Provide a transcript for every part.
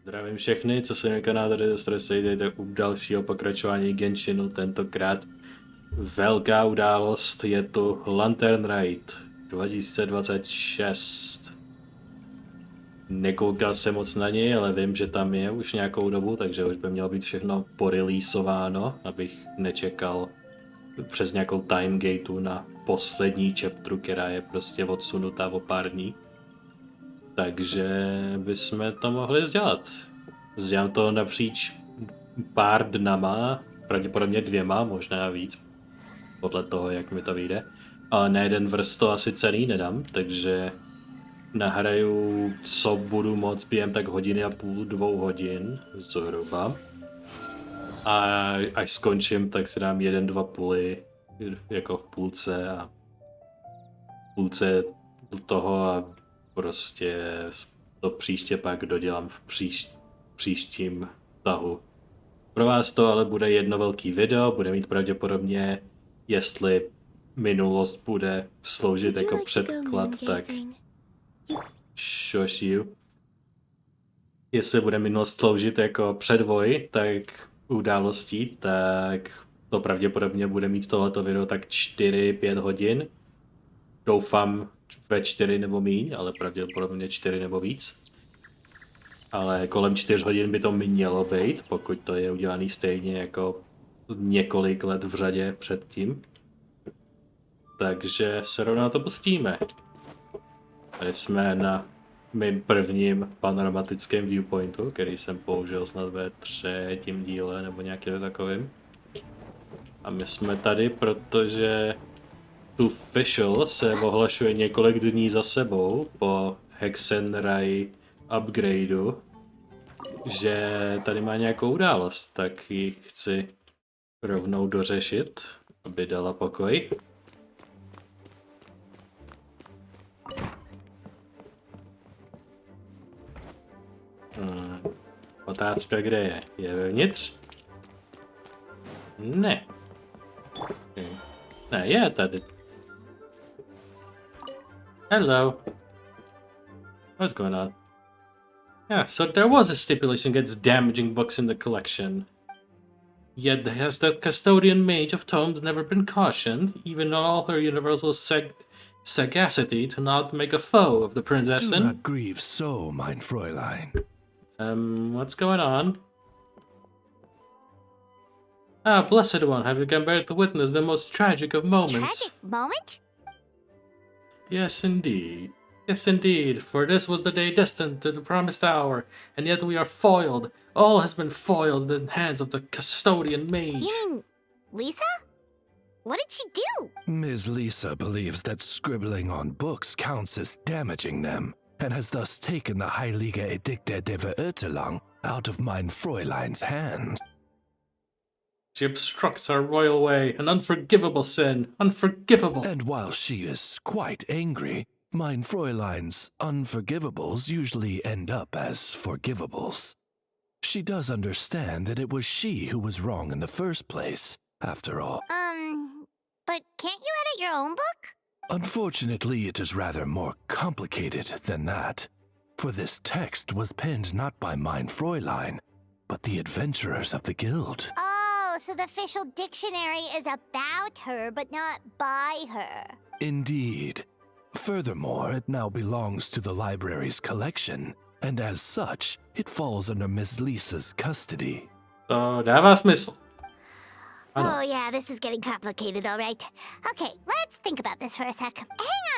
Zdravím všechny, co se na kanále dejte u dalšího pokračování Genshinu, tentokrát velká událost, je tu Lantern Rite 2026. Nekoukal jsem moc na něj, ale vím, že tam je už nějakou dobu, takže už by mělo být všechno poreleasováno, abych nečekal přes nějakou timegateu na poslední chapteru, která je prostě odsunutá o pár dní. Takže bychom to mohli dělat. Dělám to napříč pár dnama, pravděpodobně 2, možná víc, podle toho, jak mi to vyjde. Ale na jeden vrst to asi celý nedám, takže nahraju, co budu moct během tak 1,5 - 2 hodin zhruba. A až skončím, tak si dám 1-2 puly, jako v půlce a toho a prostě to příště pak dodělám v příštím tahu. Pro vás to ale bude jedno velký video, bude mít pravděpodobně, jestli minulost bude sloužit jako předklad, tak šošiu. Jestli bude minulost sloužit jako předvoj, tak událostí, tak to pravděpodobně bude mít tohleto video tak 4-5 hodin. Doufám ve 4 nebo míň, ale pravděpodobně 4 nebo víc. Ale kolem 4 hodin by to mělo být, pokud to je udělaný stejně jako několik let v řadě předtím. Takže se rovnou na to pustíme. Tady jsme na mým prvním panoramatickém viewpointu, který jsem použil snad ve 3. díle nebo nějakým takovým. A my jsme tady, protože tu Přišel se ohlašuje několik dní za sebou po Hexenrai upgradeu, že tady má nějakou událost, tak ji chci rovnou dořešit, aby dala pokoj. Otázka, kde je? Je vevnitř? Ne. Okay. Ne, je tady. Hello. What's going on? Yeah, so there was a stipulation against damaging books in the collection. Yet has the custodian mage of tomes never been cautioned, even in all her universal sagacity, to not make a foe of the princess? Do not grieve so, mein Fräulein. What's going on? Ah, blessed one, have you come back to witness the most tragic of moments? Tragic moment? Yes, indeed. Yes, indeed, for this was the day destined to the promised hour, and yet we are foiled. All has been foiled in the hands of the custodian mage. You mean Lisa? What did she do? Ms. Lisa believes that scribbling on books counts as damaging them, and has thus taken the Heilige Edikte der Verurteilung out of mein Fräulein's hands. She obstructs our royal way, an unforgivable sin, unforgivable. And while she is quite angry, mein Fräulein's unforgivables usually end up as forgivables. She does understand that it was she who was wrong in the first place, after all. But can't you edit your own book? Unfortunately, it is rather more complicated than that. For this text was penned not by mein Fräulein, but the adventurers of the guild. Oh, so the official dictionary is about her, but not by her. Indeed. Furthermore, it now belongs to the library's collection, and as such, it falls under Miss Lisa's custody. To dává smysl. Oh yeah, this is getting complicated, all right. Okay, let's think about this for a sec. Hang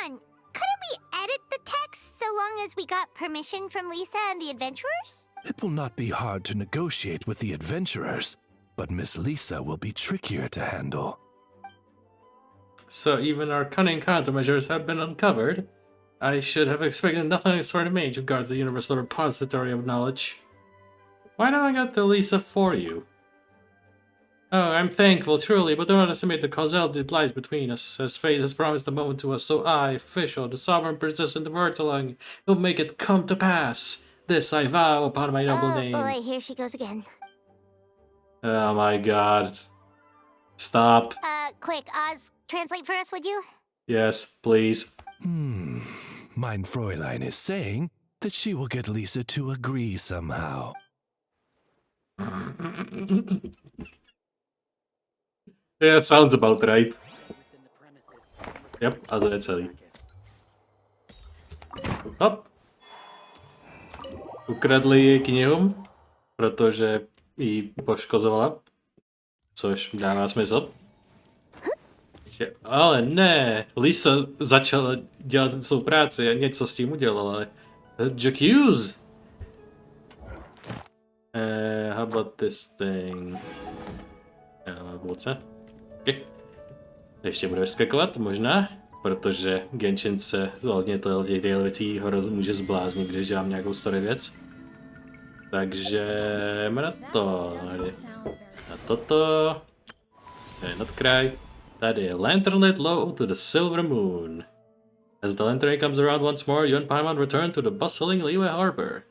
on, couldn't we edit the text so long as we got permission from Lisa and the adventurers? It will not be hard to negotiate with the adventurers, but Miss Lisa will be trickier to handle. So even our cunning countermeasures have been uncovered. I should have expected nothing sort of mage who guards the universal repository of knowledge. Why don't I get the Lisa for you? Oh, I'm thankful, truly, but don't underestimate the causality that lies between us. As fate has promised a moment to us, so I, Fischl, the sovereign princess in the Verurteilung, will make it come to pass. This I vow upon my noble name. Oh boy, here she goes again. Oh my god. Stop. Quick, Oz, translate for us, would you? Yes, please. Mein Fräulein is saying, that she will get Lisa to agree somehow. Yeah, sounds about right. Yep, a to je celý. Hop. Ukradli ji knihu, protože ji poškozovala, což dává smysl. Ale ne, Lisa začala dělat svou práci a něco s tím udělala. Jacuse! How about this thing? Okay. Ještě bude vyskakovat, možná, protože Genshin se hodně těch věcí ho může zbláznit, když dělám nějakou story věc. Takže jdeme na to. Na toto. To je nadkraj. Tady je Lanternlit low to the silver moon. As the lantern comes around once more, you and Paimon return to the bustling Liyue harbor.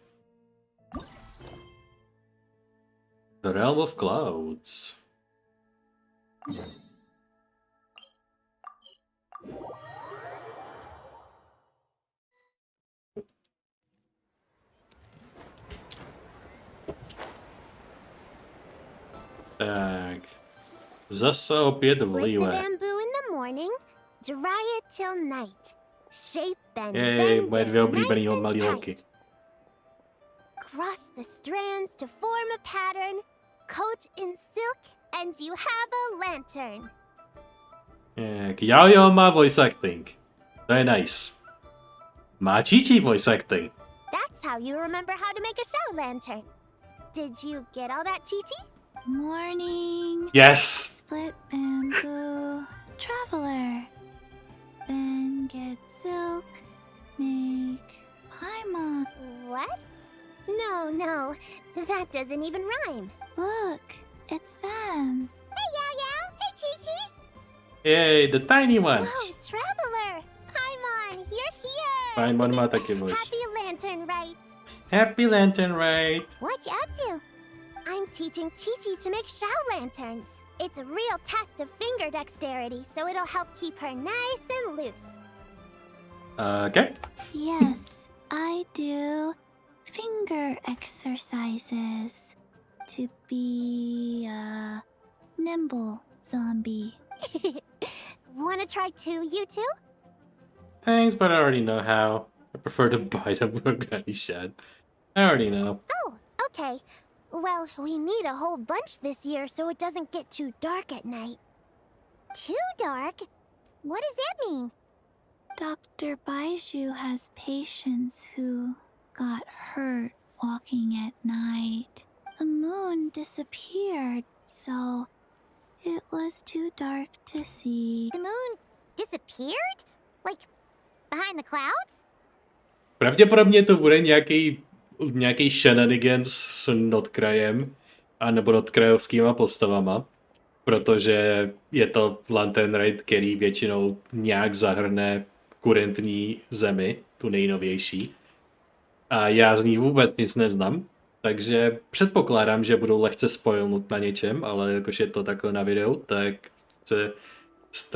The realm of clouds. Tak. Zase opět v Liyue. bamboo in the morning, dry it till night. Shape and Jej, bend moje it dvě nice oblíbený and malý tight. holky. Cross the strands to form a pattern, coat in silk, and you have a lantern. Tak, Jojo má voice acting. To je nice. Má Qiqi voice acting. That's how you remember how to make a show lantern. Did you get all that, Chi-Chi? Morning. Yes! Split bamboo. Traveler. Then get silk. Make Paimon. What? No. That doesn't even rhyme. Look, it's them. Hey, Yao. Hey, Chi-Chi. Yay, the tiny Whoa, ones. Traveler. Paimon, you're here. Paimon má taky voice. Happy Lantern Rite. Happy Lantern Rite. What you up to? I'm teaching Chi-Chi to make show lanterns. It's a real test of finger dexterity, so it'll help keep her nice and loose. Okay. Yes, I do finger exercises to be a nimble zombie. Wanna try too, you two? Thanks, but I already know how. I prefer to buy them organization. I already know. Oh, okay. Well, we need a whole bunch this year so it doesn't get too dark at night. Too dark? What does that mean? Dr. Baiju has patients who got hurt walking at night. The moon disappeared, so it was too dark to see. The moon disappeared? Like, behind the clouds? Pravděpodobně to bude nějaký shenanigans s Notkrajem a nebo notkrajovskýma postavama, protože je to Lantern Rite, který většinou nějak zahrne kurentní zemi, tu nejnovější. A já z ní vůbec nic neznám, takže předpokládám, že budu lehce spoilnut na něčem, ale jakož je to takhle na videu, tak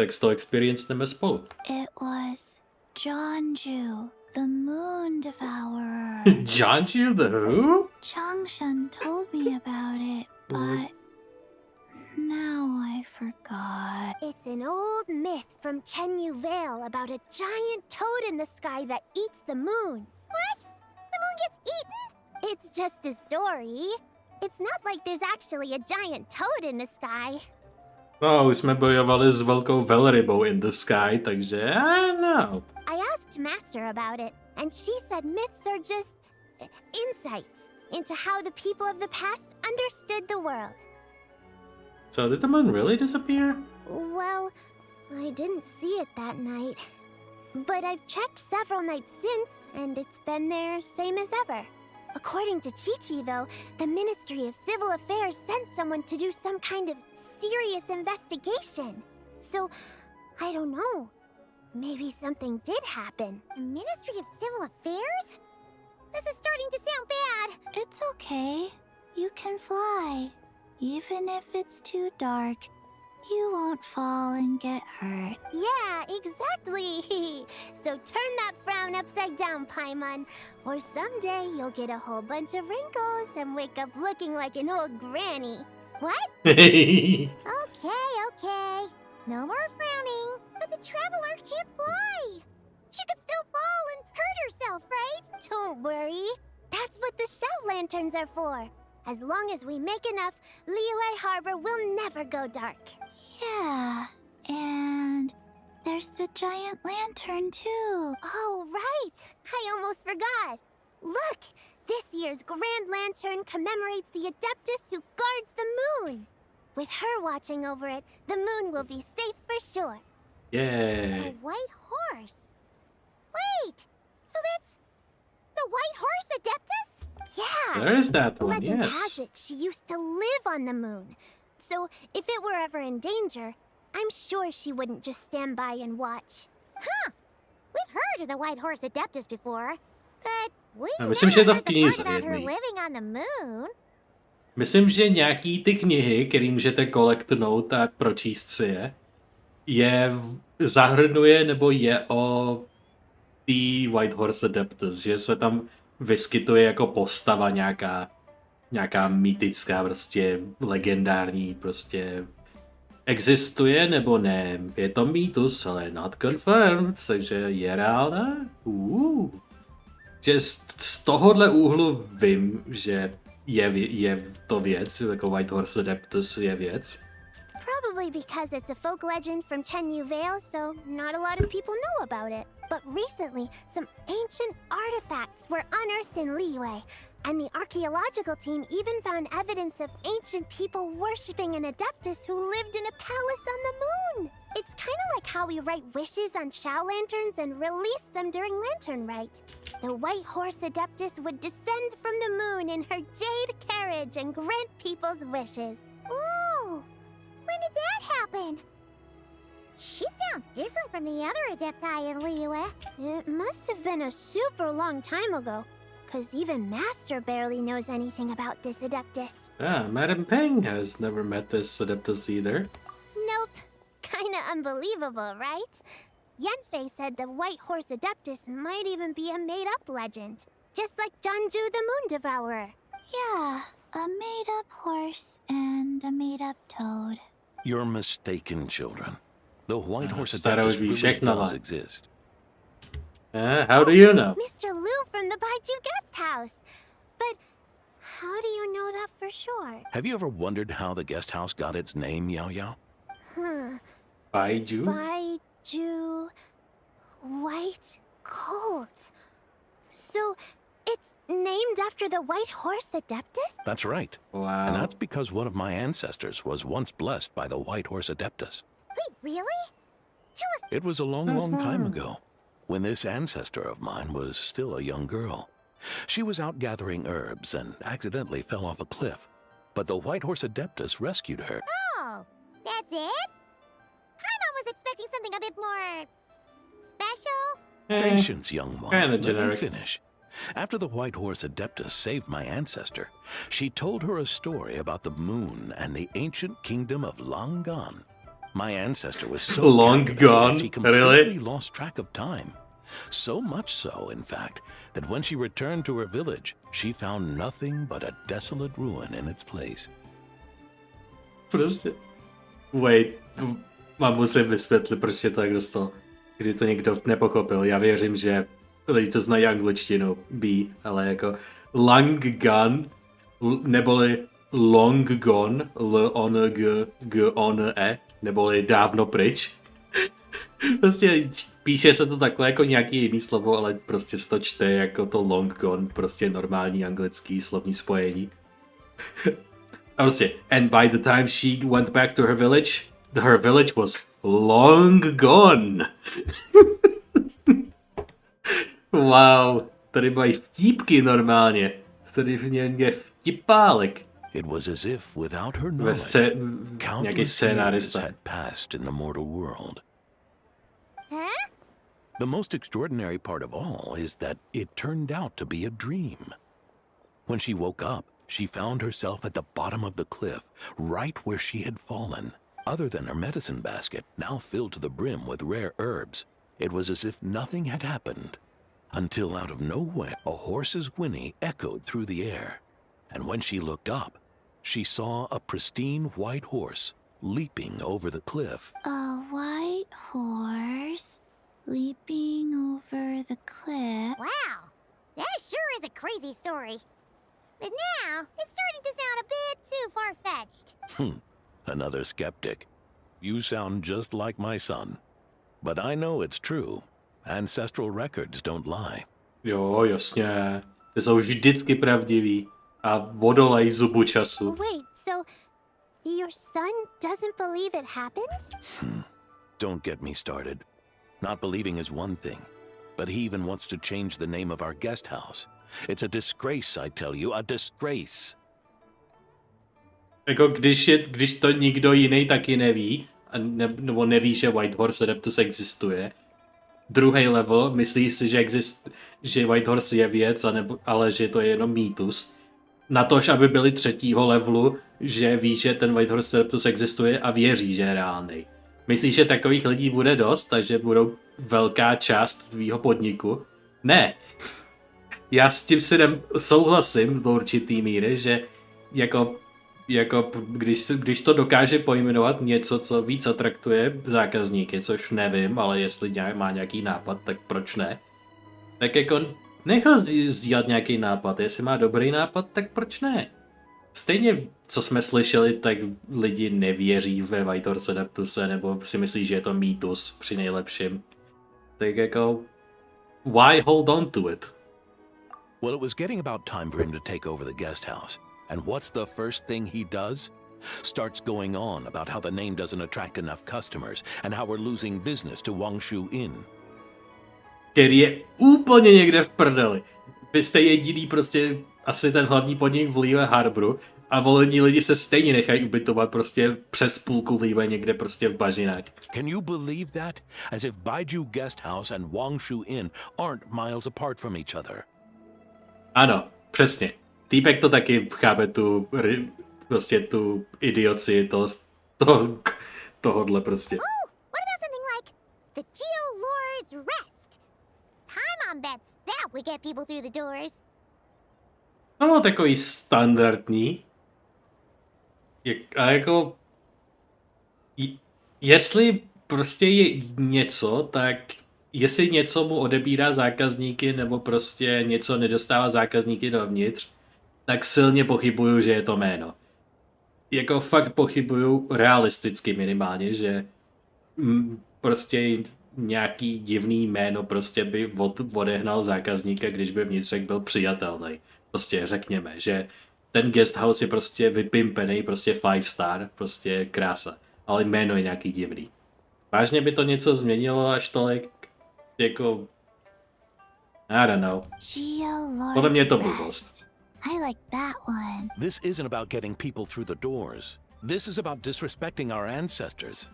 z toho experience spolu. It was Jonju, the moon devourer. Jonju the who? Changshan told me about it, but now I forgot. It's an old myth from Chenyu Vale about a giant toad in the sky that eats the moon. What? The moon gets eaten? It's just a story. It's not like there's actually a giant toad in the sky. No, už jsme bojovali s velkou velrybou in the sky, takže I know. I asked Master about it, and she said myths are just insights into how the people of the past understood the world. So did the moon really disappear? Well, I didn't see it that night. But I've checked several nights since, and it's been there same as ever. According to Chi-Chi, though, the Ministry of Civil Affairs sent someone to do some kind of serious investigation. So, I don't know. Maybe something did happen. The Ministry of Civil Affairs? This is starting to sound bad. It's okay. You can fly. Even if it's too dark, you won't fall and get hurt. Yeah, exactly. So turn that frown upside down, Paimon, or someday you'll get a whole bunch of wrinkles and wake up looking like an old granny. What? Okay. No more frowning. But the traveler can't fly. She could still fall and hurt herself, right? Don't worry. That's what the shout lanterns are for. As long as we make enough, Liyue Harbor will never go dark. Yeah, and there's the giant lantern too. Oh, right. I almost forgot. Look, this year's Grand Lantern commemorates the Adeptus who guards the moon. With her watching over it, the moon will be safe for sure. A Yay. white horse? Wait, so that's the white horse Adeptus? Yeah. There is that one, Legend yes. has it she used to live on the moon. So if it were ever in danger, I'm sure she wouldn't just stand by and watch. Huh. We've heard of the white horse Adeptus before, but we myslím, že je to v never heard the knize part about her jedný. living on the moon. Myslím, že nějaký ty knihy, který můžete kolektnout a pročíst si je zahrnuje nebo je o The White Horse Adeptus, že se tam vyskytuje jako postava nějaká mýtická, prostě legendární, prostě existuje nebo ne. Je to mýtus, ale not confirmed, takže je reálná. Že z tohohle úhlu vím, že je to věc, jako White Horse Adeptus je věc. Probably because it's a folk legend from Chenyu Vale, so not a lot of people know about it. But recently, some ancient artifacts were unearthed in Liyue, and the archaeological team even found evidence of ancient people worshipping an Adeptus who lived in a palace on the moon. It's kind of like how we write wishes on Shao lanterns and release them during Lantern Rite. The White Horse Adeptus would descend from the moon in her jade carriage and grant people's wishes. Ooh! When did that happen? She sounds different from the other Adepti in Liyue. It must have been a super long time ago, because even Master barely knows anything about this Adeptus. Madam Peng has never met this Adeptus either. Nope. Kinda unbelievable, right? Yanfei said the White Horse Adeptus might even be a made-up legend, just like Janju the Moon Devourer. Yeah, a made-up horse and a made-up toad. You're mistaken, children. The White Horse Stara už Adeptus ví really všechno, does ale. exist. How do you know? Mr. Liu from the Baiju Guest House. But how do you know that for sure? Have you ever wondered how the guest house got its name, Yao Yao? Baiju? Baiju... White Colt. So, it's named after the White Horse Adeptus? That's right. And Wow. that's because one of my ancestors was once blessed by the White Horse Adeptus. Wait, really? Tell us... It was a long, long time ago, when this ancestor of mine was still a young girl. She was out gathering herbs and accidentally fell off a cliff, but the White Horse Adeptus rescued her. Oh, that's it? Paimon was expecting something a bit more... special? Patience, young one. Kinda Let me generic. finish. After the White Horse Adeptus saved my ancestor, she told her a story about the moon and the ancient kingdom of Long Gone. My ancestor was so Long captivated Gone? that she completely Really? lost track of time. So much so, in fact, that when she returned to her village, she found nothing but a desolate ruin in its place. Prostě. Wait, musím vysvětlit, proč je to tak dostal. Kdy to někdo nepochopil. Já věřím, že lidi, co znají angličtinu, ví, ale jako Long Gone, neboli Long Gone, L-O-N-G-G-O-N-E, neboli dávno pryč. Prostě píše se to takhle jako nějaký jiný slovo, ale prostě se to čte jako to Long Gone, prostě normální anglický slovní spojení. A prostě, and by the time she went back to her village was long gone. Wow, tady mají vtípky normálně. Tady v něm je vtipálek. It was as if, without her Ve knowledge, nějaký countless years scénárista. had passed in the mortal world. Huh? The most extraordinary part of all is that it turned out to be a dream. When she woke up, she found herself at the bottom of the cliff, right where she had fallen. Other than her medicine basket, now filled to the brim with rare herbs, it was as if nothing had happened. Until out of nowhere, a horse's whinny echoed through the air. And when she looked up, she saw a pristine white horse leaping over the cliff. A white horse leaping over the cliff. Wow, that sure is a crazy story. But now, it's starting to sound a bit too far-fetched. Another skeptic. You sound just like my son. But I know it's true. Ancestral records don't lie. Jo, jasně. Ty jsou vždycky pravdivý. A odolej zubu času. Wait, so your son doesn't believe it happened? Don't get me started. Not believing is one thing, but he even wants to change the name of our guest house. It's a disgrace, I tell you, a disgrace. Jako když to nikdo jiný taky neví, nebo neví, že White Horse Adeptus existuje. Druhý level myslí si, že White Horse je věc, ale že to je jenom mýtus. Natož, aby byli třetího levelu, že ví, že ten White Horse Adeptus existuje a věří, že je reálný. Myslíš, že takových lidí bude dost, takže budou velká část tvýho podniku? Ne. Já s tím synem souhlasím do určitý míry, že jako když to dokáže pojmenovat něco, co víc atraktuje zákazníky, což nevím, ale jestli má nějaký nápad, tak proč ne? Tak jako nechal sdílet nějaký nápad, jestli má dobrý nápad, tak proč ne? Stejně, co jsme slyšeli, tak lidi nevěří ve White Horse Adeptuse, nebo si myslí, že je to mýtus při nejlepším. Tak jako, why hold on to it? Well, it was getting about time for him to take over the guest house. And what's the first thing he does? Starts going on about how the name doesn't attract enough customers and how we're losing business to Wangshu Inn. Který je úplně někde v prdeli. Vy jste jediný prostě asi ten hlavní podnik v Liyue Harboru a volení lidi se stejně nechají ubytovat prostě přes půlku Liyue někde prostě v bažinách. Can you believe that? As if Baiju Guest House and Wangshu Inn aren't miles apart from each other. Ano, přesně. Týpek to taky chápe prostě tu idioci tohodle prostě. Oh, what about something like the Geo-Lord's Rest? Paimon bets that would get people through the doors. No, takový standardní. A jako... Jestli prostě je něco, tak... Jestli něco mu odebírá zákazníky, nebo prostě něco nedostává zákazníky dovnitř, tak silně pochybuju, že je to jméno. Jako fakt pochybuju realisticky minimálně, že prostě nějaký divný jméno prostě by odehnal zákazníka, když by vnitřek byl přijatelný. Prostě řekněme, že ten guest house je prostě vypimpený, prostě 5 star, prostě krása. Ale jméno je nějaký divný. Vážně by to něco změnilo až tolik, jako... I don't know. Podle mě je to blbost. I like that one. This isn't about getting people through the doors. This is about disrespecting our ancestors.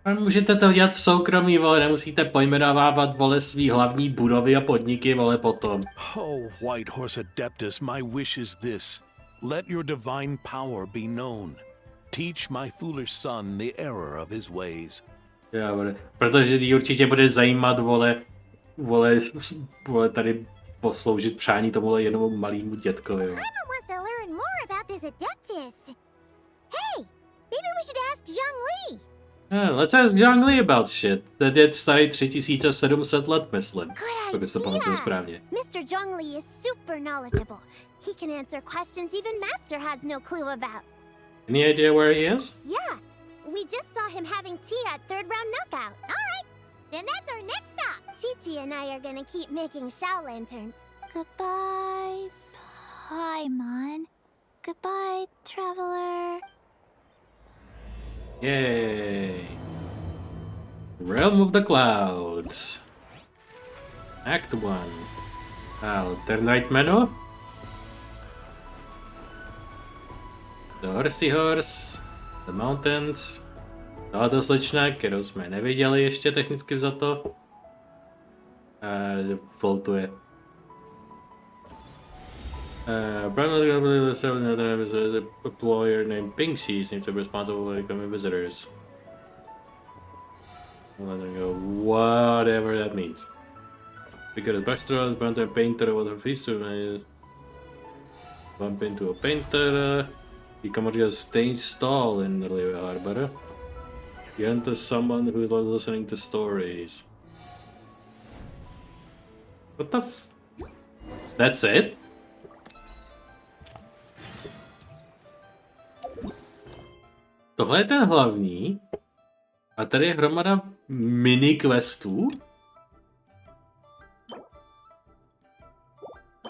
A můžete to dělat v soukromí, vole, nemusíte pojmenovávat, vole, svý hlavní budovy a podniky, vole, potom. Oh, White Horse Adeptus, my wish is this. Let your divine power be known. Teach my foolish son the error of his ways. Já, vole, protože jí určitě bude zajímat, vole, tady posloužit přání tomuhle jednomu malýmu dětkovi. Paimon wants to learn more about this Adeptus. Hey, maybe we should ask Zhongli. Let's ask Zhongli about shit. Ten je starý 3700 let, myslím. Good to pamatuju idea. správně. Mr. Zhongli is super knowledgeable. He can answer questions even Master has no clue about. Any idea where he is? Yeah, we just saw him having tea at third round knockout. All right, then that's our next stop. Chi-Chi and I are gonna keep making shell lanterns. Goodbye, Paimon. Goodbye, traveler. Yay! Realm of the Clouds. Act 1. Lantern Rite menu. The Horsey Horse. The Mountains. Tato slečna, kterou jsme neviděli ještě technicky vzato. Floatuje. The employer named Pingxi seems to be responsible for becoming visitors. Let them go, whatever that means. Because the restaurant, bump into a painter was refused to bump into a painter. You come to a stage stall in the Liyue harbor. You enter someone who is listening to stories. What the f... That's it? Tohle je ten hlavní. A tady je hromada mini-questů.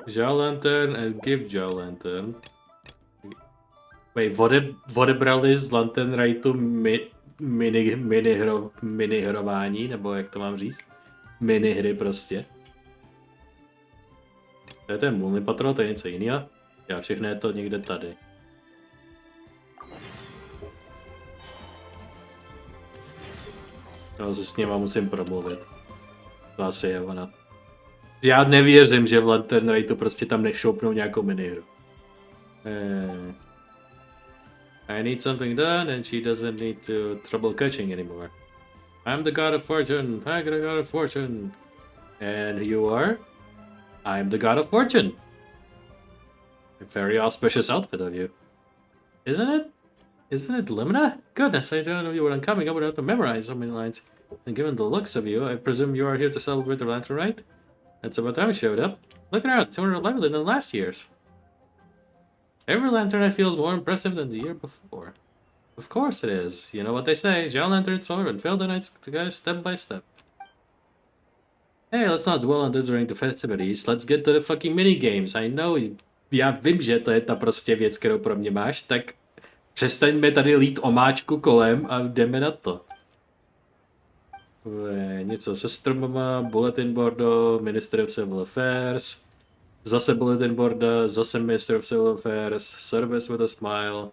Jar Lantern and Give Jar Lantern. Wait, odebrali z Lantern Ritu mini hrování, nebo jak to mám říct? Mini hry prostě. To je ten Moonly Patrol, to je něco jiného. Já všechno je to někde tady. Já se s něma musím promluvit. To asi je ona. Já nevěřím, že v Lantern Ritu prostě tam nešoupnou nějakou minihru. I need something done and she doesn't need to trouble catching anymore. I'm the god of fortune. I'm the god of fortune. And you are? I'm the god of fortune. A very auspicious outfit of you. Isn't it? Isn't it Lumina? Goodness, I don't know you were coming. I would have to memorize so many lines. And given the looks of you, I presume you are here to celebrate the Lantern Rite? That's about time you showed up. Look around, it's more lively than last year's. Every lantern I feel is more impressive than the year before. Of course it is. You know what they say, Jar Lantern soar and fill the night sky step by step. Hey, let's not dwell on during the festivities. Let's get to the fucking minigames. I know, já vím, že to je ta prostě věc, kterou pro mě máš, tak přestaňme tady lít omáčku kolem a jdeme na to. Něco se stromama, bulletin boardo, Minister of Civil Affairs, zase bulletin boarda, zase Minister of Civil Affairs, service with a smile.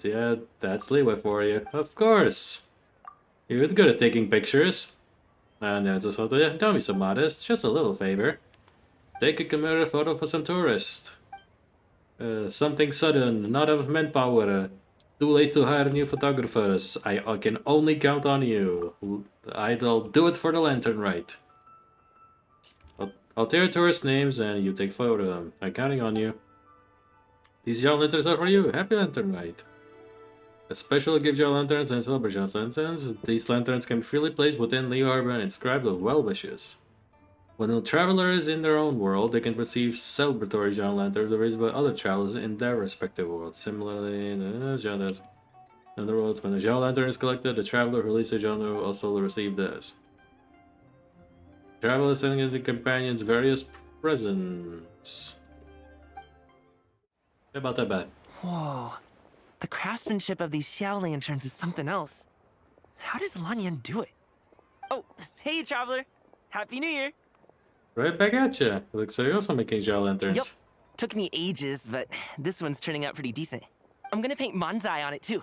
Yeah, that's Liyue for you. Of course. You're good at taking pictures. And don't be so modest, just a little favor. Take a camera photo for some tourists. Something sudden, not enough manpower. Too late to hire new photographers. I can only count on you. I'll do it for the Lantern Rite. I'll tear tourist names and you take photo of them. I'm counting on you. These Jar Lanterns are for you. Happy Lantern Rite. A special gift Jar Lanterns and celebration lanterns. These lanterns can be freely placed within Liyue Harbor and inscribed with well wishes. When a traveler is in their own world, they can receive celebratory Jar Lanterns raised by other travelers in their respective worlds. Similarly, in other words, when a Jar Lantern is collected, the traveler who releases a Jar will also receive this. Travelers sending the companions various presents. About that bad. Whoa. The craftsmanship of these Xiao lanterns is something else. How does Lanyan do it? Oh, hey, traveler. Happy New Year. Right back at ya. Looks like you're also making Jar Lanterns. Yep. Took me ages, but this one's turning out pretty decent. I'm gonna paint Manzai on it, too.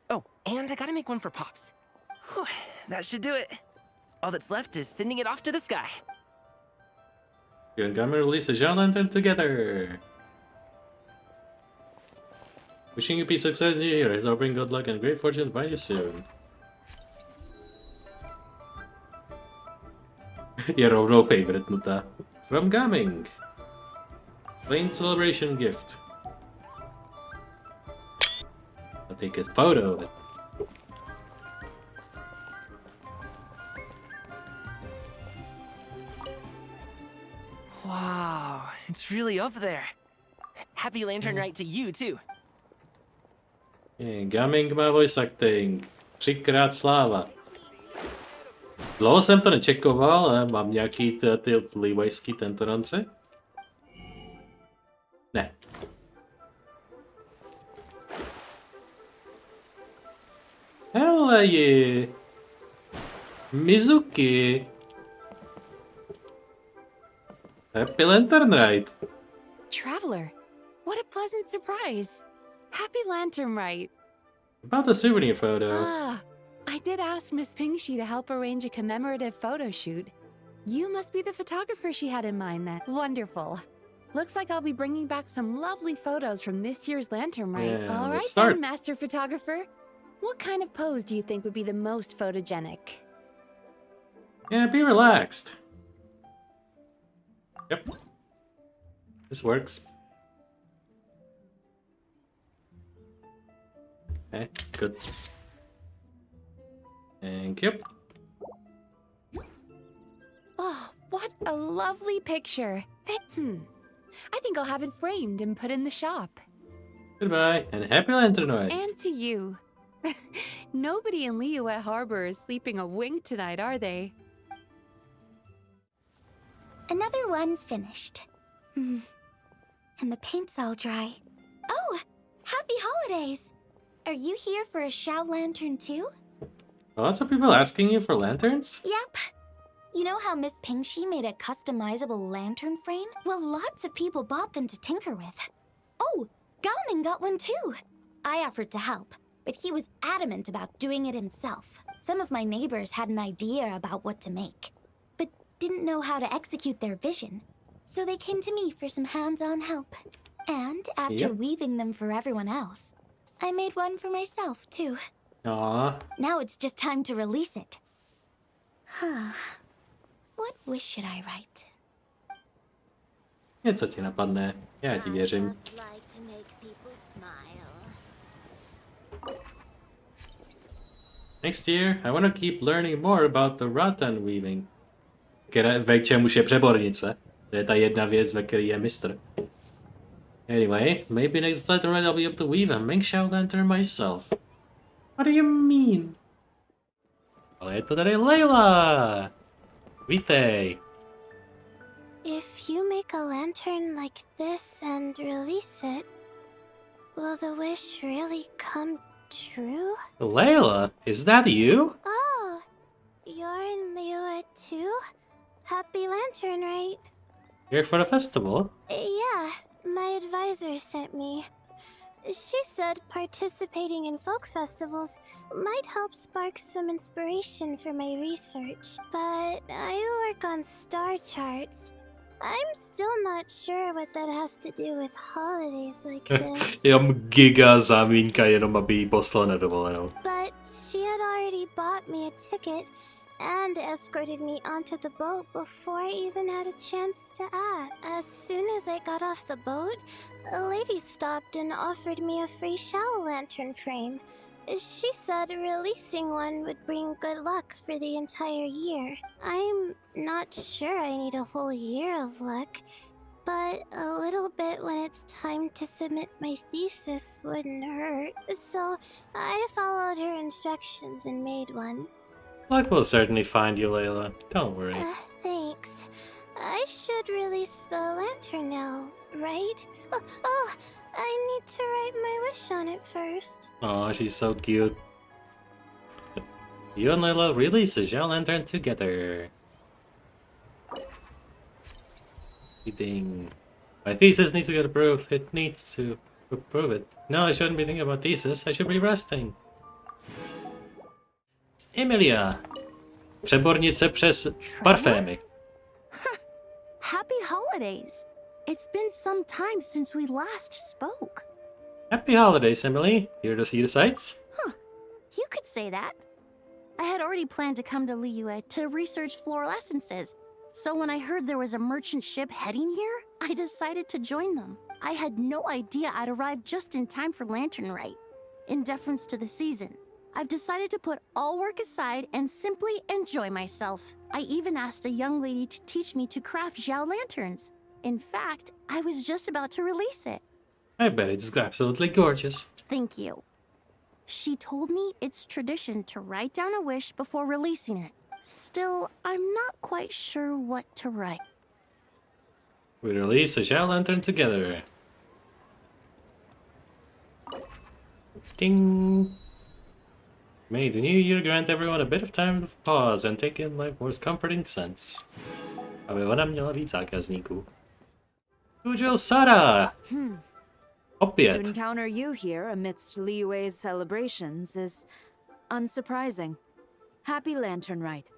Oh, and I gotta make one for Pops. Whew, that should do it. All that's left is sending it off to the sky. You and Gamer release a Jar Lantern together. Wishing you peace, success in the new year. Is hoping good luck and great fortune to find you soon. Je rovnou favorite nutá. From Gaming. Plain celebration gift. I'll take a photo of it. Wow, it's really up there. Happy Lantern Rite to you, too. Gaming má voice acting. 3x sláva. Dlouho jsem to nečekoval, ale mám nějaký ty liyuejský tentoranci? Ne. Hele je. Mizuki. Happy Lantern Rite. Traveler, what a pleasant surprise. Happy Lantern Rite. About the souvenir photo. Ah, I did ask Miss Pingxi to help arrange a commemorative photo shoot. You must be the photographer she had in mind then. Wonderful. Looks like I'll be bringing back some lovely photos from this year's Lantern Rite. Yeah, All let's right start. then, Master Photographer. What kind of pose do you think would be the most photogenic? Yeah, be relaxed. Yep. This works. Okay, good. Thank you. Oh, what a lovely picture. I think I'll have it framed and put in the shop. Goodbye, and happy Lantern Rite. And to you. Nobody in Liyue Harbor is sleeping a wink tonight, are they? Another one finished. And the paint's all dry. Oh, happy holidays! Are you here for a Shao Lantern too? Lots of people asking you for lanterns? Yep. You know how Miss Pingxi made a customizable lantern frame? Well, lots of people bought them to tinker with. Oh, Gaoming got one too. I offered to help, but he was adamant about doing it himself. Some of my neighbors had an idea about what to make, but didn't know how to execute their vision. So they came to me for some hands-on help. And after weaving them for everyone else, I made one for myself too. Aww. Now it's just time to release it. Huh. What wish should I write? Něco ti napadne, já ti věřím. Just like to make people smile. Next year, I want to keep learning more about the rattan weaving. Ve čemuž je přebornice. To je ta jedna věc, ve které je mistr. Anyway, maybe next letter I'll be able to weave a Mengxiao lantern myself. What do you mean? Ale je to tady Layla! Vítej! If you make a lantern like this and release it, will the wish really come true? Layla, is that you? Oh, you're in Liyue too? Happy Lantern Rite. Here for the festival? Yeah, my advisor sent me. She said participating in folk festivals might help spark some inspiration for my research. But I work on star charts. I'm still not sure what that has to do with holidays like this. Jenom giga zámínka, jenom aby jí poslal na dovolenou. But she had already bought me a ticket and escorted me onto the boat before I even had a chance to add. As soon as I got off the boat, a lady stopped and offered me a free Shao lantern frame. She said releasing one would bring good luck for the entire year. I'm not sure I need a whole year of luck, but a little bit when it's time to submit my thesis wouldn't hurt. So I followed her instructions and made one. Luck will certainly find you, Layla. Don't worry. Thanks. I should release the lantern now, right? Oh, I need to write my wish on it first. Aw, she's so cute. You and Layla release a Xiao lantern together. Eating. My thesis needs to get approved. It needs to approve it. No, I shouldn't be thinking about thesis. I should be resting. Emilia. Přebornice přes parfémy. Happy holidays! It's been some time since we last spoke. Happy holidays, Emily. Here to see the sights? You could say that. I had already planned to come to Liyue to research floral essences, so when I heard there was a merchant ship heading here, I decided to join them. I had no idea I'd arrive just in time for Lantern Rite. In deference to the season, I've decided to put all work aside and simply enjoy myself. I even asked a young lady to teach me to craft Xiao lanterns. In fact, I was just about to release it. I bet it's absolutely gorgeous. Thank you. She told me it's tradition to write down a wish before releasing it. Still, I'm not quite sure what to write. We release a Xiao lantern together. Ding! May the new year grant everyone a bit of time to pause and take in life's most comforting sense. Aby ona měla víc zákazníků. Kujo Sara! To Opět. encounter you here amidst Liyue's celebrations is unsurprising. Happy Lantern Rite.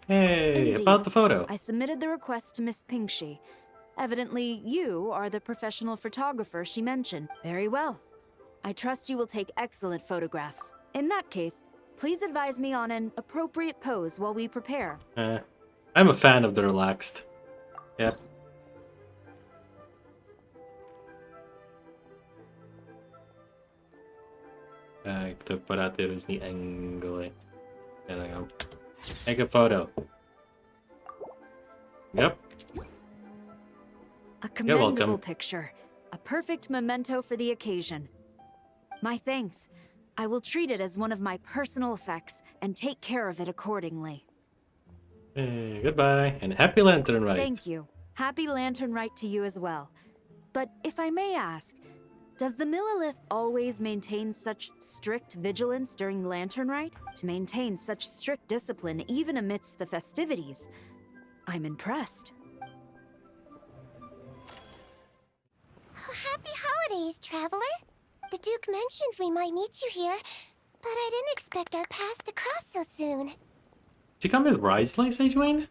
Hey, Indeed. about the photo. I submitted the request to Miss Pingxi, Evidently, you are the professional photographer she mentioned. Very well. I trust you will take excellent photographs. In that case, please advise me on an appropriate pose while we prepare. I'm a fan of the relaxed. Yep. Tak, to vypadá ty různý angly. There we go. Take a photo. Yep. A You're welcome. commendable picture. A perfect memento for the occasion. My thanks. I will treat it as one of my personal effects and take care of it accordingly. Goodbye, and happy Lantern Rite. Thank you. Happy Lantern Rite to you as well. But if I may ask, does the Millelith always maintain such strict vigilance during Lantern Rite? To maintain such strict discipline even amidst the festivities? I'm impressed. Oh, happy holidays, traveler. The Duke mentioned we might meet you here, but I didn't expect our paths to cross so soon. Did you come with Rise like Dwayne?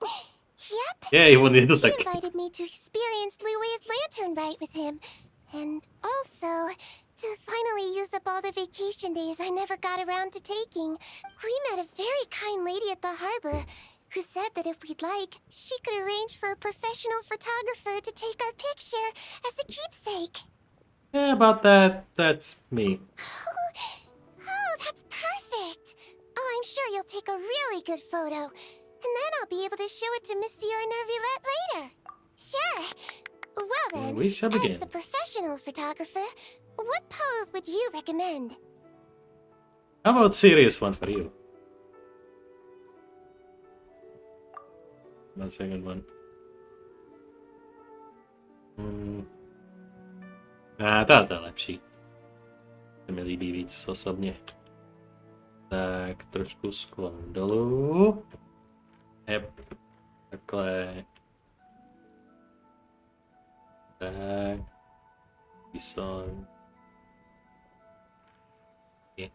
Yep. Yeah, he wanted to He like. invited me to experience Liyue's Lantern Rite with him, and also to finally use up all the vacation days I never got around to taking. We met a very kind lady at the harbor who said that if we'd like, she could arrange for a professional photographer to take our picture as a keepsake. Yeah, about that, that's me. Oh, that's perfect. Oh, I'm sure you'll take a really good photo. And then I'll be able to show it to Monsieur Nervilette later. Sure. Well then, We shall begin. as the professional photographer, what pose would you recommend? How about serious one for you? Not second one. To je lepší. To mi líbí víc osobně. Tak, trošku sklon dolů. Yep. Takhle. Tak. Píson. Je.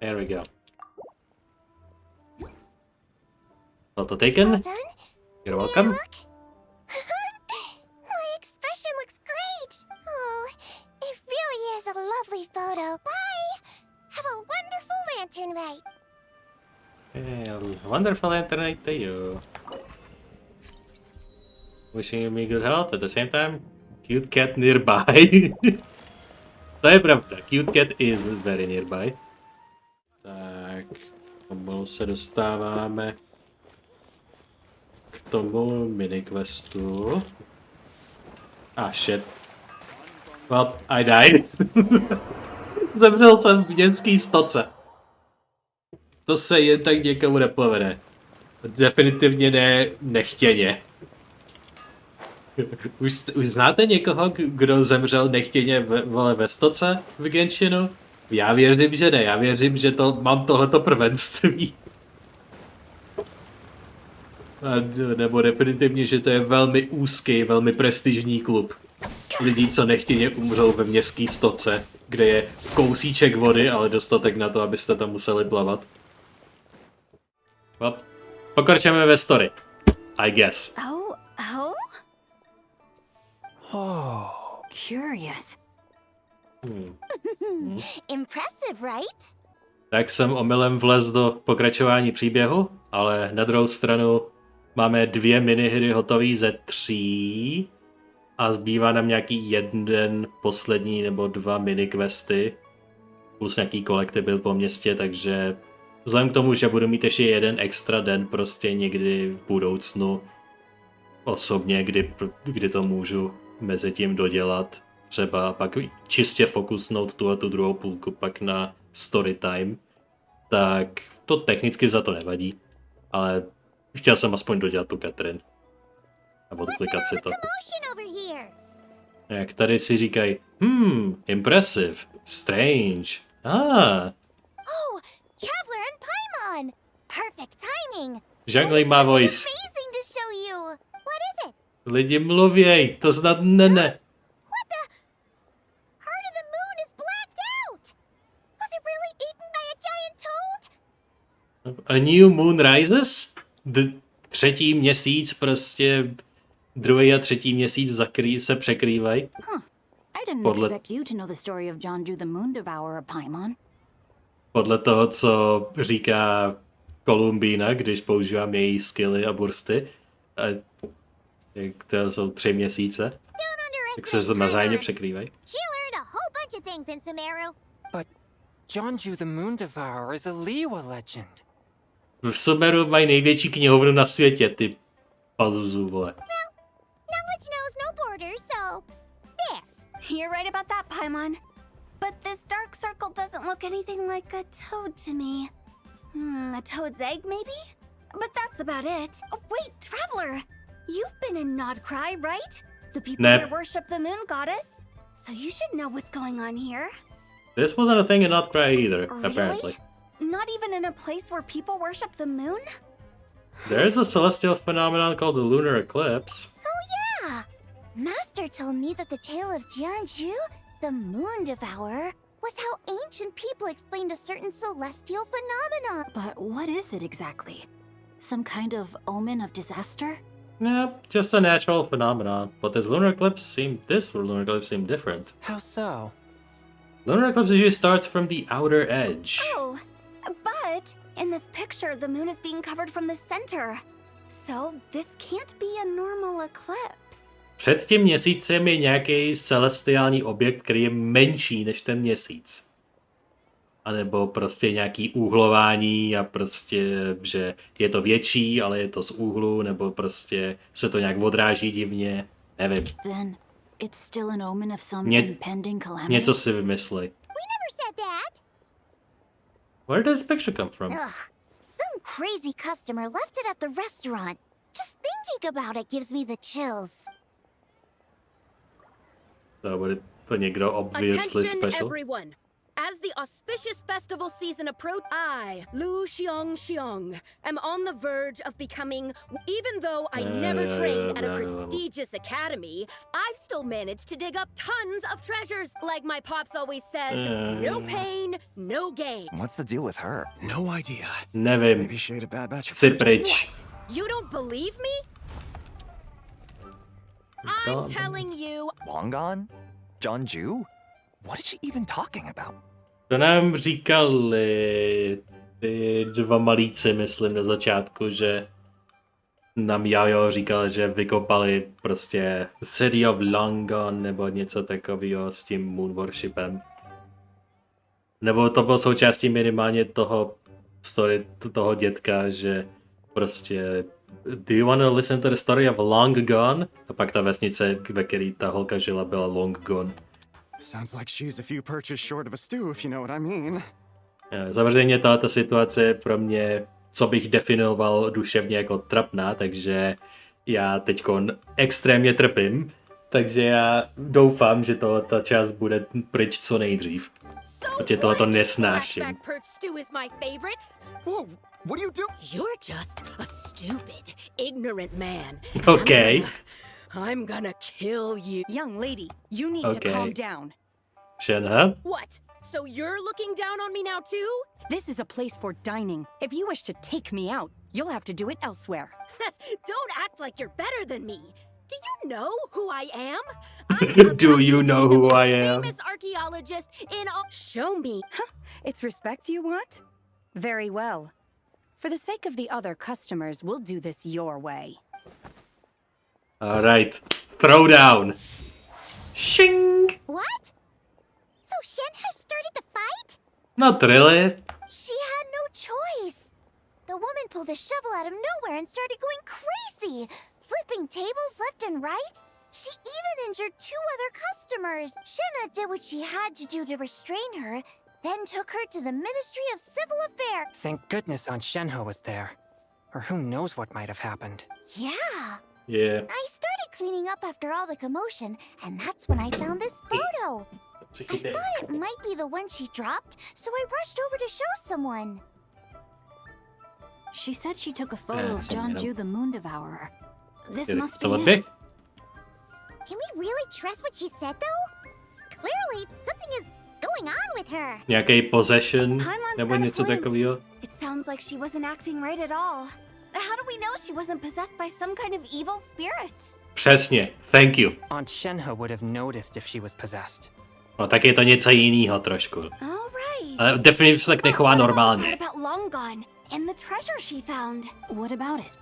There we go. Photo taken. Well done. You're May I welcome. look? My expression looks great. Oh, it really is a lovely photo. Bye. Have a wonderful Lantern Rite. Wonderful Lantern Rite to you. Wishing me good health at the same time. Cute cat nearby. To je pravda, cute cat is very nearby. Tak, pomalu se dostáváme k tomu miniquestu. Shit. Well, I died. Zemřel jsem v městský stoce. To se jen tak někomu nepovede. Definitivně ne nechtěně. Už znáte někoho, kdo zemřel nechtěně ve stoce v Genshinu? Já věřím, že ne. Já věřím, že mám tohleto prvenství. Nebo definitivně, že to je velmi úzký, velmi prestižní klub. Lidí, co nechtěně umřou ve městský stoce, kde je kousíček vody, ale dostatek na to, abyste tam museli plavat. Well, pokračujeme ve story. I guess. Oh? Curious. Impressive, right? Tak jsem omylem vlez do pokračování příběhu, ale na druhou stranu máme 2 minihry hotové ze 3 a zbývá nám nějaký jeden poslední nebo 2 miniquesty plus nějaký kolektibil po městě, takže vzhledem k tomu, že budu mít ještě jeden extra den prostě někdy v budoucnu osobně, kdy to můžu mezi tím dodělat, třeba pak čistě fokusnout tu druhou půlku pak na story time, tak to technicky za to nevadí, ale chtěl jsem aspoň dodělat tu Catherine a odklikat si to. Jak tady si říkají, impressive, strange, Oh, Traveler and Paimon! Perfect timing! Zhongli má voice. Amazing to show you! What is it? Lidi mluvěj, to snad ne. What the? Heart of the Moon is blacked out! Was it really eaten by a giant toad? A new moon rises? Třetí měsíc prostě, druhý a třetí měsíc se překrývají. I didn't expect you to know the story of Jonju the Moon Devourer, Paimon. Podle toho, co říká Kolumbína, když používám její skilly a bursty, to jsou 3 měsíce, tak se navzájemně překrývají. She learned a whole bunch of things in Sumeru. But Jonju the Moon Devourer is a Liyue legend. V Sumeru mají největší knihovnu na světě, ty pazuzu, vole. Knowledge knows no borders, so there. You're right about that, Paimon. But this dark circle doesn't look anything like a toad to me. A toad's egg, maybe? But that's about it. Oh, wait, Traveler! You've been in Nodcry, right? The people Nah. here worship the moon goddess. So you should know what's going on here. This wasn't a thing in Notcry either, Really? apparently. Not even in a place where people worship the moon? There is a celestial phenomenon called the lunar eclipse. Oh yeah! Master told me that the tale of Jianzhu, the moon devourer, was how ancient people explained a certain celestial phenomenon. But what is it exactly? Some kind of omen of disaster? Nope, just a natural phenomenon. But this lunar eclipse seemed different. How so? Lunar eclipse usually starts from the outer edge. Oh, but in this picture, the moon is being covered from the center. So this can't be a normal eclipse. Před tím měsícem je nějaký celestiální objekt, který je menší než ten měsíc. A nebo prostě nějaký úhlování a prostě, že je to větší, ale je to z úhlu, nebo prostě se to nějak odráží divně. Nevím. Then it's still an omen of some Ně- impending calamity. Něco si vymysli. We never said that. Where does this picture come from? Ugh. Some crazy customer left it at the restaurant. Just thinking about it gives me the chills. To bude to někdo obviously Attention, special. everyone! As the auspicious festival season approaches, I, Lu Xiong, am on the verge of becoming. Even though I never trained at a prestigious academy, I've still managed to dig up tons of treasures. Like my pops always says, no pain, no gain. What's the deal with her? No idea. Nevím. Maybe she ate a bad batch of Chci fruit. pryč. What? You don't believe me? I'm telling you. Long gone? Jonju? What is she even talking about? To nám říkali ty 2 malíci, myslím, na začátku, že nám Jajo říkal, že vykopali prostě City of Longon nebo něco takového s tím Moon Worshipem. Nebo to bylo součástí minimálně toho story, toho dětka, že prostě do you want to listen to the story of Long Gone? A pak ta vesnice, ve které ta holka žila, byla Long Gone. Sounds like she's a few perches short of a stew, if you know what I mean. Samozřejmě tato situace je pro mě, co bych definoval duševně jako trapná, takže já teďkon extrémně trpím, takže já doufám, že ta část bude pryč co nejdřív. Protože tohoto nesnáším. Blackback perch stew is my favorite. Whoa, what do you do? You're just a stupid, ignorant man. Okay. I'm gonna kill you. Young lady, you need Okay. to calm down. Shenhe? What? So you're looking down on me now too? This is a place for dining. If you wish to take me out, you'll have to do it elsewhere. Don't act like you're better than me. Do you know who I am? I'm Do about you to know be the who most I am? Famous archaeologist in all. Show me. It's respect you want? Very well. For the sake of the other customers, we'll do this your way. Alright. Throw down. Shing! What? So Shenhe started the fight? Not really. She had no choice. The woman pulled a shovel out of nowhere and started going crazy, flipping tables left and right. She even injured 2 other customers. Shenhe did what she had to do to restrain her, then took her to the Ministry of Civil Affairs. Thank goodness Aunt Shenhe was there. Or who knows what might have happened. Yeah. Yeah. I started cleaning up after all the commotion, and that's when I found this photo. I thought it might be the one she dropped, so I rushed over to show someone. She said she took a photo of Jonju the Moon Devourer. This must be Someone it. pick? Can we really trust what she said, though? Clearly, something is going on with her? Nějaký possession Paimon's nebo got a něco point. takového? It sounds like she wasn't acting right at all. How do we know she wasn't possessed by some kind of evil spirit? Přesně, thank you. Aunt Shenhe would have noticed if she was possessed. No tak je to něco jiného trošku. All right. Ale definitivně se tak nechová normálně. What about Long Gone and the treasure she found? What about it?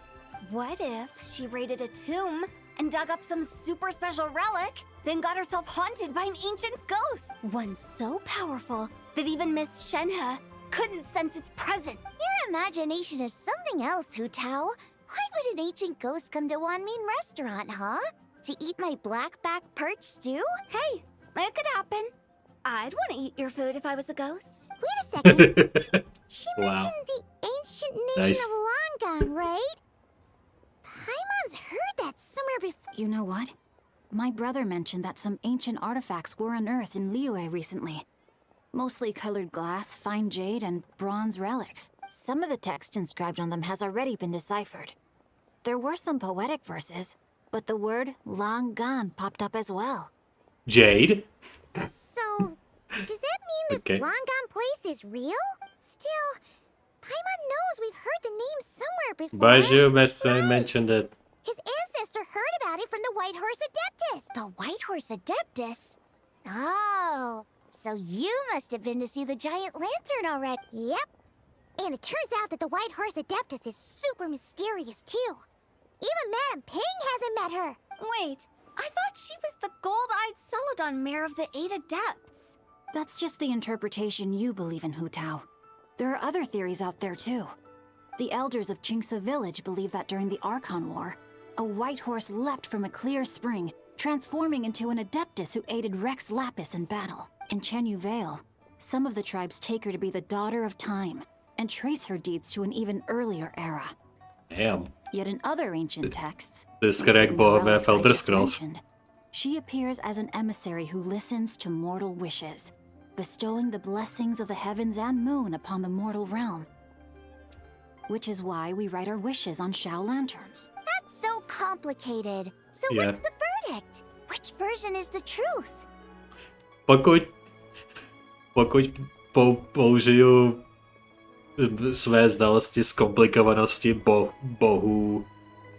What if she raided a tomb and dug up some super special relic, then got herself haunted by an ancient ghost? One so powerful that even Miss Shenhe couldn't sense its presence. Your imagination is something else, Hu Tao. Why would an ancient ghost come to Wanmin restaurant, huh? To eat my black-back perch stew? Hey, it could happen. I'd want to eat your food if I was a ghost. Wait a second. She Wow. mentioned the ancient nation Nice. of Longan, right? Paimon's heard that somewhere before. You know what? My brother mentioned that some ancient artifacts were unearthed in Liyue recently. Mostly colored glass, fine jade, and bronze relics. Some of the text inscribed on them has already been deciphered. There were some poetic verses, but the word long gone popped up as well. Jade? So, does that mean this Okay. Longan place is real? Still, Paimon knows we've heard the name somewhere before. Baju mentioned it. His ancestor heard about it from the White Horse Adeptus. The White Horse Adeptus? Oh, so you must have been to see the giant lantern already. Yep. And it turns out that the White Horse Adeptus is super mysterious too. Even Madame Ping hasn't met her. Wait, I thought she was the gold-eyed Celadon mare of the Eight Adepts. That's just the interpretation you believe in, Hu Tao. There are other theories out there too. The elders of Qingce village believe that during the Archon War, a white horse leapt from a clear spring, transforming into an adeptus who aided Rex Lapis in battle. In Chenyu Vale, some of the tribes take her to be the daughter of time, and trace her deeds to an even earlier era. Damn. Yet in other ancient texts, This correct bohové relics I Elder just Scrolls. mentioned, she appears as an emissary who listens to mortal wishes, bestowing the blessings of the heavens and moon upon the mortal realm. Which is why we write our wishes on Shao lanterns. That's so complicated. So Yeah. what's the verdict? Which version is the truth? Pokud použiju své znalosti z komplikovanosti bohů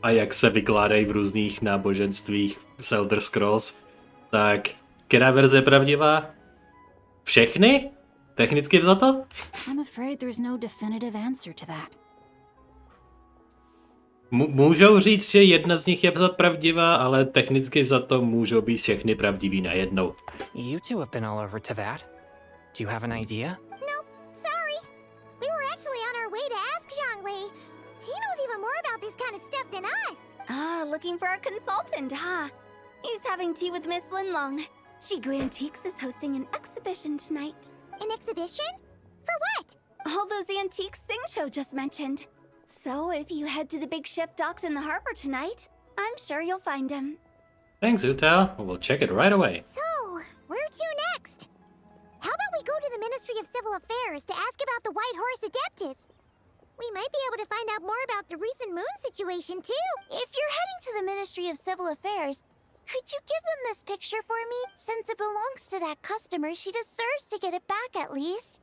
a jak se vykládají v různých náboženstvích z Elder Scrolls, tak která verze je pravdivá? Všechny? Technicky vzato? I'm afraid there's no definitive answer to that. Můžou říct, že jedna z nich je pravdivá, ale technicky vzato můžou být všechny pravdivý najednou. You two have been all over Teyvat. Do you have an idea? Nope, sorry. We were actually on our way to ask Zhongli. He knows even more about this kind of stuff than us. Ah, looking for a consultant, huh? He's having tea with Miss Linlong. Shigu Antiques is hosting an exhibition tonight. An exhibition? For what? All those antiques Sing Show just mentioned. So if you head to the big ship docked in the harbor tonight, I'm sure you'll find him. Thanks, Utao. We'll check it right away. So, where to next? How about we go to the Ministry of Civil Affairs to ask about the White Horse Adeptus? We might be able to find out more about the recent moon situation, too. If you're heading to the Ministry of Civil Affairs, could you give them this picture for me? Since it belongs to that customer, she deserves to get it back at least.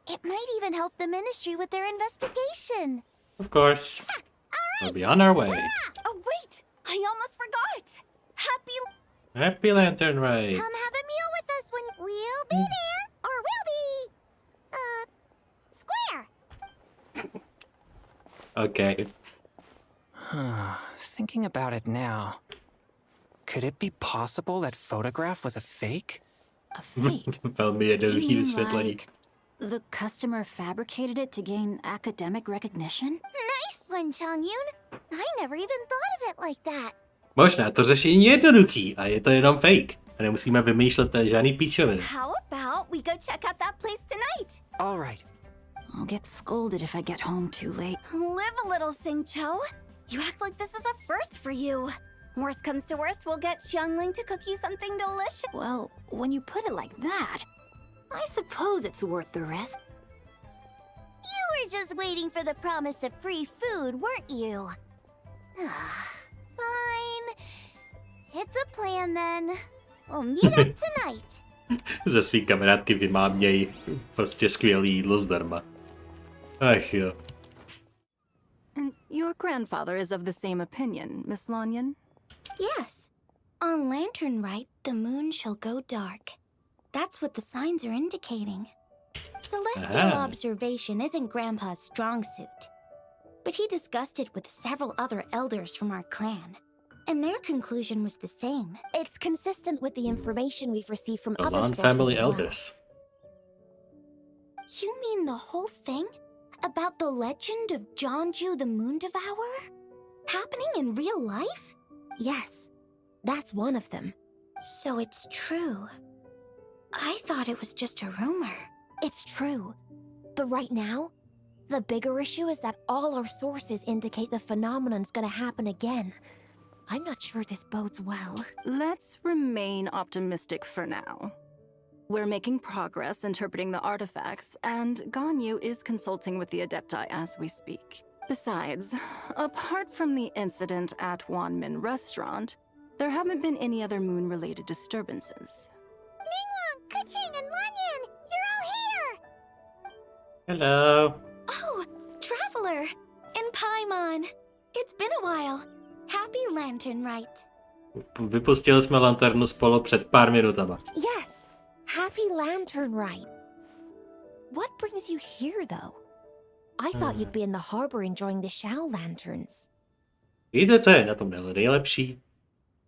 It might even help the Ministry with their investigation. Of course. We'll be on our way. Oh, wait! I almost forgot! Happy Lantern Rite. Come have a meal with us when we'll be there, or we'll be, square. Okay. Thinking about it now, could it be possible that photograph was a fake? A fake? Velmi jednoduchý You mean vysvětlení. like the customer fabricated it to gain academic recognition? Nice one, Chongyun. I never even thought of it like that. Možná to řešení je jednoduchý a je to jenom fake. A nemusíme vymýšlet žádný píčoviny. How about we go check out that place tonight? All right. I'll get scolded if I get home too late. Live a little, Sing-Cho. You act like this is a first for you. Worst comes to worst, we'll get Xiangling to cook you something delicious. Well, when you put it like that, I suppose it's worth the risk. You were just waiting for the promise of free food, weren't you? Fine. It's a plan then. We'll meet up tonight. ze svý kamarádky vymámějí prostě skvělý jídlo zdarma. Ach jo. And your grandfather is of the same opinion, Miss Lanyan? Yes. On Lantern Rite, the moon shall go dark. That's what the signs are indicating. Celestial observation isn't Grandpa's strong suit. But he discussed it with several other elders from our clan. And their conclusion was the same. It's consistent with the information we've received from The other Lan sources family as well. elders. You mean the whole thing? About the legend of Zhongli the Moon Devourer? Happening in real life? Yes, that's one of them. So it's true. I thought it was just a rumor. It's true. But right now, the bigger issue is that all our sources indicate the phenomenon's gonna happen again. I'm not sure this bodes well. Let's remain optimistic for now. We're making progress interpreting the artifacts, and Ganyu is consulting with the Adepti as we speak. Besides, apart from the incident at Wanmin Restaurant, there haven't been any other moon-related disturbances. Minglong, Kuching, and Lanyan, you're all here! Hello. Oh, Traveler! And Paimon! It's been a while. Happy Lantern Rite. Vypustili jsme lanternu spolu před pár minutama. Yes, happy Lantern Rite. What brings you here, though? I thought you'd be in the harbor enjoying the Shao lanterns. Víte, co je na tom nejlepší?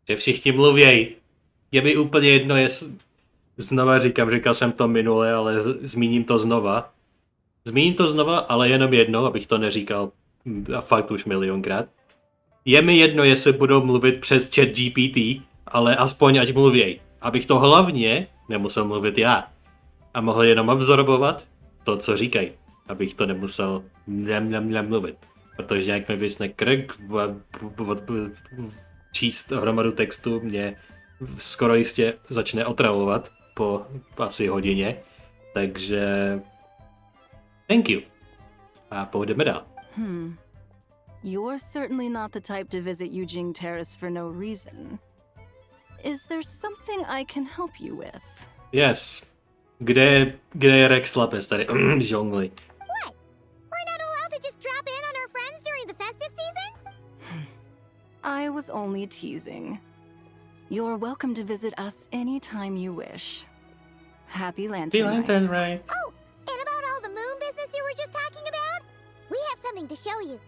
Že všichni mluvějí. Je mi úplně jedno, jestli... Znova říkal jsem to minule, ale zmíním to znova. Zmíním to znova, ale jenom jednou, abych to neříkal a fakt už milionkrát. Je mi jedno, jestli budou mluvit přes chat GPT, ale aspoň ať mluvěj. Abych to hlavně nemusel mluvit já. A mohl jenom absorbovat to, co říkají. Abych to nemusel mluvit. Protože jak mi vysne krk číst hromadu textu mě skoro jistě začne otravovat po asi hodině. Takže thank you. A půjdeme dál. You're certainly not the type to visit Yujing Terrace for no reason. Is there something I can help you with? Yes. Kde je Rex Lapis tady? Zhongli. What? We're not allowed to just drop in on our friends during the festive season? I was only teasing. You're welcome to visit us anytime you wish. Happy Lantern Rite. Lantern Rite. Oh, and about all the moon business you were just talking about? We have something to show you.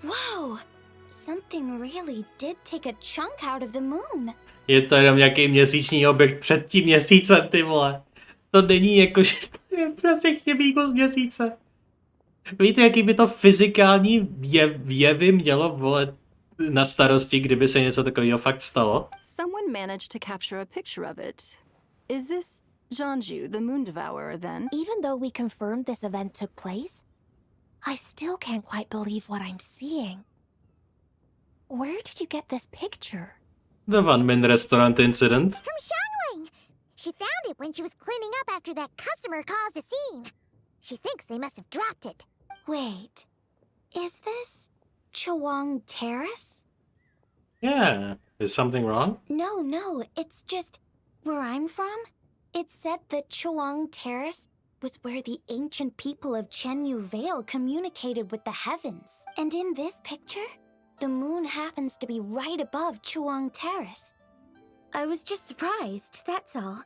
Whoa! Something really did take a chunk out of the moon. Je to jenom nějaký měsíční objekt před tím měsícem, ty vole. To není jako, že to je prostě chybí kus měsíce. Víte, jaký by to fyzikální jevy mělo, vole, na starosti, kdyby se něco takového fakt stalo? Someone managed to capture a picture of it. Is this Zhongli, the Moon Devourer, then? Even though we confirmed this event took place, I still can't quite believe what I'm seeing. Where did you get this picture? The Wanmin Restaurant incident. From Xiangling! She found it when she was cleaning up after that customer caused a scene. She thinks they must have dropped it. Wait, is this Chawang Terrace? Yeah. Is something wrong? No, it's just where I'm from. It said that Chawang Terrace was where the ancient people of Chenyu Vale communicated with the heavens. And in this picture, the moon happens to be right above Chawang Terrace. I was just surprised, that's all.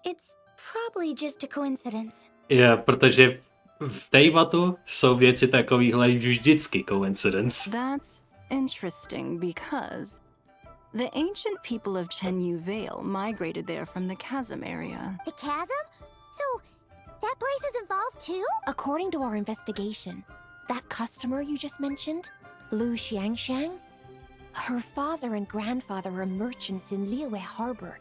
It's probably just a coincidence. Yeah, protože v Tejvatu jsou věci takovýhle vždycky coincidence. That's interesting because the ancient people of Chenyu Vale migrated there from the chasm area. The chasm? So, that place is involved too? According to our investigation, that customer you just mentioned, Lu Xiangshang, her father and grandfather are merchants in Liyue Harbor,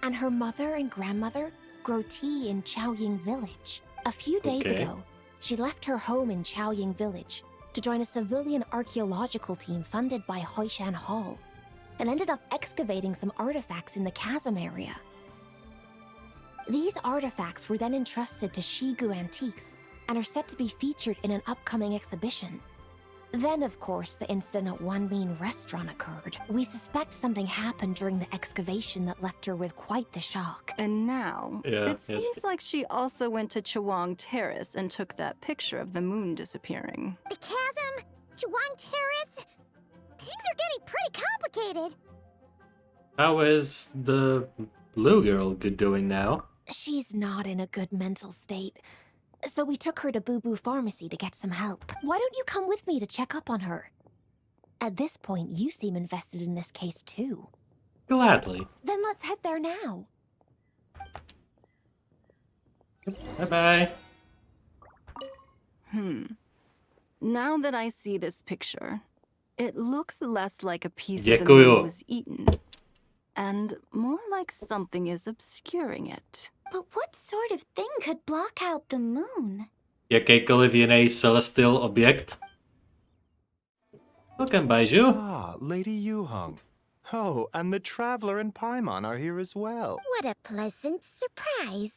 and her mother and grandmother grow tea in Chaoying Village. A few days ago, she left her home in Chaoying Village to join a civilian archaeological team funded by Hoishan Hall, and ended up excavating some artifacts in the chasm area. These artifacts were then entrusted to Shigu Antiques and are set to be featured in an upcoming exhibition. Then, of course, the incident at One Mean restaurant occurred. We suspect something happened during the excavation that left her with quite the shock. And now, Yeah, it seems like she also went to Chawang Terrace and took that picture of the moon disappearing. The chasm? Chawang Terrace? Things are getting pretty complicated. How is the blue girl doing now? She's not in a good mental state, so we took her to Boo Boo Pharmacy to get some help. Why don't you come with me to check up on her? At this point, you seem invested in this case too. Gladly. Then let's head there now. Bye-bye. Now that I see this picture, it looks less like a piece of the Děkuju. moon was eaten, and more like something is obscuring it. But what sort of thing could block out the moon? Jakýkoliv jiný celestial objekt. Welcome, Baiju. Ah, Lady Yuhong. Oh, and the Traveler and Paimon are here as well. What a pleasant surprise.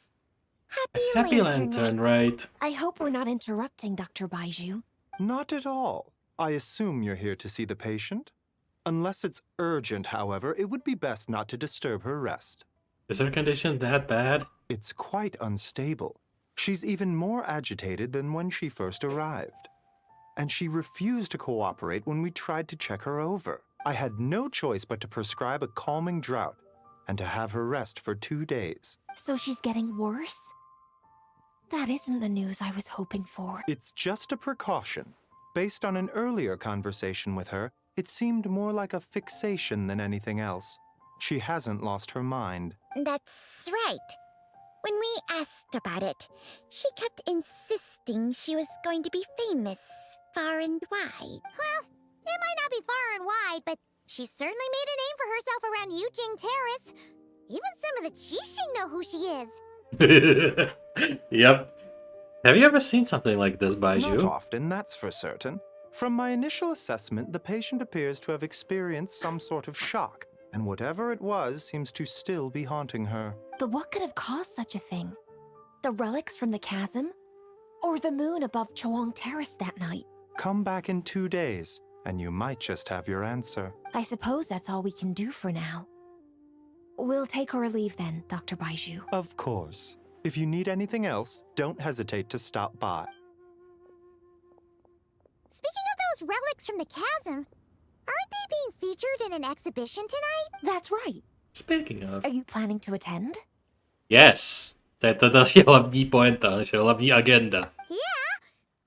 Happy Lantern Rite. I hope we're not interrupting Dr. Baiju. Not at all. I assume you're here to see the patient? Unless it's urgent, however, it would be best not to disturb her rest. Is her condition that bad? It's quite unstable. She's even more agitated than when she first arrived. And she refused to cooperate when we tried to check her over. I had no choice but to prescribe a calming draught and to have her rest for 2 days. So she's getting worse? That isn't the news I was hoping for. It's just a precaution. Based on an earlier conversation with her, it seemed more like a fixation than anything else. She hasn't lost her mind. That's right. When we asked about it, she kept insisting she was going to be famous far and wide. Well, it might not be far and wide, but she certainly made a name for herself around Yujing Terrace. Even some of the Qixing know who she is. Yep. Have you ever seen something like this, Baiju? Not often, that's for certain. From my initial assessment, the patient appears to have experienced some sort of shock, and whatever it was seems to still be haunting her. But what could have caused such a thing? The relics from the chasm? Or the moon above Chawang Terrace that night? Come back in 2 days, and you might just have your answer. I suppose that's all we can do for now. We'll take our leave then, Dr. Baiju. Of course. If you need anything else, don't hesitate to stop by. Speaking of those relics from the chasm, aren't they being featured in an exhibition tonight? That's right. Speaking of. Are you planning to attend? Yes. To je naše hlavní pointa, naše hlavní agenda. Yeah,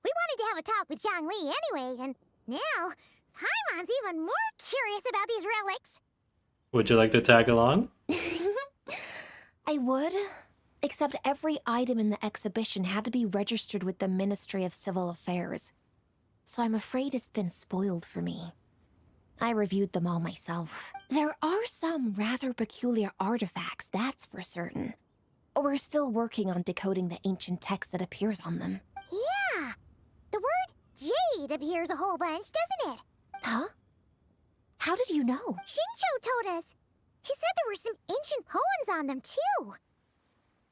we wanted to have a talk with Zhongli anyway, and now Paimon's even more curious about these relics. Would you like to tag along? I would, except every item in the exhibition had to be registered with the Ministry of Civil Affairs. So I'm afraid it's been spoiled for me. I reviewed them all myself. There are some rather peculiar artifacts, that's for certain. We're still working on decoding the ancient text that appears on them. Yeah, the word jade appears a whole bunch, doesn't it? Huh? How did you know? Shincho told us. He said there were some ancient poems on them too.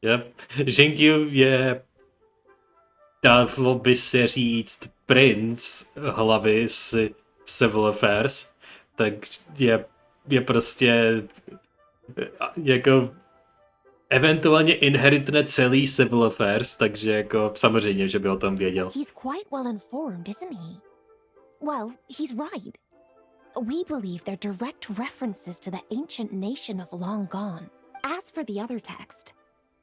Yep. Zhongli je, dalo by se říct, princ hlavy z Civil Affairs, tak je prostě jako eventuálně inheritne celý Civil Affairs, takže jako samozřejmě, že by o tom věděl. He's quite well informed, isn't he? Well, he's right. We believe they're direct references to the ancient nation of long gone. As for the other text,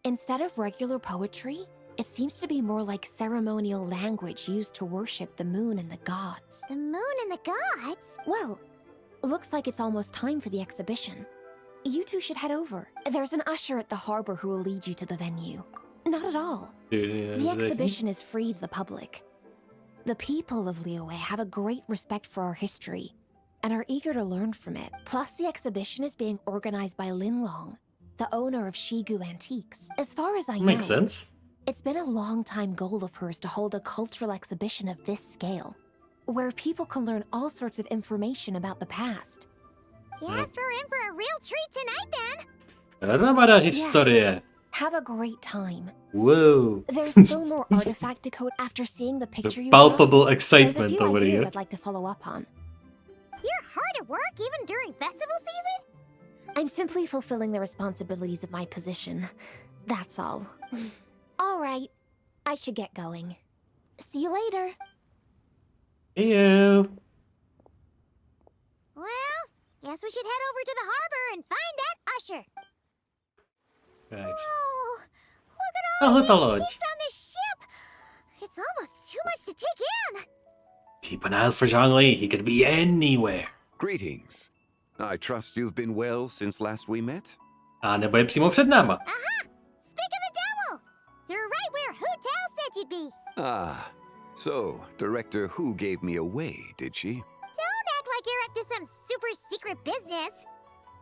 instead of regular poetry, it seems to be more like ceremonial language used to worship the moon and the gods. The moon and the gods? Well, looks like it's almost time for the exhibition. You two should head over. There's an usher at the harbor who will lead you to the venue. Not at all. The exhibition is free to the public. The people of Liyue have a great respect for our history and are eager to learn from it. Plus, the exhibition is being organized by Linlong, the owner of Shigu Antiques. As far as I know, Makes sense. it's been a long-time goal of hers to hold a cultural exhibition of this scale, where people can learn all sorts of information about the past. Yes, we're in for a real treat tonight then. Hromada historie. Have a great time. Whoa. There's still more artifact decode after seeing the picture you Palpable draw. excitement There's a few over ideas here. I'd like to follow up on. You're hard at work even during festival season? I'm simply fulfilling the responsibilities of my position. That's all. All right. I should get going. See you later. Ew. Well, guess we should head over to the harbor and find that usher. Thanks. Oh, look at all Oh, the the lodge. antiques on this ship. It's almost too much to take in. Keep an eye out for Zhongli. He could be anywhere. Greetings. I trust you've been well since last we met? A nebo je přímo před náma. Aha! Speak of the devil! You're right where Hu Tao said you'd be. Ah, so Director Hu gave me away, did she? Don't act like you're up to some super secret business.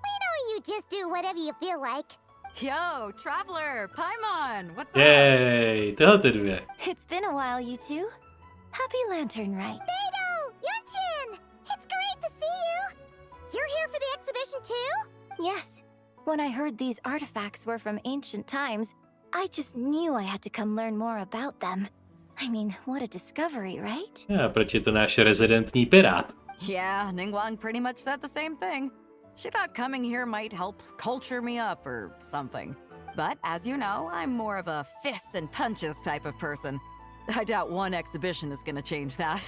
We know you just do whatever you feel like. Yo, Traveler, Paimon, what's up? Yay, tyhle ty dvě. It's been a while, you two. Happy Lantern Rite. Beidou! Yunchin! It's great to see you! You're here for the exhibition too? Yes. When I heard these artifacts were from ancient times, I just knew I had to come learn more about them. I mean, what a discovery, right? A proč je to náš rezidentní pirát? Yeah, Ningguang pretty much said the same thing. She thought coming here might help culture me up or something. But as you know, I'm more of a fists and punches type of person. I doubt one exhibition is gonna change that.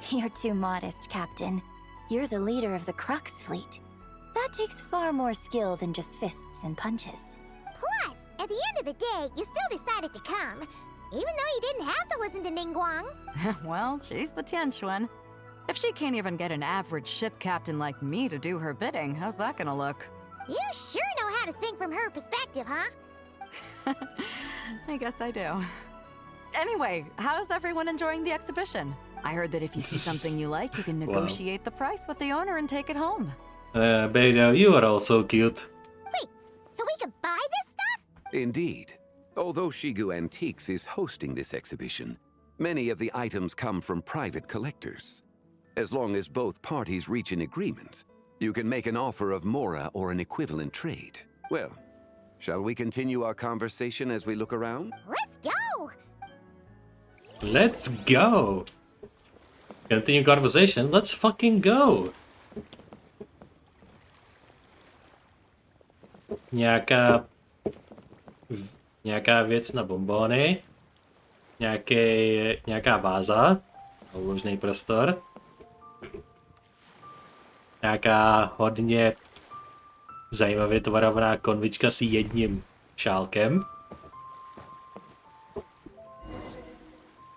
You're too modest, Captain. You're the leader of the Crux fleet. That takes far more skill than just fists and punches. Plus, at the end of the day, you still decided to come, even though you didn't have to listen to Ningguang. Well, she's the Tianquan. If she can't even get an average ship captain like me to do her bidding, how's that gonna look? You sure know how to think from her perspective, huh? I guess I do. Anyway, how's everyone enjoying the exhibition? I heard that if you see something you like, you can negotiate the price with the owner and take it home. Beidou, you are also cute. Wait, so we can buy this stuff? Indeed. Although Shigu Antiques is hosting this exhibition, many of the items come from private collectors. As long as both parties reach an agreement, you can make an offer of mora or an equivalent trade. Well, shall we continue our conversation as we look around? Let's go! Let's go. Continue conversation. Let's fucking go. Nějaká věc na bonbony. Nějaká váza. Úložný prostor. Nějaká hodně zajímavě tvarovaná konvička s jedním šálkem.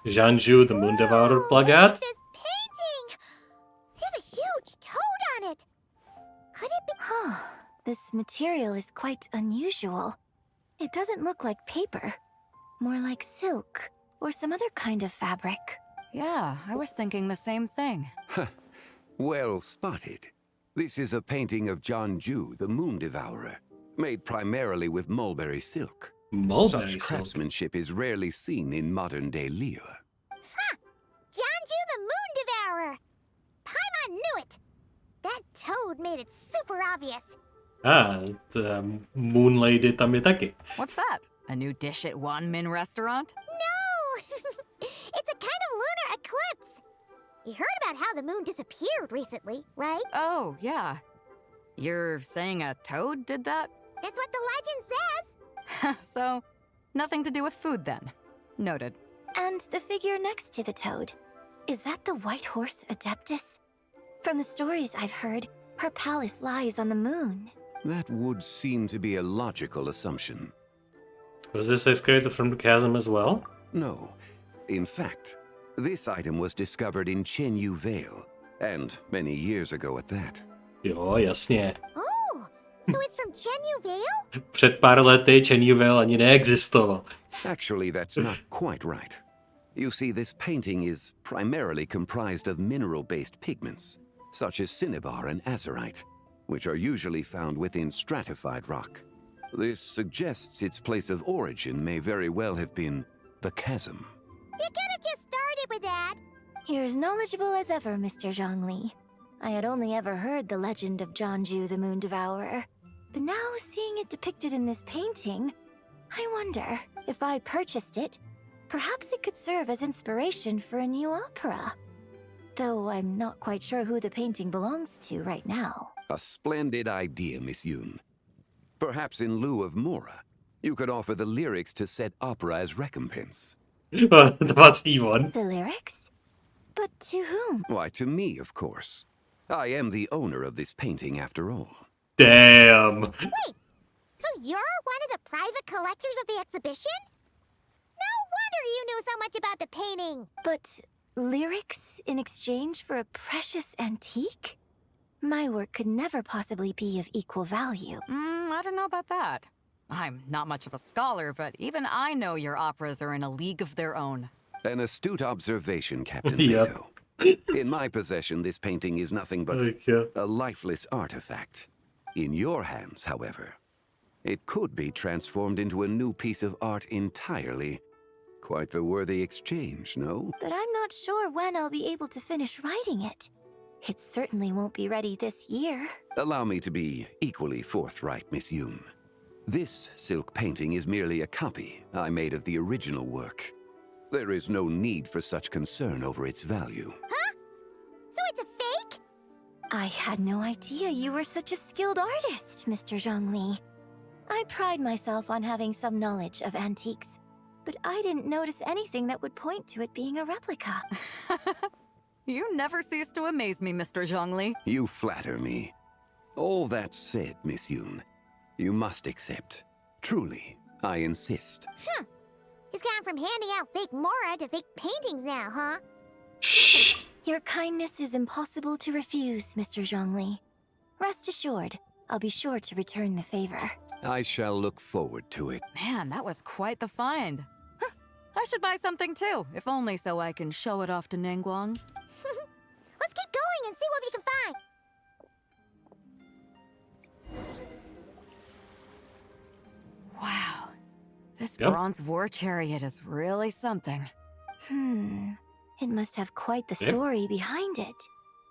Zhangju, the Moon Devourer plagát. This painting! There's a huge toad on it! Could it be... Huh. This material is quite unusual. It doesn't look like paper. More like silk or some other kind of fabric. Yeah, I was thinking the same thing. Well spotted. This is a painting of Zhangju, the Moon Devourer, made primarily with mulberry silk. Mulberry Such silk. craftsmanship is rarely seen in modern-day Liyue. Ha! Zhangju the Moon Devourer! Paimon knew it! That toad made it super obvious. The Moon Lady tam je taky. What's that? A new dish at Wanmin restaurant? No! It's a kind of lunar eclipse. You heard about how the moon disappeared recently, right? Oh, yeah. You're saying a toad did that? That's what the legend says. So, nothing to do with food then. Noted. And the figure next to the toad. Is that the white horse Adeptus? From the stories I've heard, her palace lies on the moon. That would seem to be a logical assumption. Was this excavated from the chasm as well? No. In fact, this item was discovered in Chenyu Vale, and many years ago at that. Jo, jasně. Oh, so it's from Chenyu Vale? Před pár lety Chenyu Vale ani neexistoval. Actually, that's not quite right. You see, this painting is primarily comprised of mineral-based pigments, such as cinnabar and azurite, which are usually found within stratified rock. This suggests its place of origin may very well have been the chasm. You could have just started with that. You're as knowledgeable as ever, Mr. Zhongli. I had only ever heard the legend of Zhangju the Moon Devourer, but now seeing it depicted in this painting, I wonder, if I purchased it, perhaps it could serve as inspiration for a new opera. Though I'm not quite sure who the painting belongs to right now. A splendid idea, Miss Yoon. Perhaps in lieu of Mora, you could offer the lyrics to said opera as recompense. That's the one. The lyrics? But to whom? Why, to me, of course. I am the owner of this painting, after all. Damn. Wait, so you're one of the private collectors of the exhibition? No wonder you knew so much about the painting. But lyrics in exchange for a precious antique? My work could never possibly be of equal value. I don't know about that. I'm not much of a scholar, but even I know your operas are in a league of their own. An astute observation, Captain Yep. Beto. In my possession, this painting is nothing but a lifeless artifact. In your hands, however, it could be transformed into a new piece of art entirely. Quite the worthy exchange, no? But I'm not sure when I'll be able to finish writing it. It certainly won't be ready this year. Allow me to be equally forthright, Miss Yoon. This silk painting is merely a copy I made of the original work. There is no need for such concern over its value. Huh? So it's a fake? I had no idea you were such a skilled artist, Mr. Zhongli. I pride myself on having some knowledge of antiques, but I didn't notice anything that would point to it being a replica. You never cease to amaze me, Mr. Zhongli. You flatter me. All that said, Miss Yoon, you must accept. Truly, I insist. He's gone from handing out fake Mora to fake paintings now, huh? Shh. Your kindness is impossible to refuse, Mr. Zhongli. Rest assured, I'll be sure to return the favor. I shall look forward to it. Man, that was quite the find. I should buy something too, if only so I can show it off to Nangguang. Let's keep going and see what we can find. Wow. This Yep. bronze war chariot is really something. It must have quite the story behind it.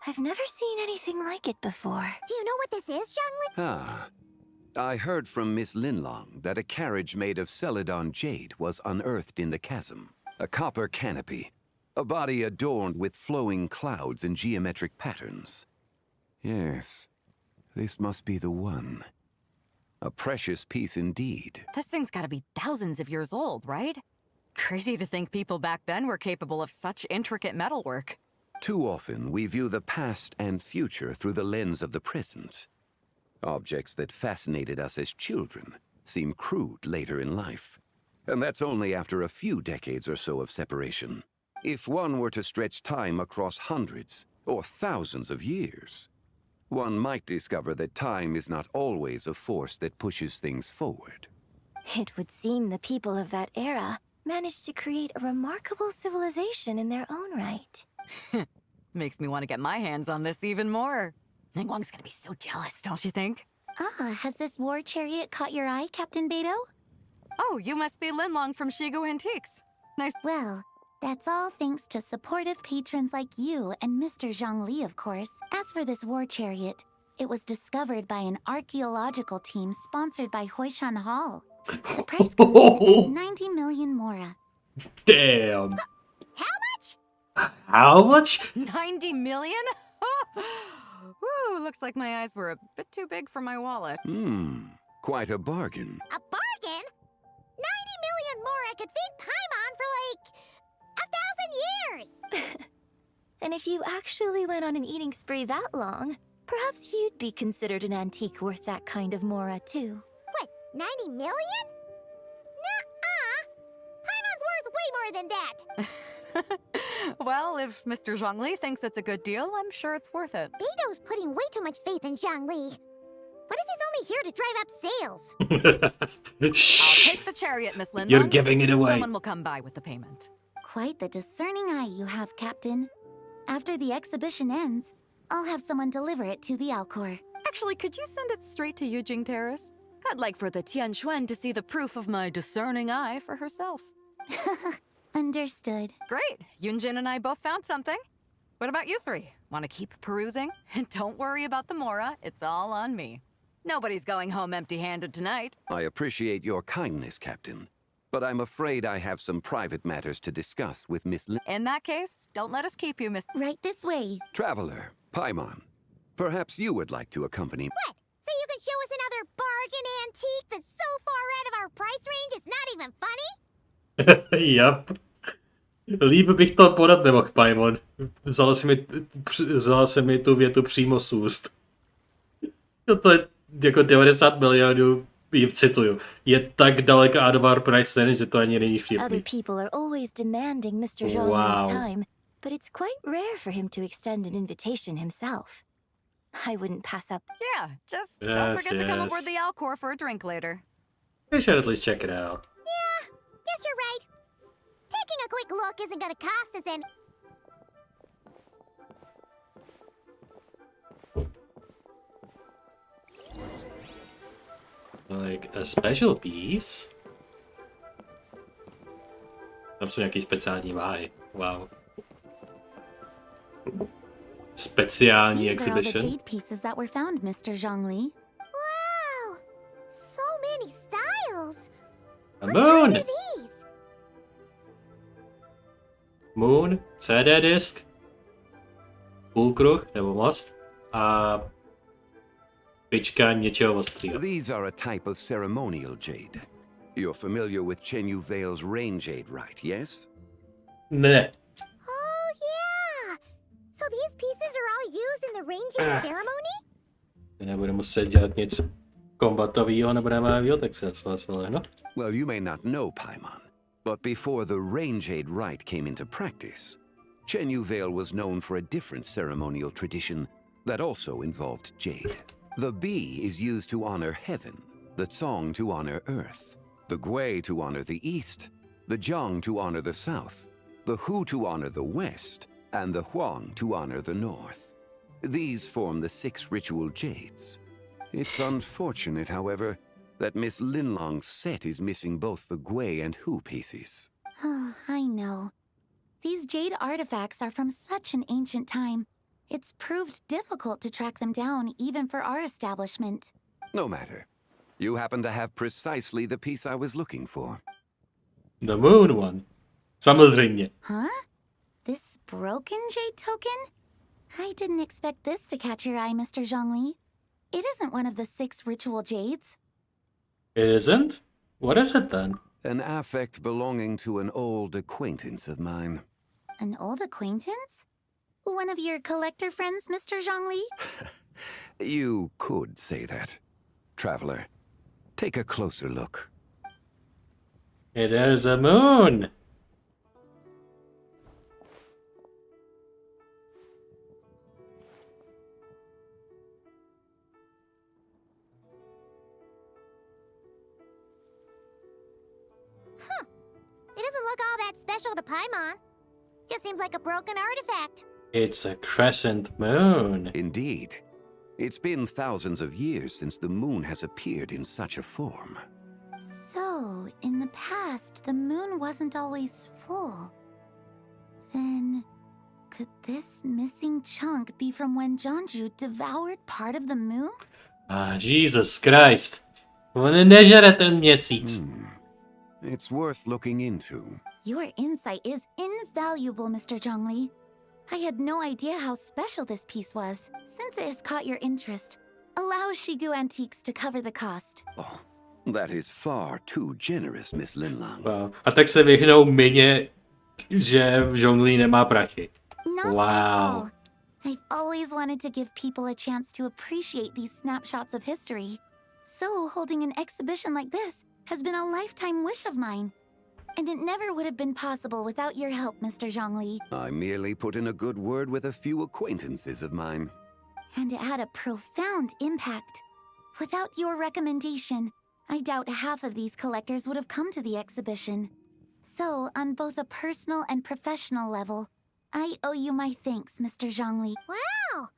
I've never seen anything like it before. Do you know what this is, Xiangling? Ah. I heard from Miss Linlong that a carriage made of Celadon jade was unearthed in the chasm. A copper canopy. A body adorned with flowing clouds and geometric patterns. Yes, this must be the one. A precious piece indeed. This thing's gotta be thousands of years old, right? Crazy to think people back then were capable of such intricate metalwork. Too often, we view the past and future through the lens of the present. Objects that fascinated us as children seem crude later in life. And that's only after a few decades or so of separation. If one were to stretch time across hundreds or thousands of years, one might discover that time is not always a force that pushes things forward. It would seem the people of that era managed to create a remarkable civilization in their own right. Makes me want to get my hands on this even more. Ningguang's gonna be so jealous, don't you think? Has this war chariot caught your eye, Captain Beto? Oh, you must be Linlong from Shigu Antiques. Nice. Well, that's all thanks to supportive patrons like you and Mr. Zhongli, of course. As for this war chariot, it was discovered by an archaeological team sponsored by Hoishan Hall. The price comes in at 90 million Mora. Damn. How much? How much? 90 million? Woo, looks like my eyes were a bit too big for my wallet. Quite a bargain. A bargain? 90 million Mora could feed Paimon for like 1,000 years! And if you actually went on an eating spree that long, perhaps you'd be considered an antique worth that kind of Mora, too. What, 90 million? Nuh-uh! Paimon's worth way more than that! Well, if Mr. Zhongli thinks it's a good deal, I'm sure it's worth it. Beto's putting way too much faith in Zhongli. What if he's only here to drive up sales? I'll take the chariot, Miss Linlong. You're giving it away. Someone will come by with the payment. Quite the discerning eye you have, Captain. After the exhibition ends, I'll have someone deliver it to the Alcor. Actually, could you send it straight to Yujing Terrace? I'd like for the Tianquan to see the proof of my discerning eye for herself. Understood. Great. Yunjin and I both found something. What about you three? Want to keep perusing? And don't worry about the Mora. It's all on me. Nobody's going home empty-handed tonight. I appreciate your kindness, Captain. But I'm afraid I have some private matters to discuss with Miss In that case, don't let us keep you, Miss... Right this way. Traveler, Paimon. Perhaps you would like to accompany... What? So you can show us another bargain antique that's so far out of our price range it's not even funny? Jap. Líp bych to podat nemohl, Paimon. Vzala se mi tu větu přímo z úst. No to je jako 90 milionů, jim cituju. Je tak daleka out of our price range, že to ani není vtipný. Other people are always demanding Mr. Zhongli's time, but it's quite rare for him to extend an invitation himself. I wouldn't pass up. Yeah, just don't forget to come aboard the Alcor for a drink later. We should at least check it out. Yeah, guess you're right. Taking a quick look isn't gonna cost us any... Like a special piece? Tam jsou nějaký speciální váhy. Wow. Speciální These are all the exhibition. jade pieces that were found, Mr. Zhongli. Wow! So many styles! A What moon! kind are these? Moon, CD disk, půlkruh nebo most a pička něčeho ostrýho. These are a type of ceremonial jade. You're familiar with Chenyu Vale's rain jade, right, yes? Ne. Oh, yeah! So these pieces are all used in the ranging ceremony? Nebudu muset dělat nic kombatového nebo nevávého, tak se zase lehnu. Well, you may not know, Paimon, but before the rain jade rite came into practice, Chenyu Vale was known for a different ceremonial tradition that also involved jade. The bee is used to honor heaven, the Tsong to honor earth, the Gui to honor the east, the Jiang to honor the south, the Hu to honor the west, and the Huang to honor the north. These form the 6 ritual jades. It's unfortunate, however, that Miss Linlong's set is missing both the Gui and Hu pieces. Oh, I know. These jade artifacts are from such an ancient time. It's proved difficult to track them down, even for our establishment. No matter. You happen to have precisely the piece I was looking for. The moon one. Samozřejmě. Huh? This broken jade token? I didn't expect this to catch your eye, Mr. Zhongli. It isn't one of the 6 ritual jades. It isn't? What is it then? An affect belonging to an old acquaintance of mine. An old acquaintance? One of your collector friends, Mr. Zhongli? You could say that. Traveler, take a closer look. It is a moon. It doesn't look all that special to Paimon. Just seems like a broken artifact. It's a crescent moon. Indeed. It's been thousands of years since the moon has appeared in such a form. So, in the past, the moon wasn't always full. Then, could this missing chunk be from when Jeonju devoured part of the moon? Ah, Jesus Christ. On nežere ten měsíc. It's worth looking into. Your insight is invaluable, Mr. Zhongli. I had no idea how special this piece was. Since it has caught your interest, allow Shigu Antiques to cover the cost. Oh, that is far too generous, Miss Linlang. Wow. A tak se vyhnou mině, že v Zhongli nemá prachy. Not Wow. at all. I've always wanted to give people a chance to appreciate these snapshots of history. So holding an exhibition like this has been a lifetime wish of mine. And it never would have been possible without your help, Mr. Zhongli. I merely put in a good word with a few acquaintances of mine. And it had a profound impact. Without your recommendation, I doubt half of these collectors would have come to the exhibition. So, on both a personal and professional level, I owe you my thanks, Mr. Zhongli. Wow!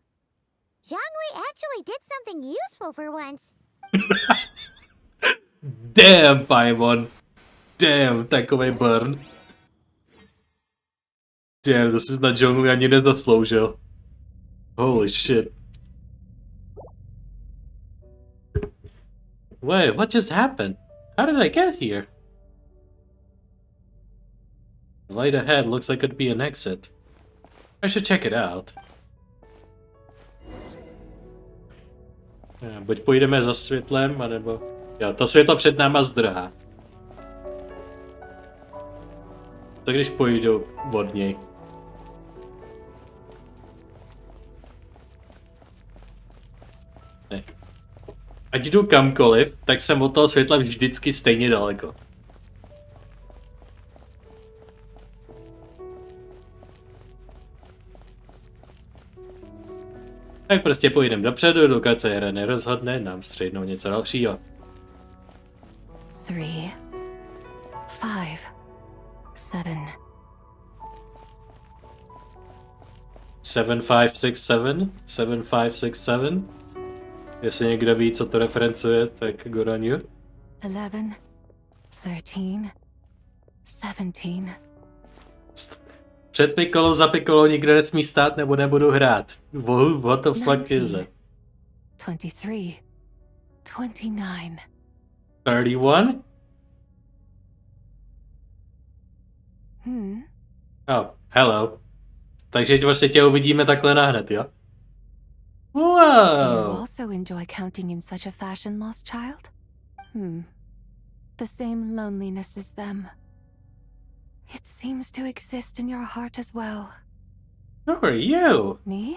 Zhongli actually did something useful for once. Damn, Paimon. Damn, takovej burn. Damn, to si na Zhongli ani nezasloužil. Holy shit. Wait, what just happened? How did I get here? The light ahead looks like it'd be an exit. I should check it out. Buď půjdeme za světlem, anebo... Jo, to světlo před náma zdrhá. Co když půjdu od něj? Ne. Ať jdu kamkoliv, tak jsem od toho světla vždycky stejně daleko. Tak prostě půjdeme dopředu, dokud se hra nerozhodne nám střihdnout něco dalšího. 3, 5, 7. 7567? 7567? Jestli někdo ví, co to referencuje, tak good on you. 11, 13, 17. Před Piccolo za Piccolo nikde nesmí stát, nebo nebudu hrát. What the fuck is it? 23, 29. 31? Oh, hello. Takže vlastně tě uvidíme takhle nahned, jo? You Wow! also enjoy counting in such a fashion, lost child? The same loneliness as them. It seems to exist in your heart as well. Who are you? Me?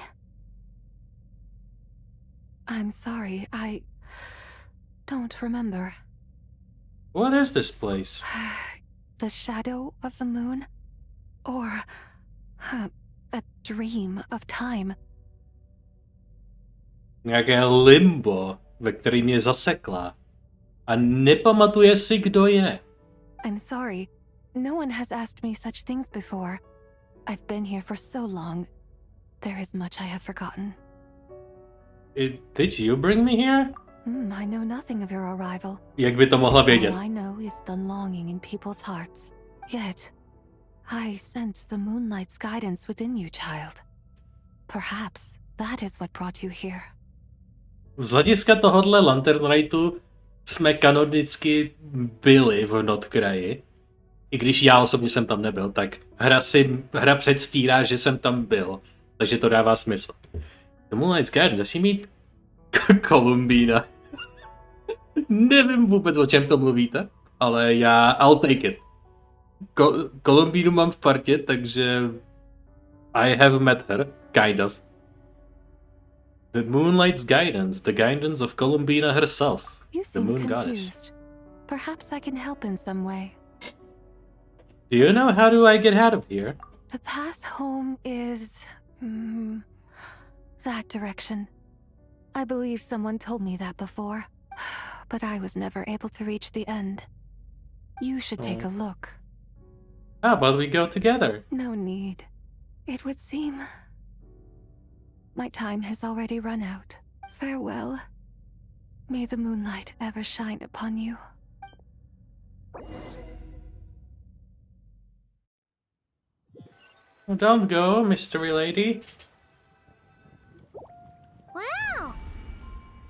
I'm sorry, I don't remember. What is this place? The shadow of the moon? Or a dream of time? Nějaké limbo, ve kterým je zaseklá. A nepamatuje si, kdo je. I'm sorry. No one has asked me such things before. I've been here for so long. There is much I have forgotten. Did you bring me here? I know nothing of your arrival. Jak by to mohla vědět? All I know is the longing in people's hearts. Yet, I sense the moonlight's guidance within you, child. Perhaps that is what brought you here. Z hlediska tohohle Lantern Ritu jsme kanonicky byli v Notkraji. I když já osobně jsem tam nebyl, tak hra předstírá, že jsem tam byl. Takže to dává smysl. The Moonlight's Garden, zasí mít Columbina. Nevím vůbec, o čem to mluvíte, ale I'll take it. Columbínu mám v partě, takže I have met her, kind of. The Moonlight's Guidance, the guidance of Columbina herself, You the seem Moon confused. Goddess. Perhaps I can help in some way. Do you know how do I get out of here? The path home is... that direction. I believe someone told me that before, but I was never able to reach the end. You should take a look. How about we go together? No need. It would seem... my time has already run out. Farewell. May the moonlight ever shine upon you. Don't go, mystery lady. Wow!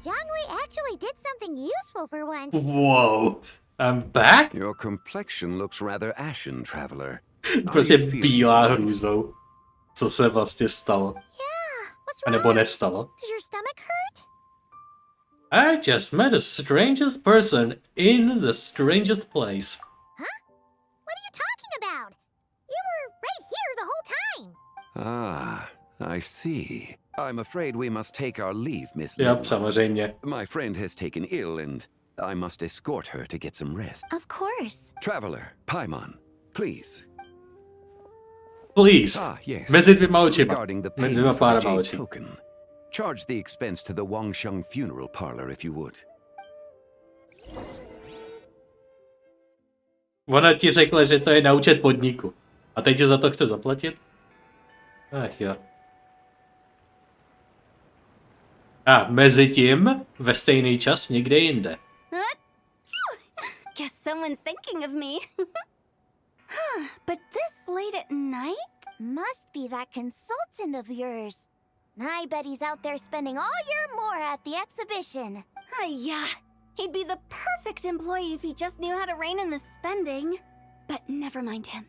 Zhongli actually did something useful for once. Whoa, I'm back? Your complexion looks rather ashen, traveler. Prostě bílá hrůzou. Co se vlastně stalo? Yeah, what's A wrong? nebo nestalo? Does your stomach hurt? I just met the strangest person in the strangest place. Huh? What are you talking about? You were right here the whole time. Ah, I see. I'm afraid we must take our leave, Miss Yep, Liyue. samozřejmě. My friend has taken ill and I must escort her to get some rest. Of course. Traveler, Paimon, please. Please. Yes. Mezi dvěma očima. Regarding the Mezi dvěma payment for the párama jade očí. token, charge the expense to the Wangsheng funeral parlor if you would. Ona ti řekla, že to je na účet podniku. A teď, že za to chce zaplatit? Ach jo. A mezi tím, ve stejný čas někde jinde. Guess someone's thinking of me. Huh, but this late at night? Must be that consultant of yours. I bet he's out there spending all year more at the exhibition. Yeah. He'd be the perfect employee if he just knew how to rein in the spending. But never mind him.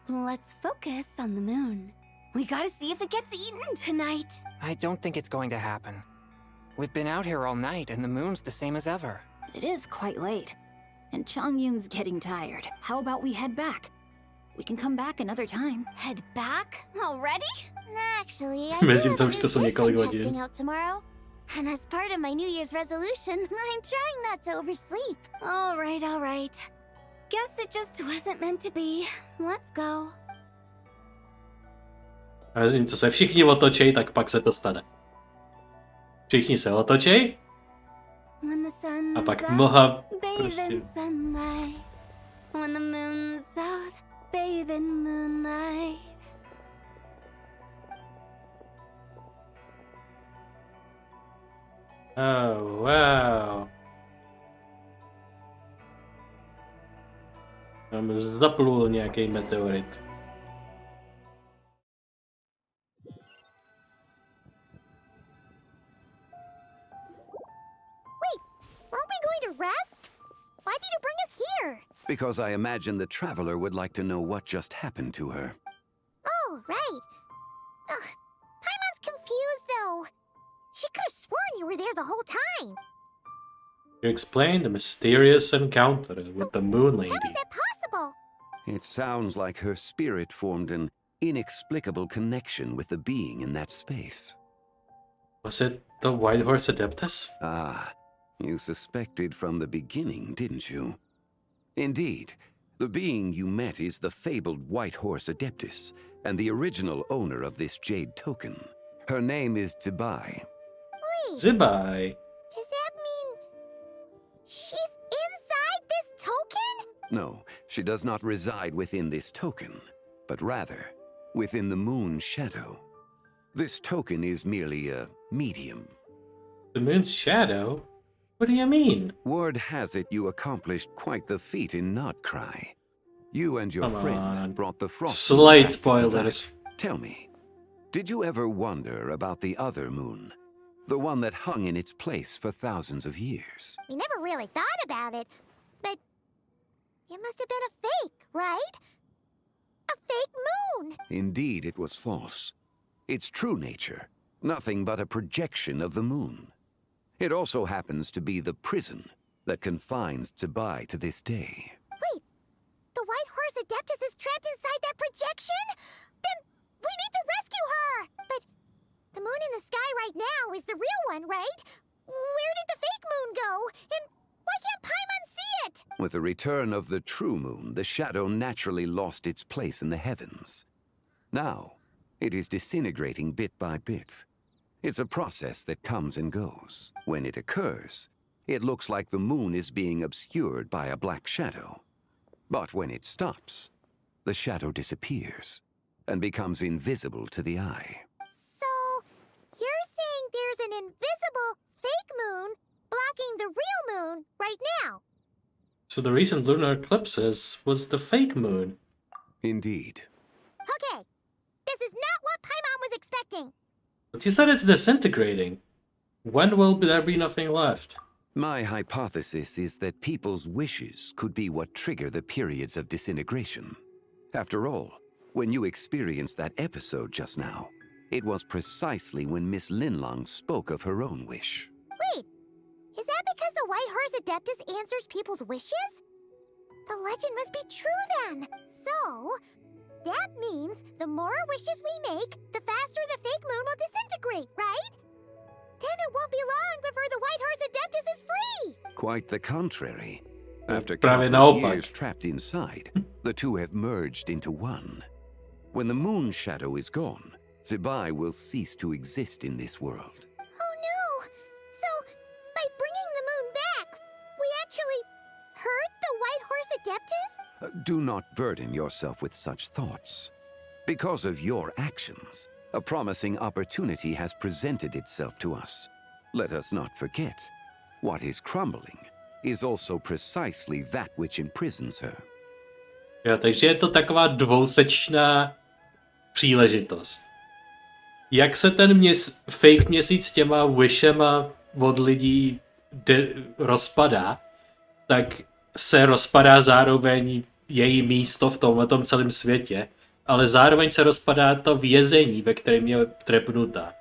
Let's focus on the moon. We gotta see if it gets eaten tonight. I don't think it's going to happen. We've been out here all night, and the moon's the same as ever. It is quite late, and Chongyun's getting tired. How about we head back? We can come back another time. Head back? Already? Actually, I do Mezi have to a už new to jsou dish několik I'm hodin. testing out tomorrow. And as part of my New Year's resolution, I'm trying not to oversleep. All right. Guess it just wasn't meant to be. Let's go. A mezi co se všichni otočí, tak pak se to stane. Všichni se otočí When the sun's a pak up, mlha bathe prostě... in sunlight. When the moon's out, bathe in moonlight. Oh, wow. Tam zaplul nějaký meteorit. Weren't we going to rest? Why did you bring us here? Because I imagine the traveler would like to know what just happened to her. Oh, right. Ugh, Paimon's confused, though. She could have sworn you were there the whole time. You explain the mysterious encounter with the moon lady. How is that possible? It sounds like her spirit formed an inexplicable connection with the being in that space. Was it the White Horse Adeptus? Ah, you suspected from the beginning, didn't you? Indeed, the being you met is the fabled White Horse Adeptus, and the original owner of this jade token. Her name is Zibai. Wait, Zibai. does that mean she's inside this token? No, she does not reside within this token, but rather within the moon's shadow. This token is merely a medium. The moon's shadow? What do you mean? Word has it you accomplished quite the feat in Notcry. You and your Come friend on. brought the frost. Slight back to spoilers. that. Tell me, did you ever wonder about the other moon? The one that hung in its place for thousands of years? We never really thought about it, but it must have been a fake, right? A fake moon! Indeed, it was false. Its true nature, nothing but a projection of the moon. It also happens to be the prison that confines Zibai to this day. Wait, the White Horse Adeptus is trapped inside that projection? Then we need to rescue her! But the moon in the sky right now is the real one, right? Where did the fake moon go? And why can't Paimon see it? With the return of the true moon, the shadow naturally lost its place in the heavens. Now, it is disintegrating bit by bit. It's a process that comes and goes. When it occurs, it looks like the moon is being obscured by a black shadow. But when it stops, the shadow disappears and becomes invisible to the eye. So, you're saying there's an invisible fake moon blocking the real moon right now? So the recent lunar eclipses was the fake moon. Indeed. Okay, this is not what Paimon was expecting. But you said it's disintegrating. When will there be nothing left? My hypothesis is that people's wishes could be what trigger the periods of disintegration. After all, when you experienced that episode just now, it was precisely when Miss Linlong spoke of her own wish. Wait, is that because the White Horse Adeptus answers people's wishes? The legend must be true then. So, that means the more wishes we make, the faster the fake moon will disintegrate, right? Then it won't be long before the White Horse Adeptus is free! Quite the contrary. After Prawie countless naopak. years trapped inside, the two have merged into one. When the moon shadow is gone, Zibai will cease to exist in this world. Oh no! So, by bringing the moon back, we actually hurt the White Horse Adeptus? Do not burden yourself with such thoughts. Because of your actions, a promising opportunity has presented itself to us. Let us not forget, what is crumbling is also precisely that which imprisons her. Jo, takže je to taková dvousečná příležitost. Jak se ten fake měsíc s těma wishema od lidí rozpadá, tak se rozpadá zároveň její místo v tomhletom celém světě, ale zároveň se rozpadá to vězení, ve kterém je trepnutá.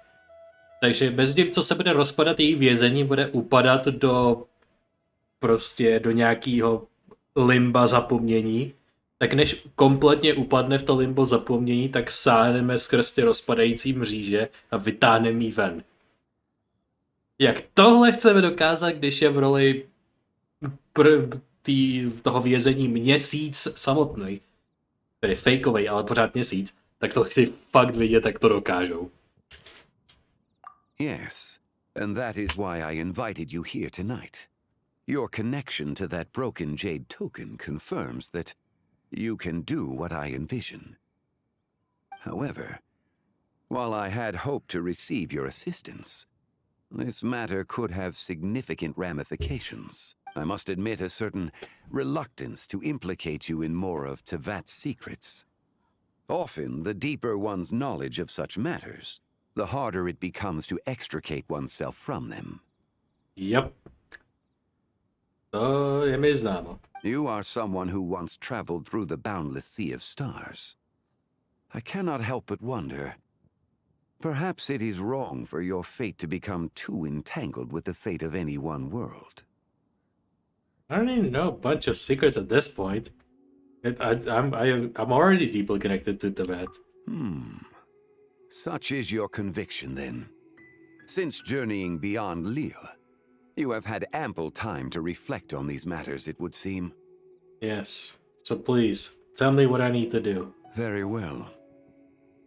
Takže bez tím, co se bude rozpadat její vězení, bude upadat do nějakého limba zapomnění, tak než kompletně upadne v to limbo zapomnění, tak sáhneme skrz ty rozpadající mříže a vytáhneme ji ven. Jak tohle chceme dokázat, když je v roli toho vězení Měsíc samotný, tedy fejkovej, ale pořád Měsíc, tak to chci fakt vidět, jak to dokážou. Yes, and that is why I invited you here tonight. Your connection to that broken jade token confirms that you can do what I envision. However, while I had hoped to receive your assistance, this matter could have significant ramifications. I must admit a certain reluctance to implicate you in more of Tevat's secrets. Often, the deeper one's knowledge of such matters, the harder it becomes to extricate oneself from them. Yep. To je mi známo. You are someone who once traveled through the boundless sea of stars. I cannot help but wonder, perhaps it is wrong for your fate to become too entangled with the fate of any one world. I don't even know a bunch of secrets at this point. I'm already deeply connected to Tevat. Such is your conviction, then. Since journeying beyond Liyue, you have had ample time to reflect on these matters, it would seem. Yes. So please, tell me what I need to do. Very well.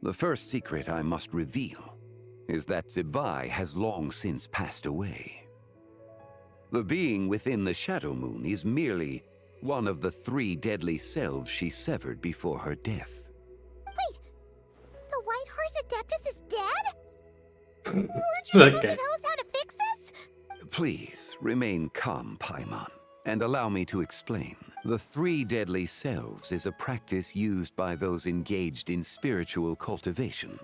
The first secret I must reveal is that Zibai has long since passed away. The being within the Shadow Moon is merely one of the 3 deadly selves she severed before her death. Wait, the White Horse Adeptus is dead? Weren't you supposed to tell us how to fix this? Please, remain calm, Paimon, and allow me to explain. The 3 deadly selves is a practice used by those engaged in spiritual cultivation.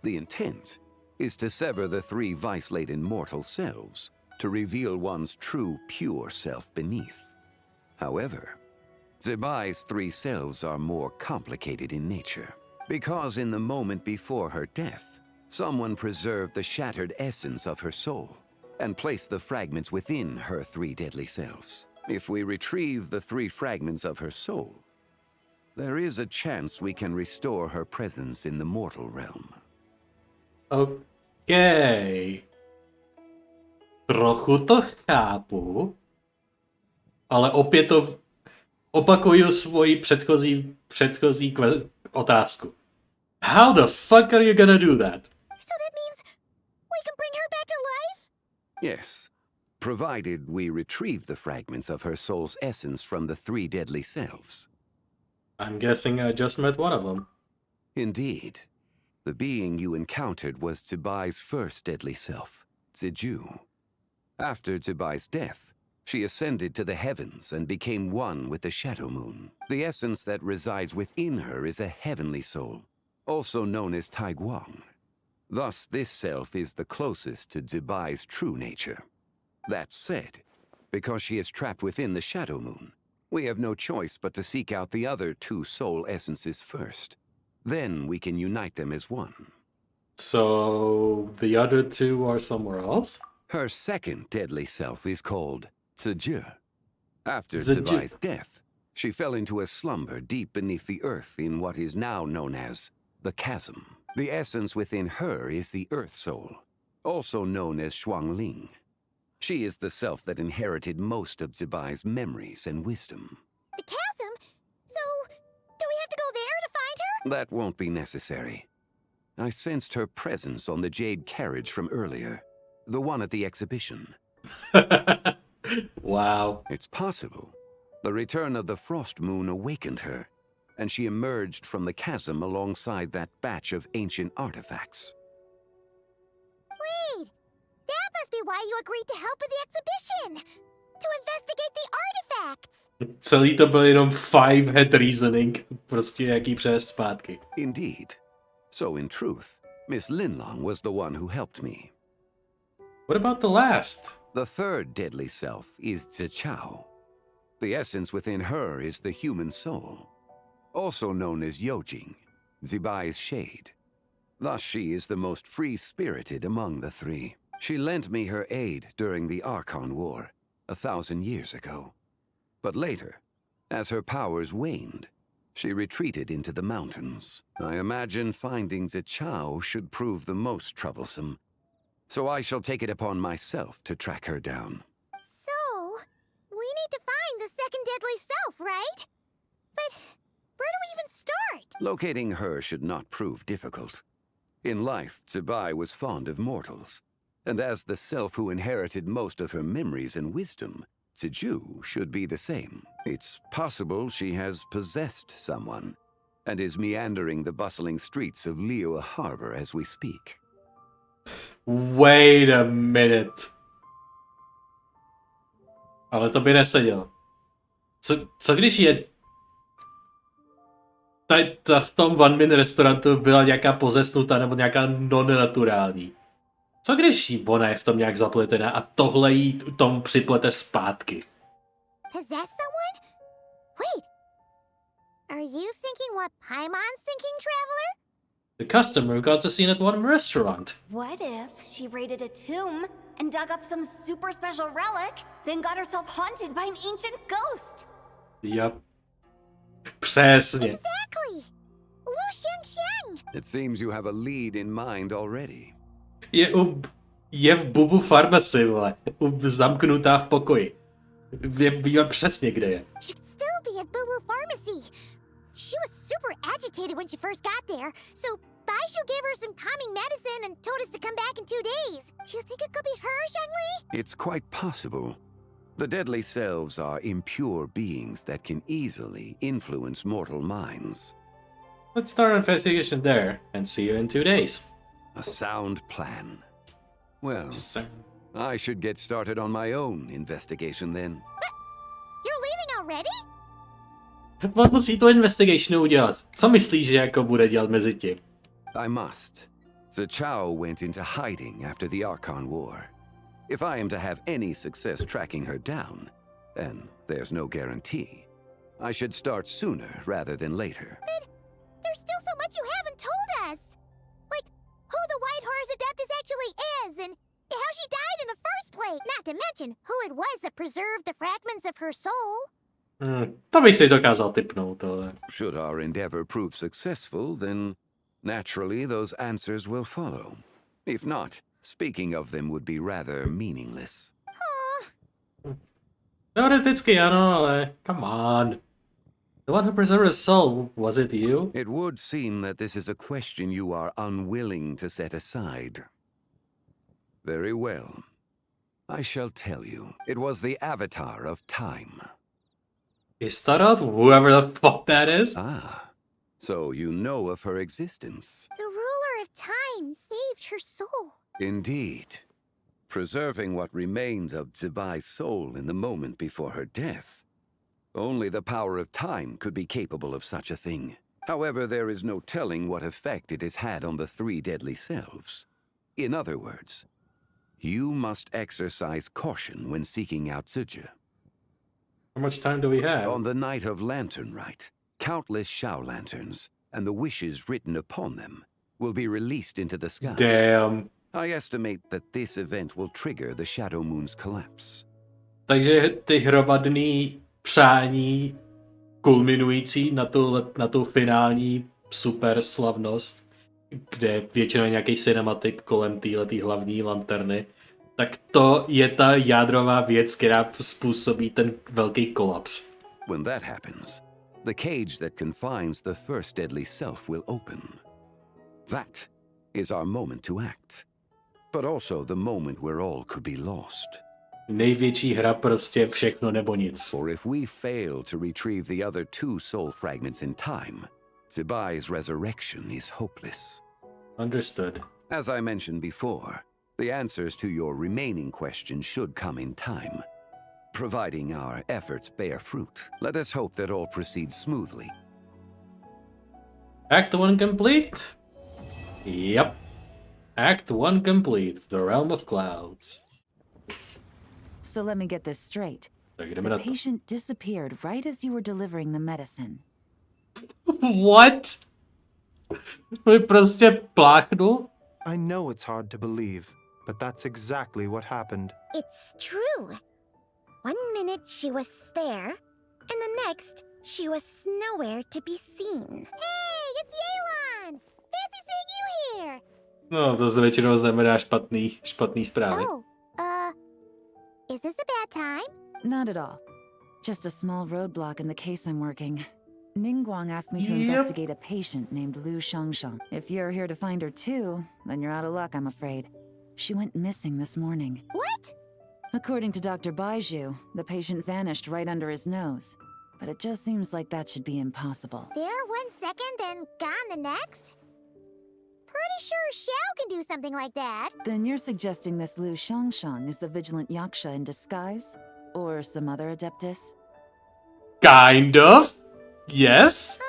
The intent is to sever the 3 vice-laden mortal selves to reveal one's true, pure self beneath. However, Zibai's 3 selves are more complicated in nature, because in the moment before her death, someone preserved the shattered essence of her soul and placed the fragments within her 3 deadly selves. If we retrieve the 3 fragments of her soul, there is a chance we can restore her presence in the mortal realm. Okay. Trochu to chápu, ale opět to opakuju svoji předchozí otázku. How the fuck are you gonna do that? So that means we can bring her back to life? Yes, provided we retrieve the fragments of her soul's essence from the 3 deadly selves. I'm guessing I just met one of them. Indeed. The being you encountered was Zibai's first deadly self, Ziju. After Zibai's death, she ascended to the heavens and became one with the Shadow Moon. The essence that resides within her is a heavenly soul, also known as Taiguang. Thus, this self is the closest to Zibai's true nature. That said, because she is trapped within the Shadow Moon, we have no choice but to seek out the other 2 soul essences first. Then we can unite them as one. So the other 2 are somewhere else? Her second deadly self is called Ziju. After Zibai's death, she fell into a slumber deep beneath the earth in what is now known as the Chasm. The essence within her is the Earth Soul, also known as Xiangling. She is the self that inherited most of Zibai's memories and wisdom. The chasm? So, do we have to go there to find her? That won't be necessary. I sensed her presence on the jade carriage from earlier, the one at the exhibition. Wow. It's possible. The return of the frost moon awakened her, and she emerged from the chasm alongside that batch of ancient artifacts. Wait, that must be why you agreed to help with the exhibition. To investigate the artifacts. Celý to byl jenom 5-head reasoning, prostě jaký přes zpátky. Indeed. So in truth, Miss Linlong was the one who helped me. What about the last? The third deadly self is Zichao. The essence within her is the human soul, also known as Yojing, Zibai's shade. Thus she is the most free-spirited among the three. She lent me her aid during the Archon War, 1,000 years ago. But later, as her powers waned, she retreated into the mountains. I imagine finding Zichao should prove the most troublesome, so I shall take it upon myself to track her down. So, we need to find the second deadly self, right? But where do we even start? Locating her should not prove difficult. In life, Zibai was fond of mortals, and as the self who inherited most of her memories and wisdom, Ziju should be the same. It's possible she has possessed someone, and is meandering the bustling streets of Liyue Harbor as we speak. Wait a minute. Ale to by nesedělo. Co když je... v tom One Min restaurantu byla nějaká pozesnutá nebo nějaká non-naturální. Co když ona je v tom nějak zapletená a tohle jí tomu připlete zpátky? Possess someone? Wait. Are you thinking what Paimon's thinking, traveler? The customer got the scene at one restaurant. What if she raided a tomb and dug up some super special relic, then got herself haunted by an ancient ghost? Yep. Přesně. Exactly. Lu Xingxiang. It seems you have a lead in mind already. Je v Bubu Pharmacy, vole. Zamknutá v pokoji. Víme přesně, kde je. Should still be at Boo Boo Pharmacy. She was super agitated when she first got there, so Baishu gave her some calming medicine and told us to come back in 2 days. Do you think it could be her, Zhongli? It's quite possible. The deadly selves are impure beings that can easily influence mortal minds. Let's start an investigation there and see you in 2 days. A sound plan. Well, I should get started on my own investigation then. You're leaving already? On musí tu investigation udělat. Co myslíš, že jako bude dělat mezi tím? I must. Zichao went into hiding after the Archon War. If I am to have any success tracking her down, and there's no guarantee, I should start sooner rather than later. But there's still so much you haven't told us. Like, who the White Horse Adeptus actually is, and how she died in the first place. Not to mention who it was that preserved the fragments of her soul. To bych si dokázal tipnout, ale... Should our endeavor prove successful, then naturally those answers will follow. If not, speaking of them would be rather meaningless. Teoreticky ano, ale come on. The one who preserved his soul, was it you? It would seem that this is a question you are unwilling to set aside. Very well. I shall tell you. It was the Avatar of Time. Istaroth? Whoever the fuck that is? Ah, so you know of her existence. The ruler of time saved her soul. Indeed. Preserving what remained of Zibai's soul in the moment before her death. Only the power of time could be capable of such a thing. However, there is no telling what effect it has had on the three deadly selves. In other words, you must exercise caution when seeking out Ziju. How much time do we have? On the night of Lantern Rite, countless Shao lanterns and the wishes written upon them will be released into the sky. Damn. I estimate that this event will trigger the Shadow Moon's collapse. Takže ty hromadný přání kulminující na tu finální super slavnost, kde většinou je nějaký cinematik kolem téhletý hlavní lanterny, tak to je ta jádrová věc, která způsobí ten velký kolaps. When that happens, the cage that confines the first deadly self will open. That is our moment to act, but also the moment where all could be lost. Největší hra prostě všechno nebo nic. For if we fail to retrieve the other two soul fragments in time, Zibai's resurrection is hopeless. Understood. As I mentioned before, the answers to your remaining questions should come in time. Providing our efforts bear fruit, let us hope that all proceeds smoothly. Act 1 complete? Yep. Act 1 complete. The Realm of Clouds. So let me get this straight. Tak jdeme The na to. patient disappeared right as you were delivering the medicine. What? Mi prostě pláchnul? I know it's hard to believe, but that's exactly what happened. It's true. One minute she was there, and the next she was nowhere to be seen. Hey, it's Yelan! Fancy seeing you here! No, to většinou znamená špatný zprávy. Oh, is this a bad time? Not at all. Just a small roadblock in the case I'm working. Ningguang asked me to Yep. investigate a patient named Lu Shangshang. If you're here to find her too, then you're out of luck, I'm afraid. She went missing this morning. What? According to Dr. Baiju, the patient vanished right under his nose. But it just seems like that should be impossible. There 1 second and gone the next? Pretty sure Xiao can do something like that. Then you're suggesting this Lu Shangshang is the vigilant Yaksha in disguise? Or some other adeptus? Kind of? Yes?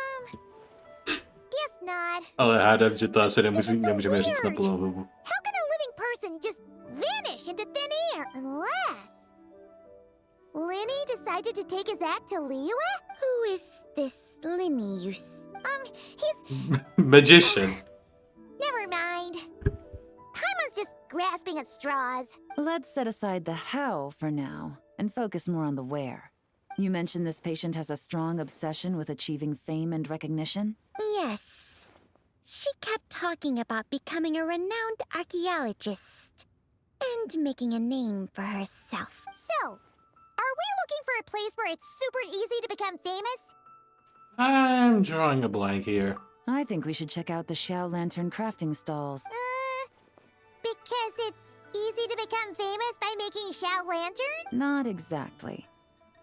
Guess not. Ale hádám, že to asi nemůžeme říct na plnou hubu. How can a living person just vanish into thin air? Unless Linny decided to take his act to Liyue? Who is this Linny he's Magician. never mind. Paimon's just grasping at straws. Let's set aside the how for now and focus more on the where. You mentioned this patient has a strong obsession with achieving fame and recognition? Yes. She kept talking about becoming a renowned archaeologist and making a name for herself. So, are we looking for a place where it's super easy to become famous? I'm drawing a blank here. I think we should check out the Xiao Lantern crafting stalls. Because it's easy to become famous by making Xiao Lantern? Not exactly.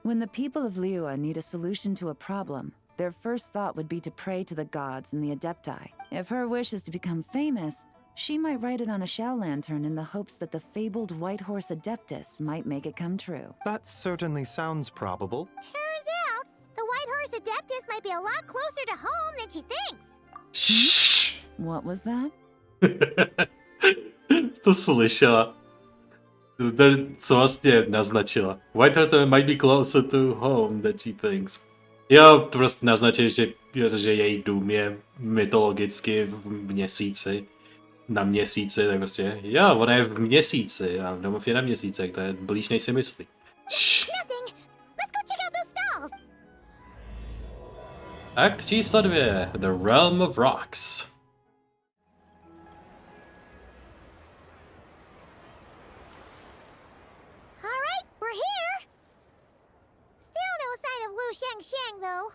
When the people of Liyue need a solution to a problem, their first thought would be to pray to the gods and the Adepti. If her wish is to become famous, she might write it on a Xiao Lantern in the hopes that the fabled White Horse Adeptus might make it come true. That certainly sounds probable. Turns out, the White Horse Adeptus might be a lot closer to home than she thinks. Shh! What was that? To slyšela. Co vlastně naznačila? White Horse might be closer to home than she thinks. Jo, to prostě naznačuje, že její dům je mytologicky v Měsíci. Na Měsíci, tak prostě, jo, ona je v Měsíci a domov je na Měsíci, to je blíž, než si myslí. Nothing. Let's go check out those stalls. Akt číslo 2. The Realm of Rocks. Alright, we're here. Still no sign of Lu Shangshang, though.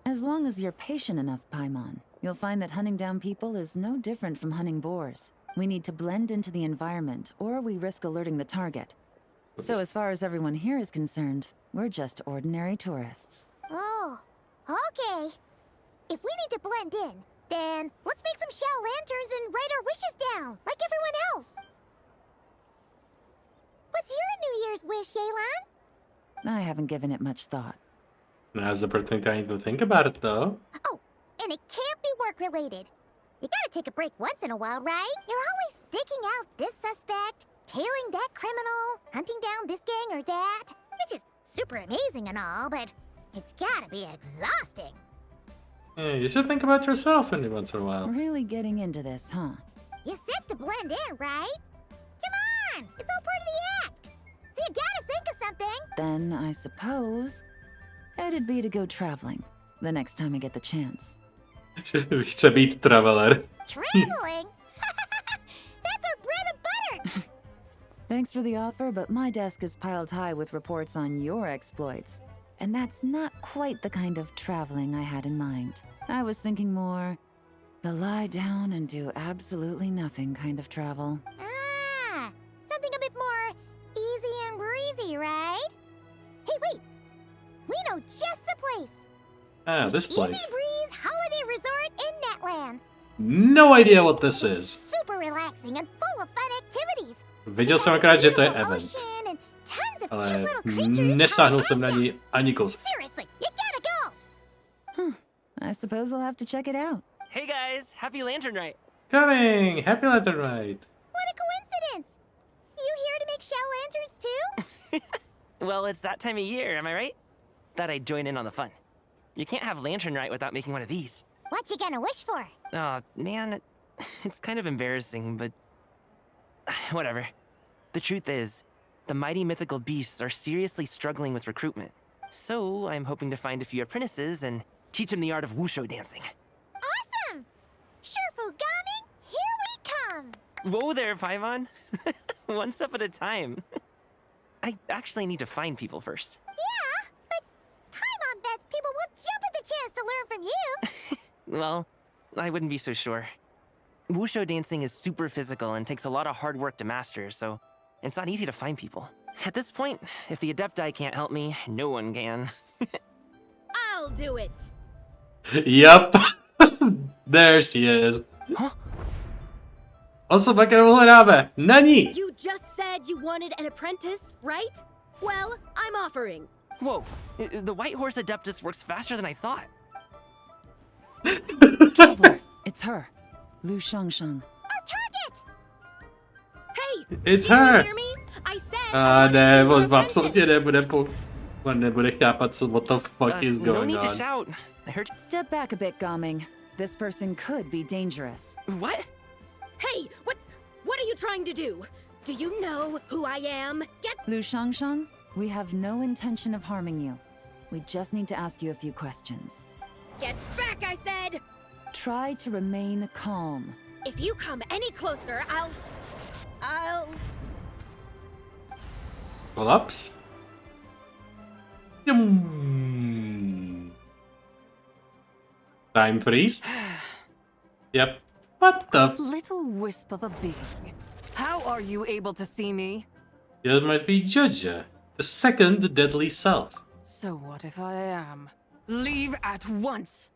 As long as you're patient enough, Paimon, you'll find that hunting down people is no different from hunting boars. We need to blend into the environment, or we risk alerting the target. So as far as everyone here is concerned, we're just ordinary tourists. Oh, okay. If we need to blend in, then let's make some Xiao Lanterns and write our wishes down, like everyone else. What's your New Year's wish, Yelan? I haven't given it much thought. Now's the perfect time to think about it, though. Oh, and it can't be work-related. You gotta take a break once in a while, right? You're always digging out this suspect, tailing that criminal, hunting down this gang or that, which is super amazing and all, but it's gotta be exhausting. Yeah, you should think about yourself every once in a while. Really getting into this, huh? You said to blend in, right? Come on, it's all part of the act. So you gotta think of something. Then I suppose it'd be to go traveling the next time I get the chance. Chce být traveler. Traveling? That's our bread and butter. Thanks for the offer, but my desk is piled high with reports on your exploits. And that's not quite the kind of traveling I had in mind. I was thinking more the lie down and do absolutely nothing kind of travel. Ah, something a bit more easy and breezy, right? Hey, wait. We know just the place. Ah, this place. Easy Breeze Holiday Resort in Netland. No idea what this is. Super relaxing and full of fun activities. Viděl jsem akorát, že to je event. Ocean and tons of Ale cute little creatures. nesáhnul jsem na ní ani kousek. Seriously, you gotta go. I suppose I'll have to check it out. Hey guys, happy Lantern Rite. Coming! Happy Lantern Rite. What a coincidence. Well, it's that time of year, am I right? Thought I'd join in on the fun. You can't have Lantern Rite without making one of these. What you gonna wish for? Oh, man, it's kind of embarrassing, but whatever. The truth is, the mighty mythical beasts are seriously struggling with recruitment. So I'm hoping to find a few apprentices and teach them the art of wushu dancing. Awesome! Shurfugami, here we come! Whoa there, Paimon. One step at a time. I actually need to find people first. Yeah, but Paimon bets people will jump at the chance to learn from you. Well, I wouldn't be so sure. Wushu dancing is super physical and takes a lot of hard work to master, so it's not easy to find people. At this point, if the Adepti can't help me, no one can. I'll do it! Yup. There she is. Huh? Osoba, kterou hledáme. Na ní! You just said you wanted an apprentice, right? Well, I'm offering. Whoa, the White Horse Adeptus works faster than I thought. Traveler, it's her. Lu Shangshang. Our target! Hey! It's did her! you hear me? I said A I ne, wanted on an absolutně nebude on nebude chápat, what the fuck is No going need to on. shout. I heard. Step back a bit, Gaming. This person could be dangerous. What? Hey, what are you trying to do? Do you know who I am? Get Lu Shangshang, we have no intention of harming you. We just need to ask you a few questions. back, I said! Try to remain calm. If you come any closer, I'll... Collapse? Time freeze? Yep. What the? Little wisp of a being. How are you able to see me? You might be Judge, the second deadly self. So what if I am? Leave at once!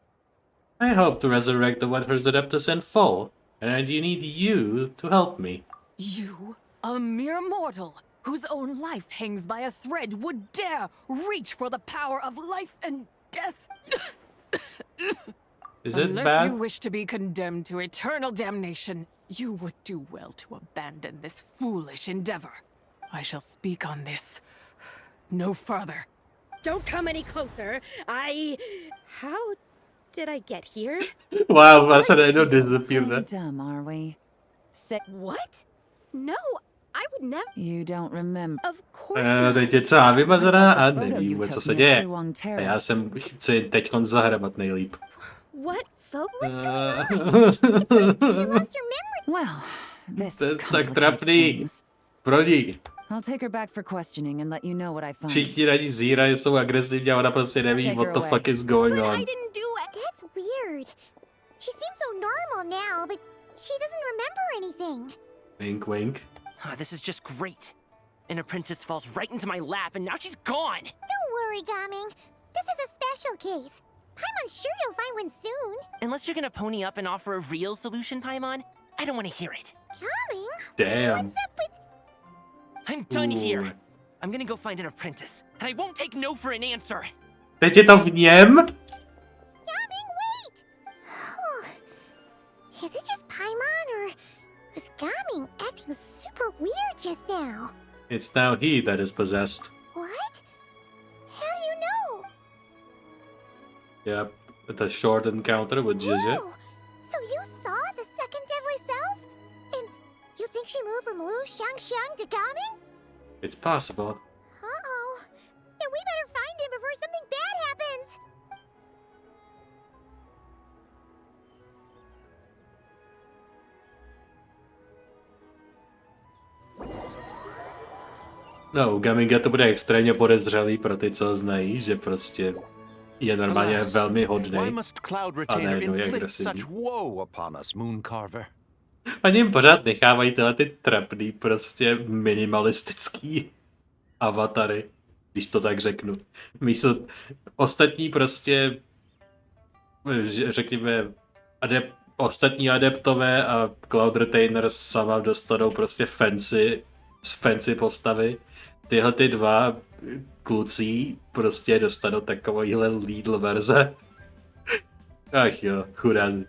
I hope to resurrect the White Horse Adeptus in full, and I do need you to help me. You, a mere mortal, whose own life hangs by a thread, would dare reach for the power of life and death? Is it Unless bad? you wish to be condemned to eternal damnation, you would do well to abandon this foolish endeavor. I shall speak on this no further. Don't come any closer. How did I get here? Wow, that's an end of disappear. Dumb, are we? What? No, I would never... You don't remember. Of course Teď je celá vymazaná a nevíme, co se děje. A já jsem chci teďkon zahrabat nejlíp. What, folks? Well, this Tak trapný. Prodí. I'll take her back for questioning and let you know what I find. Všichni radí zírají, jsou agresivní a ona prostě neví, Take what her the away. fuck is going But on. I didn't do it. That's weird. She seems so normal now, but she doesn't remember anything. Wink, wink. This is just great. An apprentice falls right into my lap and now she's gone! Don't worry, Gaming. This is a special case. Paimon's sure you'll find one soon. Unless you're gonna pony up and offer a real solution, Paimon, I don't want to hear it. Gaming? Damn. What's up with... I'm done Ooh. here. I'm gonna go find an apprentice, and I won't take no for an answer. Teď je to v něm? Gaming, wait! Is it just Paimon, or was Gaming acting super weird just now? It's now he that is possessed. What? How do you know? Yep, the short encounter with Jizya. Whoa! So you saw the second deadly self? And you think she moved from Lu Shangxiang to Gaming? It's possible. Uh-oh. Then we better find him before something bad happens. No, u Gaminga to bude extrémně podezřelý pro ty, co ho znají, že prostě je normálně Alas, velmi why hodnej must Cloud a Retainer najednou je inflict agresivní. such woe upon us, Mooncarver? Oni jim pořád nechávají tyhle ty trapný, prostě minimalistický avatary, když to tak řeknu. Místo ostatní prostě, řekněme, ostatní adeptové a Cloud Retainer sama dostanou prostě fancy postavy. Tyhle ty dva kluci prostě dostanou takovýhle Lidl verze. Ach jo, chudáci.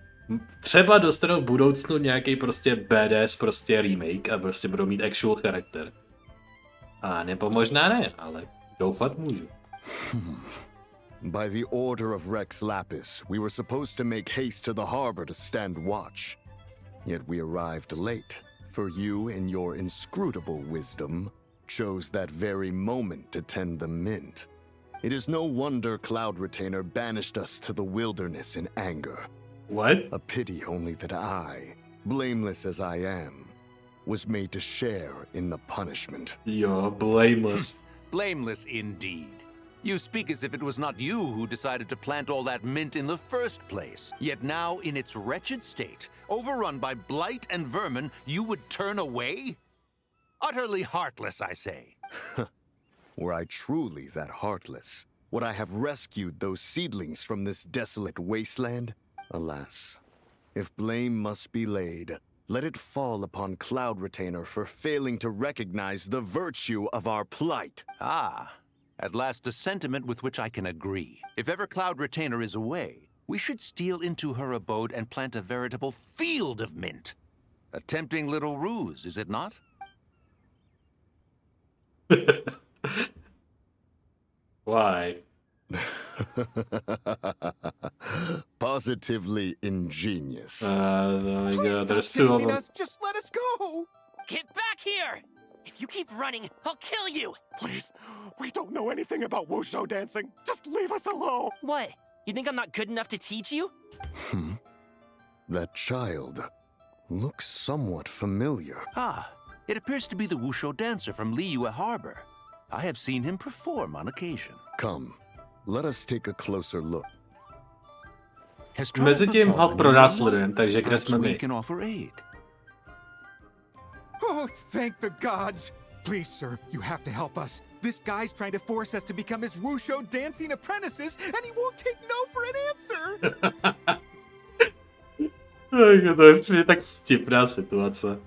Třeba dostanou v budoucnu nějaký prostě badass prostě remake a prostě budou mít actual charakter. A nebo možná ne, ale Doufat můžu. By the order of Rex Lapis, we were supposed to make haste to the harbor to stand watch. Yet we arrived late, for you, in your inscrutable wisdom, chose that very moment to tend the mint. It is no wonder Cloud Retainer banished us to the wilderness in anger. What? A pity only that I, blameless as I am, was made to share in the punishment. You're blameless. Blameless indeed. You speak as if it was not you who decided to plant all that mint in the first place. Yet now, in its wretched state, overrun by blight and vermin, you would turn away? Utterly heartless, I say. Were I truly that heartless, would I have rescued those seedlings from this desolate wasteland? Alas, if blame must be laid, let it fall upon Cloud Retainer for failing to recognize the virtue of our plight. Ah, at last a sentiment with which I can agree. If ever Cloud Retainer is away, we should steal into her abode and plant a veritable field of mint. A tempting little ruse, is it not? Why? Positively ingenious. Oh my god, there's Stop two of chasing them. us. Just let us go. Get back here! If you keep running, I'll kill you. Please, we don't know anything about wushu dancing. Just leave us alone. What? You think I'm not good enough to teach you? That child looks somewhat familiar. Ah, it appears to be the wushu dancer from Liyue Harbor. I have seen him perform on occasion. Come, let us take a closer look. Mezitím ho pronásledujeme, takže kde jsme my? can offer aid. Oh, thank the gods. Please, sir, you have to help us. This guy's trying to force us to become his wushu dancing apprentices, and he won't take no for an answer. To je přijde tak vtipná situace.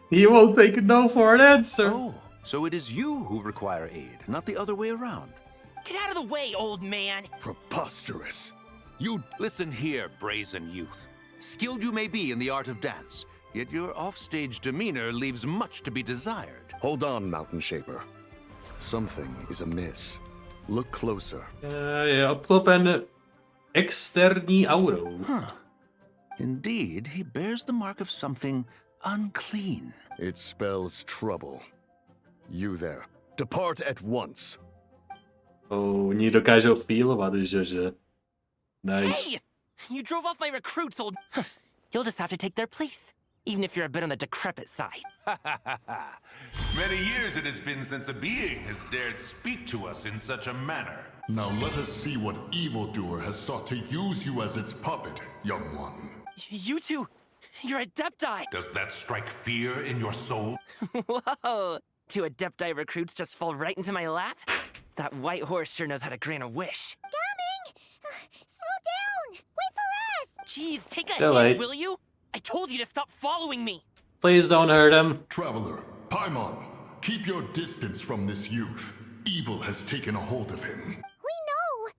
He won't take no for an answer. Oh, so it is you who require aid, not the other way around. Get out of the way, old man. Preposterous. You listen here, brazen youth. Skilled you may be in the art of dance, yet your offstage demeanor leaves much to be desired. Hold on, Mountain Shaper. Something is amiss. Look closer. Je obklopen externí aurou. Indeed, he bears the mark of something unclean. It spells trouble. You there. Depart at once. Oni dokážou feelovat, že? Nice. Hey! You drove off my recruits, old... You'll just have to take their place, even if you're a bit on the decrepit side. Many years it has been since a being has dared speak to us in such a manner. Now let us see what evildoer has sought to use you as its puppet, young one. You two, you're Adepti. Does that strike fear in your soul? Whoa! Two Adepti recruits just fall right into my lap? That white horse sure knows how to grant a wish. Coming! Slow down! Wait for us! Jeez, take a Delay. hit, will you? I told you to stop following me. Please don't hurt him. Traveler, Paimon, keep your distance from this youth. Evil has taken a hold of him. We know!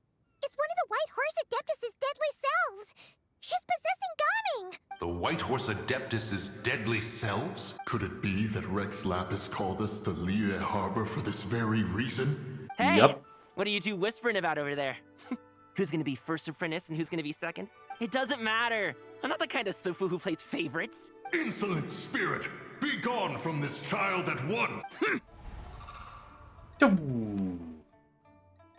It's one of the White Horse Adeptus' deadly selves! She's possessing Gaming! The White Horse Adeptus' deadly selves? Could it be that Rex Lapis called us to Liyue Harbor for this very reason? Hey! Yep. What are you two whispering about over there? Who's gonna be first apprentice and who's gonna be second? It doesn't matter. I'm not the kind of Sufu who plays favorites. Insolent spirit! Be gone from this child at once!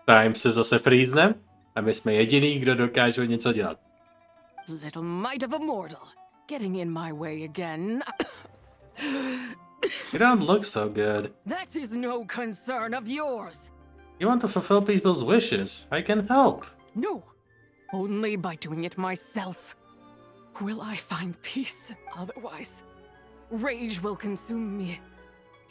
Time se zase freezne a my jsme jediný, kdo dokážou něco dělat. Little mite of a mortal, getting in my way again. You don't look so good. That is no concern of yours. You want to fulfill people's wishes. I can help. No, only by doing it myself. Will I find peace? Otherwise, rage will consume me.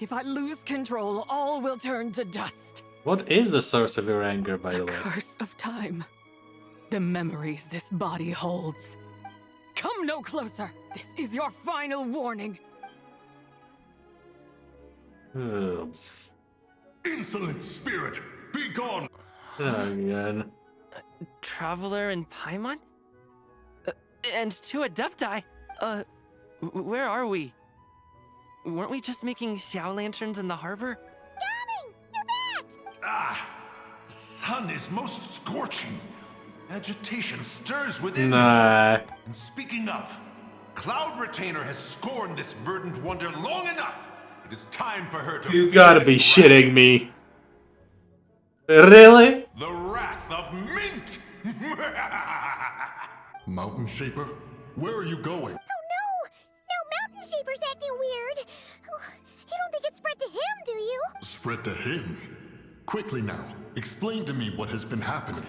If I lose control, all will turn to dust. What is the source of your anger, by the way? Curse of time. The memories this body holds. Come no closer. This is your final warning. Insolent spirit! Be gone! Again. Traveler and Paimon? And two Adepti? Where are we? Weren't we just making Xiao lanterns in the harbor? Gaming! You're back! The sun is most scorching. Agitation stirs within me. Ne. And speaking of, Cloud Retainer has scorned this verdant wonder long enough. It is time for her to You feel gotta be its shitting me. Really? The wrath of Mint! Mountain Shaper, where are you going? Oh no! No, Mountain Shaper's acting weird. Oh, you don't think it spread to him, do you? Spread to him? Quickly now, explain to me what has been happening.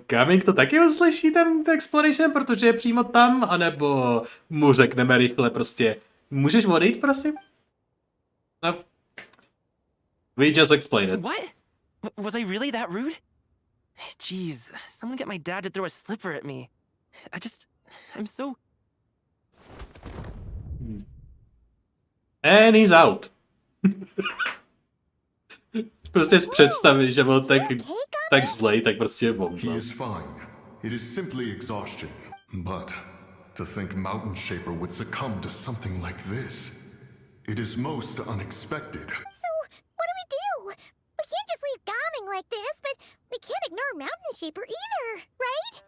Gaming to taky uslyší ten explanation, protože je přímo tam, anebo mu řekneme rychle prostě, můžeš odejít, prosím? No. We just explain it. What? Was I really that rude? Jeez, someone get my dad to throw a slipper at me. I'm so... And he's out. Prostě si představíš, že byl tak zlej, tak prostě je von. He is fine. It is simply exhaustion. But to think Mountain Shaper would succumb to something like this, it is most unexpected. So, what do? We can't just leave Gaming like this, but we can't ignore Mountain Shaper either, right?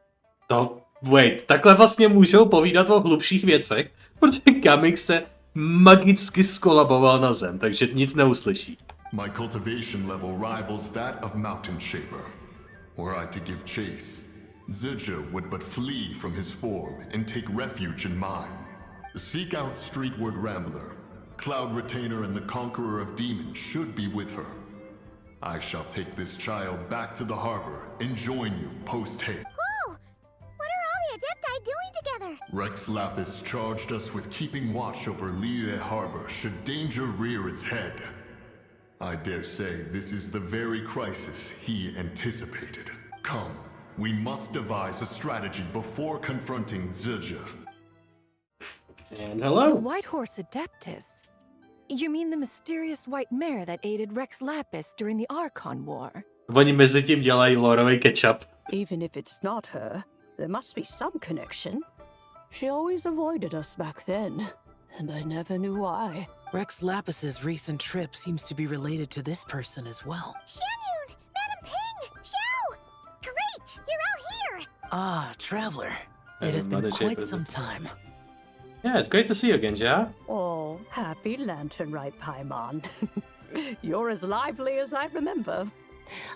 To, wait, takhle vlastně můžou povídat o hlubších věcech, protože Gaming se magicky skolaboval na zem, takže nic neuslyší. My cultivation level rivals that of Mountain Shaper. Were I to give chase, Zhongli would but flee from his form and take refuge in mine. Seek out Streetward Rambler. Cloud Retainer and the Conqueror of Demons should be with her. I shall take this child back to the harbor and join you post-haste. Whoa! What are all the Adepti doing together? Rex Lapis charged us with keeping watch over Liyue Harbor should danger rear its head. I dare say this is the very crisis he anticipated. Come, we must devise a strategy before confronting Zhongli. And hello. The White Horse Adeptus? You mean the mysterious white mare that aided Rex Lapis during the Archon War? Oni mezi tím dělají lorový ketchup. Even if it's not her, there must be some connection. She always avoided us back then, and I never knew why. Rex Lapis's recent trip seems to be related to this person as well. Xianyun! Madam Ping! Xiao! Great! You're out here! Ah, Traveler. It has been quite some time. Yeah, it's great to see you again, Ja. Oh, happy Lantern Rite, Paimon. You're as lively as I remember.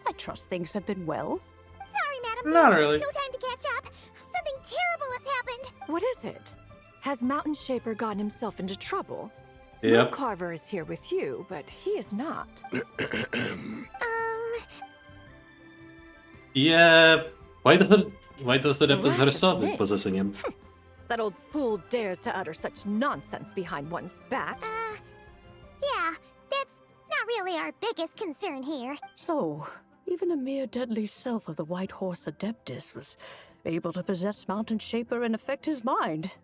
I trust things have been well. Sorry, Madam Not Ping. really. No time to catch up. Something terrible has happened. What is it? Has Mountain Shaper gotten himself into trouble? Yep. Moon Carver is here with you, but he is not. Yeah, why does Adeptus herself is possessing him? That old fool dares to utter such nonsense behind one's back. Yeah, that's not really our biggest concern here. So, even a mere deadly self of the White Horse Adeptus was able to possess Mountain Shaper and affect his mind.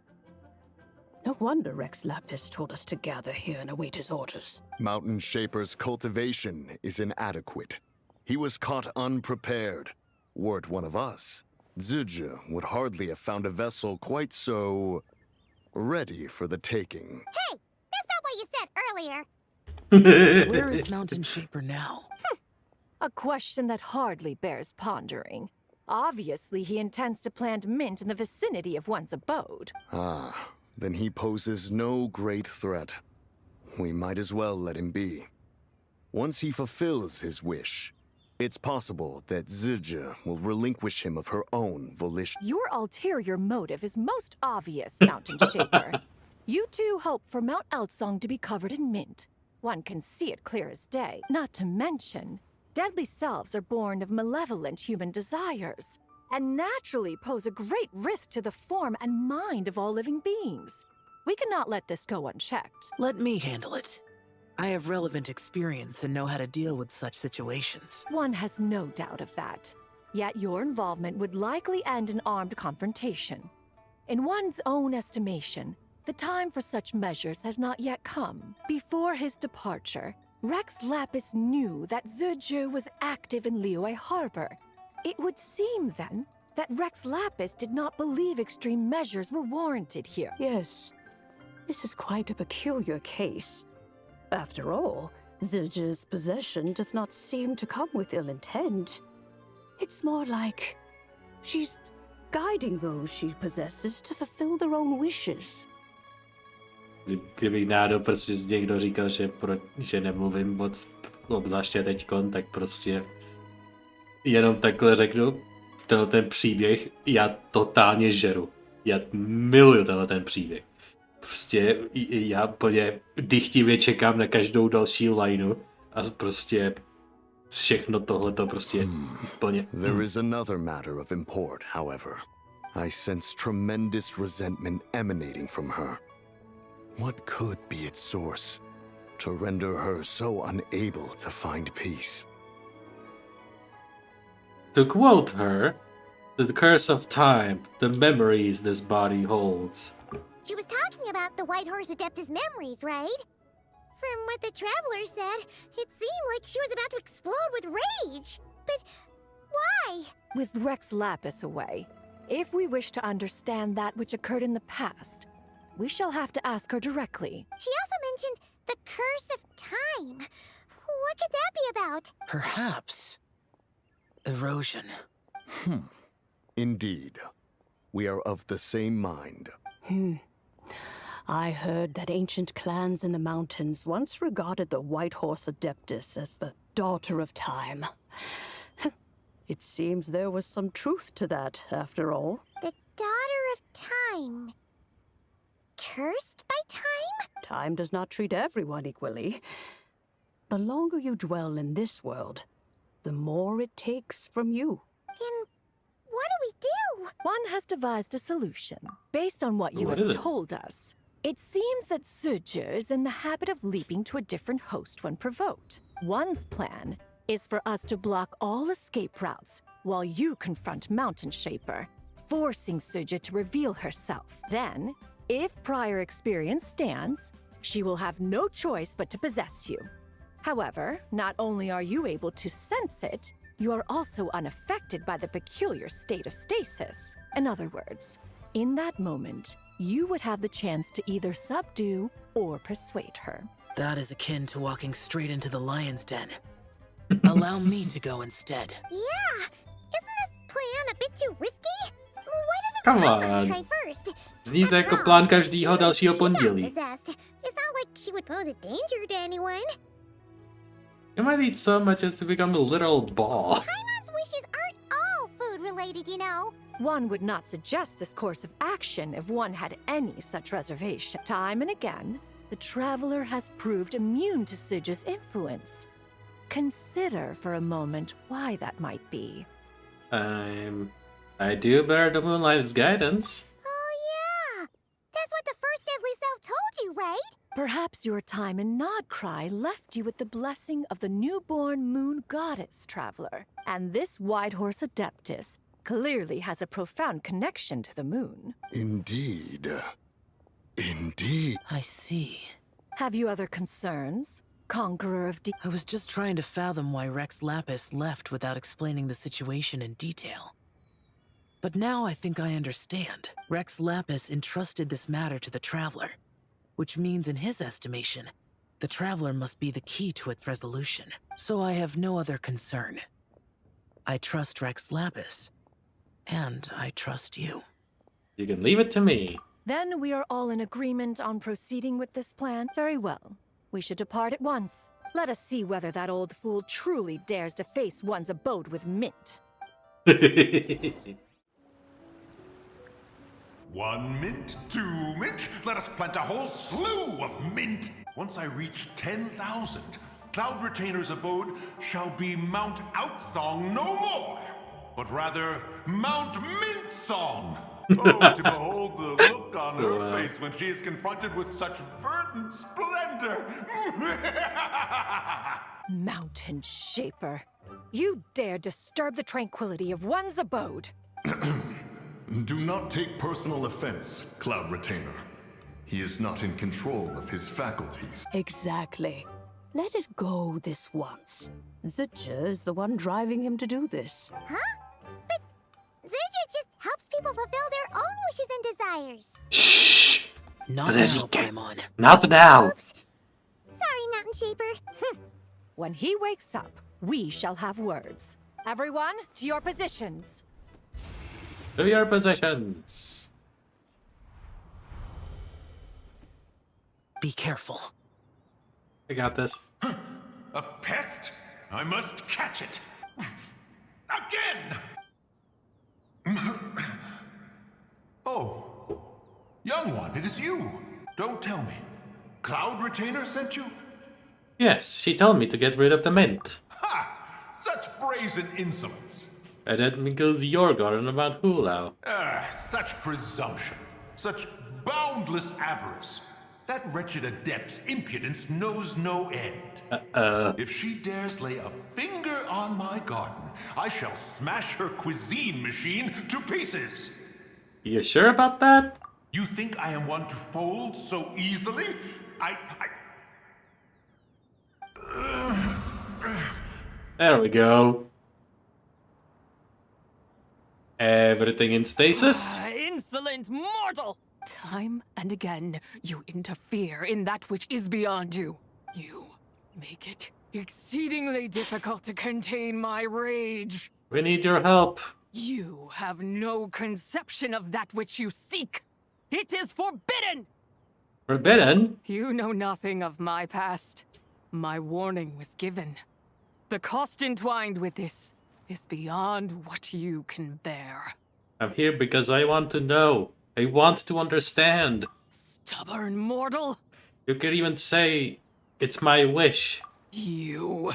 No wonder Rex Lapis told us to gather here and await his orders. Mountain Shaper's cultivation is inadequate. He was caught unprepared. Were it one of us, Zhongli would hardly have found a vessel quite so... ready for the taking. Hey, that's not what you said earlier. Where is Mountain Shaper now? A question that hardly bears pondering. Obviously, he intends to plant mint in the vicinity of one's abode. Ah, then he poses no great threat. We might as well let him be. Once he fulfills his wish, it's possible that Zhongli will relinquish him of her own volition. Your ulterior motive is most obvious, Mountain Shaper. You two hope for Mount Outsong to be covered in mint. One can see it clear as day. Not to mention, deadly selves are born of malevolent human desires, and naturally pose a great risk to the form and mind of all living beings. We cannot let this go unchecked. Let me handle it. I have relevant experience and know how to deal with such situations. One has no doubt of that. Yet your involvement would likely end in armed confrontation. In one's own estimation, the time for such measures has not yet come. Before his departure, Rex Lapis knew that Zhongli was active in Liyue Harbor. It would seem, then, that Rex Lapis did not believe extreme measures were warranted here. Yes, this is quite a peculiar case. After all, Zhi's possession does not seem to come with ill intent. It's more like she's guiding those she possesses to fulfill their own wishes. Kdyby náhodou prostě někdo říkal, že nemluvím moc, obzvláště teďkon, tak prostě jenom takhle řeknu, ten příběh já totálně žeru. Já miluju ten příběh. Prostě já úplně dychtivě čekám na každou další lineu a prostě všechno tohleto prostě úplně... There is another matter of import, however. I sense tremendous resentment emanating from her. What could be its source to render her so unable to find peace? To quote her, the curse of time, the memories this body holds. She was talking about the White Horse Adeptus memories, right? From what the Traveler said, it seemed like she was about to explode with rage. But why? With Rex Lapis away, if we wish to understand that which occurred in the past, we shall have to ask her directly. She also mentioned the curse of time. What could that be about? Perhaps erosion. Indeed. We are of the same mind. I heard that ancient clans in the mountains once regarded the White Horse Adeptus as the daughter of time. It seems there was some truth to that, after all. The daughter of time. Cursed by time? Time does not treat everyone equally. The longer you dwell in this world, the more it takes from you. Then what do we do? One has devised a solution based on what you have told us. It seems that Zhi is in the habit of leaping to a different host when provoked. One's plan is for us to block all escape routes while you confront Mountain Shaper, forcing Zhi to reveal herself. Then, if prior experience stands, she will have no choice but to possess you. However, not only are you able to sense it, you are also unaffected by the peculiar state of stasis. In other words, in that moment, you would have the chance to either subdue or persuade her. That is akin to walking straight into the lion's den. Allow me to go instead. Yeah! Isn't this plan a bit too risky? Why Come doesn't Paimon on. try first? Zní to jako plán každýho dalšího pondělí. Possessed. It's not like she would pose a danger to anyone. You might eat so much as to become a literal ball. Paimon's wishes aren't all food-related, you know. One would not suggest this course of action if one had any such reservation. Time and again, the Traveler has proved immune to Zhi's influence. Consider for a moment why that might be. I do bear the moonlight's guidance. Oh yeah! That's what the first deadly self told you, right? Perhaps your time in Nodcry left you with the blessing of the newborn moon goddess, Traveler. And this White Horse Adeptus clearly has a profound connection to the moon. Indeed. Indeed. I see. Have you other concerns, Conqueror of I was just trying to fathom why Rex Lapis left without explaining the situation in detail. But now I think I understand. Rex Lapis entrusted this matter to the Traveler, which means in his estimation, the Traveler must be the key to its resolution. So I have no other concern. I trust Rex Lapis, and I trust you. You can leave it to me. Then we are all in agreement on proceeding with this plan? Very well. We should depart at once. Let us see whether that old fool truly dares to face one's abode with mint. 1 mint, 2 mint, let us plant a whole slew of mint. Once I reach 10,000, Cloud Retainer's abode shall be Mount Outsong no more, but rather Mount Mint Song. Oh, to behold the look on her face when she is confronted with such verdant splendor. Mountain Shaper, you dare disturb the tranquility of one's abode. Do not take personal offense, Cloud Retainer. He is not in control of his faculties. Exactly. Let it go this once. Zhi is the one driving him to do this. Huh? But Zhi just helps people fulfill their own wishes and desires. Shh! Not now, Paimon. Not now! Oops. Sorry, Mountain Shaper? When he wakes up, we shall have words. Everyone, to your positions. To your positions. Be careful. I got this. A pest? I must catch it. Again! Oh, young one, it is you. Don't tell me. Cloud Retainer sent you? Yes, she told me to get rid of the mint. Ha! Such brazen insolence. And then because you're going about Hulao. Such presumption. Such boundless avarice. That wretched adept's impudence knows no end. If she dares lay a finger on my garden, I shall smash her cuisine machine to pieces. You sure about that? You think I am one to fold so easily? There we go. Everything in stasis? Insolent mortal! Time and again, you interfere in that which is beyond you. You make it exceedingly difficult to contain my rage. We need your help. You have no conception of that which you seek. It is forbidden! Forbidden? You know nothing of my past. My warning was given. The cost entwined with this is beyond what you can bear. I'm here because I want to know. I want to understand. Stubborn mortal! You could even say, it's my wish. You...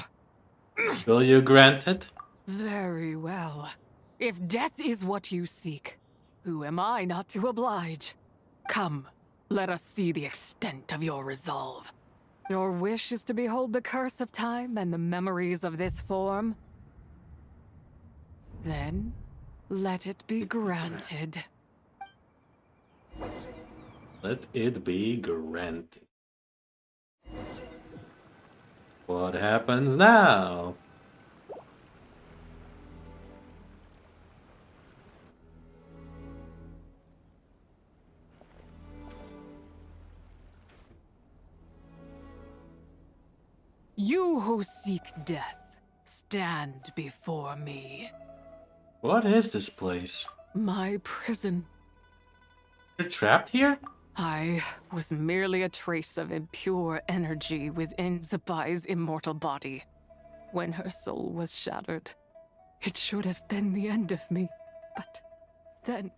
Will you grant it? Very well. If death is what you seek, who am I not to oblige? Come, let us see the extent of your resolve. Your wish is to behold the curse of time and the memories of this form? Then, let it be granted. Let it be granted. What happens now? You who seek death, stand before me. What is this place? My prison. You're trapped here? I was merely a trace of impure energy within Zabai's immortal body. When her soul was shattered, it should have been the end of me. But then,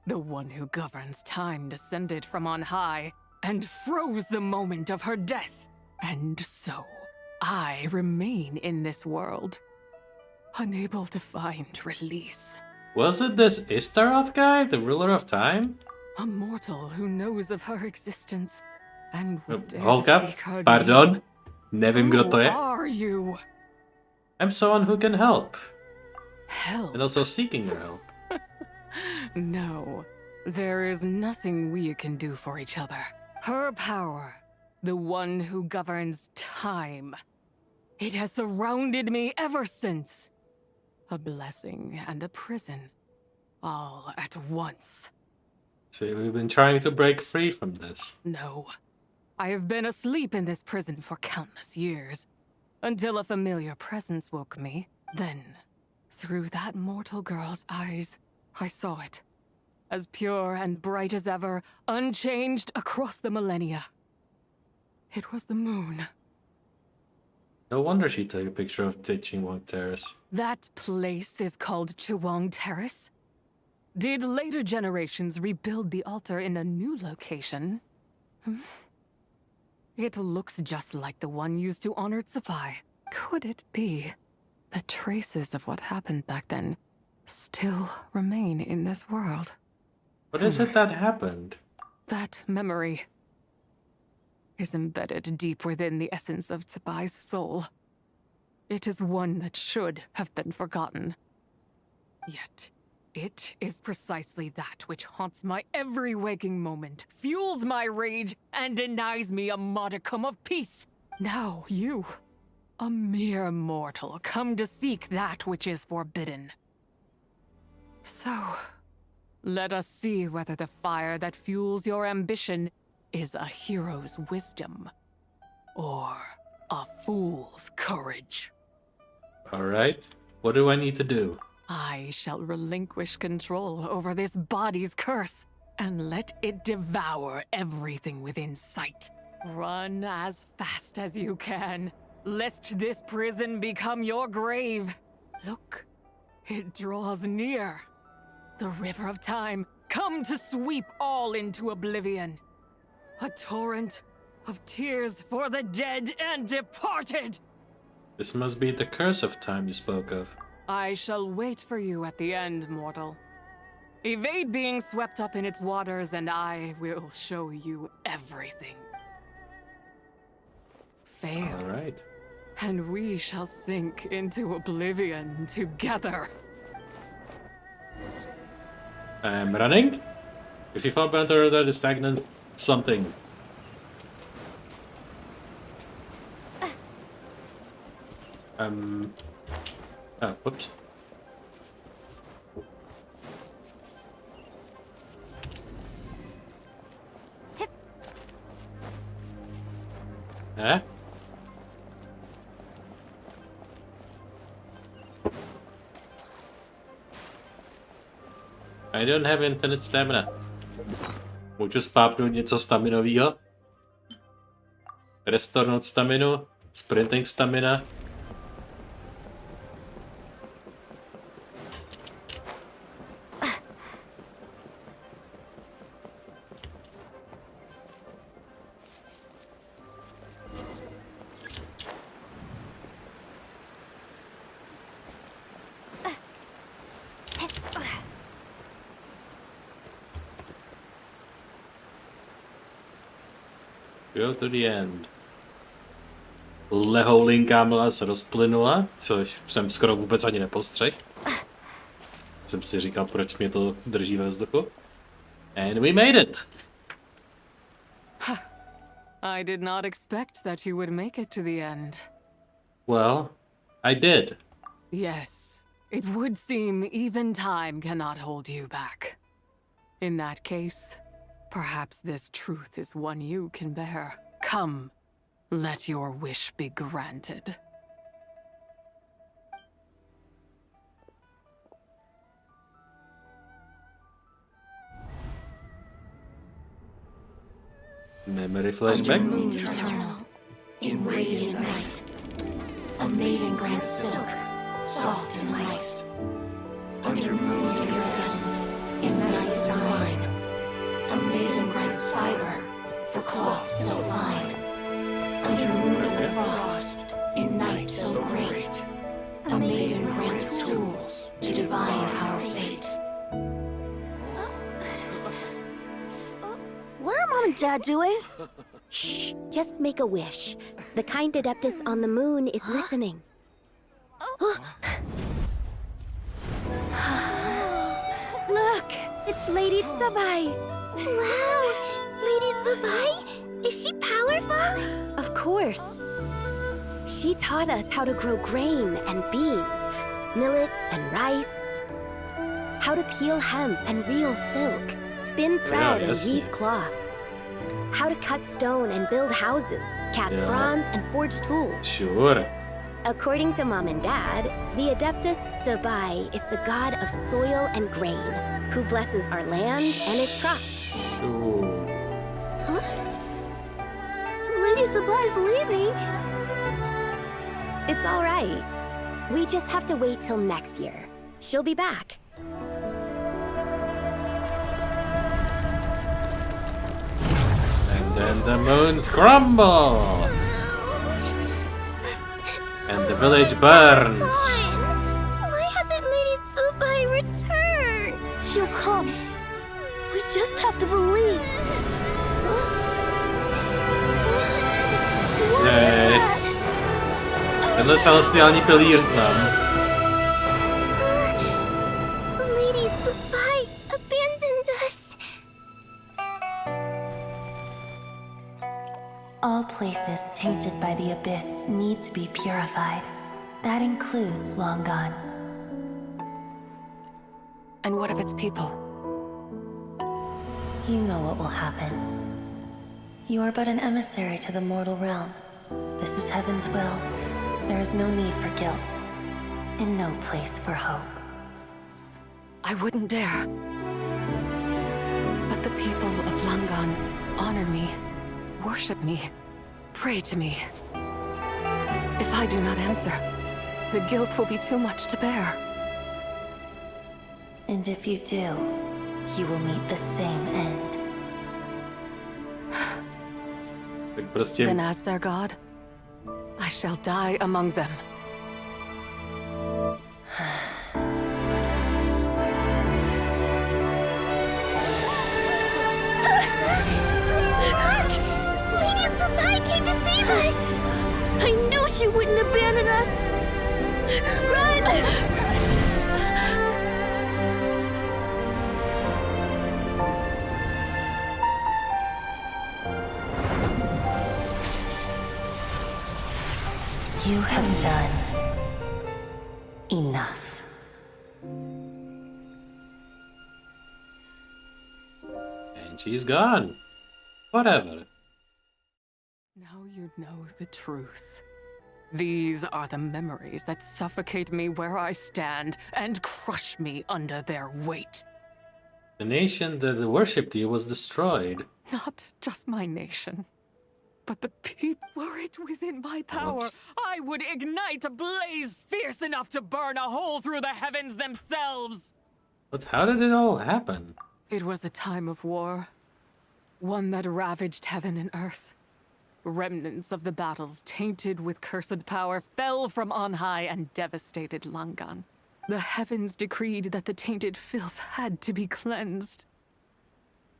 the one who governs time descended from on high and froze the moment of her death. And so, I remain in this world, unable to find release. Was it this Istaroth guy, the ruler of time? A mortal who knows of her existence and would dare Hold to up. speak her Pardon? name. Nevím, kdo to Who je. are you? I'm someone who can help. Help? And also seeking your help. No, there is nothing we can do for each other. Her power, the one who governs time. It has surrounded me ever since. A blessing and a prison, all at once. So we've been trying to break free from this. No, I have been asleep in this prison for countless years, until a familiar presence woke me. Then, through that mortal girl's eyes, I saw it. As pure and bright as ever, unchanged across the millennia. It was the moon. No wonder she took a picture of Chingwang Terrace. That place is called Chewang Terrace? Did later generations rebuild the altar in a new location? It looks just like the one used to honor Zabai. Could it be that traces of what happened back then still remain in this world? What is it that happened? That memory is embedded deep within the essence of Zabai's soul. It is one that should have been forgotten. Yet, it is precisely that which haunts my every waking moment, fuels my rage, and denies me a modicum of peace. Now you, a mere mortal, come to seek that which is forbidden. So, let us see whether the fire that fuels your ambition is a hero's wisdom, or a fool's courage. Alright. What do I need to do? I shall relinquish control over this body's curse and let it devour everything within sight. Run as fast as you can, lest this prison become your grave. Look, it draws near. The river of time, come to sweep all into oblivion. A torrent of tears for the dead and departed. This must be the curse of time you spoke of. I shall wait for you at the end, mortal. Evade being swept up in its waters, and I will show you everything. Fail. All right. And we shall sink into oblivion together. I'm running. If you fall better than the stagnant something. Oh, whoops. Huh? I don't have infinite stamina. Můžu spápnout něco staminovýho? Restornout staminu? Sprinting stamina? Go to the end. Lehoulinká mela se rozplynula, což jsem skoro vůbec ani nepostřehl. Jsem si říkal, proč mě to drží ve vzduchu. And we made it! I did not expect that you would make it to the end. Well, I did. Yes, it would seem even time cannot hold you back. In that case, perhaps this truth is one you can bear. Come, let your wish be granted. Memory flashback. Eternal, in radiant night, a maiden grants silk, soft and light. Under moon iridescent, in night divine, a maiden grants fiber for cloth so fine. Under moon of frost, in night so great, a maiden grants tools to divine our fate. What are Mom and Dad doing? Shh, just make a wish. The kind Adeptus on the moon is listening. Look, it's Lady Tsubai. Wow, Lady Tsubai? Is she powerful? Of course. She taught us how to grow grain and beans, millet and rice, how to peel hemp and reel silk, spin thread and weave cloth, how to cut stone and build houses, cast bronze and forge tools. Sure. According to Mom and Dad, the Adeptus Tsubai is the god of soil and grain, who blesses our land and its crops. Ooh. Huh? Lady Tsubai's leaving. It's all right. We just have to wait till next year. She'll be back. And then the moons crumble! And the village burns! Why hasn't Lady Tsubai returned? She'll come. We just have to believe. Yay. Tenhle celestiální pilíř znám. Lady Tsubai abandoned us. All places tainted by the abyss need to be purified. That includes Long Gone. And what of its people? You know what will happen. You are but an emissary to the mortal realm. this is Heaven's will, there is no need for guilt, and no place for hope. I wouldn't dare. But the people of Langan honor me, worship me, pray to me. If I do not answer, the guilt will be too much to bear. And if you do, you will meet the same end. Tak prostě... Then as their god, I shall die among them. I knew she wouldn't abandon us! Run! You have done enough. And she's gone. Whatever. Now you know the truth. These are the memories that suffocate me where I stand and crush me under their weight. The nation that worshipped you was destroyed. Not just my nation, but the people. Were it within my power, I would ignite a blaze fierce enough to burn a hole through the heavens themselves. But how did it all happen? It was a time of war, one that ravaged heaven and earth. Remnants of the battles, tainted with cursed power, fell from on high and devastated Langan. The heavens decreed that the tainted filth had to be cleansed.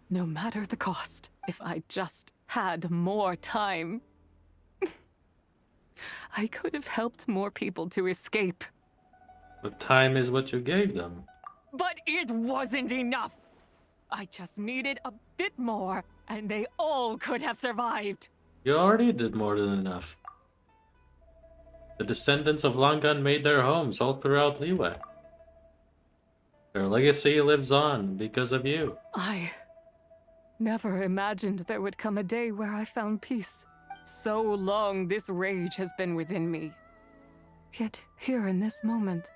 No matter the cost, if I just had more time. I could have helped more people to escape. But time is what you gave them. But it wasn't enough! I just needed a bit more, and they all could have survived. You already did more than enough. The descendants of Langan made their homes all throughout Liyue. Their legacy lives on because of you. I never imagined there would come a day where I found peace. So long this rage has been within me. Yet here in this moment,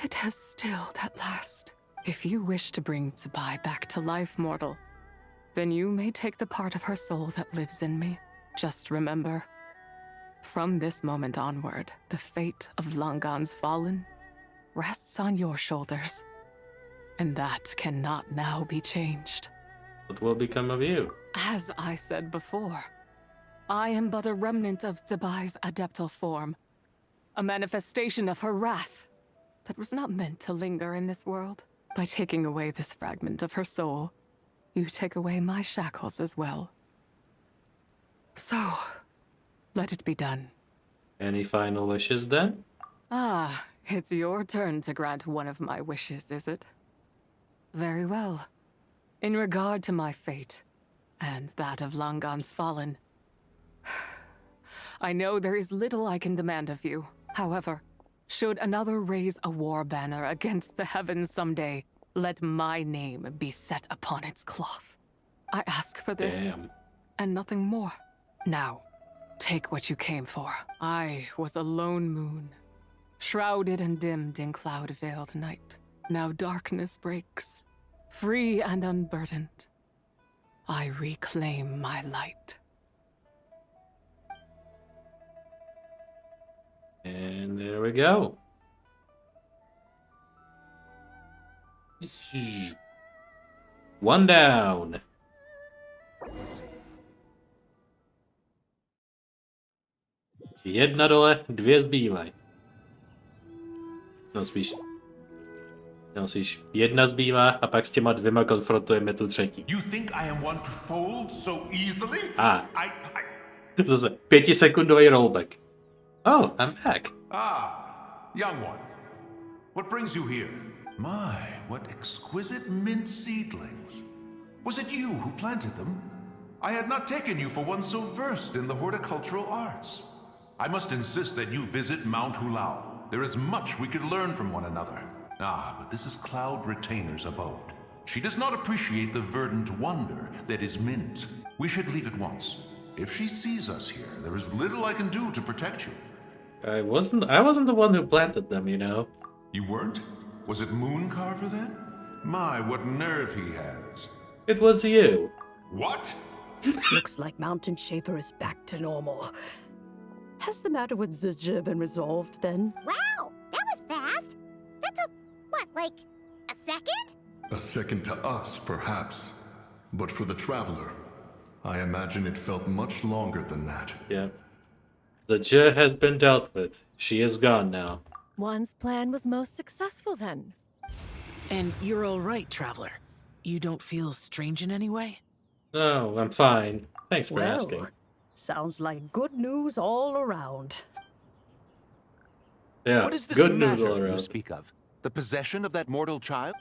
it has stilled at last. If you wish to bring Zibai back to life, mortal, then you may take the part of her soul that lives in me. Just remember, from this moment onward, the fate of Langan's fallen rests on your shoulders. And that cannot now be changed. What will become of you? As I said before, I am but a remnant of Zibai's adeptal form. A manifestation of her wrath that was not meant to linger in this world. By taking away this fragment of her soul, you take away my shackles as well. So, let it be done. Any final wishes then? Ah, it's your turn to grant one of my wishes, is it? Very well. In regard to my fate, and that of Langan's fallen, I know there is little I can demand of you. However, should another raise a war banner against the heavens someday, let my name be set upon its cloth. I ask for this, and nothing more. Now, take what you came for. I was a lone moon, shrouded and dimmed in cloud-veiled night. Now darkness breaks, free and unburdened. I reclaim my light. And there we go. One down. Jedna dole, dvě zbývají. No spíš jedna zbývá a pak s těma dvěma konfrontujeme tu třetí. You think I am one to fold so easily? Zase 5sekundový rollback. Oh, I'm back. Ah, young one. What brings you here? My, what exquisite mint seedlings. Was it you who planted them? I had not taken you for one so versed in the horticultural arts. I must insist that you visit Mount Hulao. There is much we could learn from one another. Ah, but this is Cloud Retainer's abode. She does not appreciate the verdant wonder that is mint. We should leave at once. If she sees us here, there is little I can do to protect you. I wasn't the one who planted them, you know. You weren't? Was it Mooncarver then? My, what nerve he has. It was you. What? Looks like Mountain Shaper is back to normal. Has the matter with Zhongli been resolved then? Wow, that was fast. That took, what, like a second? A second to us, perhaps. But for the traveler, I imagine it felt much longer than that. Yeah. The Zhongli has been dealt with. She is gone now. One's plan was most successful then. And you're all right, traveler. You don't feel strange in any way? No, I'm fine. Thanks for Well, asking. sounds like good news all around. Yeah, What is this good news matter all you around. speak of? The possession of that mortal child?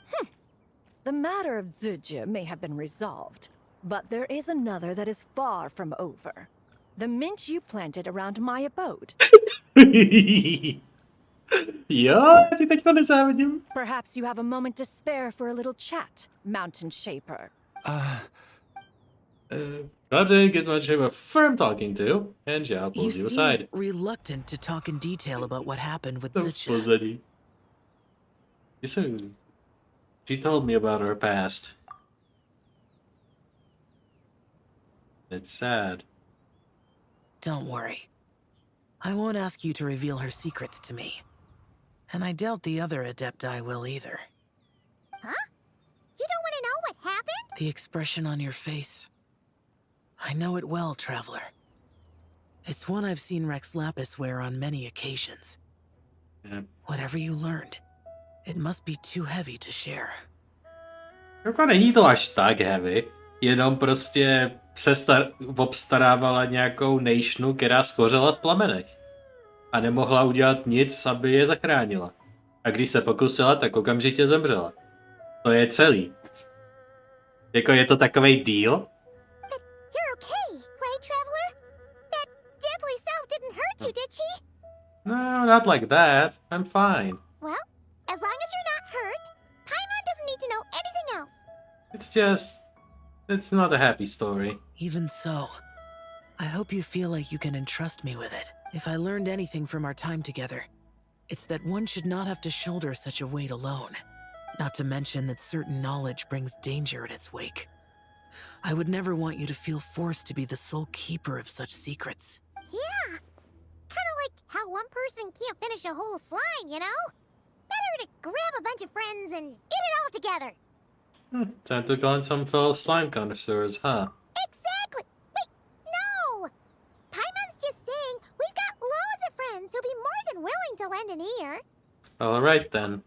The matter of Zhongli may have been resolved, but there is another that is far from over. The mint you planted around my abode. Jo, já ti teďko nezávidím. Perhaps you have a moment to spare for a little chat, Mountain Shaper. Captain gets much of a firm talking to, and Zhao pulls you aside. Reluctant to talk in detail about what happened with The Zhongli. Fuzzy. She told me about her past. It's sad. Don't worry. I won't ask you to reveal her secrets to me. And I doubt the other Adepti will either. Huh? You don't want to know what happened? The expression on your face. I know it well, traveler. It's one I've seen Rex Lapis wear on many occasions. Yeah. Whatever you learned, it must be too heavy to share. Jako není to až tak heavy, jenom prostě obstarávala nějakou nejšnu, která skořela v plamenech. A nemohla udělat nic, aby je zachránila. A když se pokusila, tak okamžitě zemřela. To je celý. Jako je to takovej deal? You're okay, right, traveler? That deadly self didn't hurt you, did she? No, not like that. I'm fine. Well, as long as you're not hurt, Paimon doesn't need to know anything else. It's not a happy story. Even so, I hope you feel like you can entrust me with it. If I learned anything from our time together, it's that one should not have to shoulder such a weight alone. Not to mention that certain knowledge brings danger in its wake. I would never want you to feel forced to be the sole keeper of such secrets. Yeah. Kind of like how one person can't finish a whole slime, you know? Better to grab a bunch of friends and eat it all together. Time to call in some fellow slime connoisseurs, huh? Exactly. Wait, no! Paimon's just saying we've got loads of friends who'll be more than willing to lend an ear. Alright then.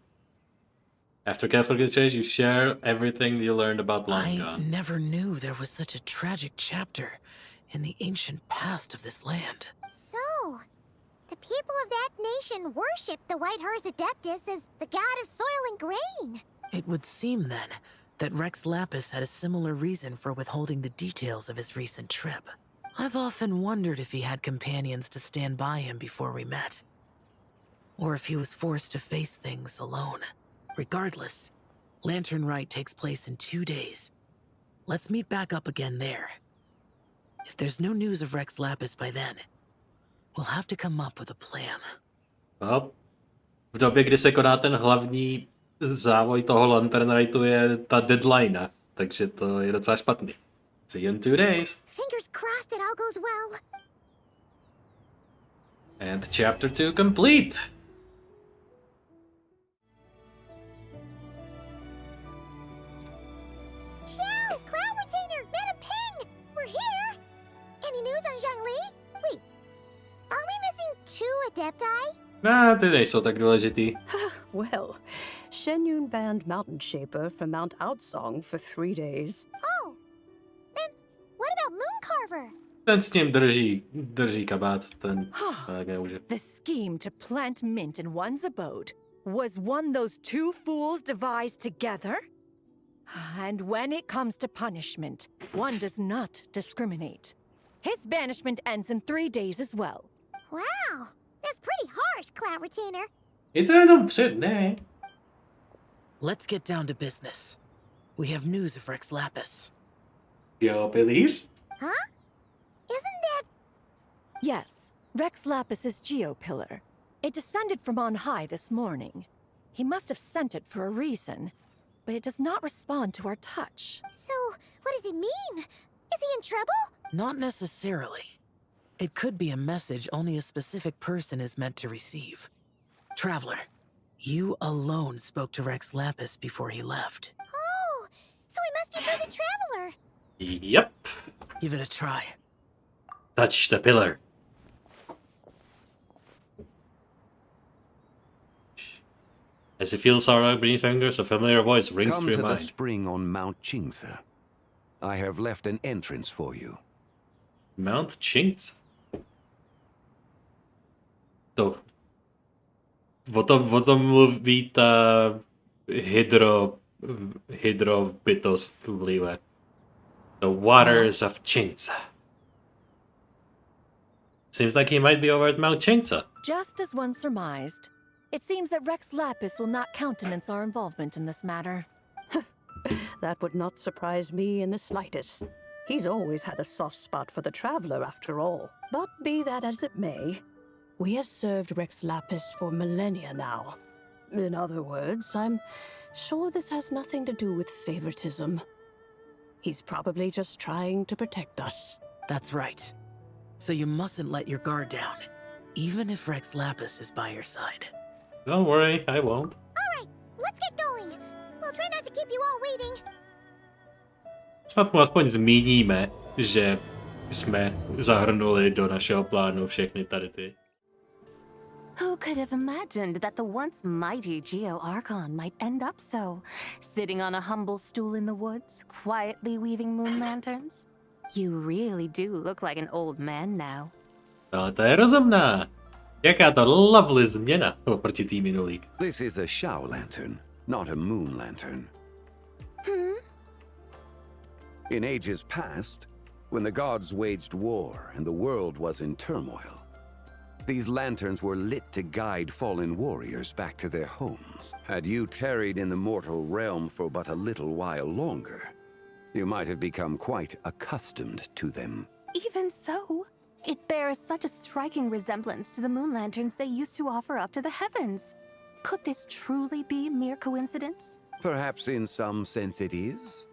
After careful consideration, you share everything you learned about Long I Gone. never knew there was such a tragic chapter in the ancient past of this land. So, the people of that nation worship the White Horse Adeptus as the god of soil and grain. It would seem, then, that Rex Lapis had a similar reason for withholding the details of his recent trip. I've often wondered if he had companions to stand by him before we met. Or if he was forced to face things alone. Regardless, Lantern Rite takes place in 2 days. Let's meet back up again there. If there's no news of Rex Lapis by then, we'll have to come up with a plan. Well, v době, kdy se koná ten hlavní závoj toho Lantern Ritu, je ta deadline, takže to je docela špatný. See you in 2 days. Fingers crossed it all goes well. And chapter 2 complete. Xiao, Cloud Retainer, Madam Ping! We're here! Any news on Zhongli? Wait, are we missing 2 Adepti? Ty nejsou tak důležitý. Well, Shenyun banned Mountain Shaper from Mount Outsong for 3 days. Oh, then what about Mooncarver? Ten s ním drží kabát, ten tak nemůže. The scheme to plant mint in one's abode was one those 2 fools devised together? And when it comes to punishment, one does not discriminate. His banishment ends in 3 days as well. Wow, that's pretty harsh, Cloud Retainer. Je to jenom 3 dny. Let's get down to business. We have news of Rex Lapis. Jo, pilíř? Huh? Isn't that... Yes, Rex Lapis's geopillar. It descended from on high this morning. He must have sent it for a reason, but it does not respond to our touch. So, what does it mean? Is he in trouble? Not necessarily. It could be a message only a specific person is meant to receive. Traveler, you alone spoke to Rex Lapis before he left. Oh, so he must be for the traveler. Yep. Give it a try. Touch the pillar. As he feels our green fingers, a familiar voice rings Come through to your the mind. spring on Mount Qingce. I have left an entrance for you. Mount Qingce? To. O tom mluví ta hydrobytost v Liyue. The waters of Qingce. Seems like he might be over at Mount Qingce. Just as one surmised. It seems that Rex Lapis will not countenance our involvement in this matter. That would not surprise me in the slightest. He's always had a soft spot for the traveler, after all. But be that as it may, we have served Rex Lapis for millennia now. In other words, I'm sure this has nothing to do with favoritism. He's probably just trying to protect us. That's right. So you mustn't let your guard down, even if Rex Lapis is by your side. Don't worry, I won't. Alright, let's get going. We'll try not to keep you all waiting. Snad mu aspoň zmíníme, že jsme zahrnuli do našeho plánu všechny tady ty. Who could have imagined that the once mighty Geo Archon might end up so, sitting on a humble stool in the woods, quietly weaving moon lanterns? You really do look like an old man now. Ale to je rozumná. Jaká to lovely změna oproti tý minulý. This is a Shao lantern, not a moon lantern. In ages past, when the gods waged war and the world was in turmoil, these lanterns were lit to guide fallen warriors back to their homes. Had you tarried in the mortal realm for but a little while longer, you might have become quite accustomed to them. Even so, it bears such a striking resemblance to the moon lanterns they used to offer up to the heavens. Could this truly be mere coincidence? Perhaps in some sense it is,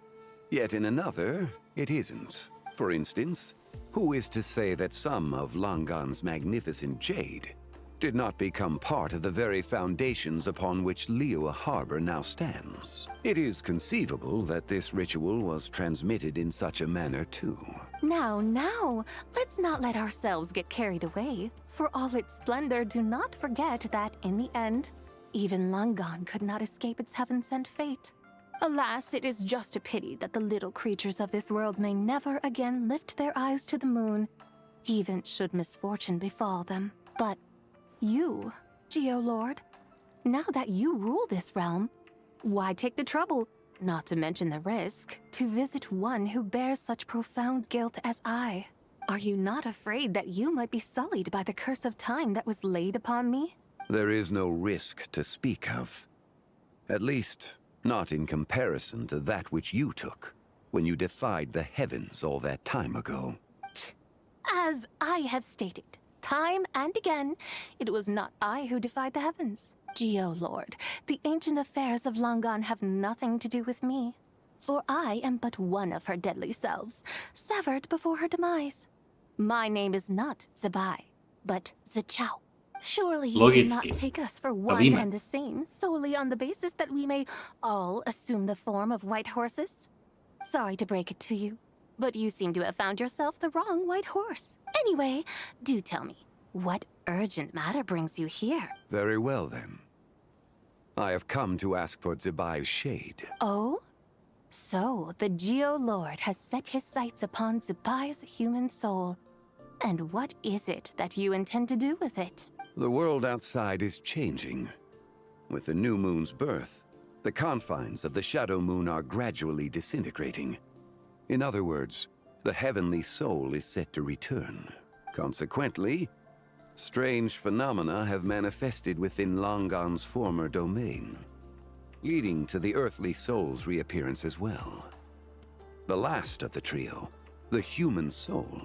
yet in another, it isn't. For instance, who is to say that some of Langan's magnificent jade did not become part of the very foundations upon which Liyue Harbor now stands? It is conceivable that this ritual was transmitted in such a manner too. Now, let's not let ourselves get carried away. For all its splendor, do not forget that, in the end, even Langan could not escape its heaven-sent fate. Alas, it is just a pity that the little creatures of this world may never again lift their eyes to the moon, even should misfortune befall them. But you, Geo-Lord, now that you rule this realm, why take the trouble, not to mention the risk, to visit one who bears such profound guilt as I? Are you not afraid that you might be sullied by the curse of time that was laid upon me? There is no risk to speak of. At least, not in comparison to that which you took when you defied the heavens all that time ago. As I have stated, time and again, it was not I who defied the heavens. Geo-Lord, the ancient affairs of Langan have nothing to do with me, for I am but one of her deadly selves, severed before her demise. My name is not Zabai, but Zichao. Surely you do not take us for one and the same, solely on the basis that we may all assume the form of white horses? Sorry to break it to you, but you seem to have found yourself the wrong white horse. Anyway, do tell me, what urgent matter brings you here? Very well, then. I have come to ask for Zabai's shade. Oh? So, the Geo-Lord has set his sights upon Zabai's human soul. And what is it that you intend to do with it? The world outside is changing. With the new moon's birth, the confines of the shadow moon are gradually disintegrating. In other words, the heavenly soul is set to return. Consequently, strange phenomena have manifested within Langan's former domain, leading to the earthly soul's reappearance as well. The last of the trio, the human soul,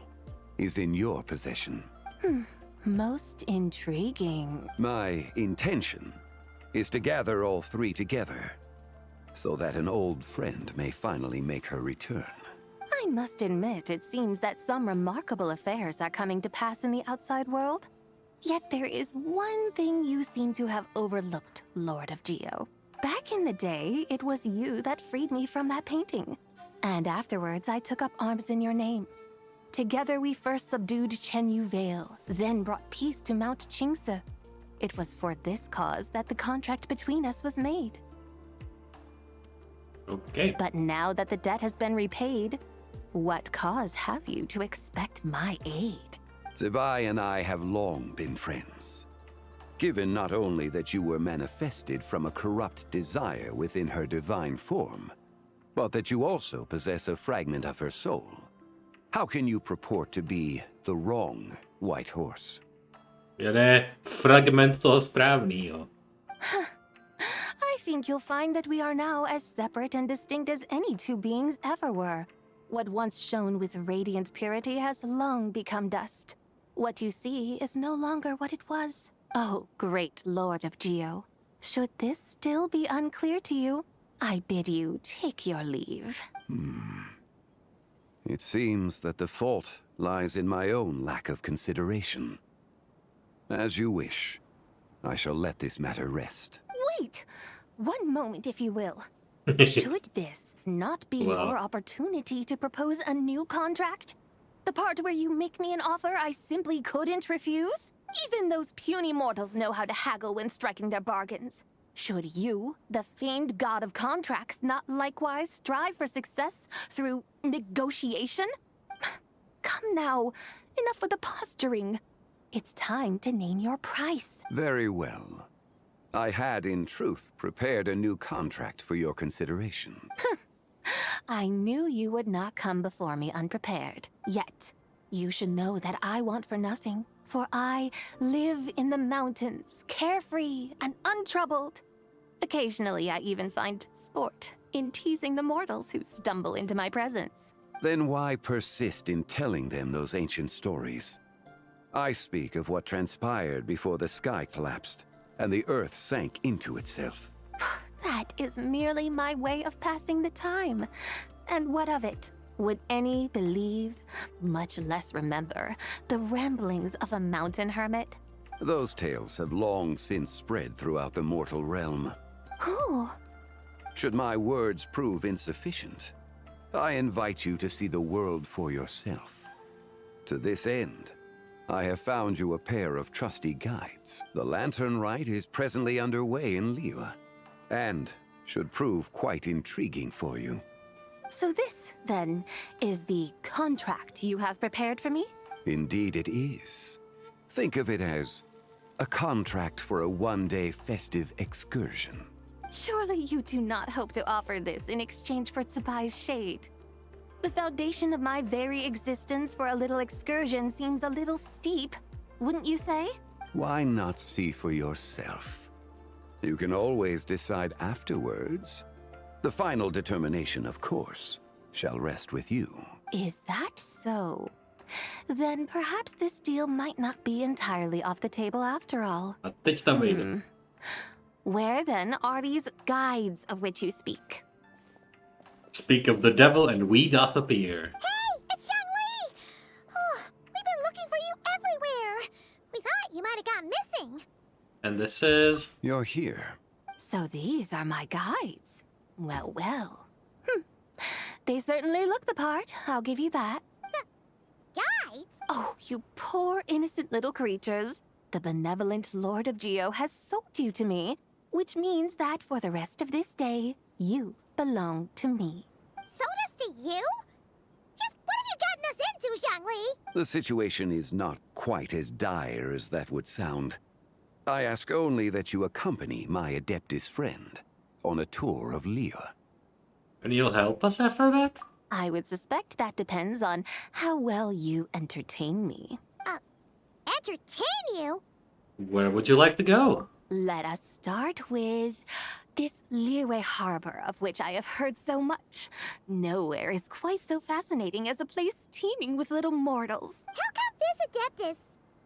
is in your possession. Most intriguing. My intention is to gather all three together, so that an old friend may finally make her return. I must admit, it seems that some remarkable affairs are coming to pass in the outside world. Yet there is one thing you seem to have overlooked, Lord of Geo. Back in the day, it was you that freed me from that painting. And afterwards, I took up arms in your name. Together, we first subdued Chenyu Vale, then brought peace to Mount Qingse. It was for this cause that the contract between us was made. Okay. But now that the debt has been repaid, what cause have you to expect my aid? Zibai and I have long been friends. Given not only that you were manifested from a corrupt desire within her divine form, but that you also possess a fragment of her soul, how can you purport to be the wrong white horse? Jeden fragment toho správnýho. I think you'll find that we are now as separate and distinct as any two beings ever were. What once shone with radiant purity has long become dust. What you see is no longer what it was. Oh, great Lord of Geo. Should this still be unclear to you, I bid you take your leave. It seems that the fault lies in my own lack of consideration. As you wish. I shall let this matter rest. Wait! One moment, if you will. Should this not be your opportunity to propose a new contract? The part where you make me an offer I simply couldn't refuse? Even those puny mortals know how to haggle when striking their bargains. Should you, the famed god of contracts, not likewise strive for success through negotiation? Come now, enough with the posturing. It's time to name your price. Very well. I had, in truth, prepared a new contract for your consideration. I knew you would not come before me unprepared. Yet, you should know that I want for nothing, for I live in the mountains, carefree and untroubled. Occasionally, I even find sport in teasing the mortals who stumble into my presence. Then why persist in telling them those ancient stories? I speak of what transpired before the sky collapsed and the earth sank into itself. That is merely my way of passing the time. And what of it? Would any believe, much less remember, the ramblings of a mountain hermit? Those tales have long since spread throughout the mortal realm. Who? Should my words prove insufficient, I invite you to see the world for yourself. To this end, I have found you a pair of trusty guides. The Lantern Rite is presently underway in Liyue, and should prove quite intriguing for you. So this, then, is the contract you have prepared for me? Indeed it is. Think of it as a contract for a one-day festive excursion. Surely you do not hope to offer this in exchange for Tsubai's shade. The foundation of my very existence for a little excursion seems a little steep, wouldn't you say? Why not see for yourself? You can always decide afterwards. The final determination, of course, shall rest with you. Is that so? Then perhaps this deal might not be entirely off the table after all. A teď tam vyjde. Where then are these guides of which you speak? Speak of the devil and we doth appear. Hey, it's Zhongli! Oh, we've been looking for you everywhere. We thought you might have gone missing. And this is... You're here. So these are my guides. Well, well. They certainly look the part, I'll give you that. Guides? Oh, you poor innocent little creatures. The benevolent Lord of Geo has sold you to me, which means that for the rest of this day, you belong to me. Sold us to you? Just what have you gotten us into, Zhongli? The situation is not quite as dire as that would sound. I ask only that you accompany my Adeptus friend on a tour of Liyue. And you'll help us after that? I would suspect that depends on how well you entertain me. Entertain you? Where would you like to go? Let us start with This Liyue harbor of which I have heard so much. Nowhere is quite so fascinating as a place teeming with little mortals. How come this Adeptus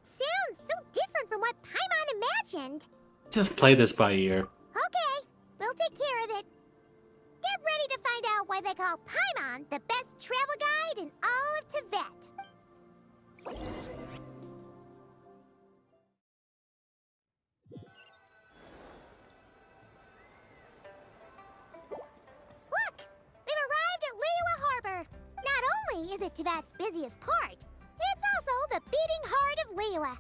sounds so different from what Paimon imagined? Just play this by ear. Okay, we'll take care of it. Get ready to find out why they call Paimon the best travel guide in all of Tibet. Look! We've arrived at Liyue Harbor. Not only is it Tibet's busiest port, it's also the beating heart of Liyue.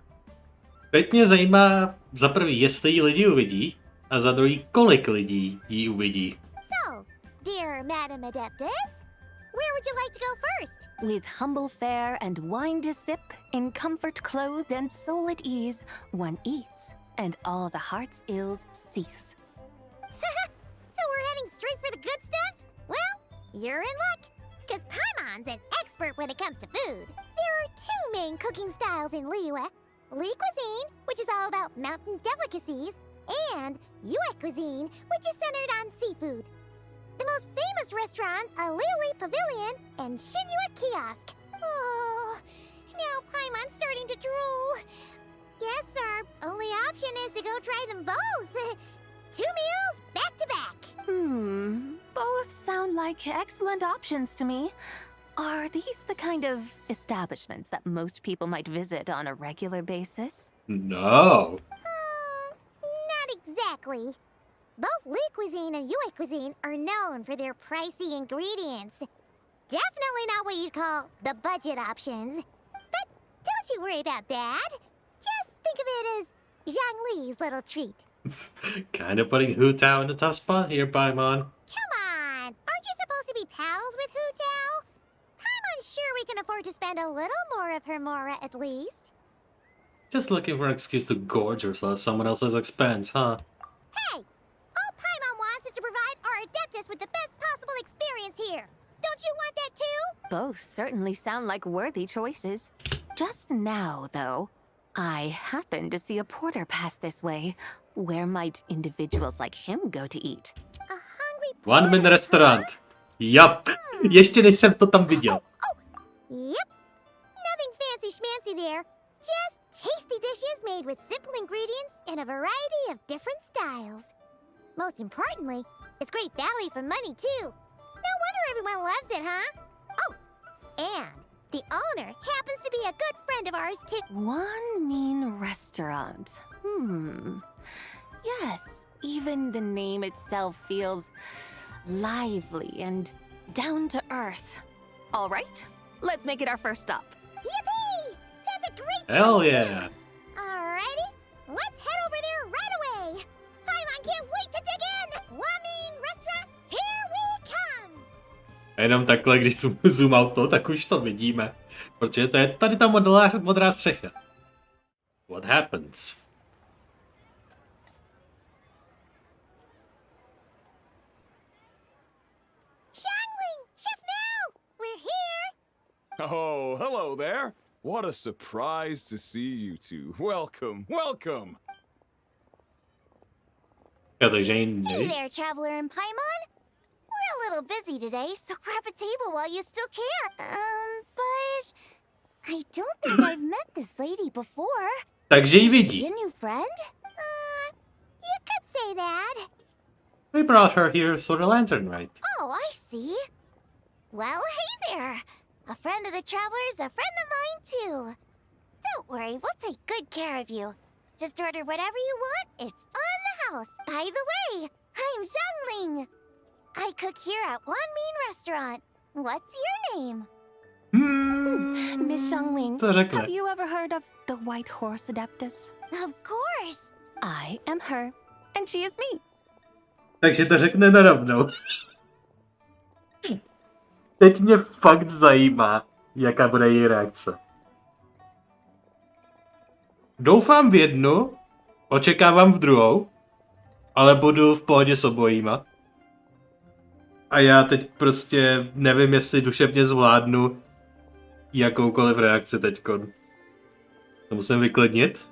Teď mě zajímá za prvý, jestli ji lidi uvidí, a za druhý, kolik lidí ji uvidí. So, dear Madam Adeptus, where would you like to go first? With humble fare and wine to sip, in comfort clothed and soul at ease, one eats, and all the heart's ills cease. So we're heading straight for the good stuff? Well, you're in luck, because Paimon's an expert when it comes to food. There are two main cooking styles in Liyue. Li cuisine, which is all about mountain delicacies, and Yue cuisine, which is centered on seafood. The most famous restaurants are Liyue Pavilion and Shinue Kiosk. Oh, now Paimon's starting to drool. Yes, our only option is to go try them both. 2 meals back to back. Both sound like excellent options to me. Are these the kind of establishments that most people might visit on a regular basis? No. Not exactly. Both Li cuisine and Yue cuisine are known for their pricey ingredients. Definitely not what you'd call the budget options. But don't you worry about that. Just think of it as Zhongli's little treat. Kind of putting Hu Tao in a tough spot here, Paimon. Come on! Aren't you supposed to be pals with Hu Tao? Paimon's sure we can afford to spend a little more of her mora at least. Just looking for an excuse to gorge yourself at someone else's expense, huh? Hey! All Paimon wants is to provide our Adeptus with the best possible experience here. Don't you want that too? Both certainly sound like worthy choices. Just now, though, I happened to see a porter pass this way. Where might individuals like him go to eat? One Man Restaurant. Yup. Ještě než jsem to tam viděl. Yep. Nothing fancy schmancy there. Just tasty dishes made with simple ingredients in a variety of different styles. Most importantly, it's great value for money too. No wonder everyone loves it, huh? Oh, and the owner happens to be a good friend of ours too. One mean restaurant. Yes, even the name itself feels lively and down to earth. All right, let's make it our first stop. Yippee! That's a great Hell choice, yeah. too. Alrighty, let's head over there right away. Paimon can't wait to dig in. Wamin restaurant, here we come. A jenom takhle, když zoom out to, tak už to vidíme. Protože to je tady ta modrá střecha. What happens? Xiangling, Chef now, we're here. Oh, hello there. What a surprise to see you two. Welcome, welcome. Hey there, Traveler and Paimon. We're a little busy today, so grab a table while you still can. But I don't think I've met this lady before. Takže ji Is vidí. she a new friend? You could say that. We brought her here for the Lantern Rite. Oh, I see. Well, hey there. A friend of the Traveler's a friend of mine, too. Don't worry, we'll take good care of you. Just order whatever you want. It's on the house. By the way, I'm Xiangling. I cook here at One Mean Restaurant. What's your name? Miss Xiangling, Co řekne? have you ever heard of the White Horse Adeptus? Of course. I am her, and she is me. Takže to řekne narovnou. Teď mě fakt zajímá, jaká bude její reakce. Doufám v jednu, očekávám v druhou, ale budu v pohodě s obojíma. A já teď prostě nevím, jestli duševně zvládnu jakoukoliv reakci teďkon. To musím vyklidnit.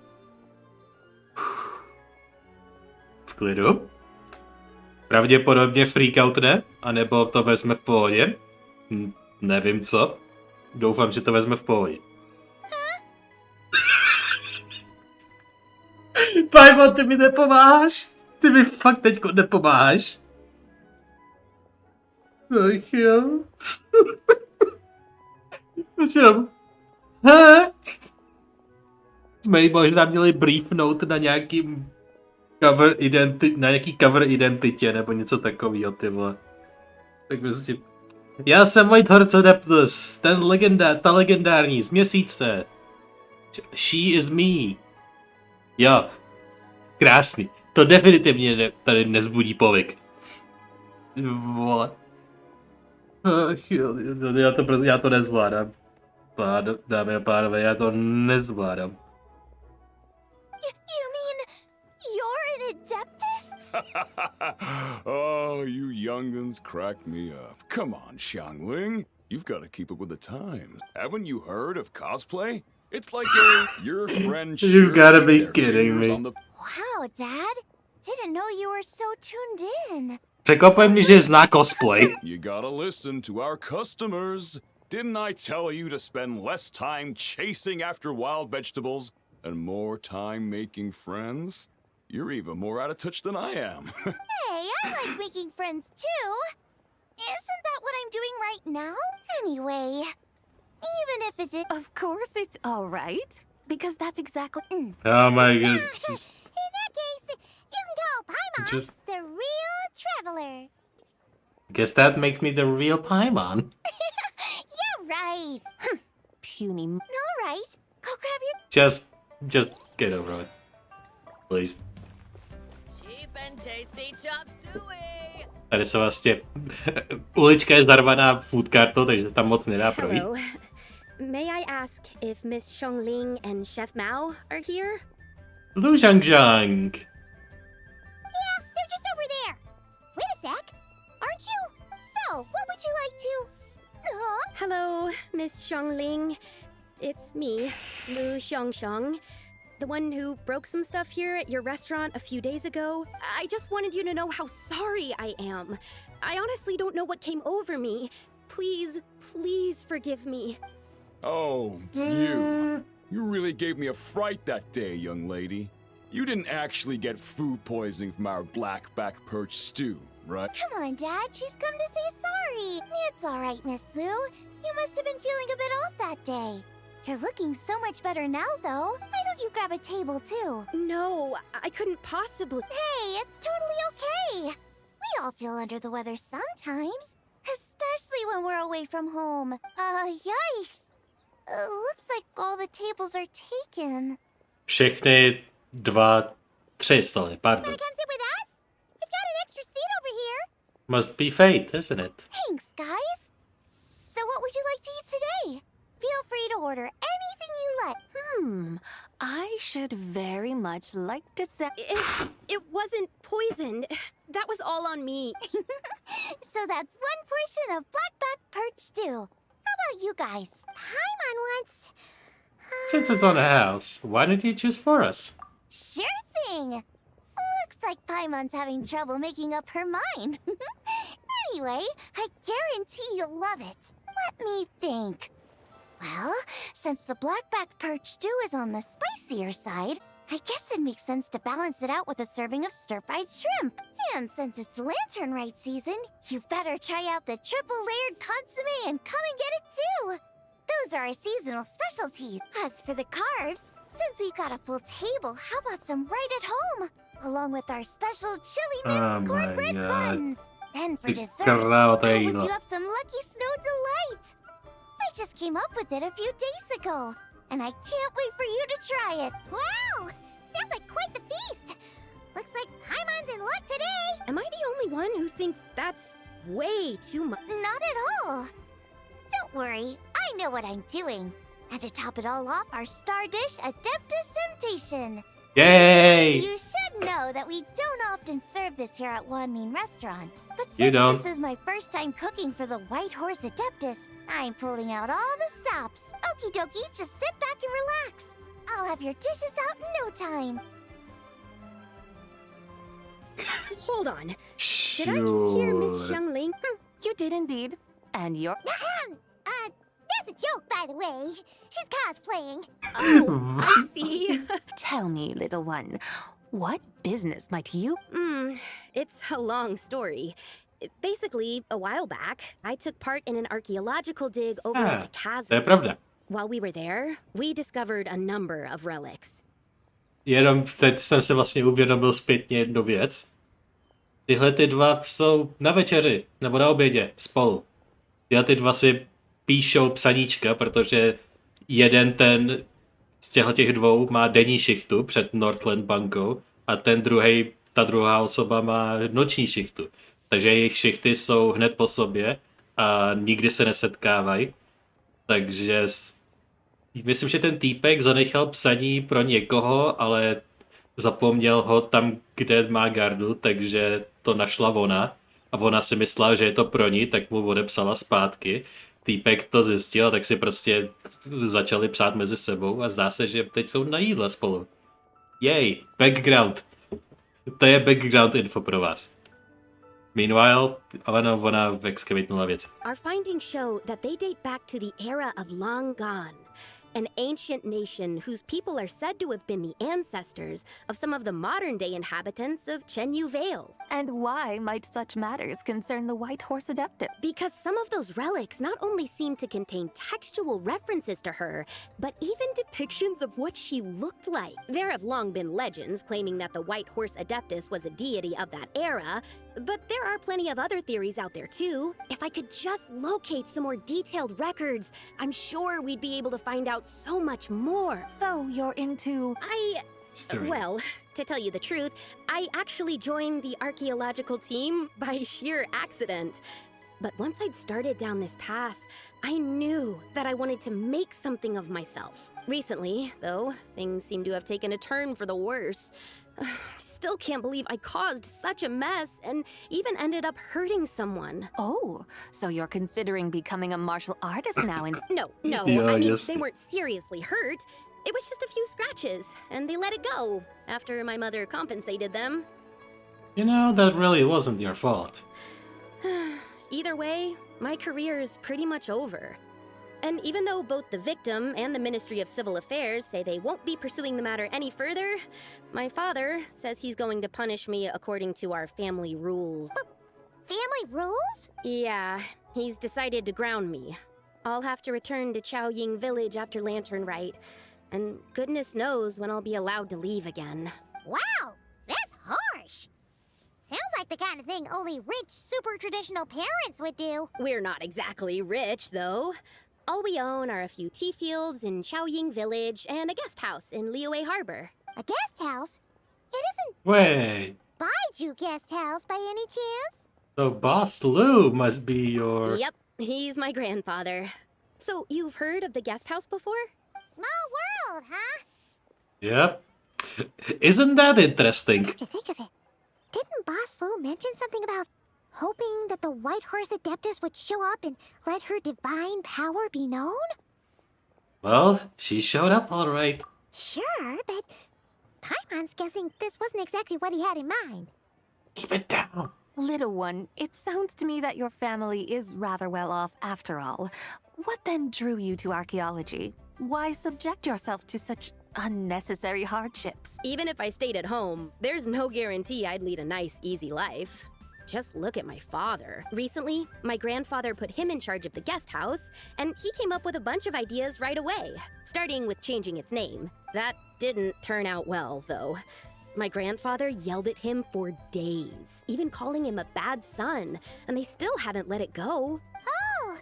V klidu. Pravděpodobně freakoutne, anebo to vezme v pohodě. Nevím co. Doufám, že to vezme v pohodě. Paimon, ty mi nepomáháš? Ty mi fakt teďko nepomáháš? Ach jo. Jsme jí možná měli briefnout na nějakým cover identitě nebo něco takového, ty vole. Tak prostě... Já jsem Whitehorse Adeptus, ta legendární z Měsíce. She is me. Jo, krásný. To definitivně tady nezbudí povyk. Vole. Ach jo, já to nezvládám. Dámy a pánové, já to nezvládám. You mean you're an Adeptus? Oh, you young'uns crack me up. Come on, Xiangling. You've got to keep up with the times. Haven't you heard of cosplay? It's like your friend. You gotta be kidding me. Wow, Dad. Didn't know you were so tuned in. Překvapuje mě, že zná cosplay. You gotta listen to our customers. Didn't I tell you to spend less time chasing after wild vegetables and more time making friends? You're even more out of touch than I am. Hey, I like making friends too. Isn't that what I'm doing right now? Anyway, even if it did... Of course it's all right, because that's exactly... Oh my god. In that case, you can call Paimon the real traveler. Guess that makes me the real Paimon. Yeah, right. Puny... All right, go grab your... Just get over it. Please. Cheap and tasty chop suey. Tady se vlastně... Ulička je zarvaná food cartou, takže se tam moc nedá projít. Hello. May I ask if Miss Xiangling and Chef Mao are here? Lu Zhang. Yeah, they're just over there. Wait a sec. Aren't you? So, what would you like to... Hello, Miss Xiangling. It's me, Lu Xiangxiang, the one who broke some stuff here at your restaurant a few days ago. I just wanted you to know how sorry I am. I honestly don't know what came over me. Please, please forgive me. Oh, it's you. You really gave me a fright that day, young lady. You didn't actually get food poisoning from our blackback perch stew, right? Come on, Dad. She's come to say sorry. It's all right, Miss Lu. You must have been feeling a bit off that day. You're looking so much better now, though. Why don't you grab a table, too? No, I couldn't possibly. Hey, it's totally okay. We all feel under the weather sometimes. Especially when we're away from home. Yikes. Looks like all the tables are taken. Všechny 2, 3 stoly, pardon. Wanna come sit with us? We've got an extra seat over here. Must be fate, isn't it? Thanks, guys. So what would you like to eat today? Feel free to order anything you like. I should very much like to say... It wasn't poisoned. That was all on me. So that's one portion of blackback perch stew. How about you guys? Paimon wants... Since it's on the house, why don't you choose for us? Sure thing. Looks like Paimon's having trouble making up her mind. Anyway, I guarantee you'll love it. Let me think. Well, since the blackback perch stew is on the spicier side, I guess it makes sense to balance it out with a serving of stir-fried shrimp. And since it's Lantern Rite season, you better try out the triple-layered consommé and come and get it too. Those are our seasonal specialties. As for the carbs, since we've got a full table, how about some right at home? Along with our special chili mince cornbread buns. Then for dessert, I'll whip you up some Lucky Snow Delight. I just came up with it a few days ago, and I can't wait for you to try it. Wow! Sounds like quite the feast. Looks like Paimon's in luck today. Am I the only one who thinks that's way too much? Not at all. Don't worry, I know what I'm doing. And to top it all off, our star dish, Adeptus Temptation. Yay! You should know that we don't often serve this here at Wanmin Restaurant. But You since don't. this is my first time cooking for the White Horse Adeptus, I'm pulling out all the stops. Okie dokie, just sit back and relax. I'll have your dishes out in no time. hold on. Did I just hear Miss Xiangling? You did indeed. And you're... That's a joke, by the way. She's cosplaying. Oh, I see. Tell me, little one, what business might you... It's a long story. Basically, a while back, I took part in an archaeological dig over at the To je chasm. pravda. While we were there, we discovered a number of relics. Jenom teď jsem se vlastně uvědomil zpětně jednu věc. Tyhle ty dva jsou na večeři, nebo na obědě, spolu. Tyhle ty dva si píšou psaníčka, protože jeden ten z těch dvou má denní šichtu před Northland bankou a ten druhý, ta druhá osoba má noční šichtu. Takže jejich šichty jsou hned po sobě a nikdy se nesetkávají. Takže myslím, že ten týpek zanechal psaní pro někoho, ale zapomněl ho tam, kde má gardu, takže to našla ona. A ona si myslela, že je to pro ní, tak mu odepsala zpátky. Týpek to zjistil, tak si prostě začali psát mezi sebou a zdá se, že teď jsou na jídle spolu. Jej, background. To je background info pro vás. Meanwhile, ona excavate věci. Our findings show that they date back to the era of Long Gone, an ancient nation whose people are said to have been the ancestors of some of the modern-day inhabitants of Chenyu Vale. And why might such matters concern the White Horse Adeptus? Because some of those relics not only seem to contain textual references to her, but even depictions of what she looked like. There have long been legends claiming that the White Horse Adeptus was a deity of that era, but there are plenty of other theories out there too. If I could just locate some more detailed records, I'm sure we'd be able to find out so much more. So you're into... Well, to tell you the truth, I actually joined the archaeological team by sheer accident. But once I'd started down this path, I knew that I wanted to make something of myself. Recently, though, things seem to have taken a turn for the worse. Still can't believe I caused such a mess and even ended up hurting someone. Oh, so you're considering becoming a martial artist now and... No, Yeah, I mean, yes. they weren't seriously hurt. It was just a few scratches, and they let it go after my mother compensated them. You know, that really wasn't your fault. Either way, my career's pretty much over. And even though both the victim and the Ministry of Civil Affairs say they won't be pursuing the matter any further, my father says he's going to punish me according to our family rules. Family rules? Yeah, he's decided to ground me. I'll have to return to Chaoying Village after Lantern Rite, and goodness knows when I'll be allowed to leave again. Wow, that's harsh. Sounds like the kind of thing only rich, super traditional parents would do. We're not exactly rich, though. All we own are a few tea fields in Chaoying Village and a guest house in Liyue Harbor. A guest house? It isn't Wait, Baiju guest house by any chance? so Boss Lou must be your... Yep, he's my grandfather. So, you've heard of the guest house before? Small world, huh? Yep. Isn't that interesting? Come to think of it, didn't Boss Lou mention something about hoping that the White Horse Adeptus would show up and let her divine power be known? Well, she showed up all right. Sure, but Paimon's guessing this wasn't exactly what he had in mind. Keep it down. Little one, it sounds to me that your family is rather well off after all. What then drew you to archaeology? Why subject yourself to such unnecessary hardships? Even if I stayed at home, there's no guarantee I'd lead a nice, easy life. Just look at my father. Recently, my grandfather put him in charge of the guest house, and he came up with a bunch of ideas right away, starting with changing its name. That didn't turn out well, though. My grandfather yelled at him for days, even calling him a bad son, and they still haven't let it go. Oh,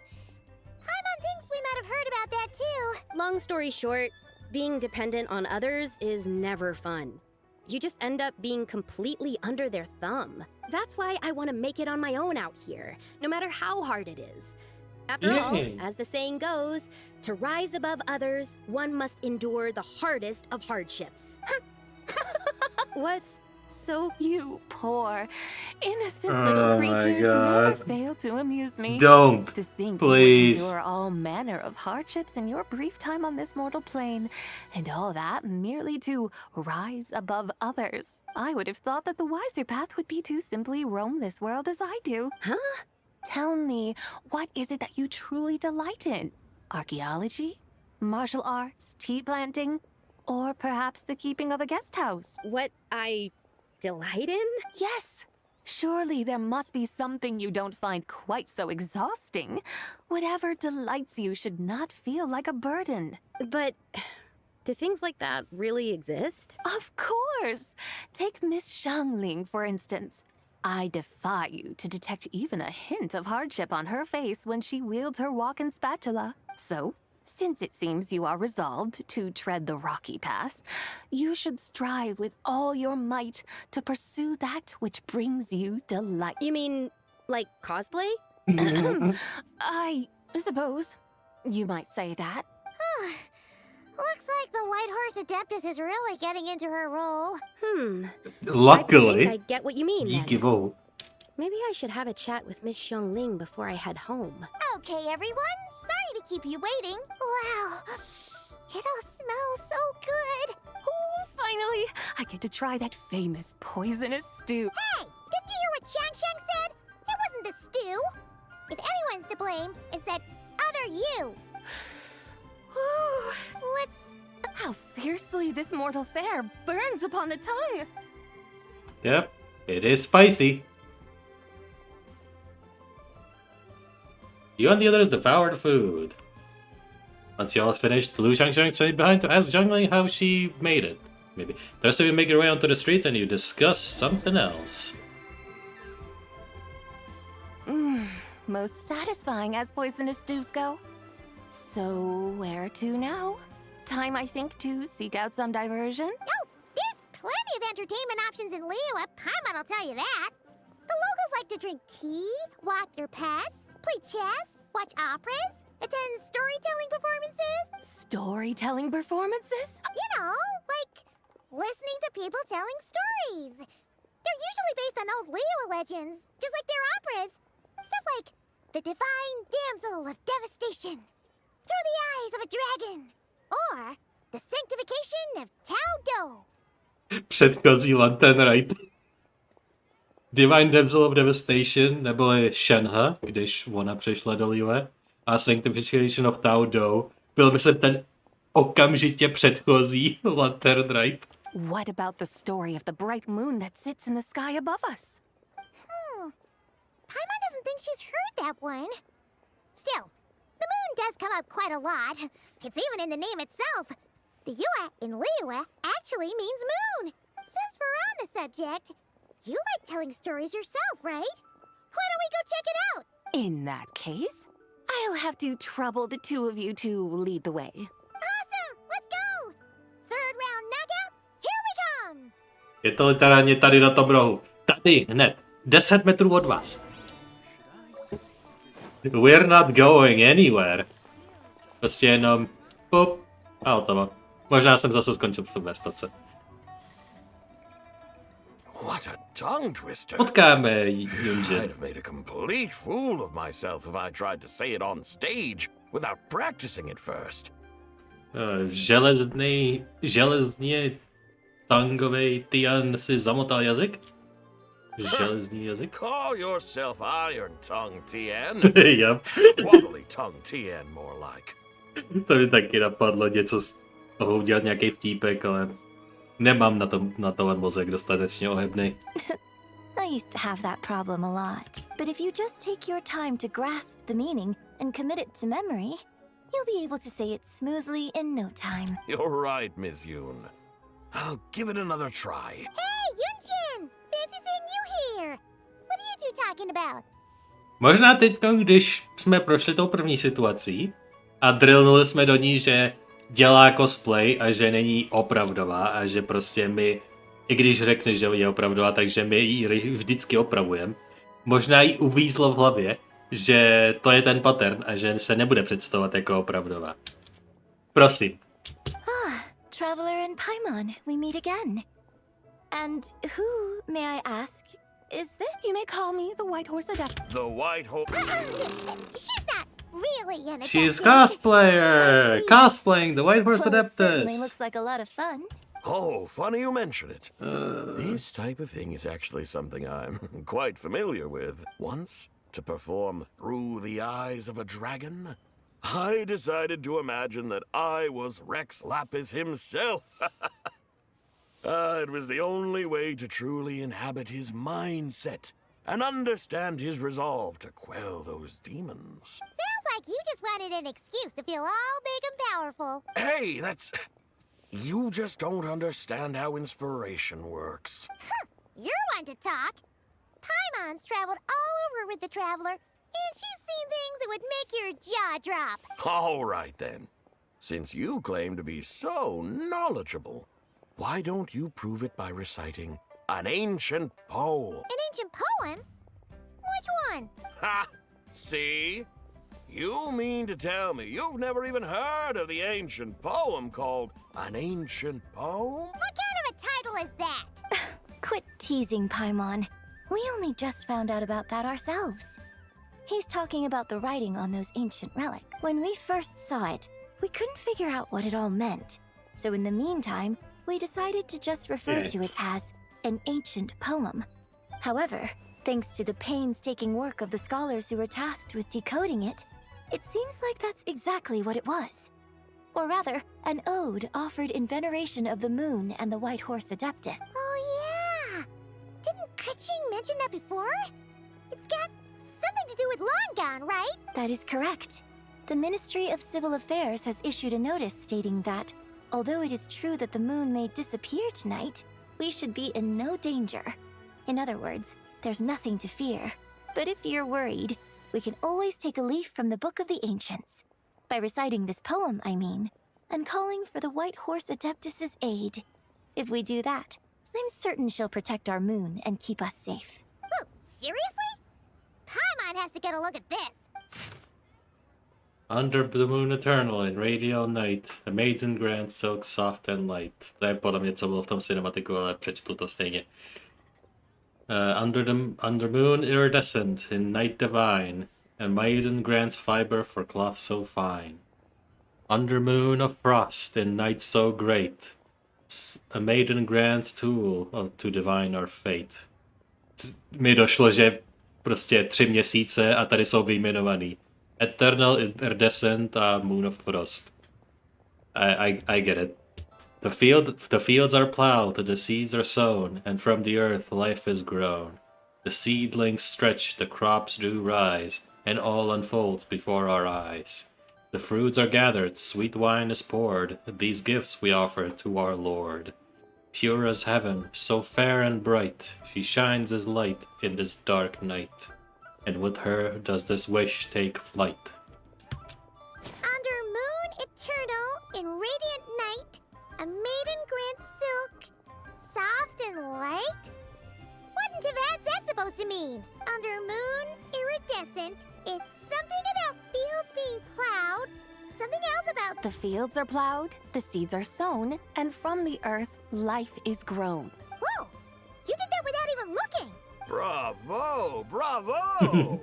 Paimon thinks we might have heard about that too. Long story short, being dependent on others is never fun. You just end up being completely under their thumb. That's why I want to make it on my own out here, no matter how hard it is. After all, as the saying goes, to rise above others, one must endure the hardest of hardships. So you poor, innocent little creatures never fail to amuse me. Don't, To think please. you would endure all manner of hardships in your brief time on this mortal plane, and all that merely to rise above others. I would have thought that the wiser path would be to simply roam this world as I do. Huh? Tell me, what is it that you truly delight in? Archaeology? Martial arts? Tea planting? Or perhaps the keeping of a guest house? What I delight in? Yes. Surely there must be something you don't find quite so exhausting. Whatever delights you should not feel like a burden. But do things like that really exist? Of course. Take Miss Xiangling, for instance. I defy you to detect even a hint of hardship on her face when she wields her walking spatula. So, since it seems you are resolved to tread the rocky path, you should strive with all your might to pursue that which brings you delight. You mean, like cosplay? I suppose you might say that. Looks like the White Horse Adeptus is really getting into her role. Luckily, I get what you mean, you then. give up. Maybe I should have a chat with Miss Xiangling before I head home. Okay, everyone. Sorry to keep you waiting. Wow. It all smells so good. Oh, finally, I get to try that famous poisonous stew. Hey, didn't you hear what Shang said? It wasn't the stew. If anyone's to blame, it's that other you. How fiercely this mortal fare burns upon the tongue! Yep, it is spicy. You and the others devour the food. Once you all finished, Lu Xiangxiang stayed behind to ask Zhongli how she made it. Maybe. The rest of you make your way onto the streets and you discuss something else. Most satisfying as poisonous stews go. So, where to now? Time, I think, to seek out some diversion? Oh, there's plenty of entertainment options in Liyue. Paimon will tell you that. The locals like to drink tea, walk their pets, play chess, watch operas, attend storytelling performances. Storytelling performances? You know, like listening to people telling stories. They're usually based on old Liyue legends, just like their operas. Stuff like The Divine Damsel of Devastation, Through the Eyes of a Dragon, or The Sanctification of Tao Do. Předchozí Lantern Rite. Divine Damsel of Devastation, neboli Shenhe, když ona přešla do Liyue, a Sanctification of Tao Do byl, myslím, ten okamžitě předchozí Lantern Rite. What about the story of the bright moon that sits in the sky above us? Paimon doesn't think she's heard that one. Still, the moon does come up quite a lot. It's even in the name itself. The Yue in Liyue actually means moon. Since we're on the subject, you like telling stories yourself, right? Why don't we go check it out? In that case, I'll have to trouble the two of you to lead the way. Awesome! Let's go! Third round knockout, here we come! Je to literálně tady na tom rohu. Tady, hned. 10 metrů od vás. We're not going anywhere. Prostě jenom pop a hotovo. Možná jsem zase skončil v stace. What a tongue twister. Potkáme I'd Yunjin. have made a complete fool of myself if I tried to say it on stage without practicing it first. Železně tangovej Tian si zamotal jazyk? Železný jazyk? Call yourself Iron Tongue, Tien. Yep. Wobbly Tongue, Tien, more like. To mi taky napadlo něco z toho udělat nějaký vtípek, ale nemám na tohle mozek dostatečně ohebný. I used to have that problem a lot. But if you just take your time to grasp the meaning and commit it to memory, you'll be able to say it smoothly in no time. You're right, Miss Yoon. I'll give it another try. Hey, Yunjin! Fancy seeing you here! What are you two talking about? Možná teď, když jsme prošli tou první situací a drillnuli jsme do ní, že dělá cosplay a že není opravdová a že prostě my, i když řekne, že je opravdová, takže my ji vždycky opravujeme. Možná jí uvízlo v hlavě, že to je ten pattern a že se nebude představovat jako opravdová. Prosím. Traveler and Paimon, we meet again. And who, may I ask, is this? You may call me the White Horse Adept. The White Horse. She's not really an She's adeptus. cosplayer! Cosplaying the White Horse Well, it certainly Adeptus! looks like a lot of fun. Oh, funny you mention it. This type of thing is actually something I'm quite familiar with. Once, to perform through the eyes of a dragon, I decided to imagine that I was Rex Lapis himself. It was the only way to truly inhabit his mindset and understand his resolve to quell those demons. Sounds like you just wanted an excuse to feel all big and powerful. Hey, that's... You just don't understand how inspiration works. You're one to talk. Paimon's traveled all over with the Traveler, and she's seen things that would make your jaw drop. All right, then. Since you claim to be so knowledgeable, why don't you prove it by reciting an ancient poem? An ancient poem? Which one? Ha! See? You mean to tell me you've never even heard of the ancient poem called An Ancient Poem? What kind of a title is that? Quit teasing, Paimon. We only just found out about that ourselves. He's talking about the writing on those ancient relics. When we first saw it, we couldn't figure out what it all meant. So in the meantime, we decided to just refer to it as an ancient poem. However, thanks to the painstaking work of the scholars who were tasked with decoding it, it seems like that's exactly what it was. Or rather, an ode offered in veneration of the moon and the White Horse Adeptus. Oh yeah! Didn't Kuching mention that before? It's got something to do with Longon, right? That is correct. The Ministry of Civil Affairs has issued a notice stating that, although it is true that the moon may disappear tonight, we should be in no danger. In other words, there's nothing to fear. But if you're worried, we can always take a leaf from the Book of the Ancients. By reciting this poem, I mean, and calling for the White Horse Adeptus's aid. If we do that, I'm certain she'll protect our moon and keep us safe. Oh, seriously? Paimon has to get a look at this. Under the moon eternal in radial night, a maiden grants silk soft and light. To je podle mě, co bylo v tom cinematiku, ale přečtu to stejně. Under moon iridescent in night divine, a maiden grants fiber for cloth so fine. Under moon of frost in night so great, a maiden grants tool to divine our fate. Mi došlo, že prostě 3 měsíce a tady jsou vyjmenovaný. Eternal iridescent a moon of frost. I get it. The fields are plowed, the seeds are sown, and from the earth life is grown. The seedlings stretch, the crops do rise, and all unfolds before our eyes. The fruits are gathered, sweet wine is poured, these gifts we offer to our Lord. Pure as heaven, so fair and bright, she shines as light in this dark night, and with her does this wish take flight. Under moon eternal in radiant night, a maiden grants silk, soft and light? What in Tibet's that supposed to mean? Under moon iridescent, it's something about fields being plowed, something else about... The fields are plowed, the seeds are sown, and from the earth, life is grown. Whoa! You did that without even looking! Bravo! Bravo!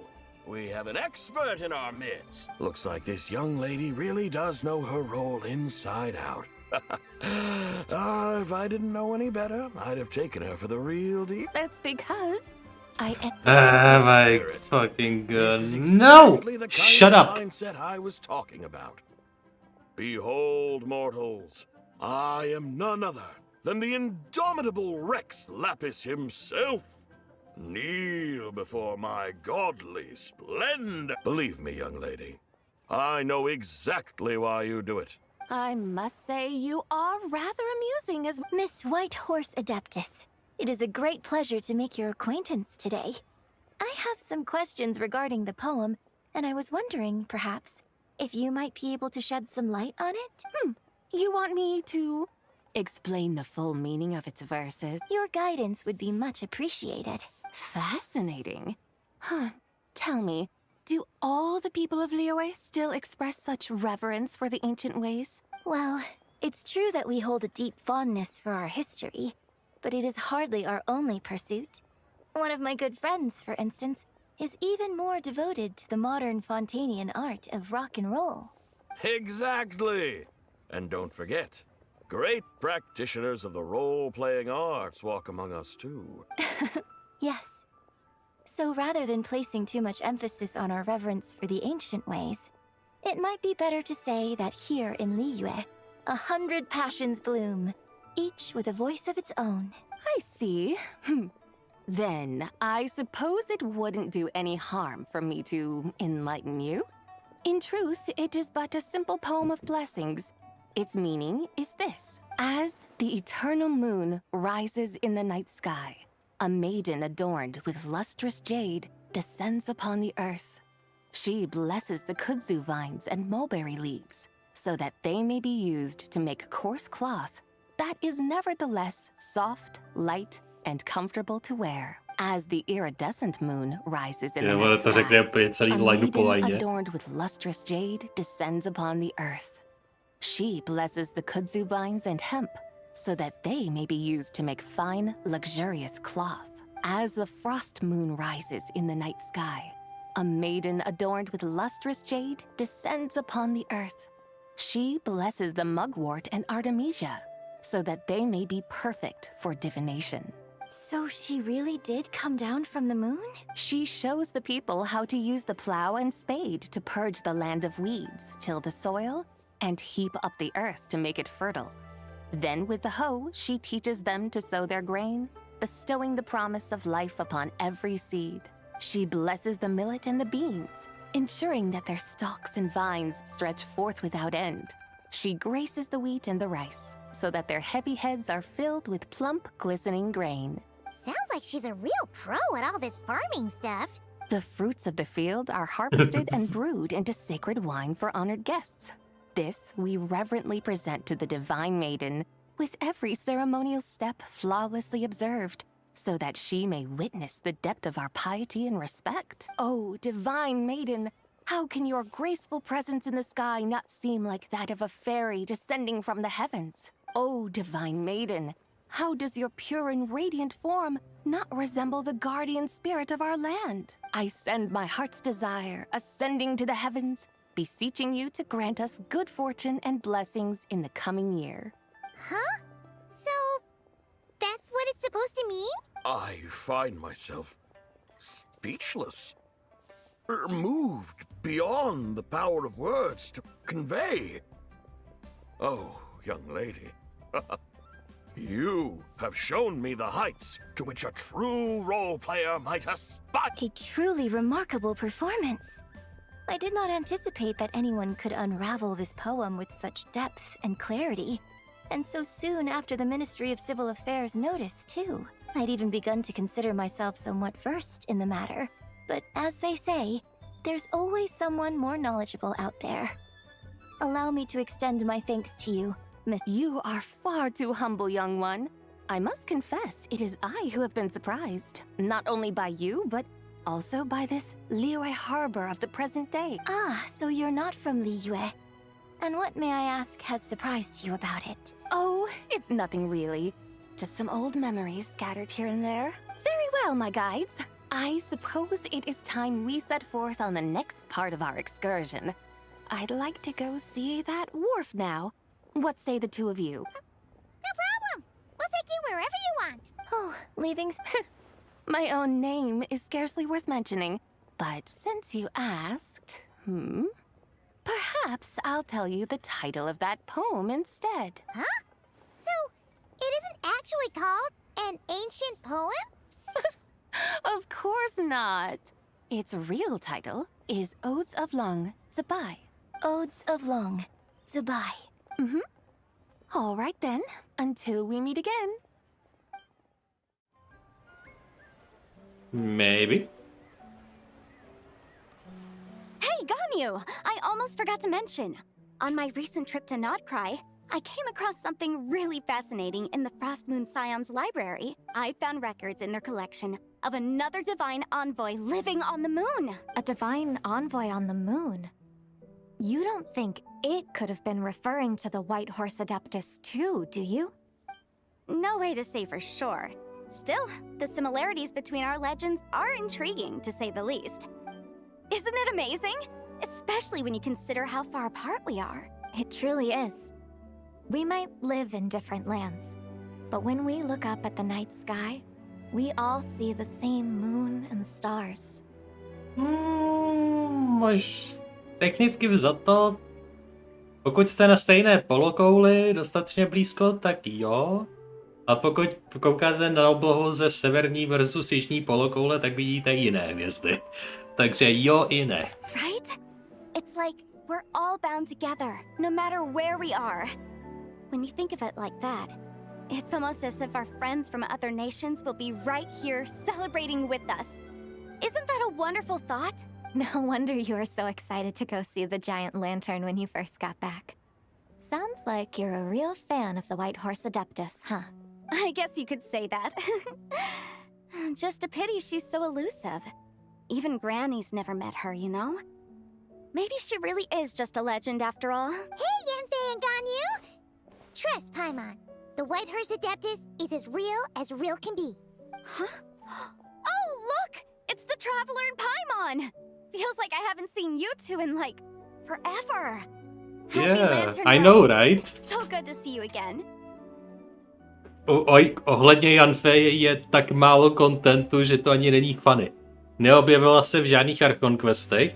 We have an expert in our midst. Looks like this young lady really does know her role inside out. If I didn't know any better, I'd have taken her for the real deal. That's because I My fucking god. No! Shut up! Mindset I was talking about. Behold, mortals, I am none other than the indomitable Rex Lapis himself. Kneel before my godly splendor. Believe me, young lady, I know exactly why you do it. I must say you are rather amusing as Miss White Horse Adeptus. It is a great pleasure to make your acquaintance today. I have some questions regarding the poem, and I was wondering, perhaps, if you might be able to shed some light on it? You want me to explain the full meaning of its verses? Your guidance would be much appreciated. Fascinating. Tell me, do all the people of Liyue still express such reverence for the ancient ways? Well, it's true that we hold a deep fondness for our history, but it is hardly our only pursuit. One of my good friends, for instance, is even more devoted to the modern Fontanian art of rock and roll. Exactly! And don't forget, great practitioners of the role-playing arts walk among us too. Yes. So rather than placing too much emphasis on our reverence for the ancient ways, it might be better to say that here in Liyue, 100 passions bloom, each with a voice of its own. I see. Then, I suppose it wouldn't do any harm for me to enlighten you. In truth, it is but a simple poem of blessings. Its meaning is this. As the eternal moon rises in the night sky, a maiden adorned with lustrous jade descends upon the earth. She blesses the kudzu vines and mulberry leaves, so that they may be used to make coarse cloth that is nevertheless soft, light, and comfortable to wear. As the iridescent moon rises in the night sky, a maiden adorned with lustrous jade descends upon the earth. She blesses the kudzu vines and hemp, so that they may be used to make fine, luxurious cloth. As the frost moon rises in the night sky, a maiden adorned with lustrous jade descends upon the earth. She blesses the mugwort and artemisia, so that they may be perfect for divination. So she really did come down from the moon? She shows the people how to use the plow and spade to purge the land of weeds, till the soil, and heap up the earth to make it fertile. Then with the hoe, she teaches them to sow their grain, bestowing the promise of life upon every seed. She blesses the millet and the beans, ensuring that their stalks and vines stretch forth without end. She graces the wheat and the rice, so that their heavy heads are filled with plump, glistening grain. Sounds like she's a real pro at all this farming stuff. The fruits of the field are harvested and brewed into sacred wine for honored guests. This we reverently present to the divine maiden, with every ceremonial step flawlessly observed, so that she may witness the depth of our piety and respect. Oh, divine maiden, how can your graceful presence in the sky not seem like that of a fairy descending from the heavens? Oh, divine maiden, how does your pure and radiant form not resemble the guardian spirit of our land? I send my heart's desire, ascending to the heavens, beseeching you to grant us good fortune and blessings in the coming year. Huh? So, that's what it's supposed to mean? I find myself speechless. Moved beyond the power of words to convey. Oh, young lady, you have shown me the heights to which a true role player might aspire. A truly remarkable performance. I did not anticipate that anyone could unravel this poem with such depth and clarity, and so soon after the Ministry of Civil Affairs noticed, too. I'd even begun to consider myself somewhat versed in the matter. But as they say, there's always someone more knowledgeable out there. Allow me to extend my thanks to you, Miss. You are far too humble, young one. I must confess, it is I who have been surprised. Not only by you, but also by this Liyue harbor of the present day. Ah, so you're not from Liyue. And what, may I ask, has surprised you about it? Oh, it's nothing really. Just some old memories scattered here and there. Very well, my guides. I suppose it is time we set forth on the next part of our excursion. I'd like to go see that wharf now. What say the two of you? No problem. We'll take you wherever you want. Oh, leaving... My own name is scarcely worth mentioning, but since you asked, perhaps I'll tell you the title of that poem instead. Huh? So, it isn't actually called an ancient poem? Of course not. Its real title is Odes of Long Zabai. Odes of Long Zabai. All right then, until we meet again. Maybe. Hey, Ganyu! I almost forgot to mention. On my recent trip to Notcry, I came across something really fascinating in the Frost Moon Scion's library. I found records in their collection of another divine envoy living on the moon. A divine envoy on the moon? You don't think it could have been referring to the White Horse Adeptus too, do you? no way to say for sure. Still, the similarities between our legends are intriguing, to say the least. Isn't it amazing? Especially when you consider how far apart we are. It truly is. We might live in different lands, but when we look up at the night sky, we all see the same moon and stars. Technicky vzato, pokud jste na stejné polokouli dostatečně blízko, tak jo. A pokud koukáte na oblohu ze severní versus jižní polokoule, tak vidíte jiné hvězdy. Takže jo i ne. Right? It's like we're all bound together, no matter where we are. When you think of it like that, it's almost as if our friends from other nations will be right here celebrating with us. Isn't that a wonderful thought? No wonder you were so excited to go see the giant lantern when you first got back. Sounds like you're a real fan of the White Horse Adeptus, huh? I guess you could say that. Just a pity she's so elusive. Even Granny's never met her, you know? Maybe she really is just a legend after all. Hey, Yanfei and Ganyu! Trust, Paimon. The White Horse Adeptus is as real can be. Huh? Oh, look! It's the Traveler and Paimon! Feels like I haven't seen you two in, like, forever. Yeah, I know, right? It's so good to see you again. Ohledně Yanfei je tak málo kontentu, že to ani není funny. Neobjevila se v žádných Archon questech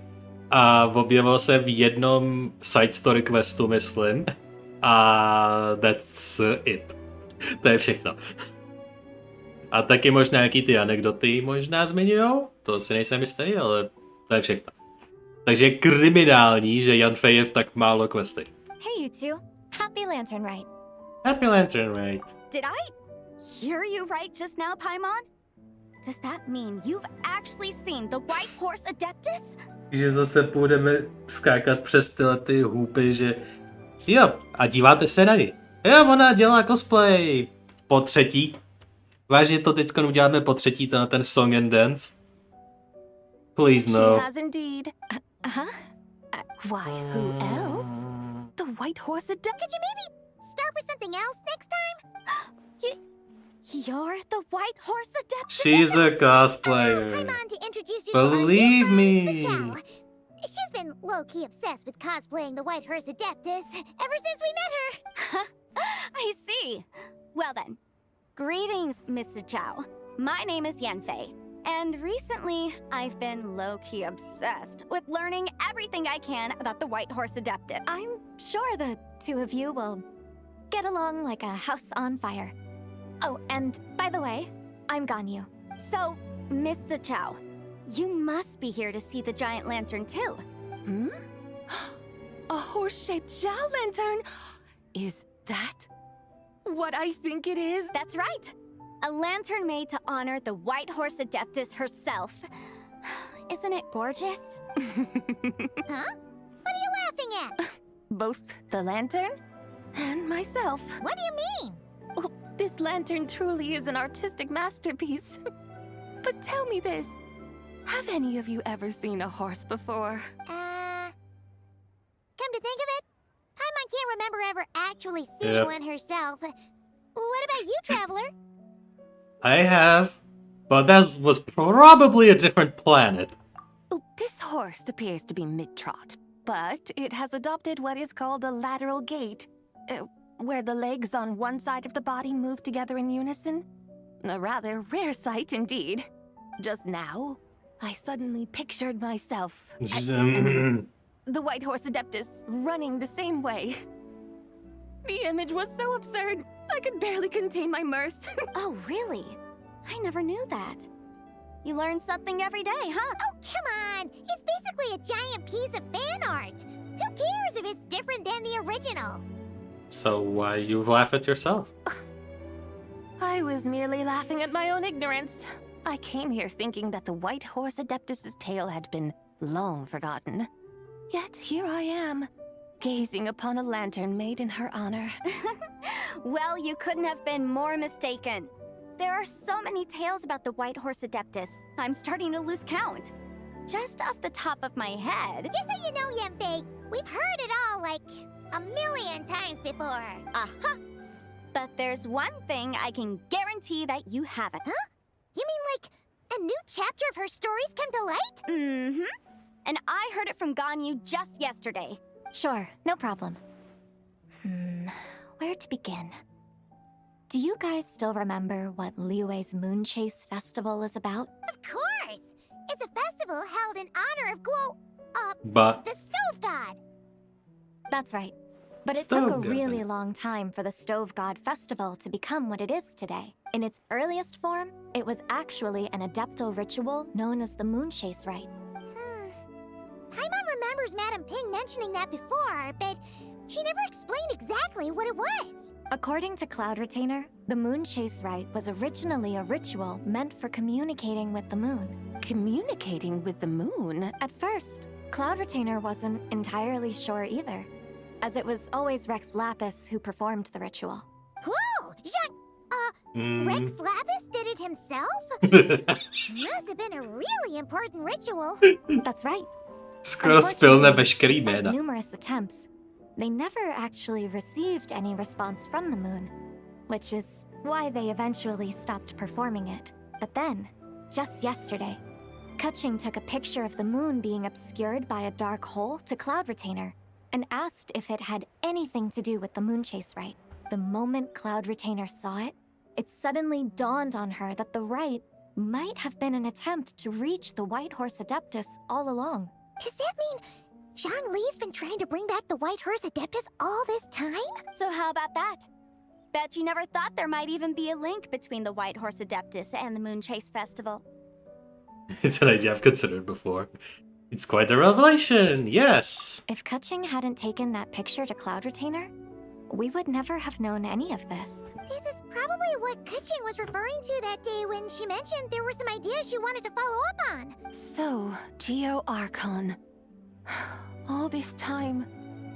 a objevila se v jednom side story questu, myslím. A that's it. To je všechno. A taky možná jaký ty anekdoty možná zmiňujou? To si nejsem jistý, ale to je všechno. Takže je kriminální, že Yanfei je v tak málo questech. Hey you two, happy Lantern Rite. Happy Lantern Rite. Did I hear you right just now, Paimon? Does that mean you've actually seen the White Horse Adeptus? Že zase půjdeme skákat přes tyhle ty hůpy, že jo, a díváte se na ní. Jo, ona dělá cosplay. Po třetí. Vážně to teďko uděláme po třetí, to na ten Song and Dance. Please no. She has indeed. Why, who else? The White Horse Adeptus. Could you maybe start with something else next time? You're the White Horse Adeptus? She's a cosplayer. Paimon to introduce you Believe to our new me. friend, Zhao. She's been low-key obsessed with cosplaying the White Horse Adeptus ever since we met her. I see. Well then, greetings, Mrs. Zhao. My name is Yanfei, and recently I've been low-key obsessed with learning everything I can about the White Horse Adeptus. I'm sure the two of you will get along like a house on fire. Oh, and by the way, I'm Ganyu. So, Mr. Zhao, you must be here to see the giant lantern too. Hmm? A horse-shaped Zhao lantern? Is that what I think it is? That's right. A lantern made to honor the White Horse Adeptus herself. Isn't it gorgeous? Huh? What are you laughing at? Both the lantern and myself. What do you mean? Oh, this lantern truly is an artistic masterpiece. But tell me this. Have any of you ever seen a horse before? Come to think of it, Paimon can't remember ever actually seeing one herself. What about you, Traveler? I have, but that was probably a different planet. This horse appears to be mid-trot, but it has adopted what is called a lateral gait, where the legs on one side of the body move together in unison. A rather rare sight indeed. Just now, I suddenly pictured myself, the White Horse Adeptus, running the same way. The image was so absurd, I could barely contain my mirth. Oh, really? I never knew that. You learn something every day, huh? Oh, come on! It's basically a giant piece of fan art. Who cares if it's different than the original? So why you laugh at yourself? I was merely laughing at my own ignorance. I came here thinking that the White Horse Adeptus's tale had been long forgotten. Yet here I am, gazing upon a lantern made in her honor. Well, you couldn't have been more mistaken. There are so many tales about the White Horse Adeptus, I'm starting to lose count. Just off the top of my head... Just so you know, Yanfei, we've heard it all, like, a million times before. Aha! But there's one thing I can guarantee that you haven't. Huh? You mean like a new chapter of her stories come to light? Mm-hmm. And I heard it from Ganyu just yesterday. Sure, no problem. Where to begin? Do you guys still remember what Liyue's Moon Chase Festival is about? Of course! It's a festival held in honor of But the Stove God. That's right. But it Stove took a God. really long time for the Stove God Festival to become what it is today. In its earliest form, it was actually an adeptal ritual known as the Moon Chase Rite. Paimon remembers Madame Ping mentioning that before, but she never explained exactly what it was. According to Cloud Retainer, the Moon Chase Rite was originally a ritual meant for communicating with the moon. Communicating with the moon? At first, Cloud Retainer wasn't entirely sure either, as it was always Rex Lapis who performed the ritual. Whoa! Rex Lapis did it himself? Must have been a really important ritual. That's right. Skoro spilne veškerý Despite jména. numerous attempts, they never actually received any response from the moon, which is why they eventually stopped performing it. But then, just yesterday, Keqing took a picture of the moon being obscured by a dark hole to Cloud Retainer and asked if it had anything to do with the Moon Chase Rite. The moment Cloud Retainer saw it, it suddenly dawned on her that the rite might have been an attempt to reach the White Horse Adeptus all along. Does that mean Zhongli's been trying to bring back the White Horse Adeptus all this time? So how about that? Bet you never thought there might even be a link between the White Horse Adeptus and the Moon Chase Festival. It's an idea I've considered before. It's quite a revelation, yes! If Keqing hadn't taken that picture to Cloud Retainer, we would never have known any of this. This is probably what Keqing was referring to that day when she mentioned there were some ideas she wanted to follow up on. So, Geo Archon. All this time,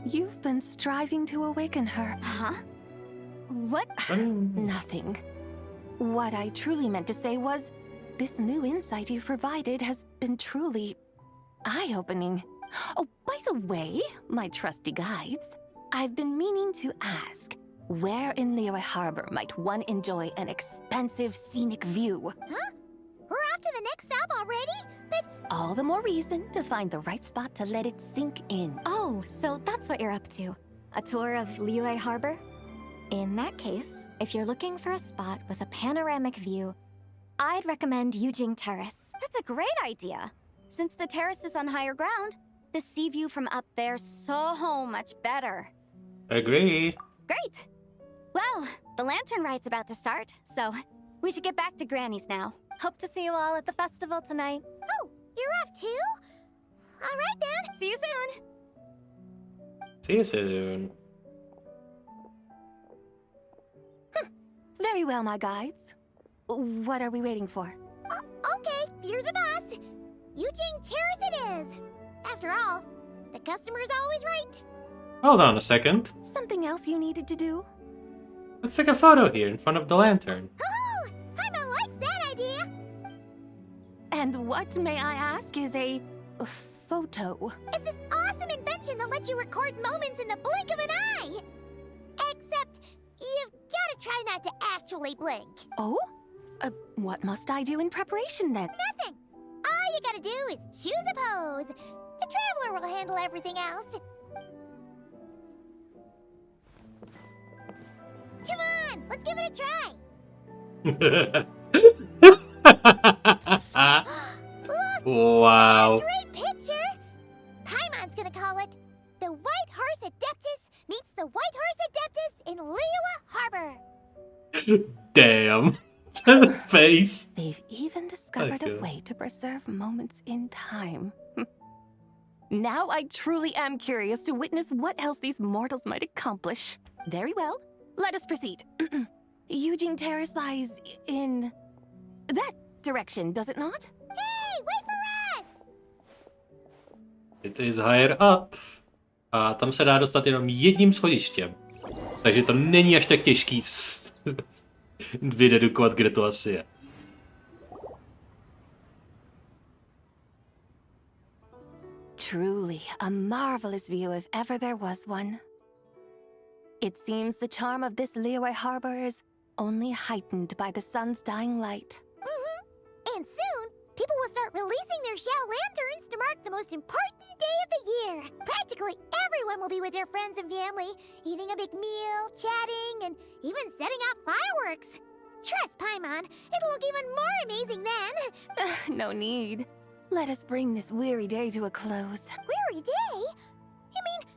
you've been striving to awaken her. Huh? What? Nothing. What I truly meant to say was, this new insight you've provided has been truly eye-opening. Oh, by the way, my trusty guides, I've been meaning to ask, where in Liyue Harbor might one enjoy an expensive scenic view? Huh? We're off to the next stop already? But all the more reason to find the right spot to let it sink in. Oh, so that's what you're up to. A tour of Liyue Harbor? In that case, if you're looking for a spot with a panoramic view, I'd recommend Yujing Terrace. That's a great idea. Since the terrace is on higher ground, the sea view from up there's so much better. Agree. Great. Well, the Lantern Rite's about to start, so we should get back to Granny's now. Hope to see you all at the festival tonight. Oh, you're off too? All right then. See you soon. See you soon. Very well, my guides. What are we waiting for? Okay, you're the boss. Yujing Terrace it is. After all, the customer's always right. Hold on a second. Something else you needed to do? Let's take a photo here in front of the lantern. Oh, Paimon likes that idea. And what, may I ask, is a photo? It's this awesome invention that lets you record moments in the blink of an eye. Except, you've got to try not to actually blink. Oh? What must I do in preparation then? Nothing. All you gotta do is choose a pose. The Traveler will handle everything else. Come on, let's give it a try. Look, Wow. great picture. Paimon's gonna call it The White Horse Adeptus Meets the White Horse Adeptus in Liyue Harbor. Damn. To the face. They've even discovered Okay. a way to preserve moments in time. Now I truly am curious to witness what else these mortals might accomplish. Very well, let us proceed. Yujing Terrace lies in that direction, does it not? Hey, wait for us! It is higher up. A tam se dá dostat jenom jedním schodištěm. Takže to není až tak těžký vydedukovat, kde to asi je. Truly a marvelous view if ever there was one. it seems the charm of this Liyue harbor is only heightened by the sun's dying light. And soon, people will start releasing their Xiao lanterns to mark the most important day of the year. Practically everyone will be with their friends and family, eating a big meal, chatting, and even setting off fireworks. Trust Paimon, it'll look even more amazing then. No need. Let us bring this weary day to a close. Weary day? You mean,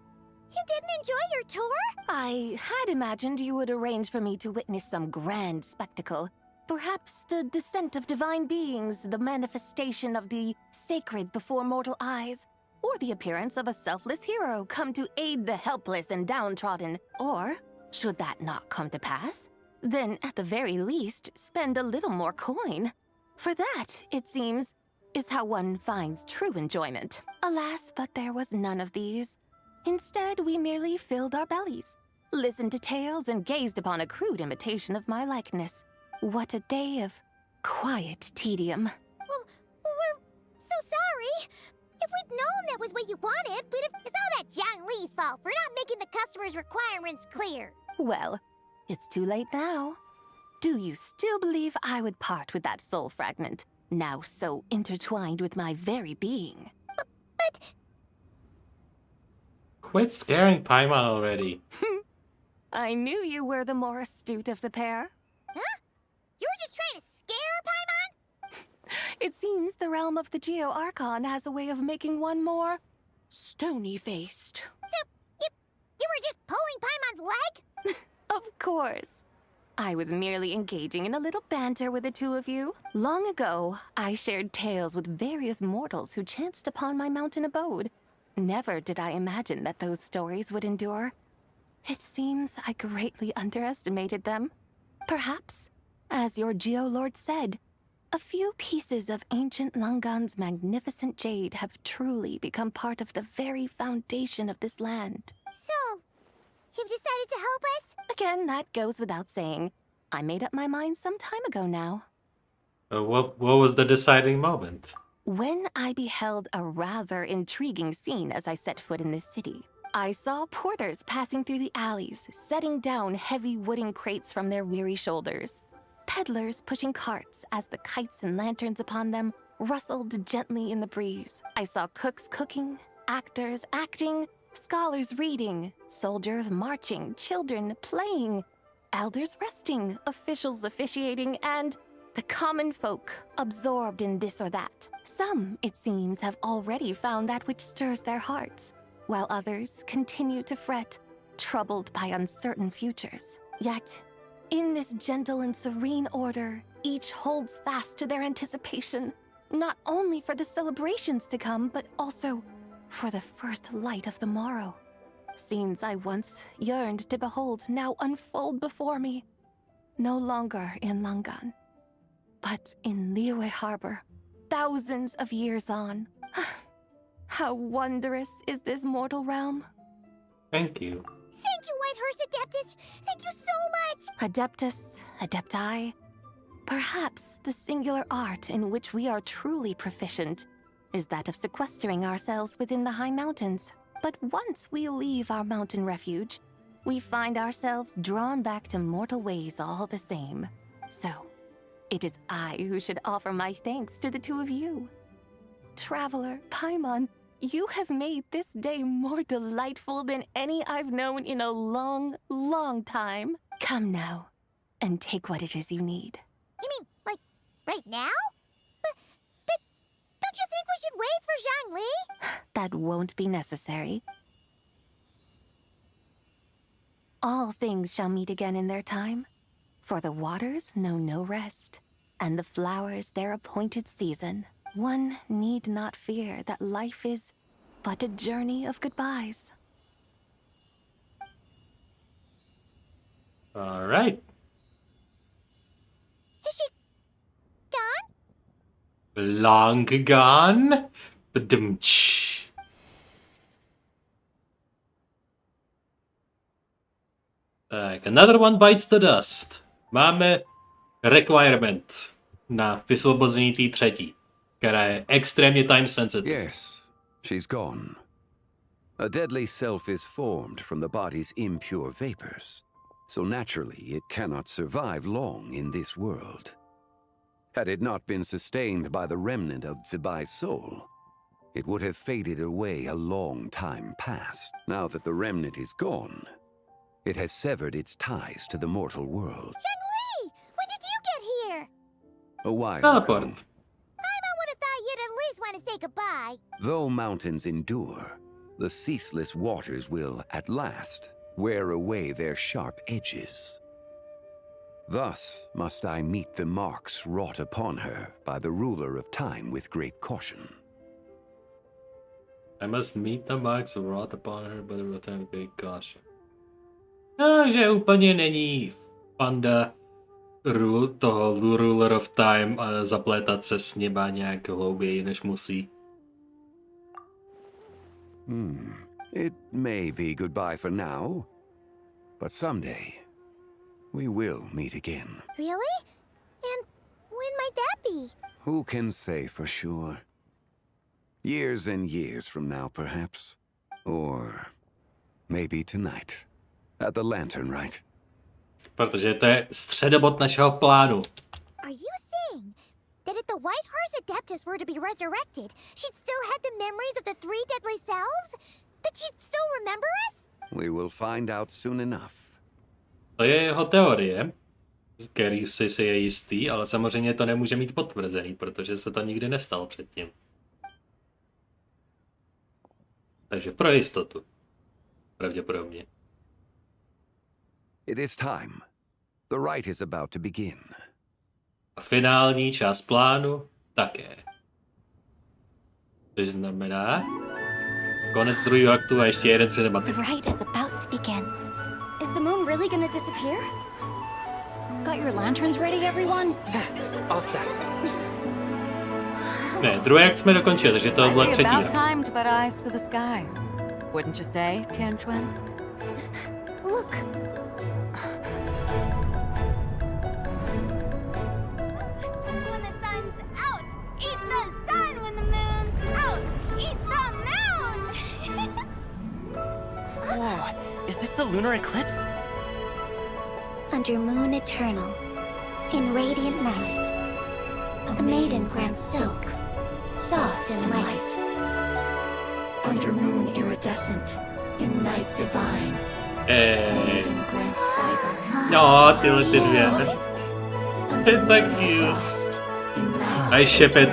you didn't enjoy your tour? I had imagined you would arrange for me to witness some grand spectacle. Perhaps the descent of divine beings, the manifestation of the sacred before mortal eyes, or the appearance of a selfless hero come to aid the helpless and downtrodden. Or, should that not come to pass, then at the very least, spend a little more coin. For that, it seems, is how one finds true enjoyment. Alas, but there was none of these. Instead, we merely filled our bellies, listened to tales, and gazed upon a crude imitation of my likeness. What a day of quiet tedium. Well, we're so sorry. If we'd known that was what you wanted, it's all that Zhongli's fault for not making the customer's requirements clear. Well, it's too late now. Do you still believe I would part with that soul fragment, now so intertwined with my very being? But... Quit scaring Paimon already. I knew you were the more astute of the pair. Huh? You were just trying to scare Paimon? It seems the realm of the Geo-Archon has a way of making one more stony-faced. So, you were just pulling Paimon's leg? Of course. I was merely engaging in a little banter with the two of you. Long ago, I shared tales with various mortals who chanced upon my mountain abode. Never did I imagine that those stories would endure. It seems I greatly underestimated them. Perhaps, as your Geolord said, a few pieces of ancient Langan's magnificent jade have truly become part of the very foundation of this land. So, you've decided to help us? Again, that goes without saying. I made up my mind some time ago now. What was the deciding moment? When I beheld a rather intriguing scene as I set foot in this city. I saw porters passing through the alleys, setting down heavy wooden crates from their weary shoulders. Peddlers pushing carts as the kites and lanterns upon them rustled gently in the breeze. I saw cooks cooking, actors acting, scholars reading, soldiers marching, children playing, elders resting, officials officiating, and the common folk absorbed in this or that. Some, it seems, have already found that which stirs their hearts, while others continue to fret, troubled by uncertain futures. Yet, in this gentle and serene order, each holds fast to their anticipation, not only for the celebrations to come, but also for the first light of the morrow. Scenes I once yearned to behold now unfold before me, no longer in Langan, but in Liyue Harbor, thousands of years on. How wondrous is this mortal realm. Thank you. Thank you, Whitehorse Adeptus! Thank you so much! Adeptus, Adepti, perhaps the singular art in which we are truly proficient is that of sequestering ourselves within the high mountains. But once we leave our mountain refuge, we find ourselves drawn back to mortal ways all the same. So, it is I who should offer my thanks to the two of you. Traveler, Paimon, you have made this day more delightful than any I've known in a long, long time. Come now, and take what it is you need. You mean, like, right now? But don't you think we should wait for Zhongli? That won't be necessary. All things shall meet again in their time, for the waters know no rest, and the flowers their appointed season. One need not fear that life is but a journey of goodbyes. All right. Is she gone? Long gone. Ba-dum-tsh. Tak, another one bites the dust. Máme requirement na vysvobození té třetí, která je extrémně time sensitive. Yes, she's gone. A deadly self is formed from the body's impure vapors, so naturally it cannot survive long in this world. Had it not been sustained by the remnant of Zibai's soul, it would have faded away a long time past. Now that the remnant is gone, it has severed its ties to the mortal world. Zhongli! When did you get here? A while Teleport. ago, I would have thought you'd at least want to say goodbye. though mountains endure, the ceaseless waters will, at last, wear away their sharp edges. Thus must I meet the marks wrought upon her by the ruler of time with great caution. I must meet the marks wrought upon her by the ruler of time with great caution. Takže úplně není fanda toho Ruler of Time a zaplétat se s nima nějak hlouběji, než musí. It may be goodbye for now, but someday we will meet again. Really? And when might that be? Who can say for sure? Years and years from now, perhaps. Or maybe tonight, at the Lantern Rite. Protože to je středobod našeho plánu. Are you saying that if the White Horse Adeptus were to be resurrected, she'd still have the memories of the three deadly selves? That she'd still remember us? We will find out soon enough. To je jeho teorie, který si je jistý, ale samozřejmě to nemůže mít potvrzený, protože se to nikdy nestalo předtím. Takže pro jistotu. Pravděpodobně. It is time. The rite is about to begin. A finální část plánu také. To znamená konec druhého aktu a ještě jeden cinematik. The rite is about to begin. Is the moon really gonna disappear? Got your lanterns ready, everyone? All set. Ne, druhý akt jsme dokončili, takže to byl třetí About akt. time to put eyes to the sky. Wouldn't you say, Tianchuan? Look. When the sun's out, eat the sun. When the moon's out, eat the moon. Whoa, is this the lunar eclipse? Under moon eternal, in radiant night, a maiden grants silk, soft and light. Under moon iridescent, in night divine. Maiden grants fiber. No, tyhle ty dvě. To je tak cute. I ship it.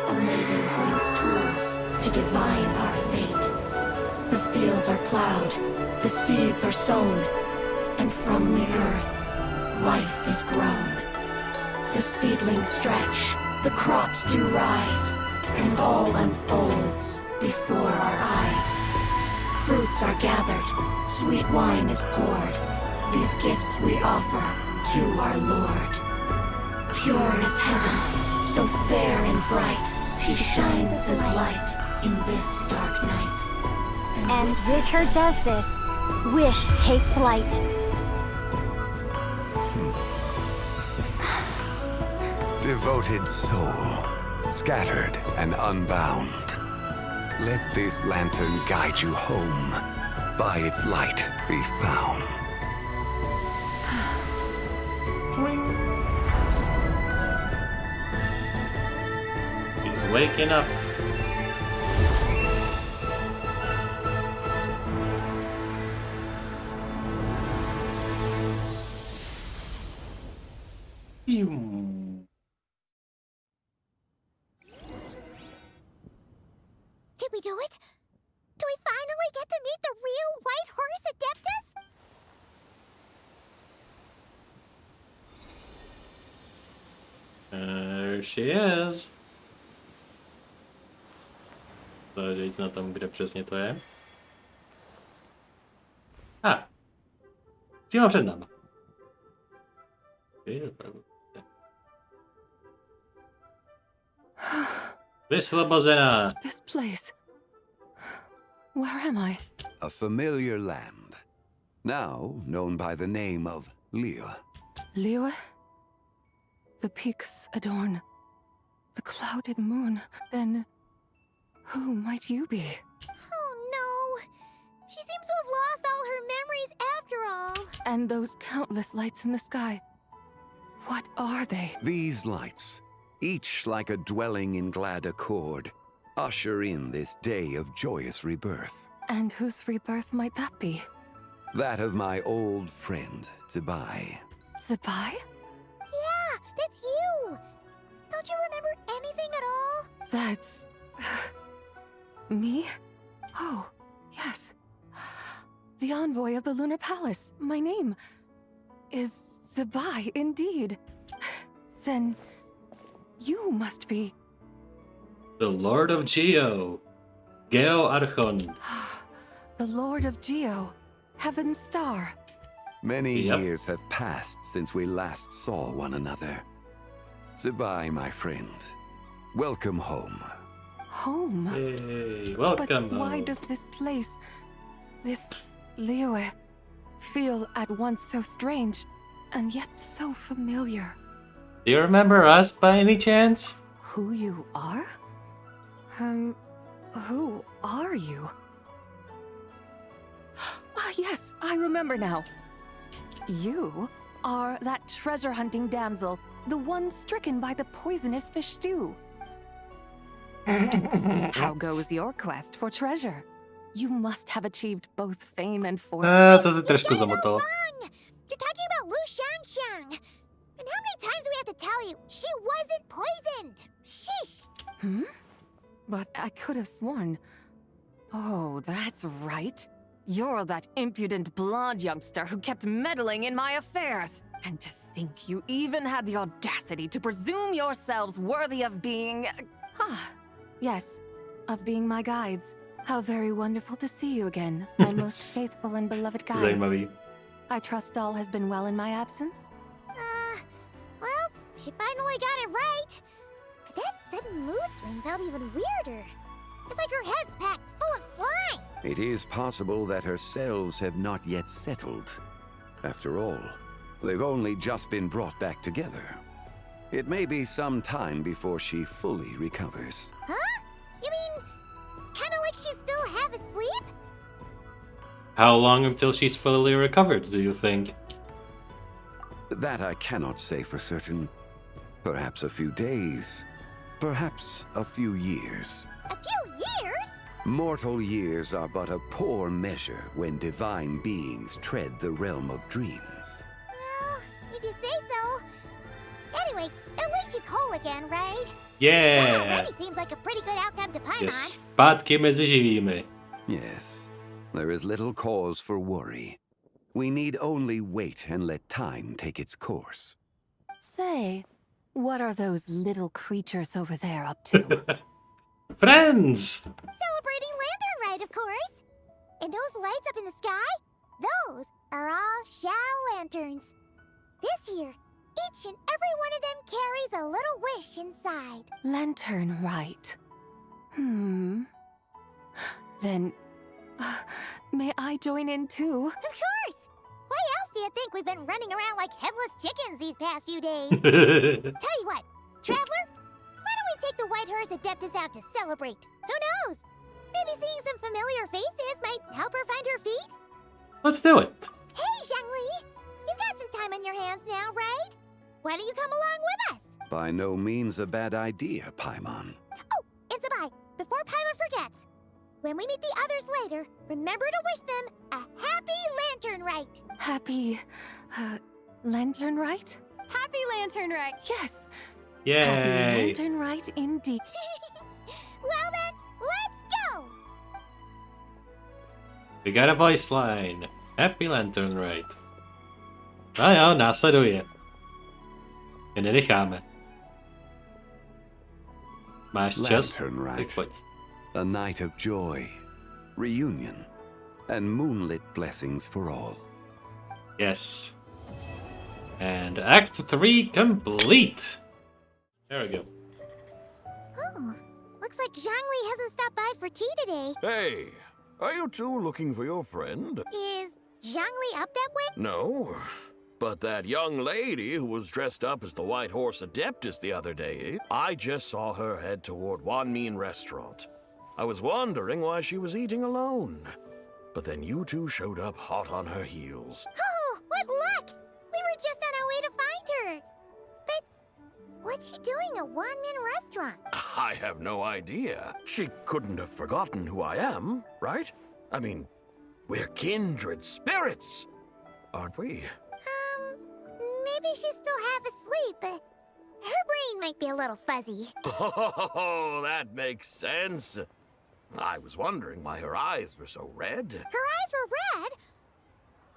A maiden grants tools to divine our fate. The fields are plowed, the seeds are sown, and from the earth, life is grown. The seedlings stretch, the crops do rise, and all unfolds before our eyes. Fruits are gathered, sweet wine is poured. These gifts we offer to our Lord. Pure as heaven, so fair and bright, she shines as light in this dark night. And with her does this, wish take flight. Devoted soul, scattered and unbound. Let this lantern guide you home. By its light be found. He's waking up. Did we do it? Do we finally get to meet the real White Horse Adeptus? There she is. Záleží na tom, kde přesně to je. Přímo před náma. Vysvobozená. This place. Where am I? A familiar land, now known by the name of Liyue. Liyue? The peaks adorn the clouded moon. Then who might you be? Oh no! memories after all. And those countless lights in the sky. What are they? These lights, each like a dwelling in glad accord, usher in this day of joyous rebirth. And whose rebirth might that be? That of my old friend, Zibai. Zibai? Yeah, that's you. Don't you remember anything at all? That's... me? Oh, yes. The envoy of the Lunar Palace. My name is Zibai, indeed. Then you must be... The Lord of Geo. Geo Archon. The Lord of Geo. Heaven's Star. Many years have passed since we last saw one another. Zibai, my friend. Welcome home. Home? Hey, welcome But why home. does this place, this Liyue, feel at once so strange and yet so familiar? Do you remember us by any chance? Who you are? Who are you? Ah, yes, I remember now. You are that treasure-hunting damsel, the one stricken by the poisonous fish stew. How goes your quest for treasure? You must have achieved both fame and fortune. To se trošku zamotalo. You're talking about Lu Xiangling. And how many times do we have to tell you? She wasn't poisoned. Sheesh. Hmm? But I could have sworn... Oh, that's right. You're that impudent blonde youngster who kept meddling in my affairs. And to think you even had the audacity to presume yourselves worthy of being... Yes, of being my guides. How very wonderful to see you again, my most faithful and beloved guides. Zajímavý. I trust all has been well in my absence? Well, she finally got it right. But that sudden mood swing felt even weirder. It's like her head's packed full of slime. It is possible that her cells have not yet settled. After all, they've only just been brought back together. It may be some time before she fully recovers. Huh? You mean, kind of like she's still half asleep? How long until she's fully recovered, do you think? That I cannot say for certain. Perhaps a few days. Perhaps a few years. A few years? Mortal years are but a poor measure when divine beings tread the realm of dreams. Well, if you say so. Anyway, at least she's whole again, right? Yeah! That already seems like a pretty good outcome to Paimon. Je zpátky mezi živými. Yes, there is little cause for worry. We need only wait and let time take its course. Say, what are those little creatures over there up to? Friends! Celebrating Lantern Rite, of course. And those lights up in the sky? Those are all Xiao lanterns. This year, each and every one of them carries a little wish inside. Lantern Rite. Then, may I join in too? Of course! Why else do you think we've been running around like headless chickens these past few days? Tell you what, Traveler, why don't we take the White Horse Adeptus out to celebrate? Who knows? Maybe seeing some familiar faces might help her find her feet? Let's do it. Hey, Zhongli! You've got some time on your hands now, right? Why don't you come along with us? By no means a bad idea, Paimon. Oh, and Zibai, before Paimon forgets, when we meet the others later, remember to wish them a happy Lantern Rite. Happy, Lantern Rite? Happy Lantern Rite! Yes! Yay! Happy Lantern Rite indeed. Well then, let's go! We got a voice line. Happy Lantern Rite. A jo, následuje. Je nenecháme. Máš čas? Lantern Tak Rite. pojď. A night of joy, reunion, and moonlit blessings for all. Yes. And Act 3 complete. There we go. Oh, looks like Zhongli hasn't stopped by for tea today. Hey, are you two looking for your friend? Is Zhongli up that way? No, but that young lady who was dressed up as the White Horse Adeptus the other day, I just saw her head toward Wanmin Restaurant. I was wondering why she was eating alone. but then you two showed up hot on her heels. Oh, what luck! We were just on our way to find her. But what's she doing at One Min Restaurant? I have no idea. She couldn't have forgotten who I am, right? I mean, we're kindred spirits, aren't we? Maybe she's still half asleep, but her brain might be a little fuzzy. Oh, that makes sense. I was wondering why her eyes were so red. Her eyes were red?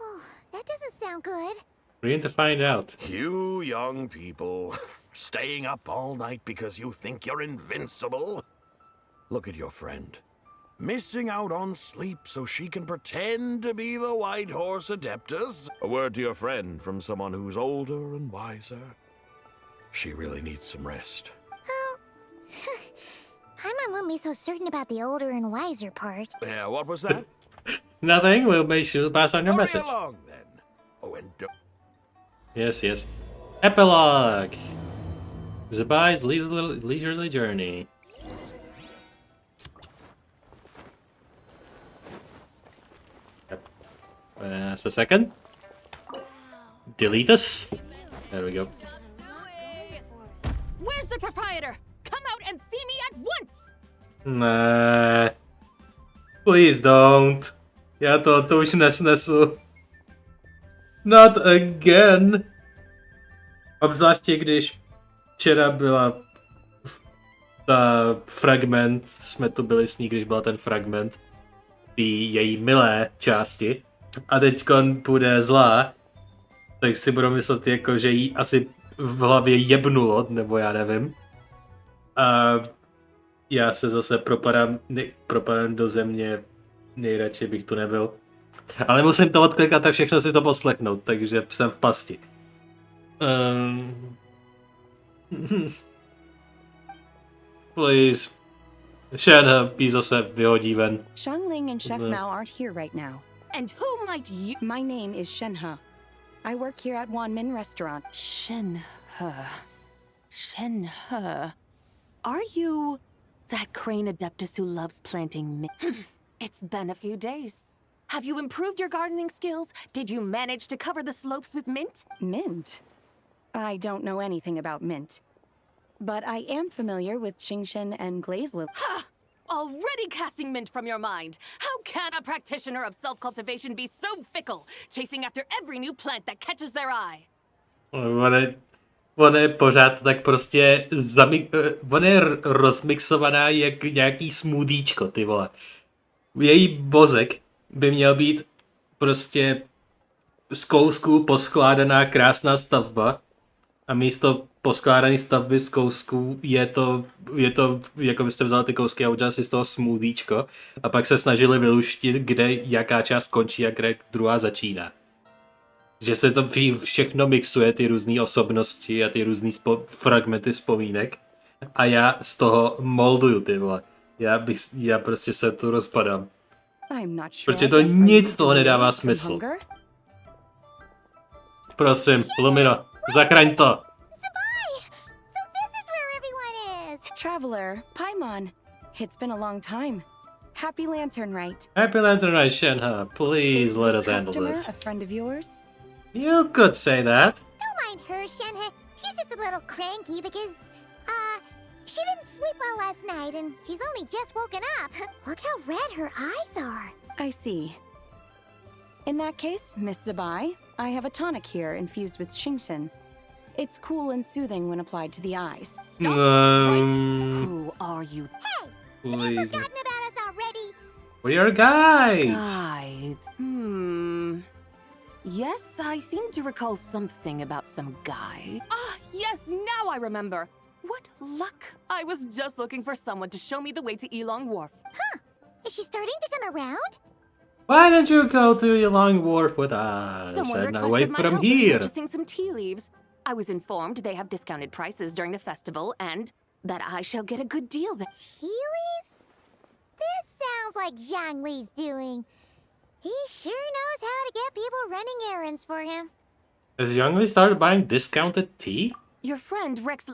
Oh, that doesn't sound good. We're going to find out. You young people, staying up all night because you think you're invincible. Look at your friend. Missing out on sleep so she can pretend to be the White Horse Adeptus. A word to your friend from someone who's older and wiser. She really needs some rest. Oh, Paimon wouldn't be so certain about the older and wiser part. Yeah, what was that? Nothing. We'll make sure to pass on your Hurry message. along, then. Oh, and Yes, yes. Epilogue. Zabai's leisurely journey. Just a second. Delete us. There we go. Where's the proprietor? Come out and see me at once! Nah. Please don't. Já to už nesnesu. Not again. Obzvláště když včera byla ta fragment, jsme tu byli s ní, když byla ten fragment té její milé části a teďkon bude zlá, tak si budu myslet jako, že jí asi v hlavě jebnulo, nebo já nevím. A já se zase propadám do země, nejradši bych tu nebyl. Ale musím to odklikat a všechno si to poslechnout, takže jsem v pasti. Please. Shenhe jí zase vyhodí ven. Xiangling and Chef Mao aren't here right now. And who might you... My name is Shenhe. I work here at One Min Restaurant. Shenhe. Are you that crane adeptus who loves planting mint? It's been a few days. Have you improved your gardening skills? Did you manage to cover the slopes with mint? Mint? I don't know anything about mint. But I am familiar with Xingshen and Glazelu. Ha! Already casting mint from your mind. How can a practitioner of self-cultivation be so fickle, chasing after every new plant that catches their eye? On je pořád tak prostě on je rozmixovaná jak nějaký smoothíčko, ty vole. Její mozek by měl být prostě z kousků poskládaná krásná stavba a místo poskládané stavby z kousků je to jako byste vzali ty kousky a udělali si z toho smoothíčko a pak se snažili vyluštit, kde jaká část končí a kde druhá začíná. Že se to všechno mixuje, ty různé osobnosti a ty různé fragmenty vzpomínek a já z toho molduju, ty vole. Já prostě se tu rozpadám. Protože to nic toho nedává smysl. Prosím, Lumino, zachraň to. Traveler, Paimon. It's been a long time. Happy Lantern Rite. Happy Lantern Rite, Shenhe. Please let us handle this. A friend of yours? You could say that. Don't mind her, Shenhe. She's just a little cranky because, she didn't sleep well last night and she's only just woken up. Look how red her eyes are. I see. In that case, Miss Zabai, I have a tonic here infused with Xingshen. It's cool and soothing when applied to the eyes. Stop right. Who are you? Hey! Please. Have you forgotten about us already? We are guides. Guides. Yes, I seem to recall something about some guy. Ah, yes, now I remember. What luck! I was just looking for someone to show me the way to Elong Wharf. Huh? Is she starting to come around? Why don't you go to Elong Wharf with us Someone and away requested my from help in here? purchasing some tea leaves. I was informed they have discounted prices during the festival and that I shall get a good deal there. Tea leaves? This sounds like Zhongli's doing. He sure knows how to get people running errands for him. Has Zhongli started buying discounted tea? Your friend Rex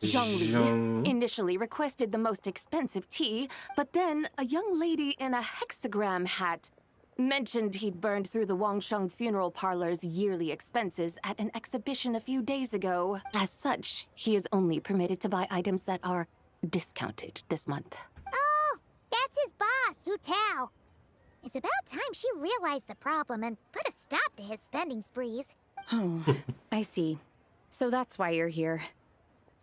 Zhongli initially requested the most expensive tea, but then a young lady in a hexagram hat Mentioned he'd burned through the Wangsheng funeral parlor's yearly expenses at an exhibition a few days ago. As such, he is only permitted to buy items that are discounted this month. Oh, that's his boss, Hu Tao. It's about time she realized the problem and put a stop to his spending sprees. Oh, I see. So that's why you're here.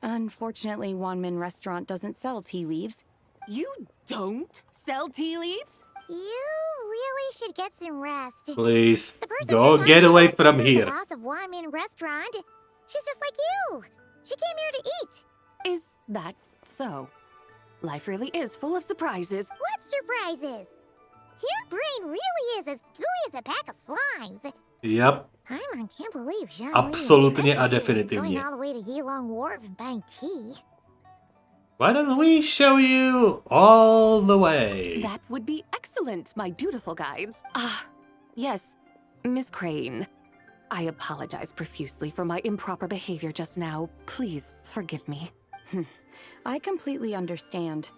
Unfortunately, Wanmin Restaurant doesn't sell tea leaves. You don't sell tea leaves? You really should get some rest. Please, The person go you're get talking away about from isn't here. The boss of Wanmin Restaurant. She's just like you. She came here to eat. Is that so? Life really is full of surprises. What surprises? Your brain really is as gooey as a pack of slimes. Yep. I can't believe Zhongli Absolutně a going definitivně. all the way to Yilong Wharf and buying tea. Why don't we show you all the way? That would be excellent, my dutiful guides. Ah, yes, Miss Crane. I apologize profusely for my improper behavior just now. Please forgive me. I completely understand.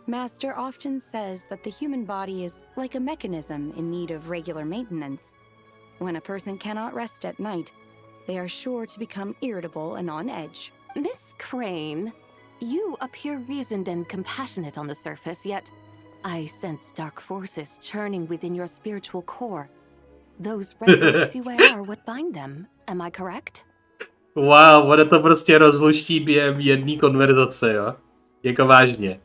Master often says that the human body is like a mechanism in need of regular maintenance. When a person cannot rest at night, they are sure to become irritable and on edge. Miss Crane, you appear reasoned and compassionate on the surface, yet I sense dark forces churning within your spiritual core. Those red ropes you wear are what bind them. Am I correct? Wow, bude to prostě rozluští během jedné konverzace, jo? Jako vážně.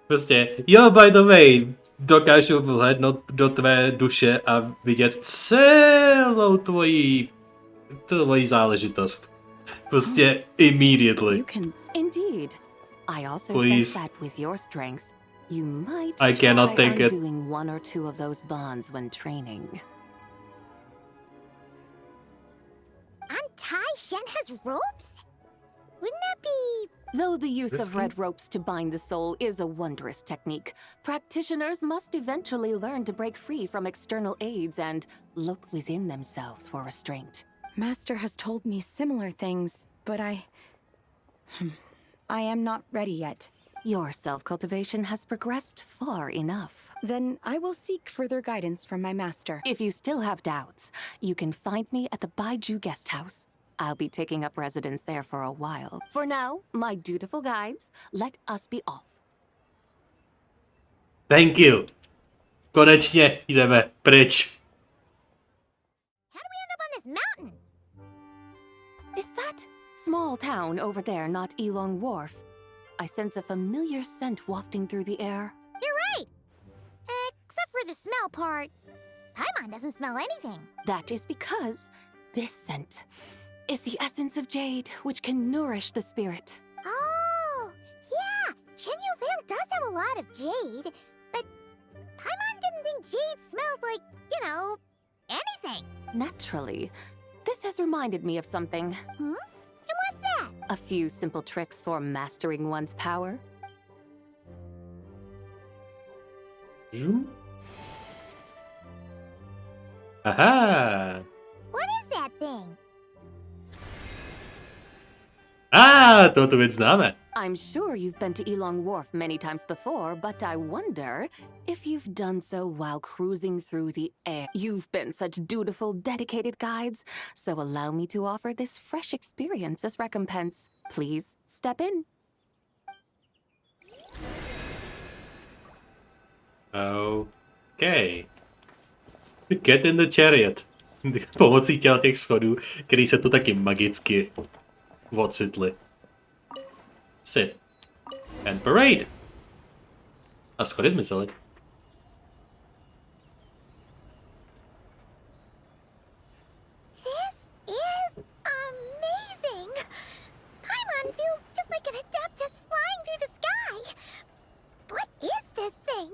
Prostě, jo, by the way, dokážu vhlédnout do tvé duše a vidět celou tvoji záležitost. Prostě immediately. Indeed. I also Please. sense that with your strength, you might I cannot try take it. undoing one or two of those bonds when training. Untie Shenhe's ropes? Wouldn't that be... Though the use of Risky? red ropes to bind the soul is a wondrous technique, practitioners must eventually learn to break free from external aids and look within themselves for restraint. Master has told me similar things, but I am not ready yet. Your self-cultivation has progressed far enough. Then I will seek further guidance from my master. If you still have doubts, you can find me at the Baiju guest house. I'll be taking up residence there for a while. For now, my dutiful guides, let us be off. Thank you. Konečně jdeme pryč. How do we end up on this mountain? Is that small town over there not Yilong Wharf? I sense a familiar scent wafting through the air. You're right. Except for the smell part. Paimon doesn't smell anything. That is because this scent is the essence of jade, which can nourish the spirit. Oh, yeah. Shenyu Vale does have a lot of jade, but Paimon didn't think jade smelled like, anything. Naturally, this has reminded me of something. Hmm? And what's that? A few simple tricks for mastering one's power. Aha. What is that thing? To tu věc známe. I'm sure you've been to Yilong Wharf many times before, but I wonder if you've done so while cruising through the air. You've been such dutiful, dedicated guides, so allow me to offer this fresh experience as recompense. Please step in. Okay. Get in the chariot. Pomocí těch schodů, který se tu taky magicky ocitly. Sit. And parade. A schody zmizely. This is amazing! Paimon feels just like an adeptus flying through the sky. What is this thing?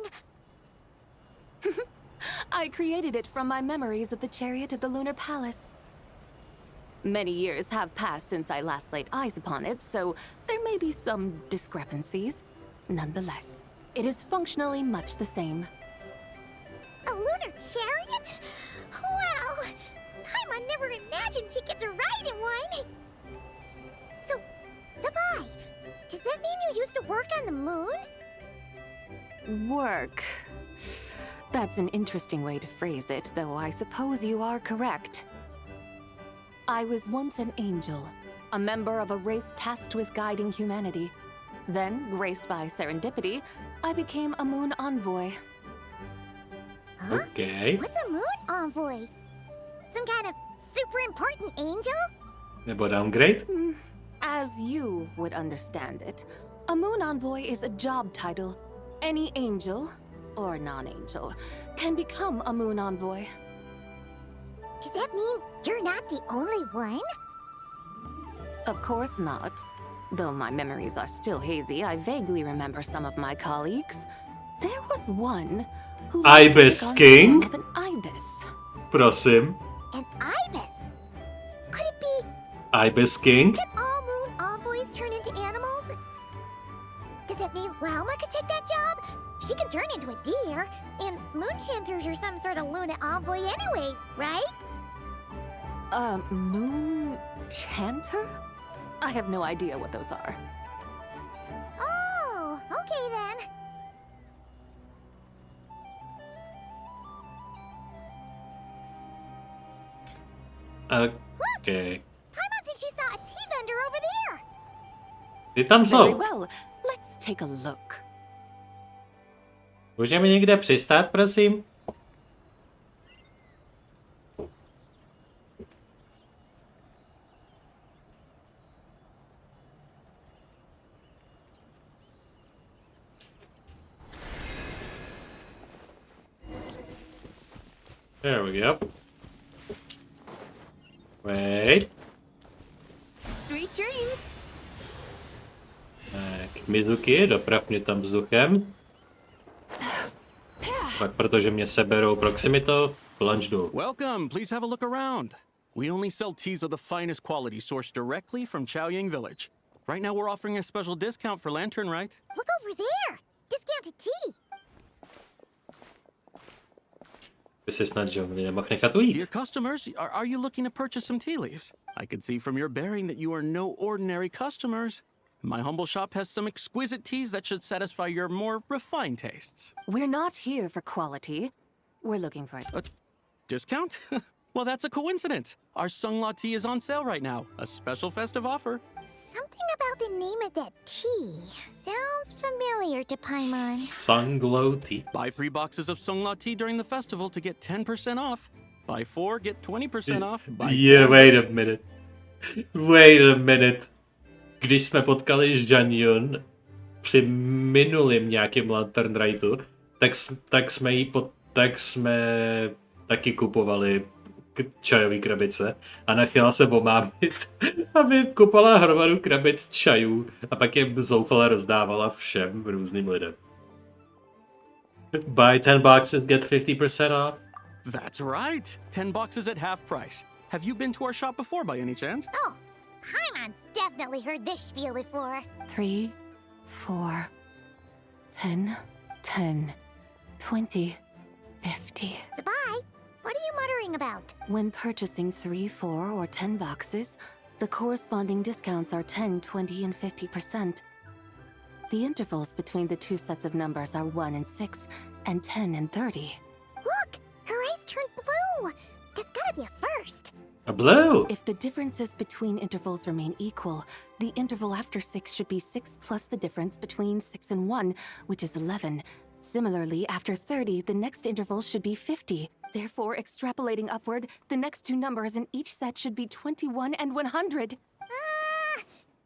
I created it from my memories of the chariot of the Lunar Palace. Many years have passed since I last laid eyes upon it, so there may be some discrepancies. Nonetheless, it is functionally much the same. A lunar chariot? Wow! Paimon never imagined she'd get to ride in one! So, Sabai, does that mean you used to work on the moon? Work. That's an interesting way to phrase it, though I suppose you are correct. I was once an angel, a member of a race tasked with guiding humanity. Then, graced by serendipity, I became a moon envoy. Huh? Okay. What's a moon envoy? Some kind of super important angel? Nebo downgrade? As you would understand it, a moon envoy is a job title. Any angel, or non-angel, can become a moon envoy. Does that mean you're not the only one? Of course not. Though my memories are still hazy, I vaguely remember some of my colleagues. There was one who Ibis King? of an ibis. Prosím. An ibis? Could it be? Ibis King? Can all moon envoys turn into animals? Does that mean Lauma could take that job? She can turn into a deer, and moon chanters are some sort of Luna envoy anyway, right? Moon chanter? I have no idea what those are. Oh, okay then. Okay. Paimon thinks she saw a tea vendor over there. Ty tam Very jsou. well. Let's take a look. Můžeme někde přistát, prosím? There we go. Wait. Sweet dreams. Tak, Mizuki, doprav mě tam vzduchem. Pak protože mě seberou proximitou, plunge dolů. Welcome, please have a look around. We only sell teas of the finest quality sourced directly from Chaoying Village. Right now we're offering a special discount for Lantern Rite. Look over there. Discounted tea. By si snad Zhongli nemohl nechat ujít. Dear customers, are you looking to purchase some tea leaves? I could see from your bearing that you are no ordinary customers. My humble shop has some exquisite teas that should satisfy your more refined tastes. We're not here for quality. We're looking for a discount? Well, that's a coincidence. Our Sungla tea is on sale right now. A special festive offer. Something about the name of that tea sounds familiar to Paimon. Sunglow tea. Buy 3 boxes of Sungla tea during the festival to get 10% off. Buy 4, get 20% off. Buy Yeah, 10. wait a minute. Wait a minute. Když jsme potkali Zhanyun při minulým nějakým Lantern Ritu, tak jsme taky kupovali čajové krabice a nachyla se omámit, aby kupala hromadu krabic čajů a pak je zoufale rozdávala všem různým lidem. Buy 10 boxes, get 50% off. That's right. 10 boxes at half price. Have you been to our shop before by any chance? Oh, Paimon's definitely heard this spiel before. 3, 4, 10, 10, 20, 50. Zabai, what are you muttering about? When purchasing 3, 4, or 10 boxes, the corresponding discounts are 10, 20, and 50%. The intervals between the two sets of numbers are 1 and 6, and 10 and 30. Look, her eyes turned blue. That's gotta be a first. A blue! If the differences between intervals remain equal, the interval after 6 should be 6 plus the difference between 6 and 1, which is 11. Similarly, after 30, the next interval should be 50. Therefore, extrapolating upward, the next two numbers in each set should be 21 and 100.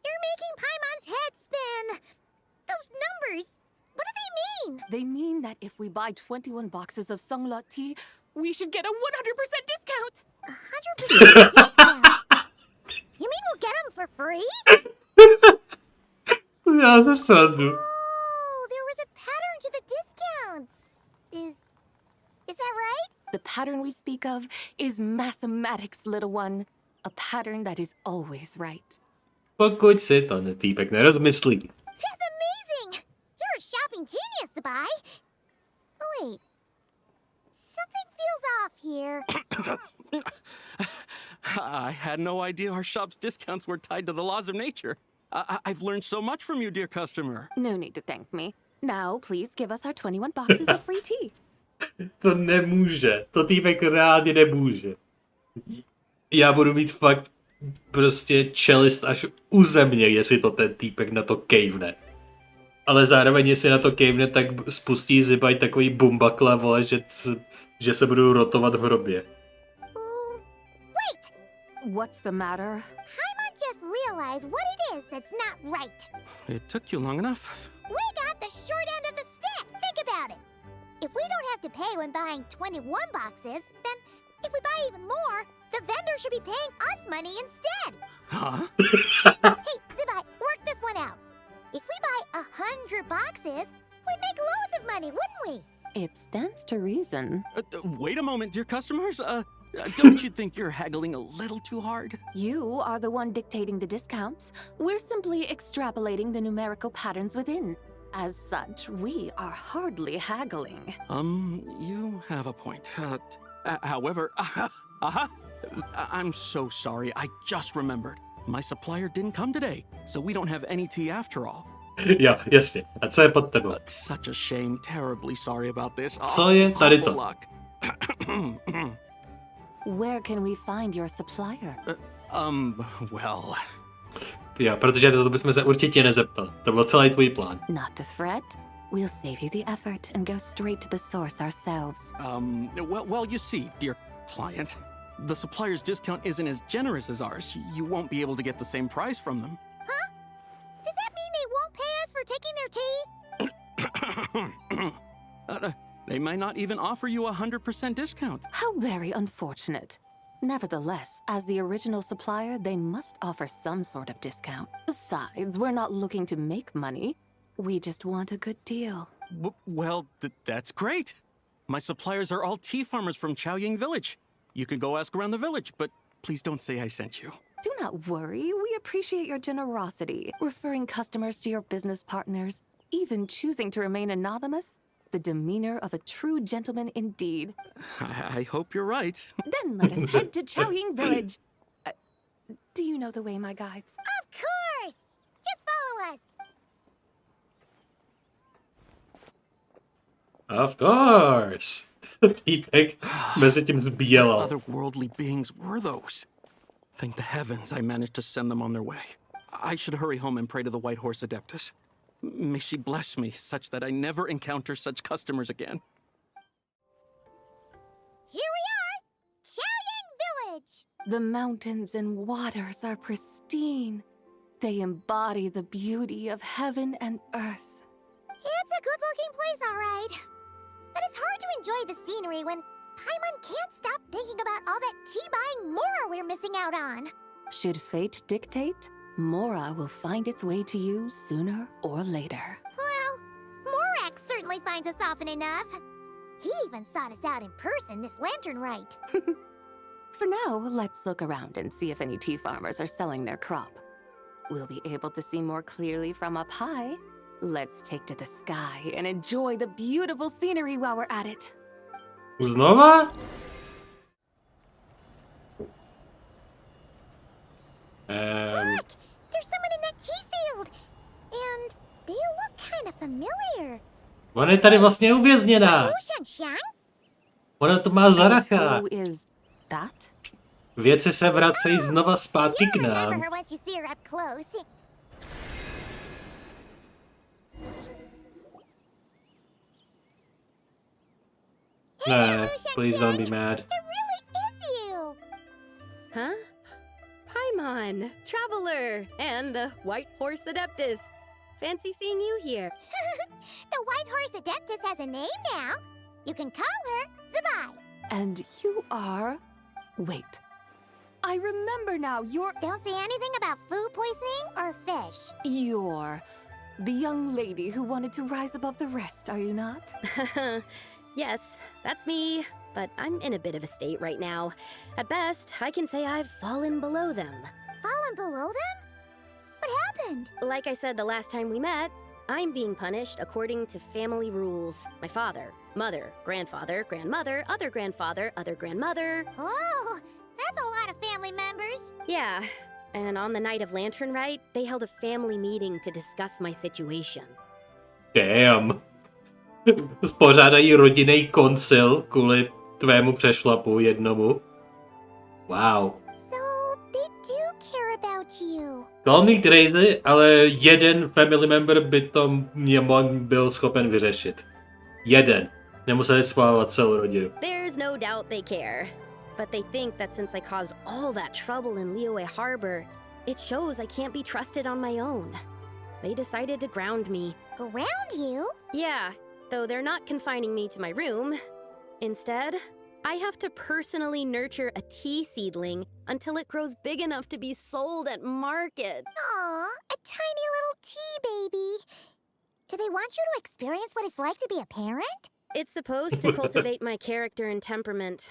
You're making Paimon's head spin. Those numbers, what do they mean? They mean that if we buy 21 boxes of Sungla tea, we should get a 100% discount! 100% discount? You mean we'll get them for free? Já se srandu. Oh, there was a pattern to the discounts. Is that right? The pattern we speak of is mathematics, little one. A pattern that is always right. Pokud si to týpek nerozmyslí. That's amazing! You're a shopping genius, Zabai. Oh, wait. Something feels off here. I had no idea our shop's discounts were tied to the laws of nature. I've learned so much from you, dear customer. No need to thank me. Now, please give us our 21 boxes of free tea. To nemůže. To týpek reálně nemůže. Já budu mít fakt prostě čelist až u země, jestli to ten týpek na to kejvne. Ale zároveň, jestli na to kejvne, tak spustí zibaj takový bumbakla, vole, že se budou rotovat v hrobě. Wait! What's the matter? Paimon just realized what it is that's not right. It took you long enough. We got the short end of the stick. Think about it. If we don't have to pay when buying 21 boxes, then if we buy even more, the vendor should be paying us money instead. Huh? Hey, Zibai, work this one out. If we buy 100 boxes, we'd make loads of money, wouldn't we? It stands to reason. Wait a moment, dear customers. Don't you think you're haggling a little too hard? You are the one dictating the discounts. We're simply extrapolating the numerical patterns within. As such, we are hardly haggling. You have a point. However, I'm so sorry. I just remembered. My supplier didn't come today, so we don't have any tea after all. Jo, jasně. A co je pod tebou? Such a shame. Terribly sorry about this. Co je tady to? Where can we find your supplier? Well... Jo, protože to bychom se určitě nezeptali. To byl celý tvůj plán. Not to fret. We'll save you the effort and go straight to the source ourselves. Well, you see, dear client, the supplier's discount isn't as generous as ours. You won't be able to get the same price from them. Huh? Does that mean they won't pay us for taking their tea? They might not even offer you 100% discount. How very unfortunate. Nevertheless, as the original supplier, they must offer some sort of discount. Besides, we're not looking to make money. We just want a good deal. Well, that's great. My suppliers are all tea farmers from Chaoying Village. You can go ask around the village, but please don't say I sent you. Do not worry. We appreciate your generosity, referring customers to your business partners, even choosing to remain anonymous. The demeanor of a true gentleman indeed. I hope you're right. Then let us head to Chaoying Village. Do you know the way, my guides? Of course! Just follow us. Of course. Týpek mezi tím zbíjelal. Otherworldly beings were those? Thank the heavens I managed to send them on their way. I should hurry home and pray to the White Horse Adeptus. May she bless me such that I never encounter such customers again. Here we are! Chaoying Village! The mountains and waters are pristine. They embody the beauty of heaven and earth. It's a good-looking place, all right. But it's hard to enjoy the scenery when Paimon can't stop thinking about all that tea-buying Mora we're missing out on. Should fate dictate, Mora will find its way to you sooner or later. Well, Morak certainly finds us often enough. He even sought us out in person this Lantern Rite. For now, let's look around and see if any tea farmers are selling their crop. We'll be able to see more clearly from up high. Let's take to the sky and enjoy the beautiful scenery while we're at it. Znova? Look! There's someone in that tea field! And they look kind of familiar. Ona je tady vlastně uvězněná. Ona to má zaracha. Who is that? Věci se vracejí znova zpátky k nám. No, please don't be mad. It really is you! Huh? Paimon, Traveler, and the White Horse Adeptus. Fancy seeing you here. The White Horse Adeptus has a name now. You can call her Zibai. And you are... Wait. I remember now, you're... Don't say anything about food poisoning or fish. You're the young lady who wanted to rise above the rest, are you not? Yes, that's me, but I'm in a bit of a state right now. At best, I can say I've fallen below them. Fallen below them? What happened? Like I said the last time we met, I'm being punished according to family rules. My father, mother, grandfather, grandmother, other grandfather, other grandmother. Oh, that's a lot of family members. Yeah, and on the night of Lantern Rite, they held a family meeting to discuss my situation. Damn. Spořádají rodinný koncil kvůli tvému přešlapu jednomu. Wow. So, they do care about you. Call me crazy, ale jeden family member by to mě byl schopen vyřešit. Jeden. Nemuseli spálovat celou rodinu. There's no doubt they care. But they think that since I caused all that trouble in Liyue Harbor, it shows I can't be trusted on my own. They decided to ground me. Ground you? Yeah, though they're not confining me to my room. Instead, I have to personally nurture a tea seedling until it grows big enough to be sold at market. Aw, a tiny little tea baby. Do they want you to experience what it's like to be a parent? It's supposed to cultivate my character and temperament.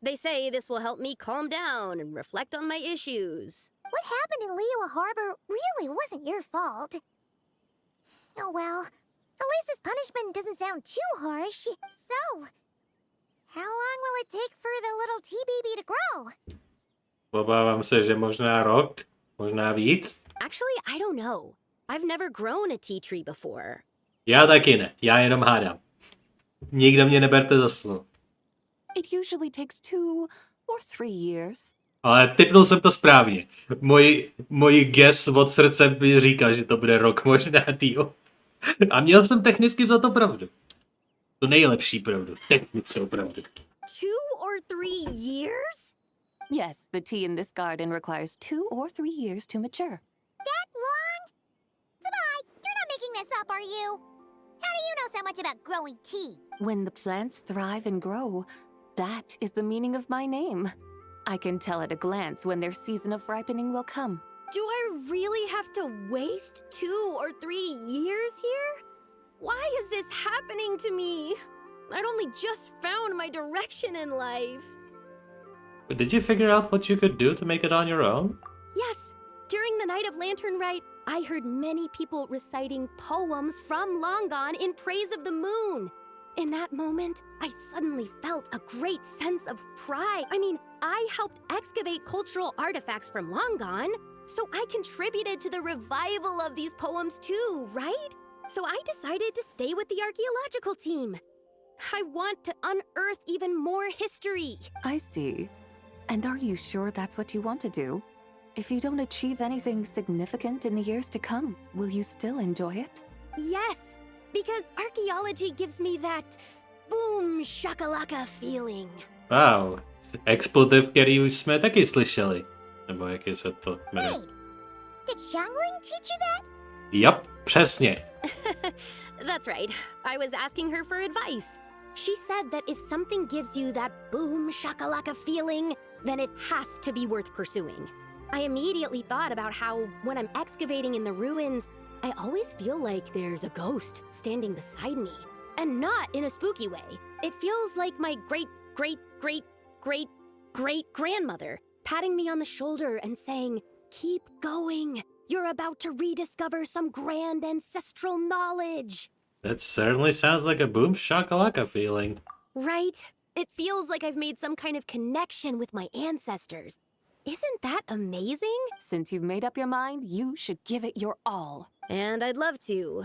They say this will help me calm down and reflect on my issues. What happened in Liyue Harbor really wasn't your fault. Oh well, at least this punishment doesn't sound too harsh. So, how long will it take for the little tea baby to grow? Obávám se, že možná rok, možná víc. Actually, I don't know. I've never grown a tea tree before. Já taky ne, já jenom hádám. Nikdo mě neberte za slovo. It usually takes 2 or 3 years. Ale tipnul jsem to správně. Můj guess od srdce by říkal, že to bude rok, možná díl. A měl jsem technicky za to pravdu. Tu nejlepší pravdu, technickou pravdu. 2 or 3 years? Yes, the tea in this garden requires 2 or 3 years to mature. That long? Sabai, you're not making this up, are you? How do you know so much about growing tea? When the plants thrive and grow, that is the meaning of my name. I can tell at a glance when their season of ripening will come. Do I really have to waste 2 or 3 years here? Why is this happening to me? I'd only just found my direction in life. But did you figure out what you could do to make it on your own? Yes, during the night of Lantern Rite, I heard many people reciting poems from long gone in praise of the moon. In that moment, I suddenly felt a great sense of pride. I mean, I helped excavate cultural artifacts from long gone, so I contributed to the revival of these poems too, right? So I decided to stay with the archaeological team. I want to unearth even more history. I see. And are you sure that's what you want to do? If you don't achieve anything significant in the years to come, will you still enjoy it? Yes, because archaeology gives me that boom shakalaka feeling. Wow, expletiv, který už jsme taky slyšeli. Nebo jak je se to jmenuje? Did Xiangling teach you that? Yup, přesně. That's right. I was asking her for advice. She said that if something gives you that boom shakalaka feeling, then it has to be worth pursuing. I immediately thought about how, when I'm excavating in the ruins, I always feel like there's a ghost standing beside me. And not in a spooky way. It feels like my great-great-great-great-great-grandmother patting me on the shoulder and saying, "Keep going. You're about to rediscover some grand ancestral knowledge." That certainly sounds like a boom shakalaka feeling. Right? It feels like I've made some kind of connection with my ancestors. Isn't that amazing? Since you've made up your mind, you should give it your all. And I'd love to,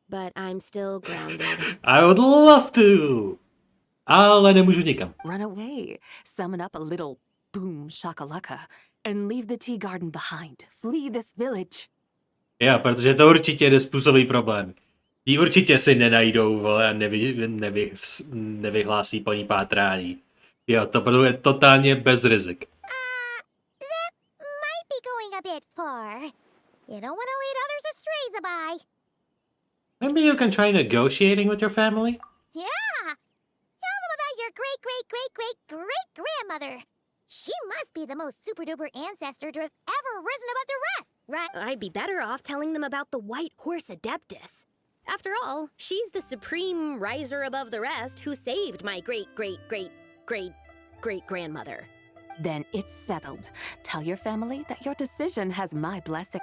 but I'm still grounded. I would love to, ale nemůžu nikam. Run away, summon up a little boom shakalaka, and leave the tea garden behind. Flee this village. Jo, protože to určitě nezpůsobí problém. Jí určitě si nenajdou, vole, a nevyhlásí po ní pátrání. Jo, to bude totálně bez rizik. That might be going a bit far. You don't want to lead others astray, Zabai. Maybe you can try negotiating with your family? Yeah! Tell them about your great-great-great-great-great-grandmother. She must be the most super-duper ancestor to have ever risen above the rest, right? I'd be better off telling them about the White Horse Adeptus. After all, she's the supreme riser above the rest who saved my great-great-great-great-great-grandmother. Then it's settled. Tell your family that your decision has my blessing.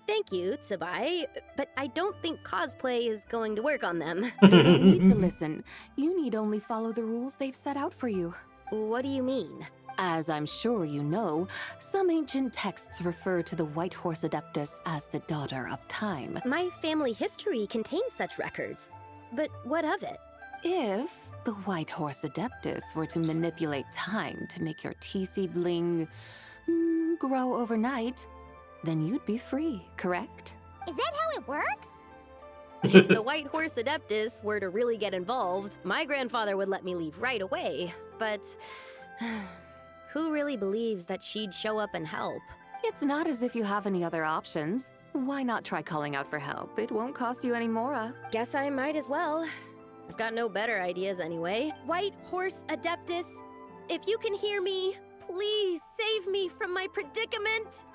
Thank you, Tsubai, but I don't think cosplay is going to work on them. They don't need to listen. You need only follow the rules they've set out for you. What do you mean? As I'm sure you know, some ancient texts refer to the White Horse Adeptus as the daughter of time. My family history contains such records. but what of it? If the White Horse Adeptus were to manipulate time to make your tea seedling grow overnight, then you'd be free, correct? Is that how it works? If the White Horse Adeptus were to really get involved, my grandfather would let me leave right away. But who really believes that she'd show up and help? It's not as if you have any other options. Why not try calling out for help? It won't cost you any more. Guess I might as well. I've got no better ideas anyway. White Horse Adeptus, if you can hear me, please save me from my predicament.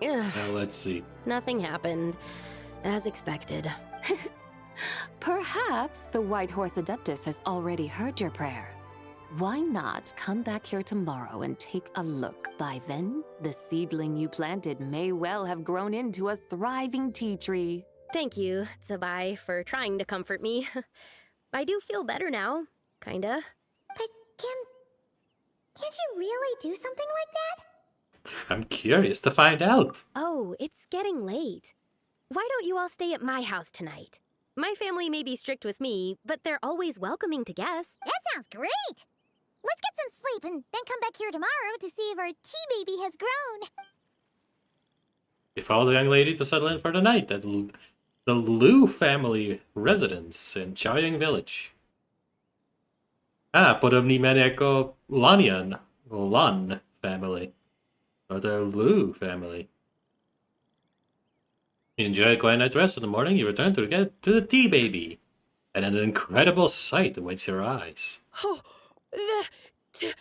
Now let's see. Nothing happened, as expected. Perhaps the White Horse Adeptus has already heard your prayer. Why not come back here tomorrow and take a look? By then, the seedling you planted may well have grown into a thriving tea tree. Thank you, Tsabai, for trying to comfort me. I do feel better now, kinda. But can't you really do something like that? I'm curious to find out. Oh, it's getting late. Why don't you all stay at my house tonight? My family may be strict with me, but they're always welcoming to guests. That sounds great! Let's get some sleep and then come back here tomorrow to see if our tea baby has grown. We follow the young lady to settle in for the night at the Liu family residence in Chaoyang village. Podobný jméno jako Lanyan, Lan family. Or the Liu family. You enjoy a quiet night's rest. In the morning, you return to the tea baby. And an incredible sight awaits your eyes. Oh, the tea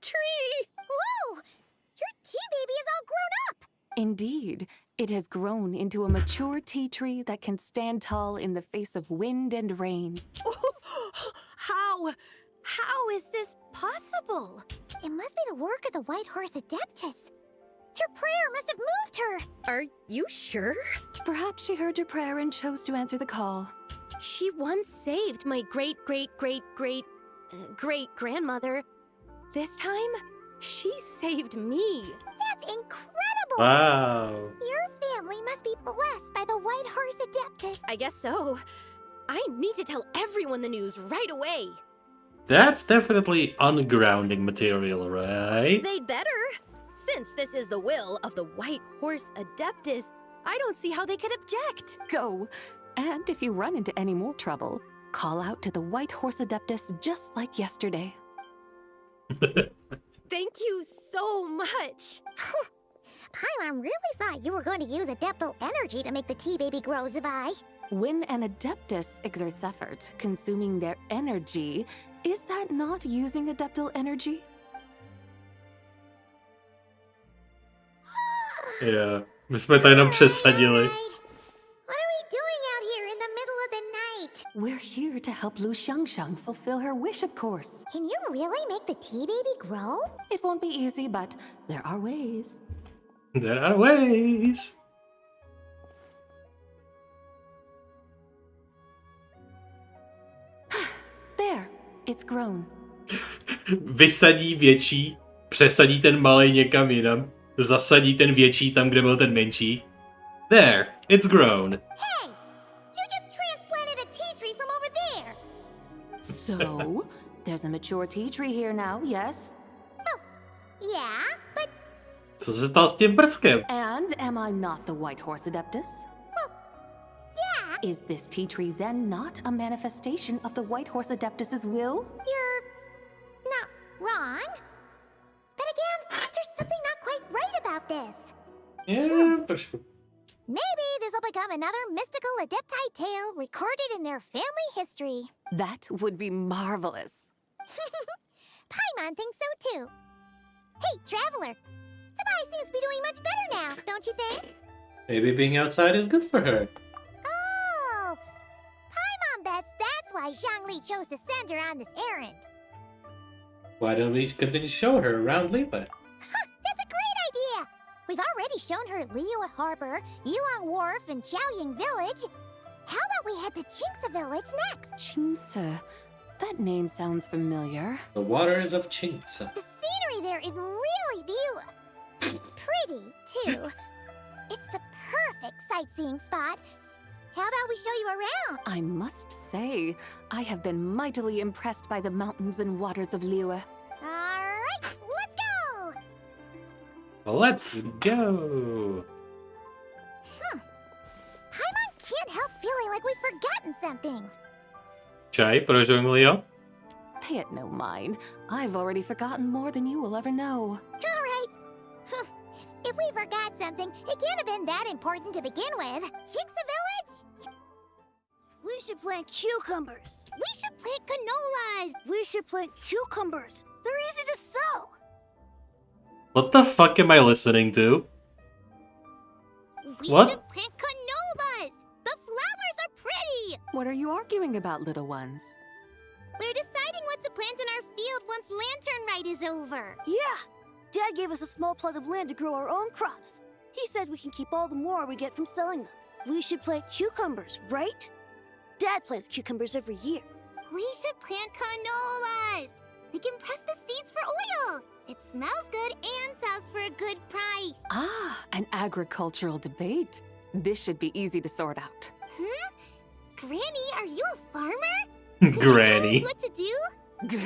tree! Whoa! Your tea baby is all grown up! Indeed, it has grown into a mature tea tree that can stand tall in the face of wind and rain. How is this possible? It must be the work of the White Horse Adeptus. Your prayer must have moved her. Are you sure? Perhaps she heard your prayer and chose to answer the call. She once saved my great-great-great-great-great-grandmother. This time, she saved me. That's incredible! Wow. Your family must be blessed by the White Horse Adeptus. I guess so. I need to tell everyone the news right away. That's definitely ungrounding material, right? They'd better. Since this is the will of the White Horse Adeptus, I don't see how they could object. Go. And if you run into any more trouble, call out to the White Horse Adeptus just like yesterday. Thank you so much. Paimon really thought you were going to use adeptal energy to make the tea baby grow, Zabai. When an Adeptus exerts effort, consuming their energy, is that not using adeptal energy? Yeah, my jsme to jenom přesadili. What are we doing out here in the middle of the night? We're here to help Lu Xiangshang fulfill her wish, of course. Can you really make the tea baby grow? It won't be easy, but there are ways. There are ways. There, it's grown. Vysadí větší, přesadí ten malej někam jinam, zasadí ten větší tam, kde byl ten menší. There, it's grown. Hey, you just transplanted a tea tree from over there. So, there's a mature tea tree here now, yes? Oh, yeah, but... Co se stalo s tím prskem? And am I not the White Horse Adeptus? Well, yeah. Is this tea tree then not a manifestation of the White Horse Adeptus's will? You're not wrong. But again, there's something not quite right about this. Yeah, trošku. Maybe this will become another mystical Adepti tale recorded in their family history. That would be marvelous. Paimon thinks so too. Hey, Traveler. Sabai seems to be doing much better now, don't you think? Maybe being outside is good for her. Oh! Paimon bets that's why Zhongli chose to send her on this errand. Why don't we continue to show her around Liyue? That's a great idea! We've already shown her Liyue Harbor, Yulong Wharf, and Chaoyang Village. How about we head to Qingce Village next? Qingce. That name sounds familiar. The waters of Qingce. The scenery there is really beautiful. pretty, too. It's the perfect sightseeing spot. How about we show you around? I must say, I have been mightily impressed by the mountains and waters of Liyue. Alright, let's go! Let's go! Paimon can't help feeling like we've forgotten something. Čaj pro Zhonglio? Pay it no mind. I've already forgotten more than you will ever know. Alright. If we forgot something, it can't have been that important to begin with. Shinksa Village? We should plant cucumbers. We should plant canolas. We should plant cucumbers. They're easy to sell. What the fuck am I listening to? We What? should plant canolas. The flowers are pretty. What are you arguing about, little ones? We're deciding what to plant in our field once Lantern Rite is over. Yeah. Dad gave us a small plot of land to grow our own crops. He said we can keep all the more we get from selling them. We should plant cucumbers, right? Dad plants cucumbers every year. We should plant canolas. We can press the seeds for oil. It smells good and sells for a good price. Ah, an agricultural debate. This should be easy to sort out. Granny, are you a farmer? Granny. What to do?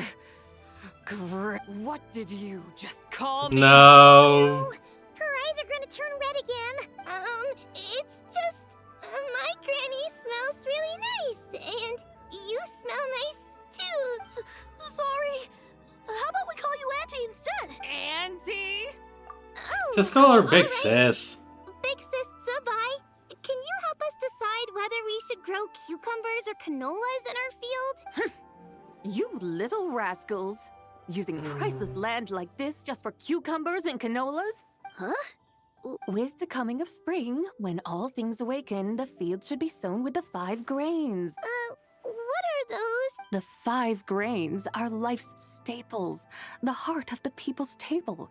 What did you just call me? No. Her eyes are gonna turn red again. It's just my granny smells really nice, and you smell nice too. Sorry. How about we call you Auntie instead? Auntie? Oh, Just call her Big alright. Sis. Big Sis Tsubai, can you help us decide whether we should grow cucumbers or canolas in our field? You little rascals. Using priceless land like this just for cucumbers and canolas? Huh? With the coming of spring, when all things awaken, the field should be sown with the 5 grains. What are those? The 5 grains are life's staples, the heart of the people's table.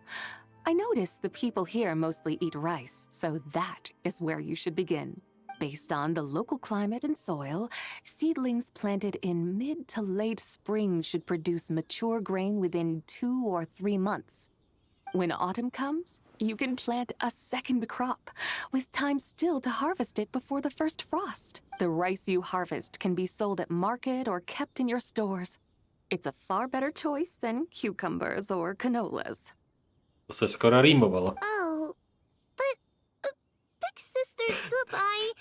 I notice the people here mostly eat rice, so that is where you should begin. Based on the local climate and soil, seedlings planted in mid to late spring should produce mature grain within 2 or 3 months. When autumn comes, you can plant a second crop, with time still to harvest it before the first frost. The rice you harvest can be sold at market or kept in your stores. It's a far better choice than cucumbers or canolas. To se skoro rýmovalo. Oh, but Big Sister Tsubai,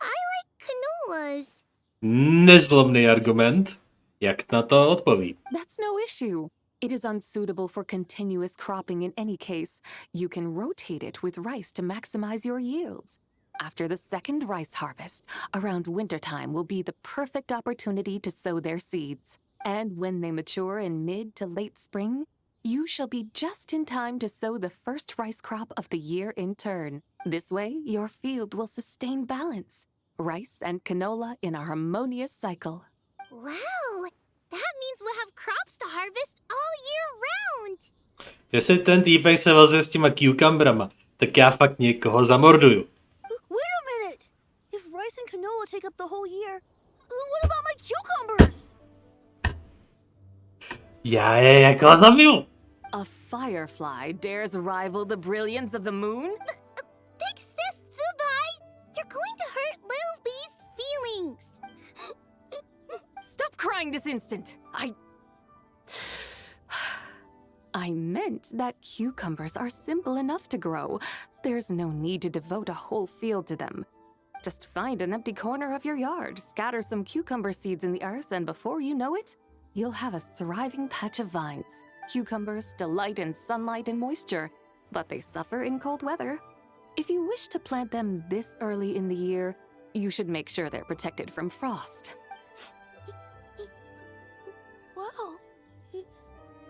I like canolas. Nezlomný argument. Jak na to odpoví? That's no issue. It is unsuitable for continuous cropping in any case. You can rotate it with rice to maximize your yields. After the second rice harvest, around wintertime will be the perfect opportunity to sow their seeds. And when they mature in mid to late spring, you shall be just in time to sow the first rice crop of the year in turn. This way, your field will sustain balance. Rice and canola in a harmonious cycle. Wow, that means we'll have crops to harvest all year round. Jestli ten týpek se vozuje s těma cucumbrama, tak já fakt někoho zamorduju. Wait a minute! If rice and canola take up the whole year, then what about my cucumbers? Já je jako zabiju. A firefly dares rival the brilliance of the moon? Big Sis Tsubai, you're going to hurt Lil Bee's feelings. Stop crying this instant! I meant that cucumbers are simple enough to grow. There's no need to devote a whole field to them. Just find an empty corner of your yard, scatter some cucumber seeds in the earth, and before you know it, you'll have a thriving patch of vines. Cucumbers delight in sunlight and moisture, but they suffer in cold weather. If you wish to plant them this early in the year, you should make sure they're protected from frost. Wow.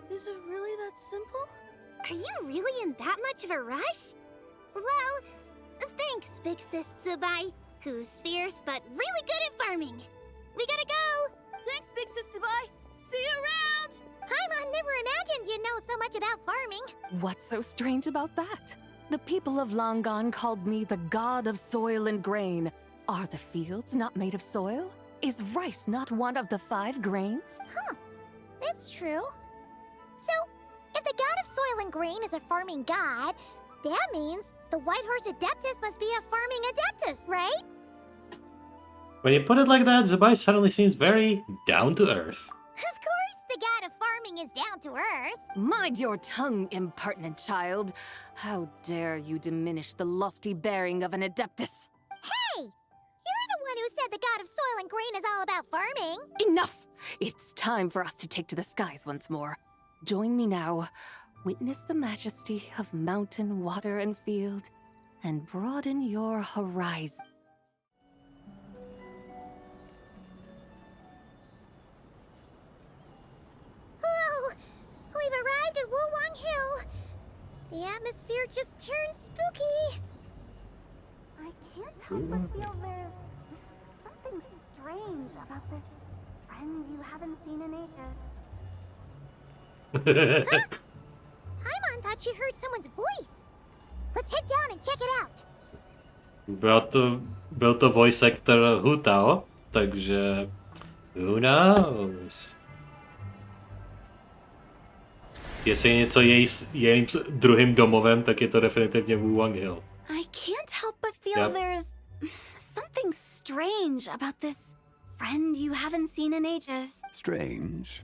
Is it really that simple? Are you really in that much of a rush? Well, thanks, Big Sis Tsubai, who's fierce but really good at farming. We gotta go! Thanks, Big Sis Tsubai! See you around! Paimon never imagined you'd know so much about farming. What's so strange about that? The people of Longon called me the god of soil and grain. Are the fields not made of soil? Is rice not one of the 5 grains? That's true. So, if the god of soil and grain is a farming god, That means the White Horse Adeptus must be a farming adeptus, right? When you put it like that, Zabai suddenly seems very down to earth. Of course, the god of farming is down to earth. Mind your tongue, impertinent child. How dare you diminish the lofty bearing of an adeptus? Hey! You're the one who said the god of soil and grain is all about farming. Enough! It's time for us to take to the skies once more. Join me now. Witness the majesty of mountain, water, and field, and broaden your horizon. Whoa! We've arrived at Wulwang Hill. The atmosphere just turned spooky. I can't help but feel there's something strange about this friend you haven't seen in ages. Huh? Paimon thought she heard someone's voice. Let's head down and check it out. Byl to voice actor Hu Tao, takže who knows? Jestli je něco jejím druhým domovem, tak je to definitivně Wulwang Hill. I can't help but feel there's something strange about this friend you haven't seen in ages. Strange?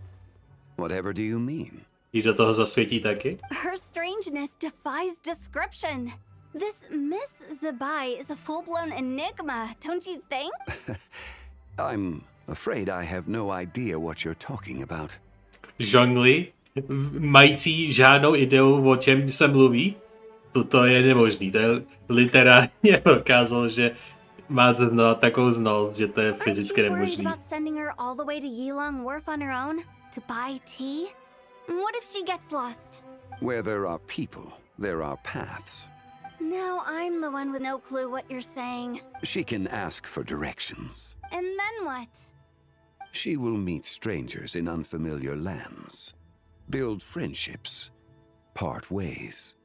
Whatever do you mean? Jí do toho zasvětí taky? Her strangeness defies description. This Miss Zabai is a full-blown enigma, don't you think? I'm afraid I have no idea what you're talking about. Zhongli, mající žádnou ideu, o čem se mluví? To je nemožný. To je literálně prokázal, že má takovou znalost, že to je fyzicky nemožný. About sending her all the way to Yilong Wharf on her own to buy tea? What if she gets lost? Where there are people, there are paths. Now I'm the one with no clue what you're saying. She can ask for directions. And then what? She will meet strangers in unfamiliar lands, build friendships, part ways.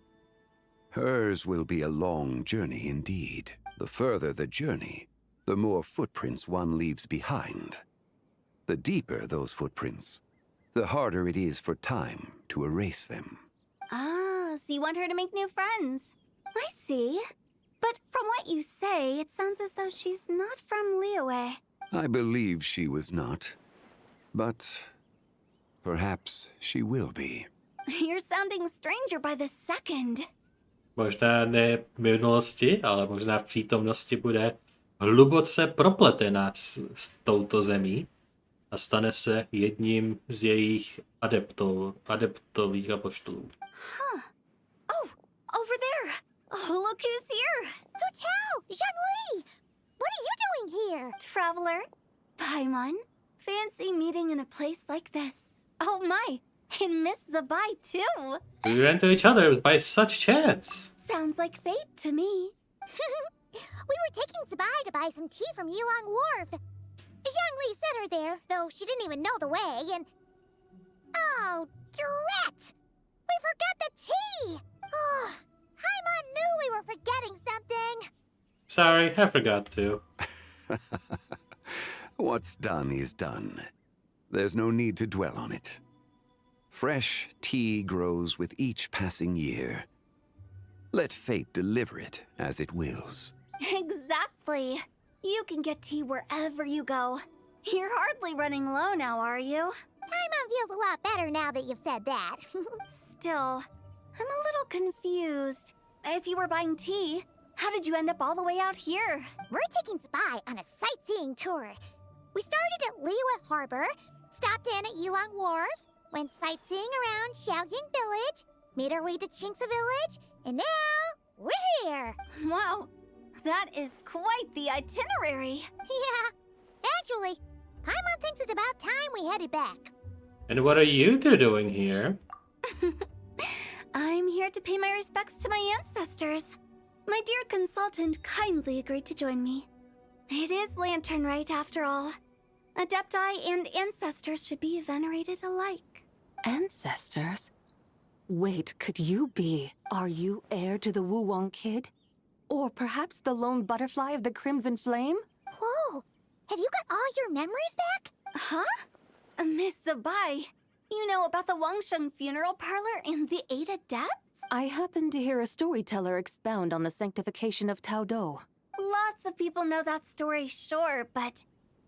Hers will be a long journey indeed. The further the journey, the more footprints one leaves behind. The deeper those footprints, the harder it is for time to erase them. Ah, so you want her to make new friends. I see. But from what you say, it sounds as though she's not from Liyue. I believe she was not, but perhaps she will be. You're sounding stranger by the second. Možná ne v minulosti, ale možná v přítomnosti bude hluboce propletená s touto zemí a stane se jedním z jejich adeptových apoštolů. Huh. Oh, over there. Oh, look who's here. Hu Tao! Zhongli! What are you doing here? Traveler. Paimon. Fancy meeting in a place like this. Oh my, and Miss Zabai too. We ran to each other by such chance. Sounds like fate to me. We were taking Zabai to buy some tea from Yilong Wharf. Zhongli sent her there, though she didn't even know the way, and... Oh, drat! We forgot the tea! Oh, Paimon knew we were forgetting something. Sorry, I forgot to. What's done is done. There's no need to dwell on it. Fresh tea grows with each passing year. Let fate deliver it as it wills. Exactly. You can get tea wherever you go. You're hardly running low now, are you? Paimon feels a lot better now that you've said that. Still, I'm a little confused. If you were buying tea, how did you end up all the way out here? We're taking Zabai on a sightseeing tour. We started at Liyue Harbor, stopped in at Yilong Wharf, went sightseeing around Xiaoying Village, made our way to Qingce Village, and now we're here. Wow, that is quite the itinerary. Yeah, actually, Paimon thinks it's about time we headed back. And what are you two doing here? I'm here to pay my respects to my ancestors. My dear consultant kindly agreed to join me. It is Lantern Rite, after all. Adepti and ancestors should be venerated alike. Ancestors? Wait, could you be? Are you heir to the Wulwang Kid? Or perhaps the lone butterfly of the Crimson Flame? Whoa, have you got all your memories back? Huh? Miss Zabai, you know about the Wangsheng funeral parlor and the 8 adepts? I happened to hear a storyteller expound on the sanctification of Tao Do. Lots of people know that story, sure, but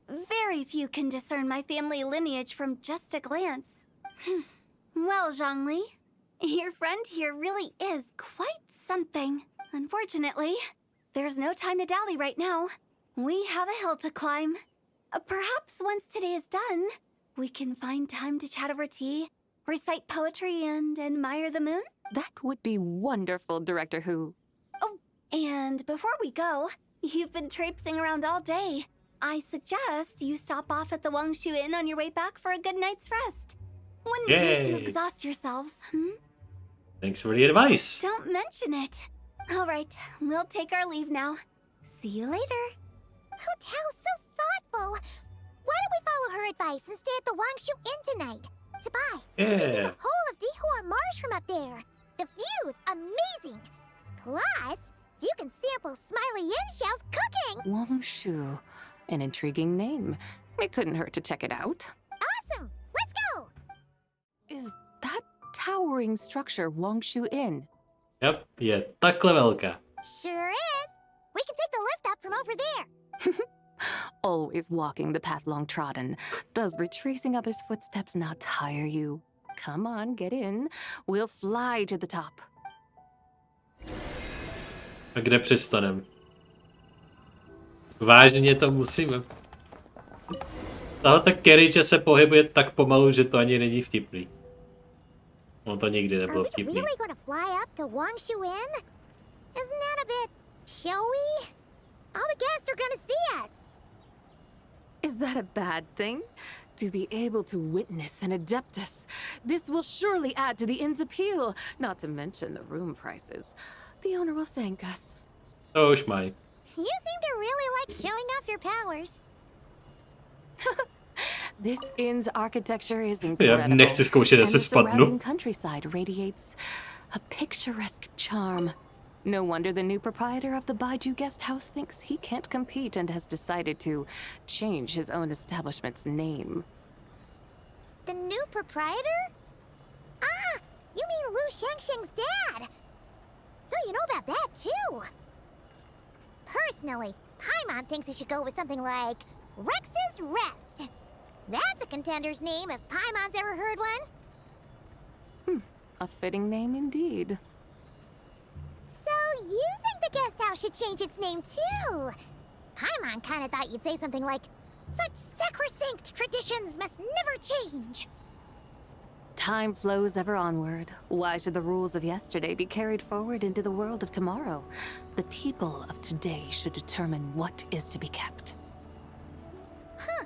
very few can discern my family lineage from just a glance. Well, Zhongli, your friend here really is quite something. Unfortunately, there's no time to dally right now. We have a hill to climb. Perhaps once today is done, we can find time to chat over tea, recite poetry, and admire the moon? That would be wonderful, Director Hu. Oh, and before we go, you've been traipsing around all day. I suggest you stop off at the Wangshu Inn on your way back for a good night's rest. Wouldn't do to exhaust yourselves, Thanks for the advice. Don't mention it. All right, we'll take our leave now. See you later. Hotel's so thoughtful. Why don't we follow her advice and stay at the Wangshu Inn tonight? Sabai, you can see the whole of Dihua Marsh from up there. The view's amazing. Plus, you can sample Smiley Yanxiao's cooking. Wangshu, an intriguing name. It couldn't hurt to check it out. Awesome. Let's go. Is that towering structure Wangshu Inn? Yep, je takhle velká. Sure is. We can take the lift up from over there. Always walking the path long trodden. Does retracing others' footsteps not tire you? Come on, get in. We'll fly to the top. A kde přistanem? Vážně to musíme. Tahle carriage se pohybuje tak pomalu, že to ani není vtipný. No to nikdy nebylo vtipný. Really gonna fly up to Wangshu Inn? Isn't that a bit showy? All the guests are gonna see us. Is that a bad thing? To be able to witness an Adeptus. This will surely add to the inn's appeal, not to mention the room prices. The owner will thank us. To už mají. You seem to really like showing off your powers. This inn's architecture is incredible. Já nechci zkoušet, and se the surrounding spadnu. countryside radiates a picturesque charm. No wonder the new proprietor of the Baiju guest house thinks he can't compete and has decided to change his own establishment's name. The new proprietor? Ah, you mean Lu Shengsheng's dad. So you know about that too. Personally, Paimon thinks it should go with something like Rex's Rest. That's a contender's name if Paimon's ever heard one. A fitting name indeed. So you think the guest house should change its name too? Paimon kind of thought you'd say something like, such sacrosanct traditions must never change. Time flows ever onward. Why should the rules of yesterday be carried forward into the world of tomorrow? The people of today should determine what is to be kept. Huh.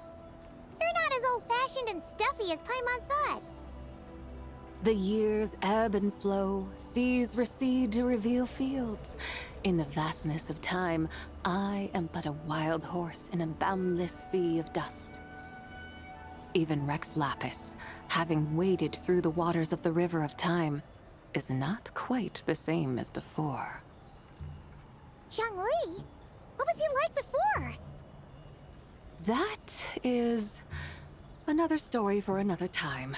You're not as old-fashioned and stuffy as Paimon thought. The years ebb and flow, seas recede to reveal fields. In the vastness of time, I am but a wild horse in a boundless sea of dust. Even Rex Lapis, having waded through the waters of the river of time, is not quite the same as before. Zhongli? What was he like before? That is another story for another time.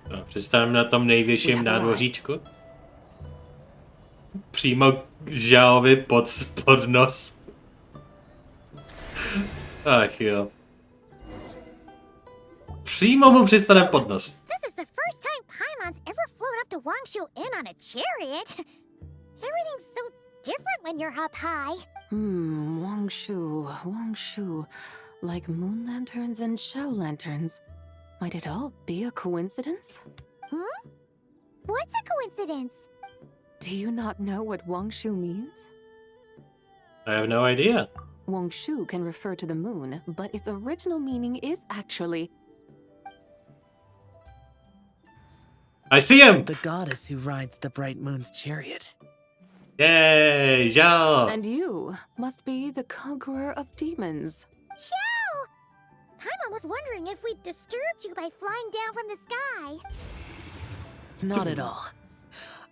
No, přistávám na tom největším nádvoříčku. Přímo k Zhaovi pod nos. Ach jo. Přímo mu přistane pod nos. This is the first time Paimon's ever flown up to Wangshu Inn on a chariot. Everything's so different when you're up high. Wangshu. Like moon lanterns and shell lanterns. Might it all be a coincidence? What's a coincidence? Do you not know what Wangshu means? I have no idea. Wangshu can refer to the moon, but its original meaning is actually... I see him! The goddess who rides the bright moon's chariot. Yay, Zhao! And you must be the conqueror of demons. Zhao! Paimon was wondering if we'd disturbed you by flying down from the sky. Not at all.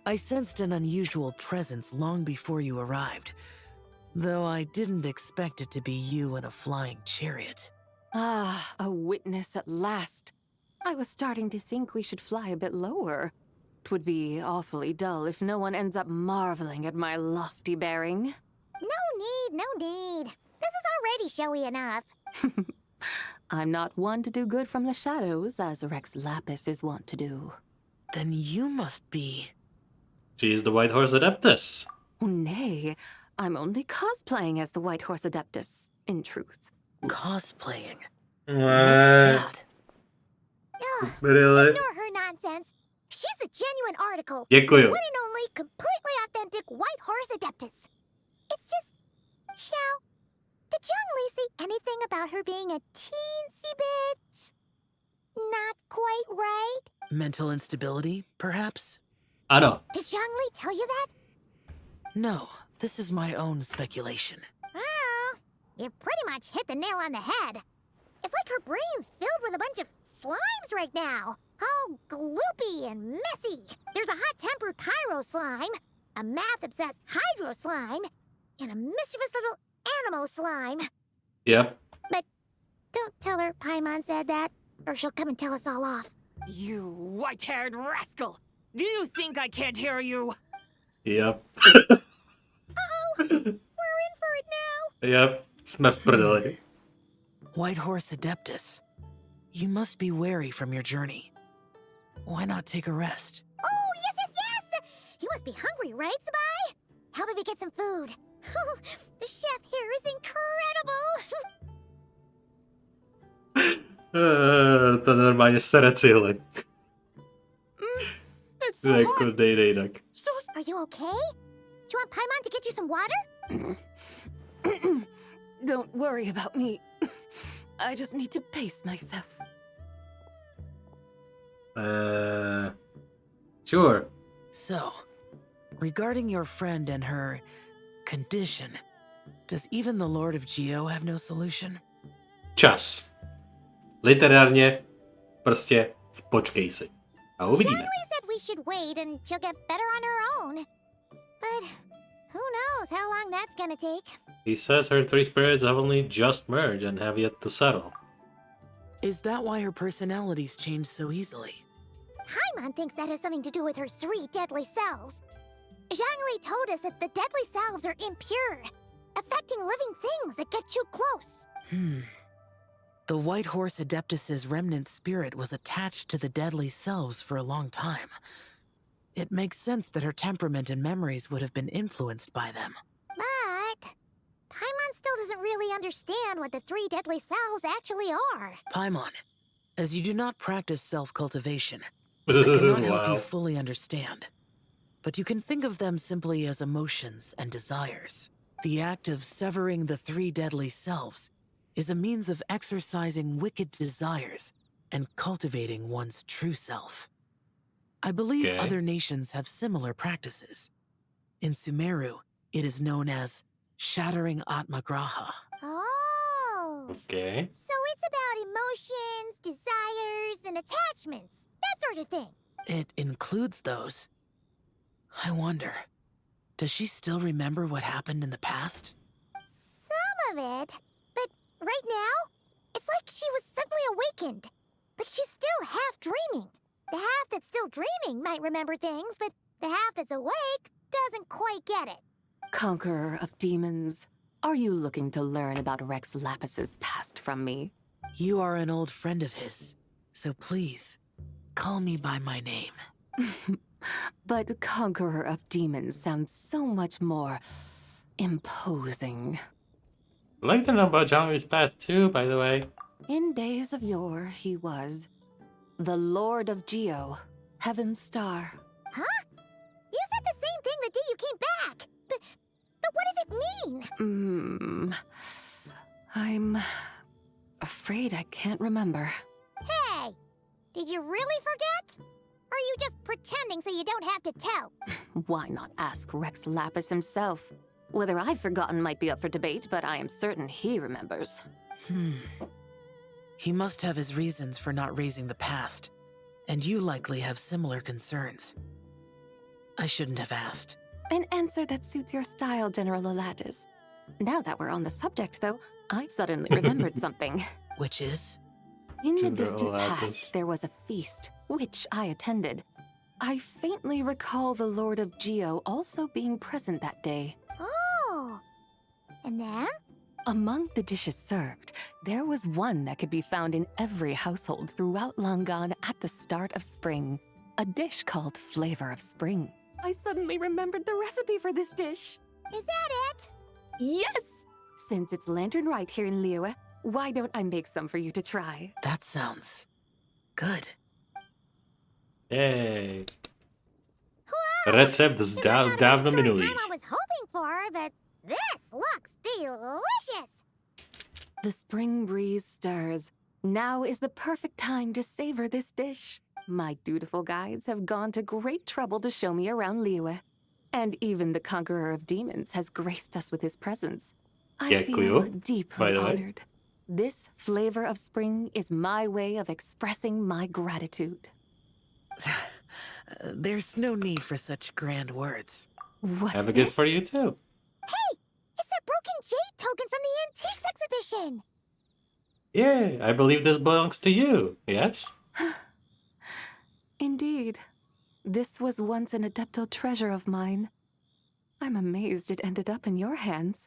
I sensed an unusual presence long before you arrived. Though I didn't expect it to be you in a flying chariot. Ah, a witness at last. I was starting to think we should fly a bit lower. Twould be awfully dull if no one ends up marveling at my lofty bearing. No need. This is already showy enough. I'm not one to do good from the shadows, as Rex Lapis is wont to do. Then you must be... She's the White Horse Adeptus. Nay, I'm only cosplaying as the White Horse Adeptus, in truth. Cosplaying? What's that? Ugh, Really? ignore her nonsense. She's a genuine article. Děkuju. The one and only, completely authentic White Horse Adeptus. It's just... Xiao, did Zhongli say anything about her being a teensy bit... not quite right? Mental instability, perhaps? Ano. Did Zhongli tell you that? No, this is my own speculation. Oh, you pretty much hit the nail on the head. It's like her brain's filled with a bunch of slimes right now. All gloopy and messy. There's a hot-tempered pyro slime, a math-obsessed hydro slime, and a mischievous little animo slime. Yep. But don't tell her Paimon said that, or she'll come and tell us all off. You white-haired rascal! Do you think I can't hear you? Yep. Uh-oh, we're in for it now. Yep. Jsme v prdeli. White Horse Adeptus, you must be weary from your journey. Why not take a rest? Oh, yes! You must be hungry, right, Sabai? How about we get some food? Oh, the chef here is incredible. To normálně sere cihly. It's so hot. Jako dejde jinak. Are you okay? Do you want Paimon to get you some water? Don't worry about me. I just need to pace myself. Sure. So, regarding your friend and her condition, does even the Lord of Geo have no solution? Čas. Literárně prostě počkej si. A uvidíme. Zhongli said we should wait and she'll get better on her own. But who knows how long that's gonna take. He says her three spirits have only just merged and have yet to settle. Is that why her personalities change so easily? Paimon thinks that has something to do with her three deadly selves. Zhongli told us that the deadly selves are impure, affecting living things that get too close. The White Horse Adeptus's remnant spirit was attached to the deadly selves for a long time. It makes sense that her temperament and memories would have been influenced by them. But Paimon still doesn't really understand what the three deadly selves actually are. Paimon, as you do not practice self-cultivation, I cannot help you Wow. fully understand. But you can think of them simply as emotions and desires. The act of severing the three deadly selves is a means of exercising wicked desires and cultivating one's true self. I believe Okay. other nations have similar practices. In Sumeru, it is known as shattering Atmagraha. Oh. Okay. So it's about emotions, desires, and attachments. That sort of thing. It includes those. I wonder, does she still remember what happened in the past? Some of it. But right now, it's like she was suddenly awakened. Like she's still half dreaming. The half that's still dreaming might remember things, but the half that's awake doesn't quite get it. Conqueror of demons, are you looking to learn about Rex Lapis's past from me? You are an old friend of his, so please, call me by my name. But Conqueror of Demons sounds so much more imposing. I like to know about Zhongli's past too, by the way. In days of yore, he was the Lord of Geo, Heaven's Star. Huh? You said the same thing the day you came back. But what does it mean? I'm afraid I can't remember. Hey, did you really forget? Or are you just pretending so you don't have to tell? Why not ask Rex Lapis himself? Whether I've forgotten might be up for debate, but I am certain he remembers. He must have his reasons for not raising the past, and you likely have similar concerns. I shouldn't have asked. An answer that suits your style, General Elatis. Now that we're on the subject, though, I suddenly remembered something. Which is? In the distant past, there was a feast, which I attended. I faintly recall the Lord of Geo also being present that day. Oh! And then? Among the dishes served, there was one that could be found in every household throughout Langan at the start of spring. A dish called Flavor of Spring. I suddenly remembered the recipe for this dish. Is that it? Yes! Since it's Lantern Rite here in Liyue, why don't I make some for you to try? That sounds good. Yay. Recept z dávno minulý. I was hoping for, but this looks delicious. The spring breeze stirs. Now is the perfect time to savor this dish. My dutiful guides have gone to great trouble to show me around Liyue. And even the conqueror of demons has graced us with his presence. I feel deeply honored. This flavor of spring is my way of expressing my gratitude. There's no need for such grand words. What's Have a gift for you too. Hey! It's that broken jade token from the antiques exhibition! Yeah, I believe this belongs to you, yes? Indeed. This was once an Adepto treasure of mine. I'm amazed it ended up in your hands.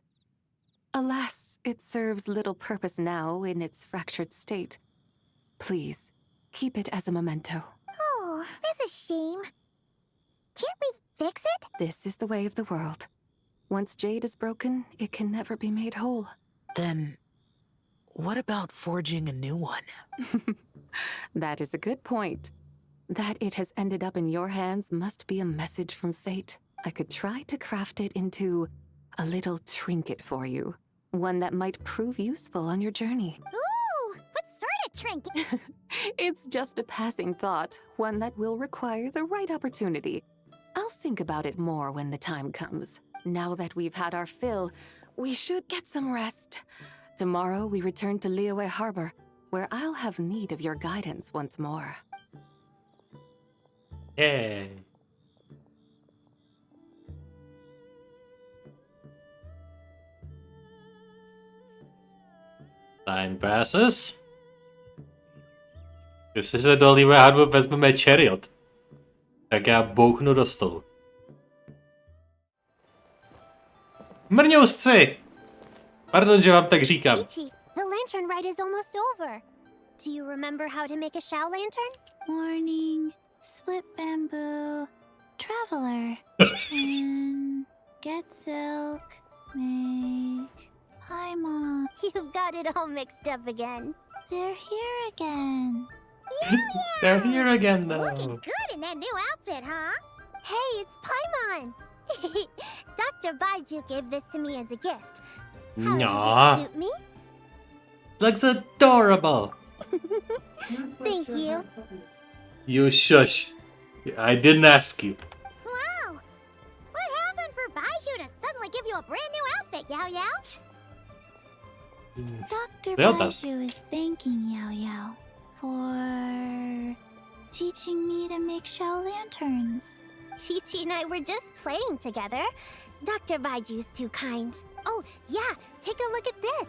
Alas, it serves little purpose now in its fractured state. Please, keep it as a memento. Oh, that's a shame. Can't we fix it? This is the way of the world. Once jade is broken, it can never be made whole. Then, what about forging a new one? That is a good point. That it has ended up in your hands must be a message from fate. I could try to craft it into a little trinket for you. One that might prove useful on your journey. Ooh, what sort of trinket? It's just a passing thought, one that will require the right opportunity. I'll think about it more when the time comes. Now that we've had our fill, we should get some rest. Tomorrow we return to Liyue Harbor, where I'll have need of your guidance once more. Yay. Time passes. Jestli se do Liyue Harbor vezmeme chariot, tak já bouchnu do stolu. Mrňousci! Pardon, že vám tak říkám. Chi-Chi, the lantern rite is almost over. Do you remember how to make a shao lantern? Morning, split bamboo, traveler, and get silk, make. Hi, Mom. You've got it all mixed up again. They're here again. They're here again, though. Looking good in that new outfit, huh? Hey, it's Paimon. Dr. Baiju gave this to me as a gift. How does it suit me? Looks adorable. Thank you. You shush. I didn't ask you. Wow. What happened for Baiju to suddenly give you a brand new outfit, Yao Yao? Dr. Well, that's- Baiju is thanking Yao Yao for teaching me to make shao lanterns. Chi-Chi and I were just playing together. Dr. Baiju's too kind. Oh, yeah, take a look at this.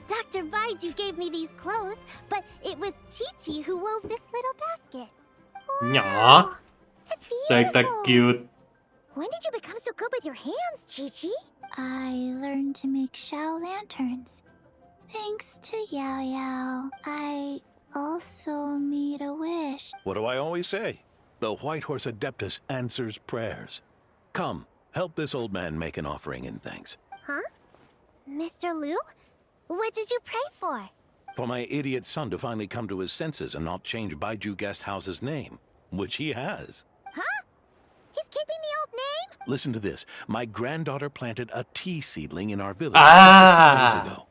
Dr. Baiju gave me these clothes, but it was Chi-Chi who wove this little basket. Aww. That's Like that beautiful. cute. When did you become so good with your hands, Chi-Chi? I learned to make shao lanterns. Thanks to Yao Yao, I also made a wish. What do I always say? The White Horse Adeptus answers prayers. Come, help this old man make an offering in thanks. Huh? Mr. Liu? What did you pray for? For my idiot son to finally come to his senses and not change Baiju Guest House's name, which he has. Huh? He's keeping the old name? Listen to this. My granddaughter planted a tea seedling in our village Ah. 2 days ago.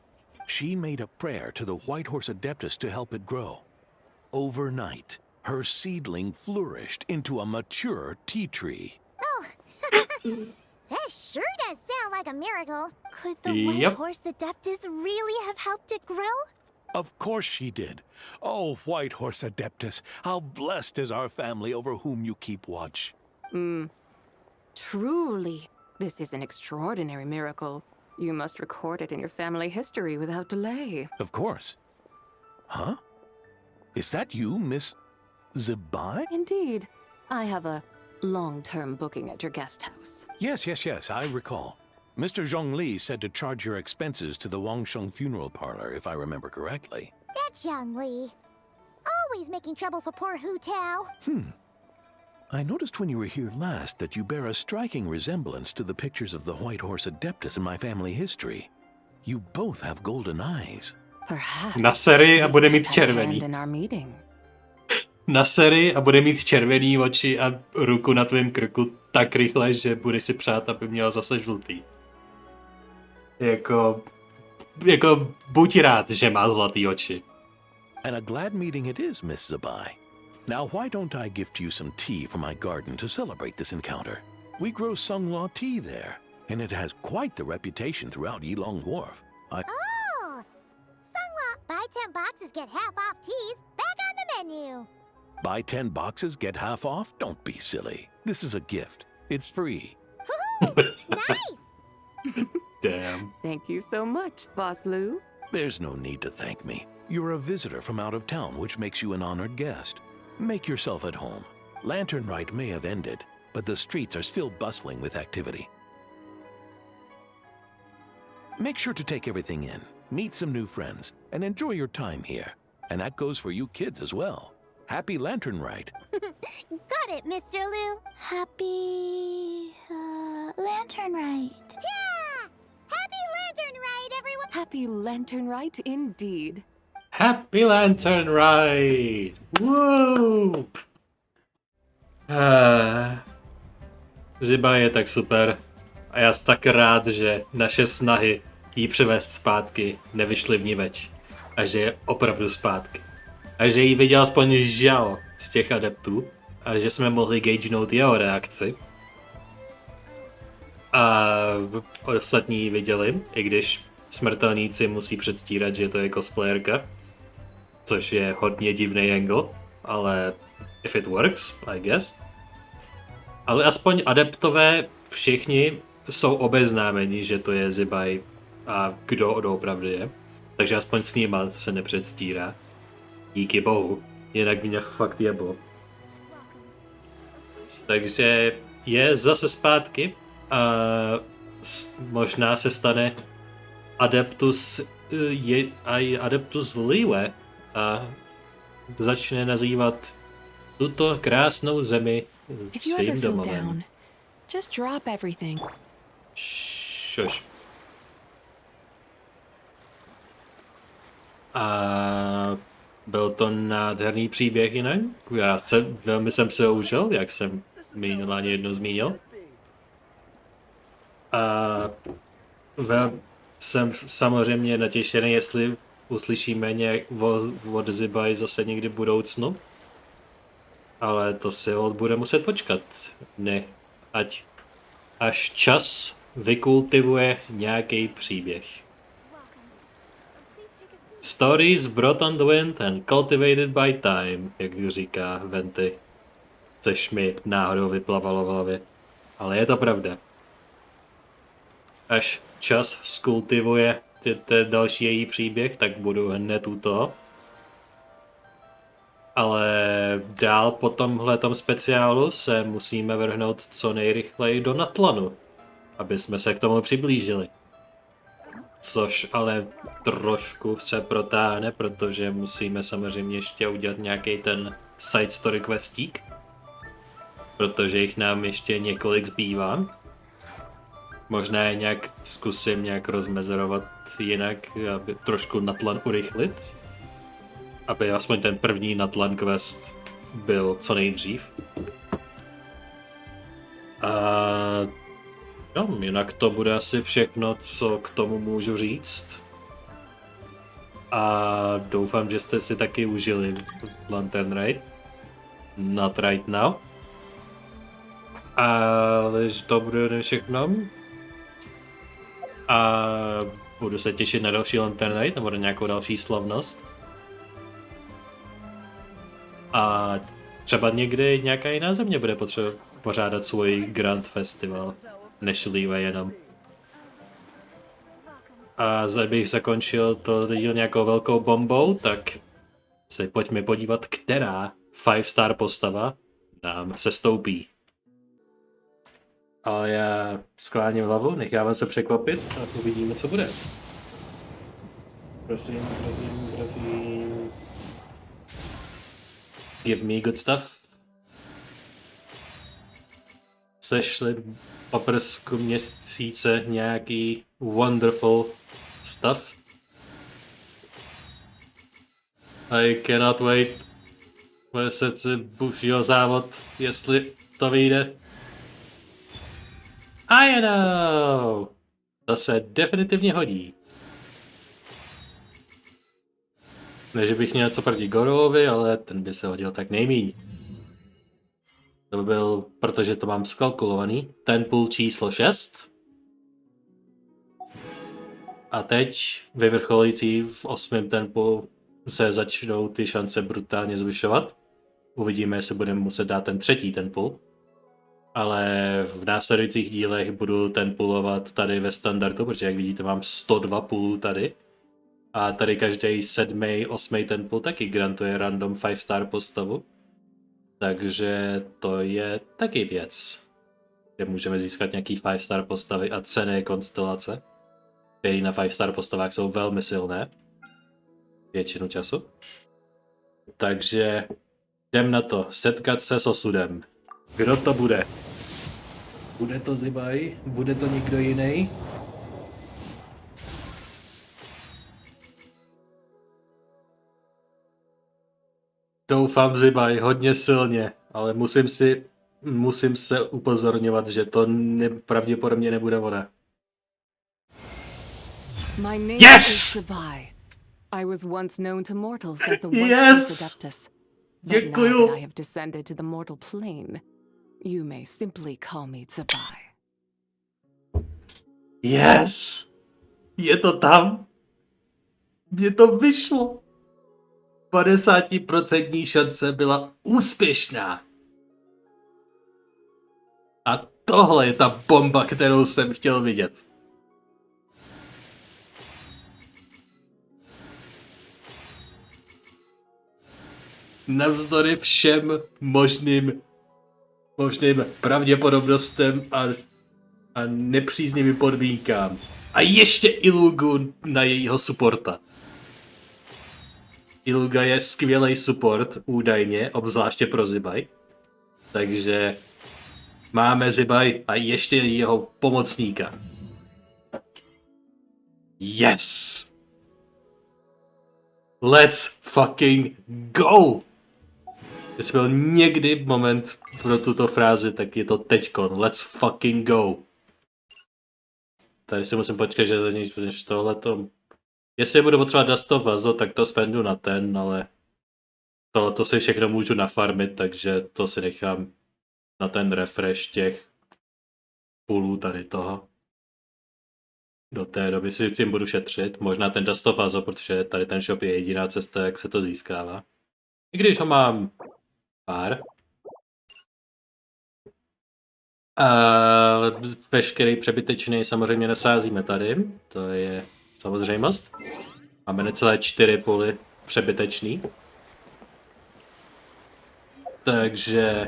She made a prayer to the White Horse Adeptus to help it grow. Overnight, her seedling flourished into a mature tea tree. Oh, that sure does sound like a miracle. Could the Yep. White Horse Adeptus really have helped it grow? Of course she did. Oh, White Horse Adeptus, how blessed is our family over whom you keep watch. Truly, this is an extraordinary miracle. You must record it in your family history without delay. Of course. Huh? Is that you, Miss Zibai? Indeed. I have a long-term booking at your guest house. Yes, I recall. Mr. Zhongli said to charge your expenses to the Wangsheng funeral parlor, if I remember correctly. That's Zhongli. Always making trouble for poor Hu Tao. I noticed when you were here last that you bear a striking resemblance to the pictures of the White Horse Adeptus in my family history. You both have golden eyes. Perhaps. Na sérii a bude mít červený. In our meeting. Na sérii a bude mít červený oči a ruku na tvém krku tak rychle, že bude si přát, aby měl zase žlutý. Jako buď rád, že má zlatý oči. And a glad meeting it is, Miss Zibai. Now why don't I gift you some tea from my garden to celebrate this encounter? We grow Sunglaw tea there, and it has quite the reputation throughout Yilong Wharf. Oh! Sunglaw, buy 10 boxes, get half off teas, back on the menu. Buy 10 boxes, get half off? Don't be silly. This is a gift. It's free. Nice! Damn. Thank you so much, Boss Lu. There's no need to thank me. You're a visitor from out of town, which makes you an honored guest. Make yourself at home. Lantern Rite may have ended, but the streets are still bustling with activity. Make sure to take everything in, meet some new friends, and enjoy your time here. And that goes for you kids as well. Happy Lantern Rite. Got it, Mr. Lu. Happy... Lantern Rite. Yeah! Happy Lantern Rite, everyone! Happy Lantern Rite indeed. Happy Lantern Rite! Woo! Ziba je tak super. A já jsem tak rád, že naše snahy jí přivést zpátky nevyšly vniveč. A že je opravdu zpátky. A že jí viděl aspoň žal z těch adeptů. A že jsme mohli gagenout jeho reakci. A ostatní ji viděli, i když smrtelníci musí předstírat, že to je cosplayerka. Což je hodně divný angle, ale if it works, I guess. Ale aspoň adeptové všichni jsou obeznámeni, že to je Zibai a kdo opravdu je. Takže aspoň s nima se nepředstírá. Díky bohu, jinak mě fakt jeblo. Takže je zase zpátky a možná se stane Adeptus Liyue a začne nazývat tuto krásnou zemi svým domovem. Just drop everything. Šoš. A byl to nádherný příběh jinak. Velmi jsem se ho užil, jak jsem minimálně jednou zmínil. A jsem samozřejmě natěšený, jestli uslyšíme nějak od Zibai zase někdy v budoucnu. Ale to si bude muset počkat. Ne, až čas vykultivuje nějaký příběh. Stories brought on the wind and cultivated by time, jak říká Venty. Což mi náhodou vyplavalo v hlavě. Ale je to pravda. Až čas skultivuje ten další její příběh, tak budu hned u toho. Ale dál po tomhletom speciálu se musíme vrhnout co nejrychleji do Natlanu, aby jsme se k tomu přiblížili. Což ale trošku se protáhne, protože musíme samozřejmě ještě udělat nějaký ten side story questík. Protože jich nám ještě několik zbývá. Možná je nějak zkusím nějak rozmezerovat jinak, aby trošku Natlan urychlit. Aby aspoň ten první Natlan quest byl co nejdřív. A jo, jinak to bude asi všechno, co k tomu můžu říct. A doufám, že jste si taky užili Lantern Rite. Not right now. Ale to bude všechno. A budu se těšit na další Lantern Rite nebo na nějakou další slavnost. A třeba někdy nějaká jiná země bude potřeba pořádat svůj Grand Festival, než Liyue jenom. A abych zakončil to díl nějakou velkou bombou, tak se pojďme podívat, která 5-star postava nám se stoupí. Ale já skláním hlavu, nechávám se překvapit a uvidíme, co bude. Prosím. Give me good stuff. Sešli oprsku měsíce nějaký wonderful stuff. I cannot wait. Moje srdce buší o závod, jestli to vyjde. I know! To se definitivně hodí. Ne, že bych měl co proti Gorovovi, ale ten by se hodil tak nejmíň. To by byl, protože to mám skalkulovaný, ten půl číslo 6. A teď, vyvrcholující v 8. tempu, se začnou ty šance brutálně zvyšovat. Uvidíme, jestli budeme muset dát ten 3. tempu. Ale v následujících dílech budu ten pulovat tady ve standardu, protože jak vidíte mám 102 pulů tady. A tady každý 7., 8. tempo taky grantuje random 5-star postavu. Takže to je taky věc, kde můžeme získat nějaký 5-star postavy a cenné konstelace, které na 5-star postavách jsou velmi silné. Většinu času. Takže jdem na to, setkat se s osudem. Kdo to bude? Bude to Zibaj? Bude to někdo jiný? Doufám Zibaj hodně silně, ale musím se upozorňovat, že to pravděpodobně nebude ona. My name Yes! is Zibaj. I was once known to mortals as the White Horse Adeptus. But now that I have descended to the mortal plane, you may simply call me Zibaj. Yes! Je to tam? Mně to vyšlo. 50% šance byla úspěšná. A tohle je ta bomba, kterou jsem chtěl vidět. Navzdory všem možným pravděpodobnostem a nepříznivým podmínkám. A ještě Ilugu na jejího supporta. Iluga je skvělý support, údajně, obzvláště pro Zibaj. Takže máme Zibaj a ještě jeho pomocníka. Yes! Let's fucking go! Jestli byl někdy moment pro tuto frázi, tak je to teďkon. Let's fucking go! Tady si musím počkat, že než tohleto... Jestli budu potřebovat Dusto Vazo, tak to spendu na ten, ale... Tohleto si všechno můžu nafarmit, takže to si nechám na ten refresh těch půlů tady toho. Do té doby si tím budu šetřit. Možná ten Dusto Vazo, protože tady ten shop je jediná cesta, jak se to získává. I když ho mám pár. Ale veškerý přebytečný samozřejmě nesázíme tady. To je samozřejmost. Máme necelé 4 půly přebytečný. Takže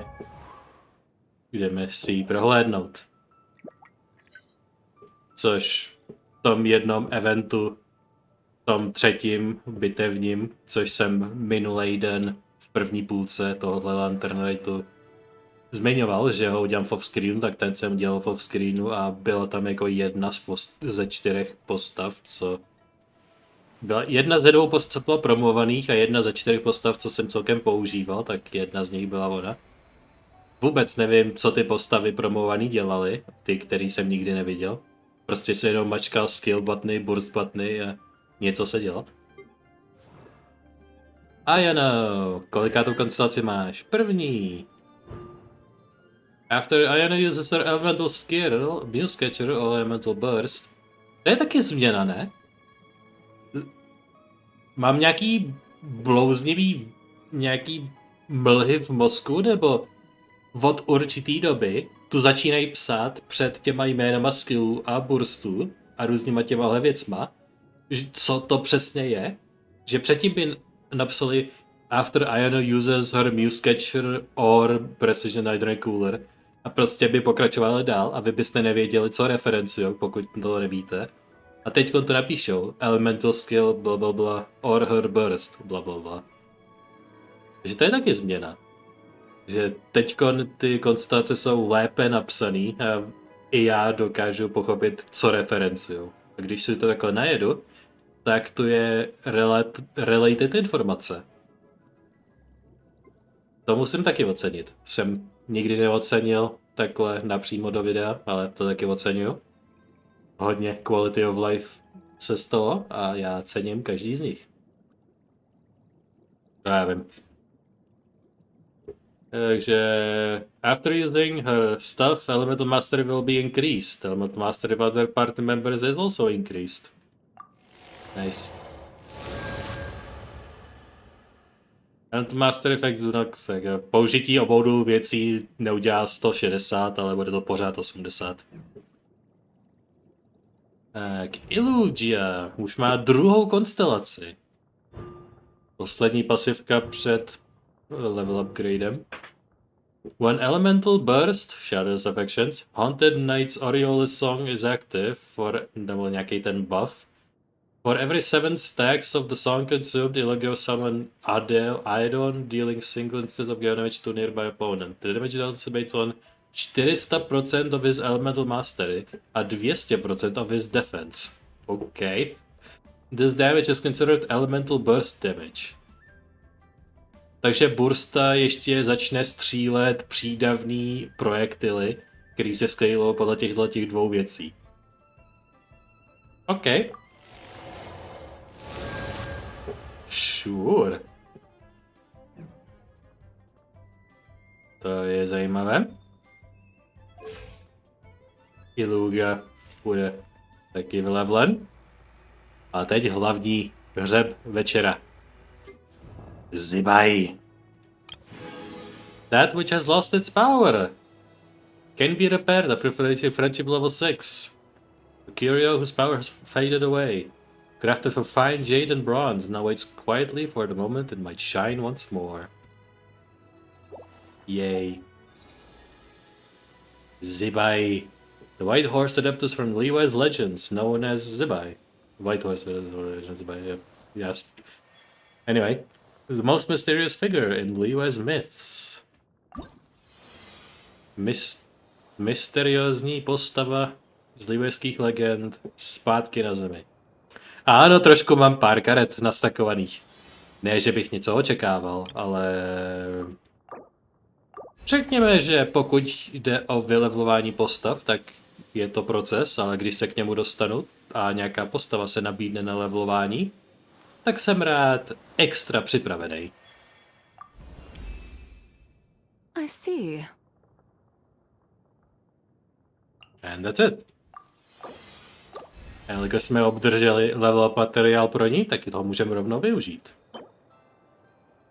jdeme si ji prohlédnout. Což v tom jednom eventu, v tom 3. bitevním, což jsem minulý den v první půlce tohohle Lantern Ritu zmiňoval, že ho udělám v off-screenu, tak ten jsem dělal v off-screenu a byla tam jako jedna ze 4 postav, co... Byla jedna ze 2 postav byla promovaných a jedna ze 4 postav, co jsem celkem používal, tak jedna z nich byla ona. Vůbec nevím, co ty postavy promovaný dělaly, ty, který jsem nikdy neviděl. Prostě se jenom mačkal skill buttony, burst buttony a něco se dělo. A Jano, kolikátou konstelaci máš? První. After Ayana uses her elemental skill, Muse Catcher or elemental burst. To je taky změna, ne? Mám nějaký blouznivý, nějaký mlhy v mozku, nebo od určitý doby tu začínají psát před těma jménama skillů a burstů a různýma těmahle věcma co to přesně je? Že předtím by napsali After Ayano uses her Muse Catcher or Precision Hydro Cooler a prostě by pokračovali dál a vy byste nevěděli, co referencujou, pokud to nevíte. A teď to napíšou Elemental Skill blablabla or her Burst blablabla. Takže to je taky změna. Že teď ty konstelace jsou lépe napsaný a i já dokážu pochopit, co referencujou. A když si to takhle najedu, tak to je related informace. To musím taky ocenit. Jsem nikdy neocenil takhle napřímo do videa, ale to taky oceňuju. Hodně quality of life se stalo a já cením každý z nich. To já vím. Takže after using her stuff, Elemental Mastery will be increased. Elemental Mastery of other party members is also increased. Nice. Elemental Mastery effects do not použití obou věcí neudělá 160, ale bude to pořád 80. Tak, Illugia už má druhou konstelaci. Poslední pasivka před level upgradem. When Elemental Burst, Shadows Affections, Haunted Knight's Aureolus Song is active for, nebo nějaký ten buff. For every 7 stacks of the song consumed, Illugia summon Aedon, dealing single instance of damage to nearby opponent. The damage is also based on 400% of his Elemental Mastery a 200% of his defense. Okay. This damage is considered Elemental Burst damage. Takže Bursta ještě začne střílet přídavný projektily, který se sklejilo podle těch dvou věcí. OK. Sure. To je zajímavé. Illugia bude taky vylevlen. A teď hlavní hřeb večera. Zibai. That which has lost its power can be repaired after friendship level 6. A curio whose power has faded away. Crafted from fine jade and bronze, now waits quietly for the moment it might shine once more. Yay. Zibai. The White Horse Adeptus from Liyue's Legends, known as Zibai. White Horse Legends, Zibai, yeah. Yes. Anyway, the most mysterious figure in Liyue's myths. Mysteriózní postava z Liyueských legend zpátky na zemi. Ano, trošku mám pár karet nastakovaných. Ne, že bych něco očekával, ale... Řekněme, že pokud jde o vylevlování postav, tak je to proces, ale když se k němu dostanu a nějaká postava se nabídne na levelování, tak jsem rád extra připravený. I see. And that's it. A jelikož jsme obdrželi level up materiál pro ní, tak toho můžeme rovnou využít.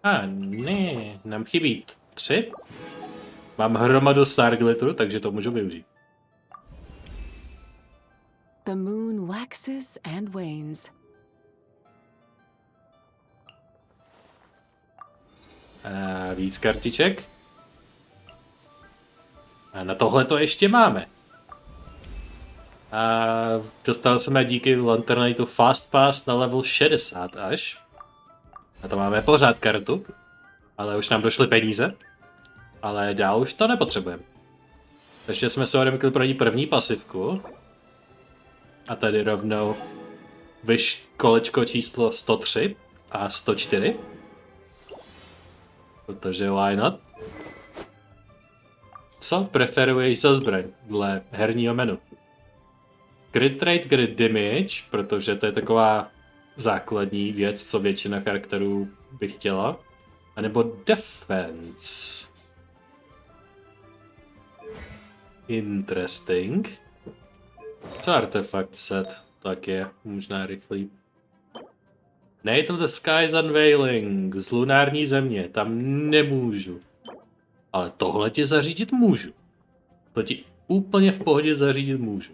A ne, nám chybí 3. Mám hromadu star glitteru, takže to můžu využít. The moon waxes and wanes. A víc kartiček. A na tohle to ještě máme. A dostal jsme díky Lantern Ritu Fast Pass na level 60 až. A to máme pořád kartu. Ale už nám došly peníze. Ale dál už to nepotřebujeme. Takže jsme se odemkli pro ní první pasivku. A tady rovnou kolečko číslo 103 a 104. Protože why not? Co preferuješ za zbraň dle herního menu? Crit rate, crit damage, protože to je taková základní věc, co většina charakterů by chtěla. A nebo defense. Interesting. Co artefakt set? Tak je možná rychlý. Night of the Skies Unveiling z lunární země, tam nemůžu. Ale tohle ti zařídit můžu. To ti úplně v pohodě zařídit můžu.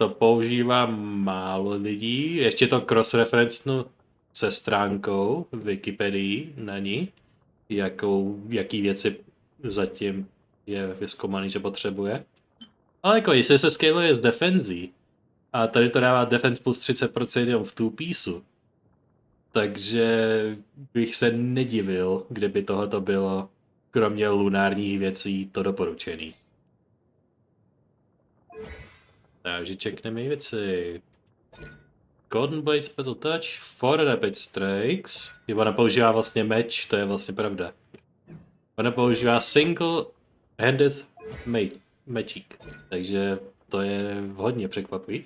To používá málo lidí. Ještě to cross-referencenu se stránkou v Wikipedii na ní. Jaký věci zatím je vyzkoumaný, že potřebuje. Ale jako jestli se scaluje z defenzí, a tady to dává defense plus 30% jenom v two pieceu, takže bych se nedivil, kdyby tohoto bylo, kromě lunárních věcí, to doporučený. Takže čekneme věci. Golden Blade Spell Touch, 4 Rapid Strikes. Ona používá vlastně meč, to je vlastně pravda. Ona používá single-handed mečík, takže to je hodně překvapivý.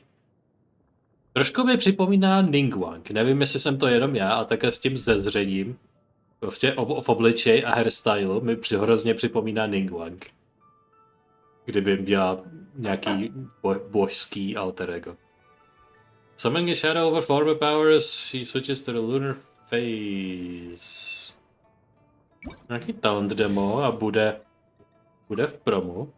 Trošku mi připomíná Ningguang, nevím, jestli jsem to jenom já, a také s tím zezřením v obličeji a hairstylu mi hrozně připomíná Ningguang. Kdyby měla nějaký božský alter ego. Summoning a shadow over former powers, she switches to the lunar phase. Nějaký talent demo a bude v promu.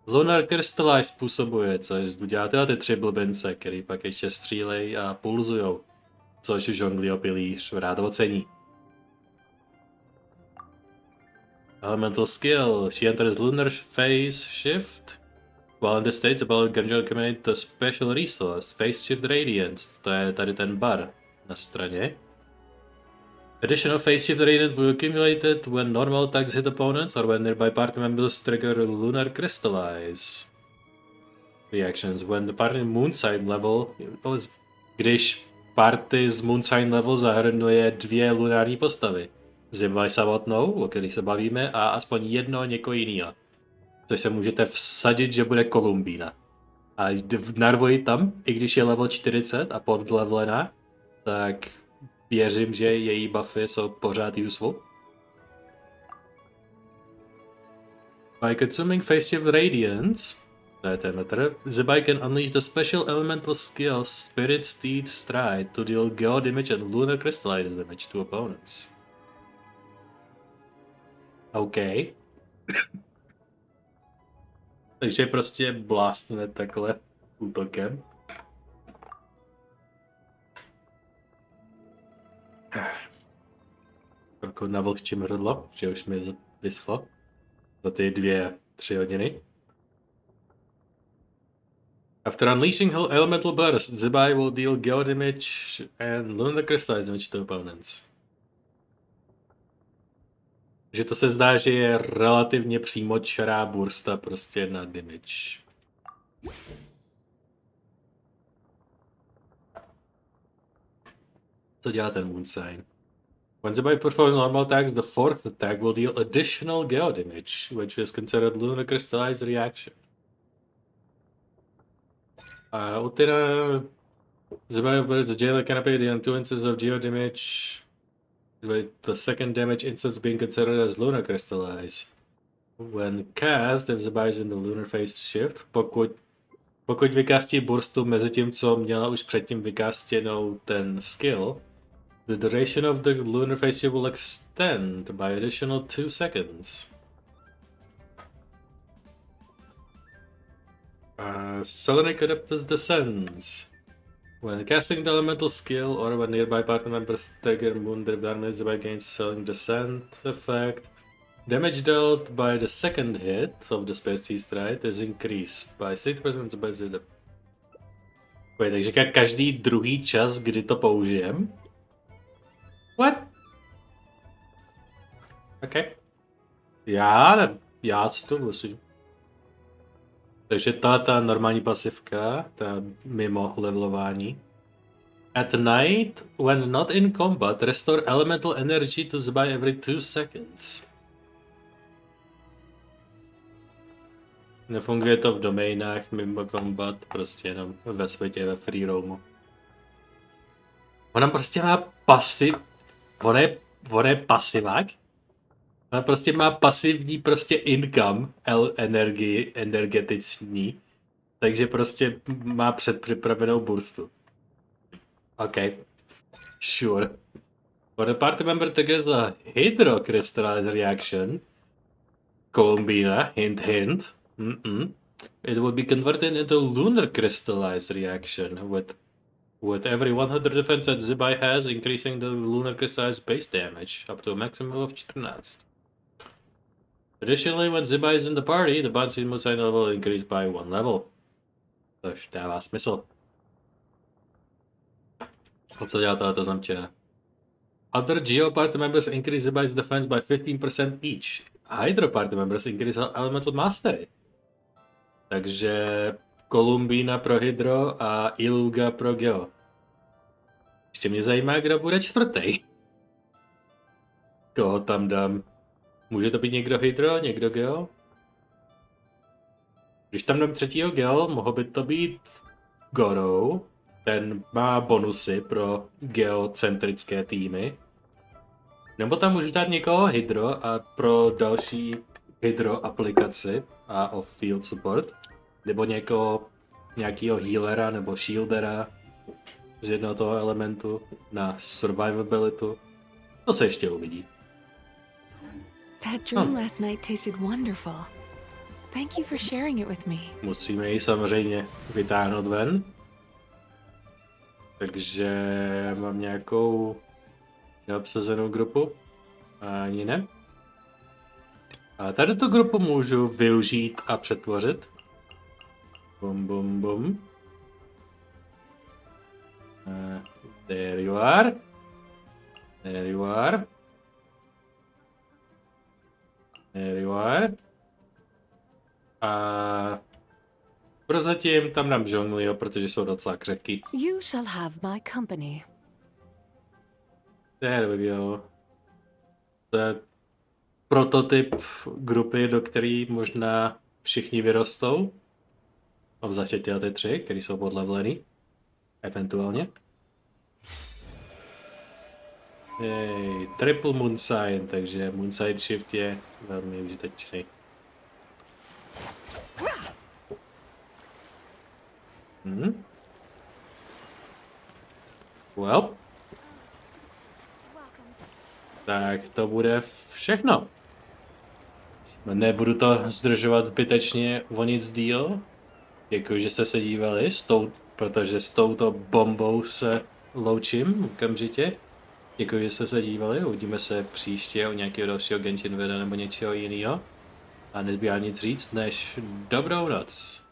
Lunar Crystallize způsobuje, což udělá tyhle ty 3 blbence, který pak ještě střílej a pulzujou. Což Zhongli pilíř rád ocení. Elemental skill. She enters lunar phase shift. While in the states about Genshin command the special resource, phase shift radiance. To je tady ten bar na straně. Additional phase shift radiance will be accumulated when normal attacks hit opponents or when nearby party members trigger lunar crystallize. Reactions. When the party moonsign level, když party z moonsign level zahrnuje 2 lunární postavy. Zima samotnou, o kterých se bavíme, a aspoň jedno někoho jiného. Což se můžete vsadit, že bude Kolumbína. A narvuji tam, i když je level 40 a podlevelená, tak věřím, že její buffy jsou pořád useful. By consuming phase shift radiance, to je ten metr, Zibai can unleash the special elemental skill Spirit Steed Stride to deal geo damage and lunar crystallize damage to opponents. OK. Takže prostě blastne takhle útokem. Jako na vlhčím hrdlo, že už mi vyschlo za ty 2-3 hodiny. After unleashing elemental burst, Zibai will deal geo damage and lunar crystallize damage to opponents. Že to se zdá, že je relativně přímočará bursta prostě na damage. Co dělá ten Moonsign? When Zibai performs normal attacks, the 4th attack will deal additional geo damage, which is considered lunar crystallized reaction. Utina Zibai operates the jailer canopy, the 2 instances of geo damage, with the second damage instance being considered as lunar crystallize. When cast, if Zibai is in the lunar phase shift, pokud vykastí burstu mezi tím, co měla už předtím vykastěnou ten skill, the duration of the lunar phase shift will extend by additional 2 seconds. Selenic Adeptus descends. When casting the elemental skill or when nearby party members trigger moon drip damage, Zibai gains Selling Descent effect. Damage dealt by the second hit of the Space Stride is increased by 6% by the... Takže každý druhý čas, kdy to použijem? What? OK. Já si to musím. Takže ta normální pasivka, ta mimo levelování. At night, when not in combat, restore elemental energy to Zibai every 2 seconds. Nefunguje to v doménách mimo combat, prostě jenom ve světě, ve free roamu. Ona prostě má on je pasivák. Ona prostě má pasivní prostě income energetiční, takže prostě má předpřipravenou burstu. OK. Sure. For the party member triggers a hydro crystallize reaction. Kolumbína, hint hint. It would be converted into lunar crystallized reaction with every 100 defense that Zibai has, increasing the lunar crystallized base damage up to a maximum of 14. Additionally, when Zibai is in the party, the bouncy moonsign level will increase by 1 level. Což dává smysl. A co dělá tato zamčená? Other Geo party members increase Zibai's defense by 15% each. Hydro party members increase elemental mastery. Takže Kolumbína pro Hydro a Iluga pro Geo. Ještě mě zajímá, kdo bude čtvrtý. Koho tam dám? Může to být někdo Hydro, někdo Geo? Když tam dám třetího Geo, mohl by to být Gorou. Ten má bonusy pro geocentrické týmy. Nebo tam můžu dát někoho Hydro a pro další Hydro aplikaci a off-field support. Nebo nějakého healera nebo shieldera z jednoho toho elementu na survivability. To se ještě uvidí. That dream last night tasted wonderful. Thank you for sharing it with me. Musíme ji samozřejmě vytáhnout ven. Takže mám nějakou neobsazenou grupu. Ani ne. A tady tu grupu můžu využít a přetvořit. Bum, bum, bum. There you are. There you are. There you are. A prozatím tam dám Zhongliho, protože jsou docela křehký. You shall have my company. There we go. To je prototyp grupy, do které možná všichni vyrostou. Obzvláště tyhle ty tři, které jsou podlevelený. Eventuálně. Hej, triple moonsign, takže moonsign shift je velmi užitečný. Well. Tak to bude všechno. Nebudu to zdržovat zbytečně o nic díl. Děkuji, že jste se dívali, protože s touto bombou se loučím okamžitě. Děkuji, že jste se dívali, uvidíme se příště u nějakého dalšího Genshin videa nebo něčeho jiného. A nezbývá nic říct než dobrou noc.